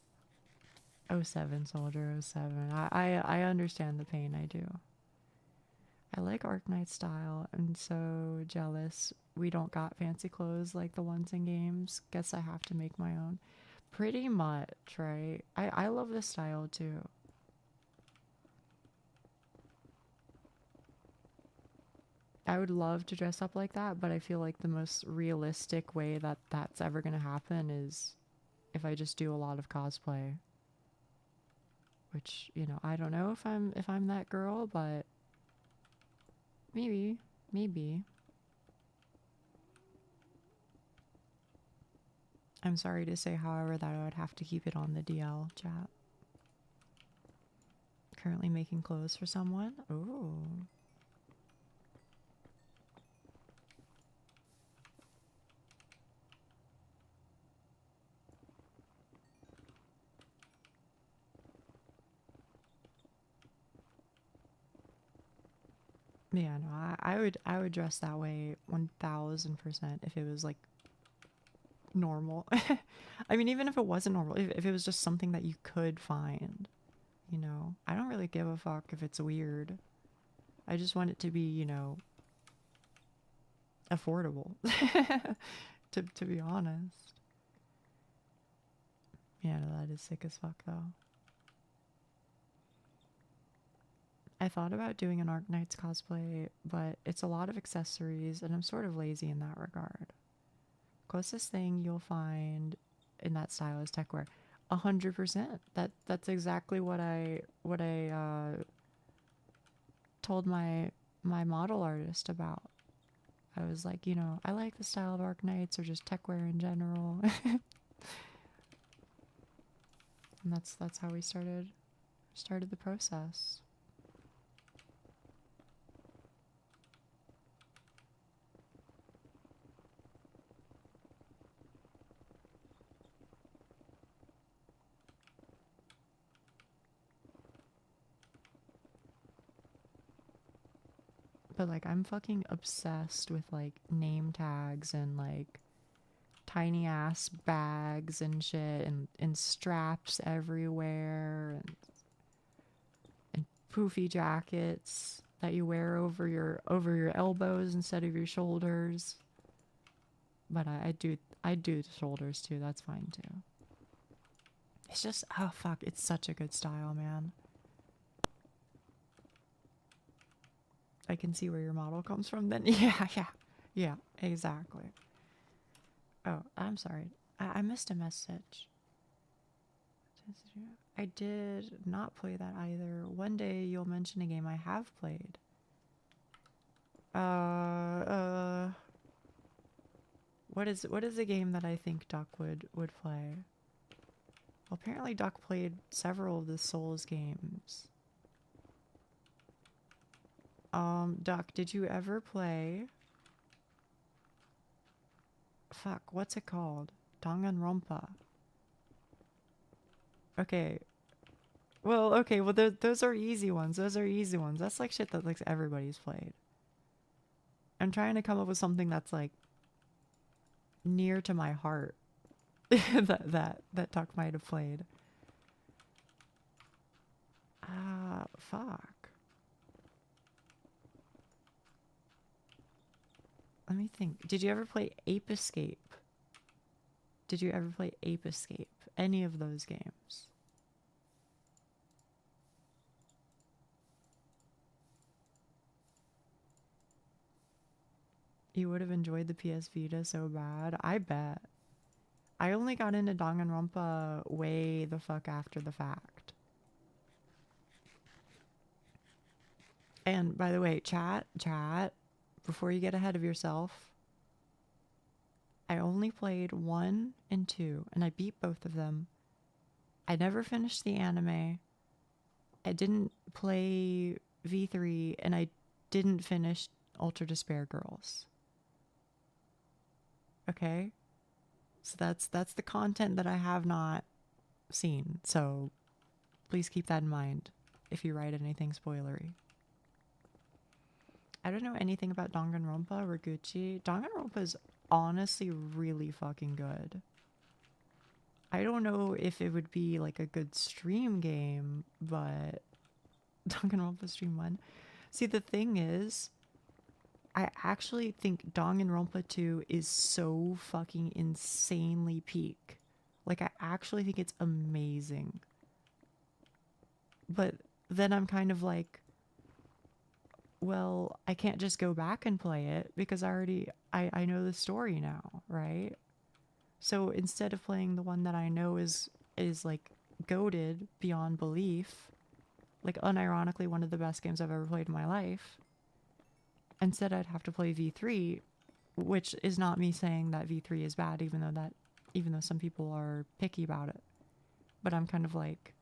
S1: 07 soldier, 07. I understand the pain, I do. I like Arknight style. I'm so jealous we don't got fancy clothes like the ones in games. Guess I have to make my own. Pretty much, right? I love this style too. I would love to dress up like that, but I feel like the most realistic way that that's ever going to happen is if I just do a lot of cosplay. Which, you know, I don't know if I'm that girl, but maybe. I'm sorry to say, however, that I would have to keep it on the DL chat. Currently making clothes for someone. Ooh. Yeah, no, I would dress that way 1000% if it was like normal. I mean, even if it wasn't normal, if it was just something that you could find, you know, I don't really give a fuck if it's weird. I just want it to be, you know, affordable. to be honest. Yeah, no, that is sick as fuck though. I thought about doing an Arknights cosplay, but it's a lot of accessories, and I'm sort of lazy in that regard. Closest thing you'll find in that style is techwear. 100%. That's exactly what I told my model artist about. I was like, you know, I like the style of Arknights or just techwear in general. And that's how we started the process. But like I'm fucking obsessed with like name tags and like tiny ass bags and shit and straps everywhere and poofy jackets that you wear over your elbows instead of your shoulders. But I do the shoulders too. That's fine too. It's just, oh fuck, it's such a good style, man. I can see where your model comes from then. Yeah, exactly. Oh, I'm sorry. I missed a message. I did not play that either. One day you'll mention a game I have played. What is a game that I think Duck would play? Well, apparently Duck played several of the Souls games. Duck, did you ever play? Fuck, what's it called? Danganronpa. Okay. Well, those are easy ones. That's like shit that like everybody's played. I'm trying to come up with something that's like near to my heart that Duck might have played. Fuck. Let me think. Did you ever play Ape Escape? Any of those games? You would have enjoyed the PS Vita so bad. I bet. I only got into Danganronpa way the fuck after the fact. And by the way, chat, before you get ahead of yourself, I only played 1 and 2, and I beat both of them. I never finished the anime. I didn't play V3, and I didn't finish Ultra Despair Girls. Okay? So that's the content that I have not seen. So please keep that in mind if you write anything spoilery. I don't know anything about Danganronpa or Gucci. Danganronpa is honestly really fucking good. I don't know if it would be like a good stream game, but Danganronpa Stream 1. See, the thing is, I actually think Danganronpa 2 is so fucking insanely peak. Like, I actually think it's amazing. But then I'm kind of like, well, I can't just go back and play it because I know the story now, right? So instead of playing the one that I know is like goated beyond belief, like unironically one of the best games I've ever played in my life, instead I'd have to play V3, which is not me saying that V3 is bad, even though some people are picky about it. But I'm kind of like,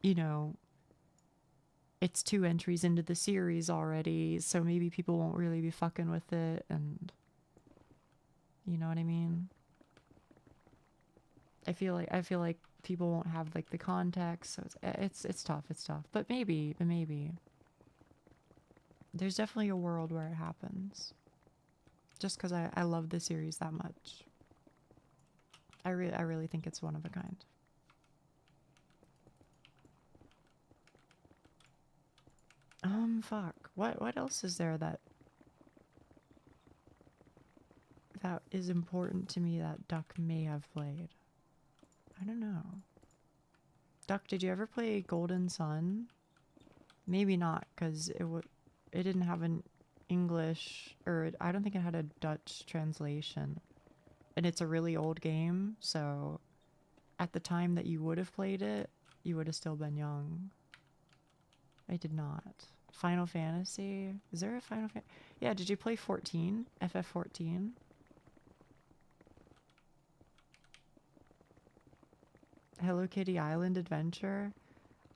S1: you know, it's 2 entries into the series already, so maybe people won't really be fucking with it, and you know what I mean? I feel like people won't have like the context, so it's tough, but maybe there's definitely a world where it happens, just because I love the series that much. I really think it's one of a kind. Fuck. What else is there that is important to me that Duck may have played? I don't know. Duck, did you ever play Golden Sun? Maybe not, because it didn't have an English, or I don't think it had a Dutch translation. And it's a really old game, so at the time that you would have played it, you would have still been young. I did not. Final Fantasy? Is there a Final Fantasy? Yeah, did you play 14? FF14? Hello Kitty Island Adventure?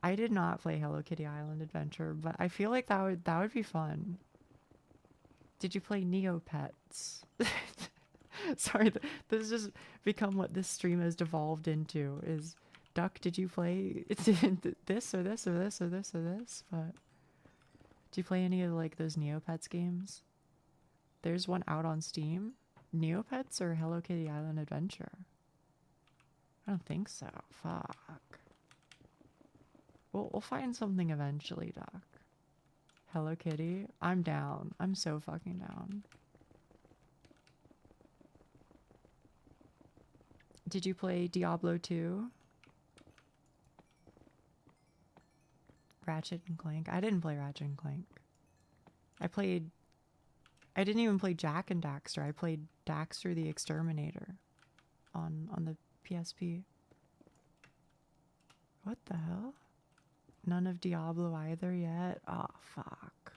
S1: I did not play Hello Kitty Island Adventure, but I feel like that would be fun. Did you play Neopets? Sorry, this has just become what this stream has devolved into, is Duck, did you play this or this or this or this or this? But do you play any of like those Neopets games? There's one out on Steam. Neopets or Hello Kitty Island Adventure? I don't think so. Fuck. We'll find something eventually, Doc. Hello Kitty? I'm down. I'm so fucking down. Did you play Diablo 2? Ratchet and Clank? I didn't play Ratchet and Clank. I didn't even play Jack and Daxter. I played Daxter the Exterminator on the PSP. What the hell? None of Diablo either yet? Oh, fuck.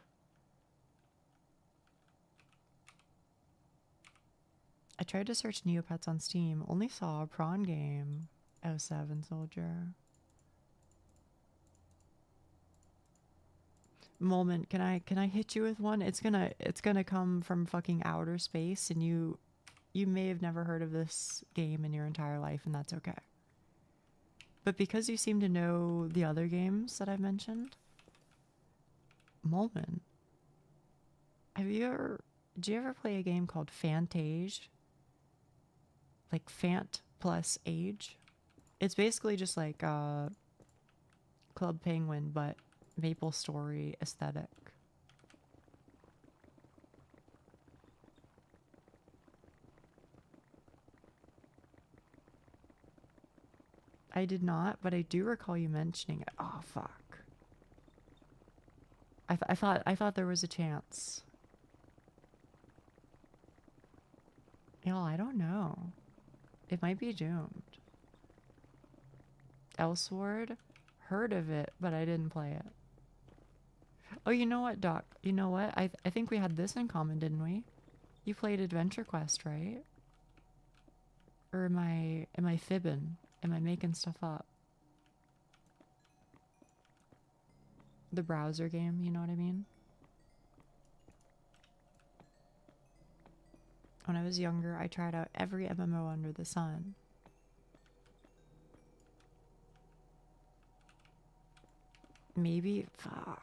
S1: I tried to search Neopets on Steam. Only saw a prawn game. 07 Soldier. Moment, can I hit you with one? It's gonna come from fucking outer space, and you may have never heard of this game in your entire life, and that's okay. But because you seem to know the other games that I've mentioned, Moment, did you ever play a game called Fantage? Like Fant plus Age? It's basically just like Club Penguin, but Maple Story aesthetic. I did not, but I do recall you mentioning it. Oh, fuck. I thought there was a chance. Y'all, I don't know. It might be doomed. Elsword? Heard of it, but I didn't play it. Oh, you know what, Doc? You know what? I think we had this in common, didn't we? You played Adventure Quest, right? Or am I fibbing? Am I making stuff up? The browser game, you know what I mean? When I was younger, I tried out every MMO under the sun. Maybe? Fuck.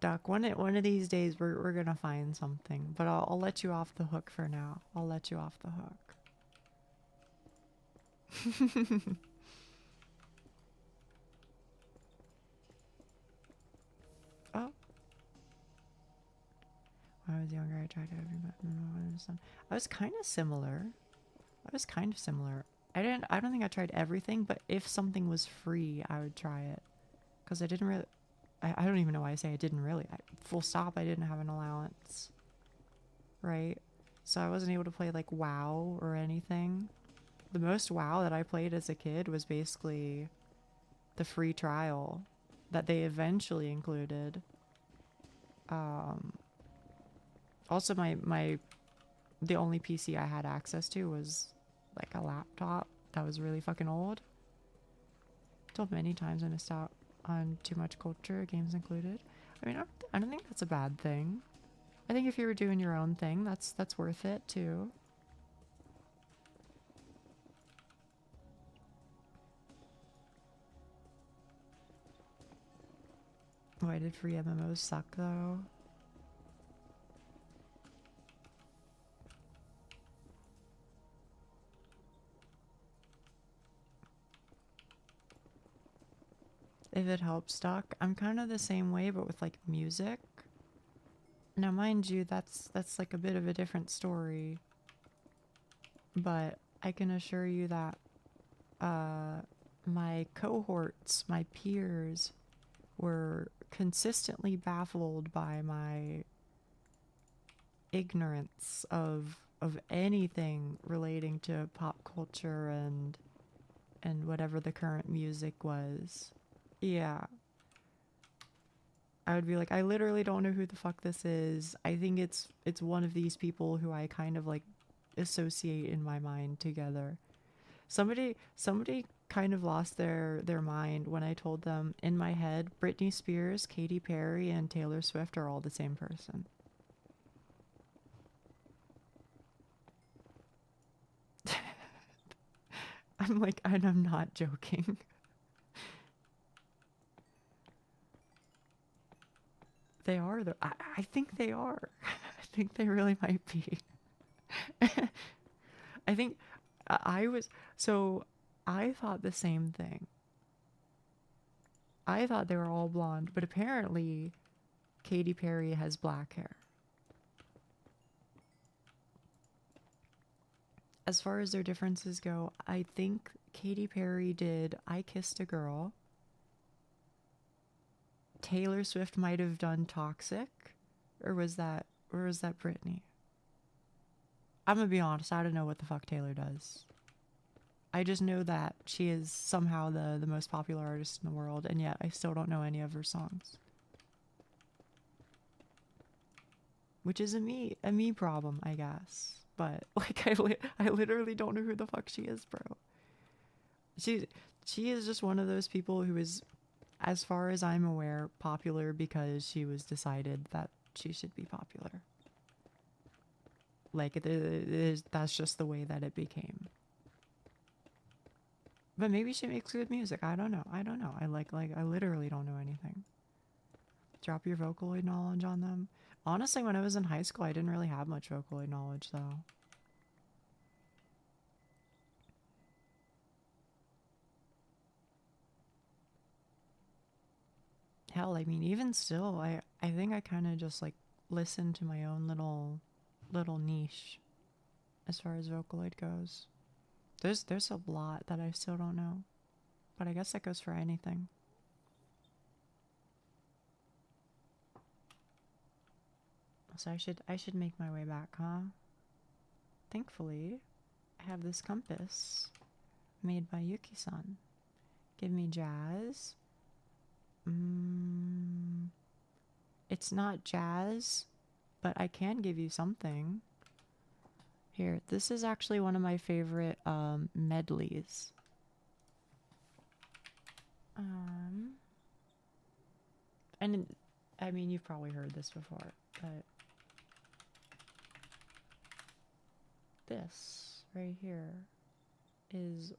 S1: Duck, one of these days we're gonna find something, but I'll let you off the hook for now. I'll let you off the hook. was younger, I tried every. I was kind of similar. I don't think I tried everything, but if something was free, I would try it. Because I didn't really... I don't even know why I say I didn't really. Full stop, I didn't have an allowance. Right? So I wasn't able to play, like, WoW or anything. The most WoW that I played as a kid was basically the free trial that they eventually included. Also, the only PC I had access to was like a laptop that was really fucking old. Told many times I missed out on too much culture, games included. I mean, I don't think that's a bad thing. I think if you were doing your own thing, that's worth it too. Why did free MMOs suck though? If it helps, Doc. I'm kind of the same way, but with like music. Now, mind you, that's like a bit of a different story. But I can assure you that my cohorts, my peers, were consistently baffled by my ignorance of anything relating to pop culture and whatever the current music was. Yeah. I would be like, I literally don't know who the fuck this is. I think it's one of these people who I kind of like associate in my mind together. Somebody kind of lost their mind when I told them in my head Britney Spears, Katy Perry, and Taylor Swift are all the same person. I'm like, and I'm not joking. They are though. I think they are. I think they really might be. I think I thought the same thing. I thought they were all blonde, but apparently Katy Perry has black hair. As far as their differences go, I think Katy Perry did I Kissed a Girl. Taylor Swift might have done Toxic, or was that Britney? I'm gonna be honest, I don't know what the fuck Taylor does. I just know that she is somehow the most popular artist in the world, and yet I still don't know any of her songs. Which is a me problem, I guess. But like I literally don't know who the fuck she is, bro. She is just one of those people who is, as far as I'm aware, popular because she was decided that she should be popular. Like, that's just the way that it became. But maybe she makes good music. I don't know. I literally don't know anything. Drop your Vocaloid knowledge on them. Honestly, when I was in high school, I didn't really have much Vocaloid knowledge, though. Hell, I mean, even still, I think I kind of just like listen to my own little niche as far as Vocaloid goes. There's a lot that I still don't know, but I guess that goes for anything. So I should make my way back, huh? Thankfully, I have this compass made by Yuki-san. Give me jazz. It's not jazz, but I can give you something. Here, this is actually one of my favorite medleys. And I mean, you've probably heard this before, but this right here is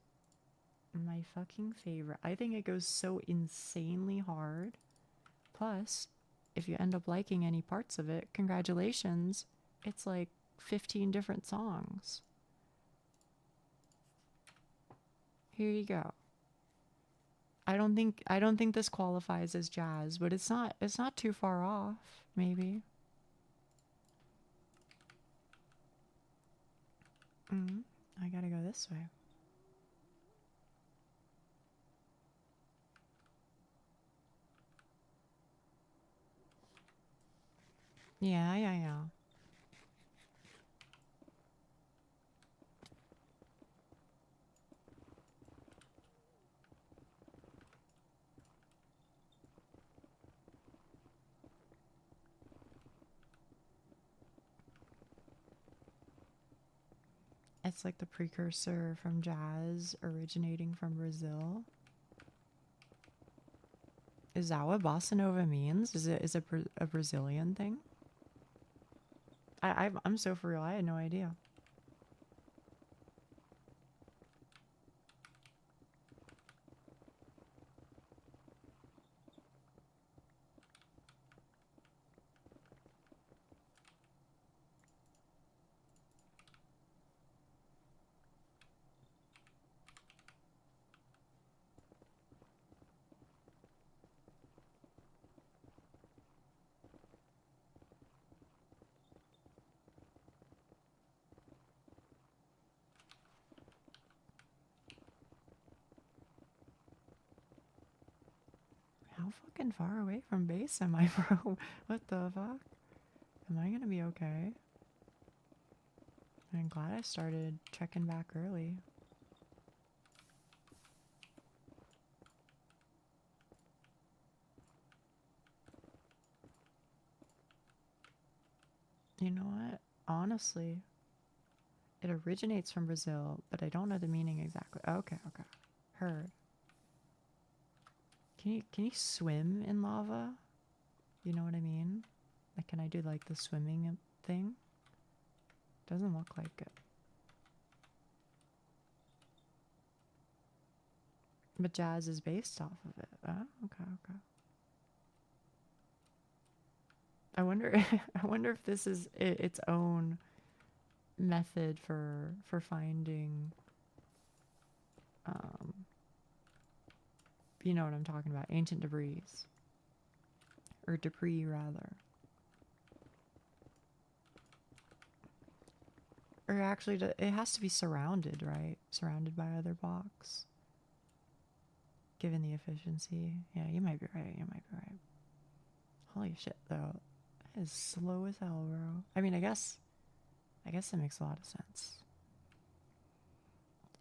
S1: my fucking favorite. I think it goes so insanely hard. Plus, if you end up liking any parts of it, congratulations. It's like 15 different songs. Here you go. I don't think this qualifies as jazz, but it's not too far off, maybe. I gotta go this way. Yeah. It's like the precursor from jazz originating from Brazil. Is that what bossa nova means? Is it a Brazilian thing? I'm so for real. I had no idea. How fucking far away from base am I, bro? What the fuck? Am I gonna be okay? I'm glad I started checking back early. You know what? Honestly, it originates from Brazil, but I don't know the meaning exactly. Okay. Heard. Can you swim in lava? You know what I mean? Like, can I do like the swimming thing? Doesn't look like it. But jazz is based off of it. Oh, okay. I wonder if this is its own method for finding you know what I'm talking about, ancient debris. Or debris, rather. Or actually, it has to be surrounded, right? Surrounded by other blocks. Given the efficiency. Yeah, you might be right. Holy shit, though. That is slow as hell, bro. I mean, I guess that makes a lot of sense.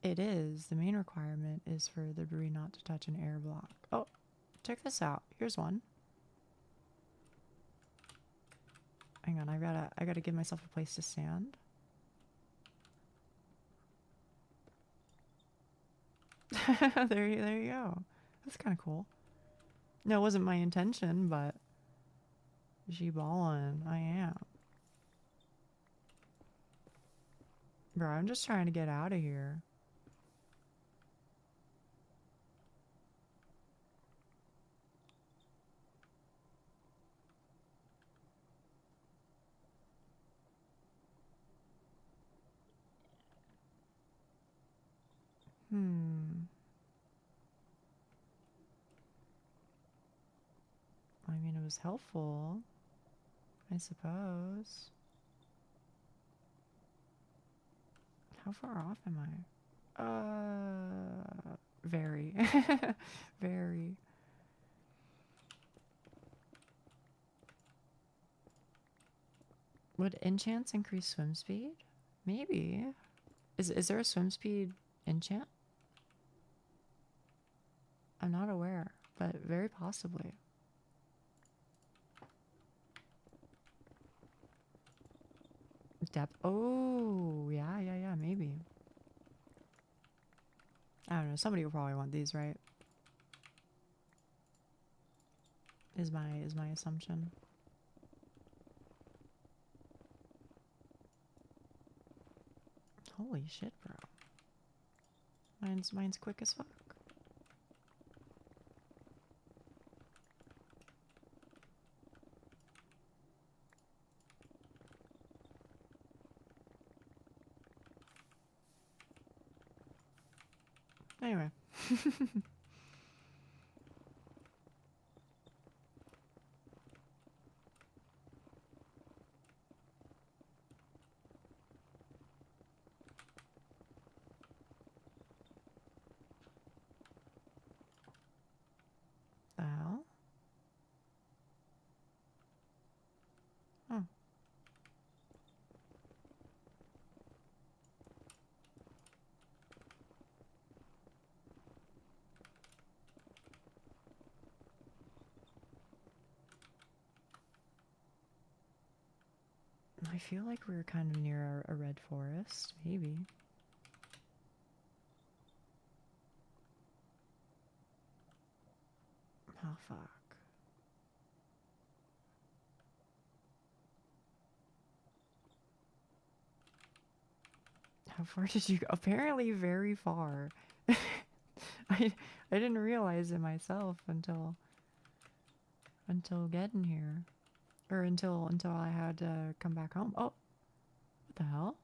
S1: It is. The main requirement is for the debris not to touch an air block. Oh, check this out. Here's one. Hang on, I gotta give myself a place to stand. there you go. That's kind of cool. No, it wasn't my intention, but she ballin'. I am. Bro, I'm just trying to get out of here. I mean, it was helpful, I suppose. How far off am I? Very. Very. Would enchants increase swim speed? Maybe. Is there a swim speed enchant? I'm not aware, but very possibly. Depth. Oh, yeah, maybe. I don't know. Somebody will probably want these, right? Is my assumption. Holy shit, bro. Mine's quick as fuck. Anyway. I feel like we were kind of near a red forest, maybe. Oh, fuck. How far did you go? Apparently very far. I didn't realize it myself until getting here. Or until I had to come back home. Oh, what the hell?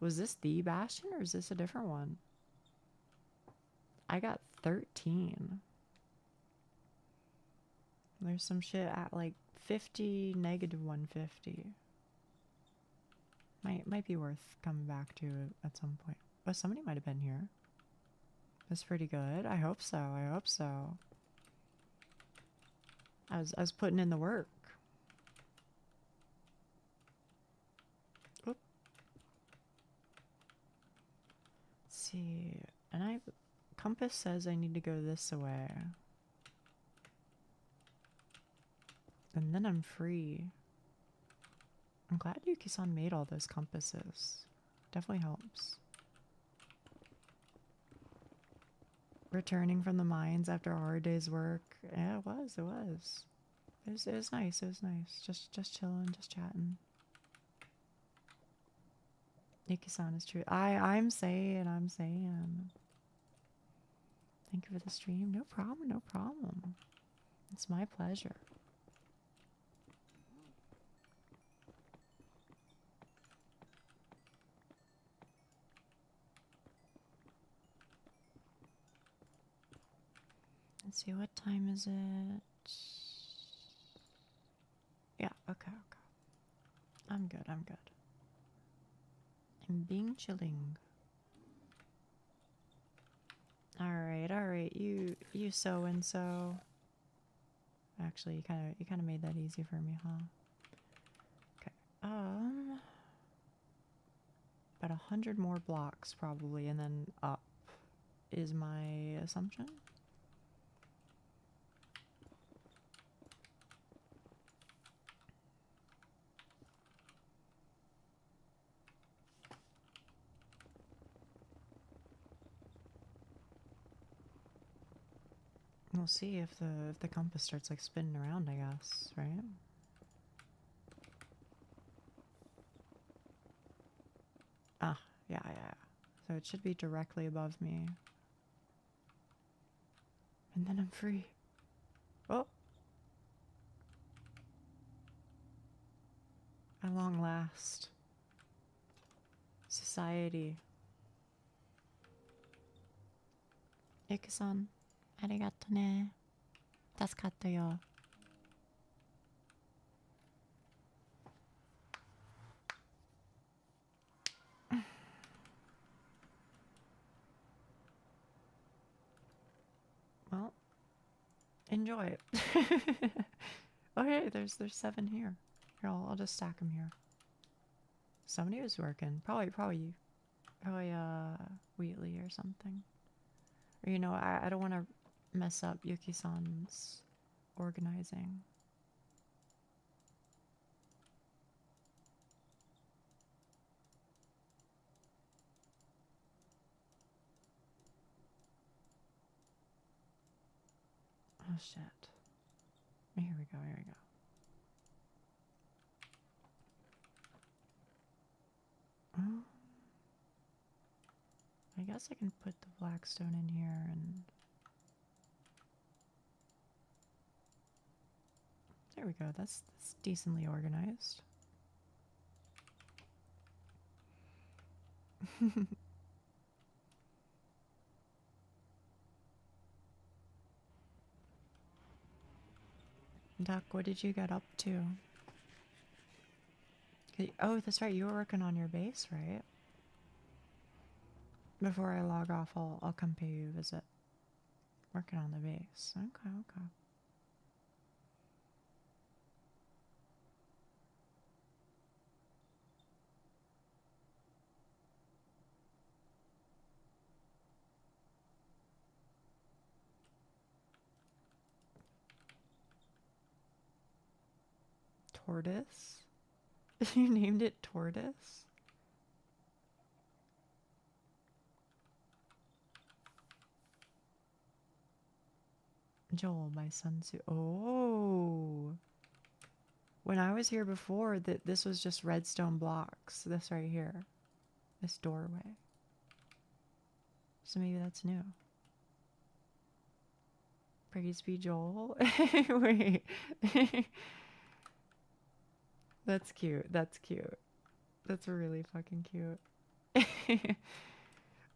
S1: Was this the Bastion or is this a different one? I got 13. There's some shit at like 50, negative 150. Might be worth coming back to at some point. But somebody might have been here. That's pretty good. I hope so. I hope so. I was putting in the work. Oop. Let's see. And compass says I need to go this way. And then I'm free. I'm glad Yuki-san made all those compasses. Definitely helps. Returning from the mines after a hard day's work. Yeah, it was. It was nice. It was nice. Just chilling, just chatting. Yuki-san is true. I'm saying. Thank you for the stream. No problem, no problem. It's my pleasure. Let's see, what time is it? Yeah, okay. I'm good. I'm being chilling. Alright, you so and so. Actually, you kinda made that easy for me, huh? Okay. About 100 more blocks probably, and then up is my assumption. We'll see if the compass starts like spinning around, I guess, right? Ah, yeah. So it should be directly above me. And then I'm free. Oh! At long last. Society. Yuki-san. ありがとね。助かったよ。Well, enjoy it. Okay, there's 7 here. Here, I'll just stack them here. Somebody was working. Probably Wheatley or something. Or, you know, I don't want to mess up Yuki-san's organizing. Oh shit. Here we go. Oh. I guess I can put the Blackstone in here and... There we go. That's decently organized. Duck, what did you get up to? Oh, that's right. You were working on your base, right? Before I log off, I'll come pay you a visit. Working on the base. Okay. Tortoise? You named it Tortoise? Joel by Sun Tzu. Oh. When I was here before, this was just redstone blocks. This right here. This doorway. So maybe that's new. Praise be Joel. Wait. That's cute. That's cute. That's really fucking cute.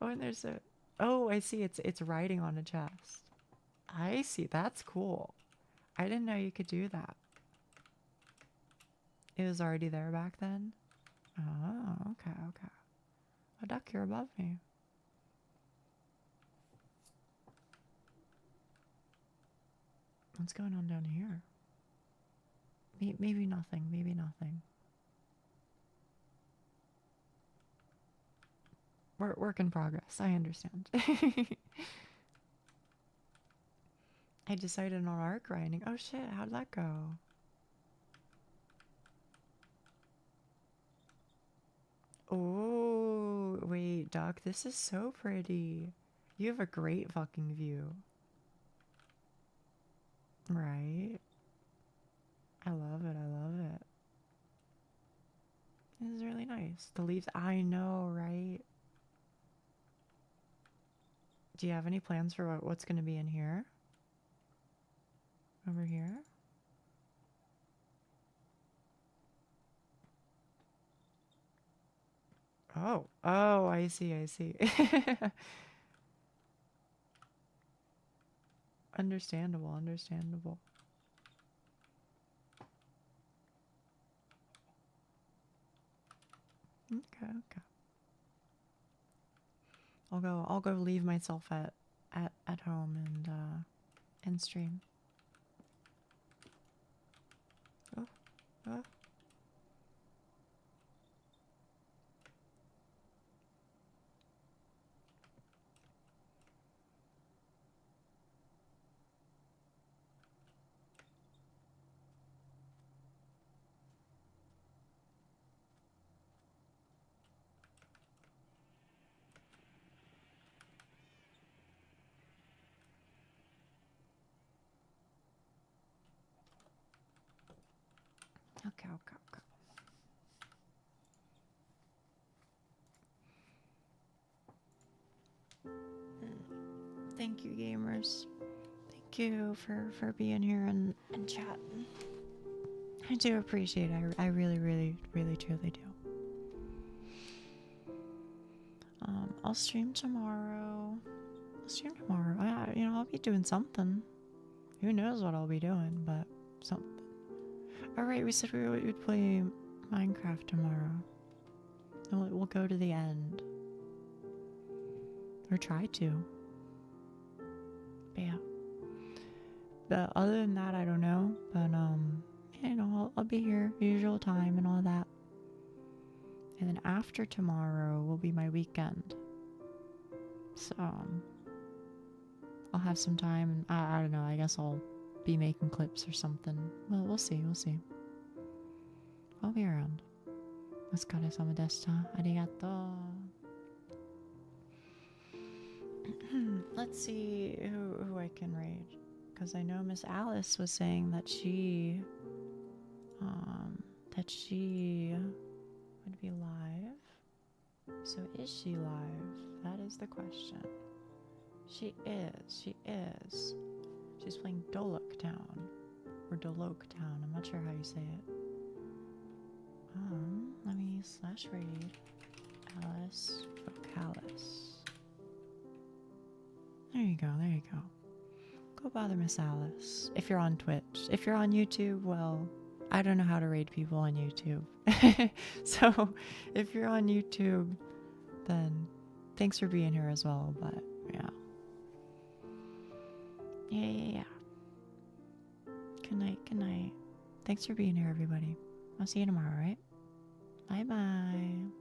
S1: Oh, and there's a... Oh, I see. It's writing on a chest. I see. That's cool. I didn't know you could do that. It was already there back then? Oh, okay, okay. Oh, duck, you're above me. What's going on down here? Maybe nothing. Maybe nothing. Work in progress. I understand. I decided on arc grinding. Oh shit, how'd that go? Oh, wait, Duck, this is so pretty. You have a great fucking view. Right? I love it, I love it. This is really nice. The leaves, I know, right? Do you have any plans for what's going to be in here? Over here? Oh, oh, I see, I see. Understandable, understandable. Okay, okay. I'll go leave myself at home and stream. Oh, oh. Okay, okay, okay. Thank you, gamers. Thank you for being here and chatting. I do appreciate it. I really, really, really, truly do. I'll stream tomorrow. I'll be doing something. Who knows what I'll be doing, but something. Alright, we said we'd play Minecraft tomorrow. And we'll go to the end. Or try to. But yeah. But other than that, I don't know. But, I'll be here, usual time and all that. And then after tomorrow will be my weekend. So, I'll have some time. I don't know, I guess I'll be making clips or something. Well, we'll see, we'll see. I'll be around. お疲れ様でした。ありがとう。Let's see who I can raid. Because I know Miss Alice was saying that she would be live. So is she live? That is the question. She is. She's playing Dolok Town. Or Dolok Town. I'm not sure how you say it. Let me /raid Alice Vocalis. There you go, there you go. Go bother Miss Alice. If you're on Twitch. If you're on YouTube, well, I don't know how to raid people on YouTube. So, if you're on YouTube, then thanks for being here as well, but yeah. Yeah. Good night, good night. Thanks for being here, everybody. I'll see you tomorrow, right? Bye-bye.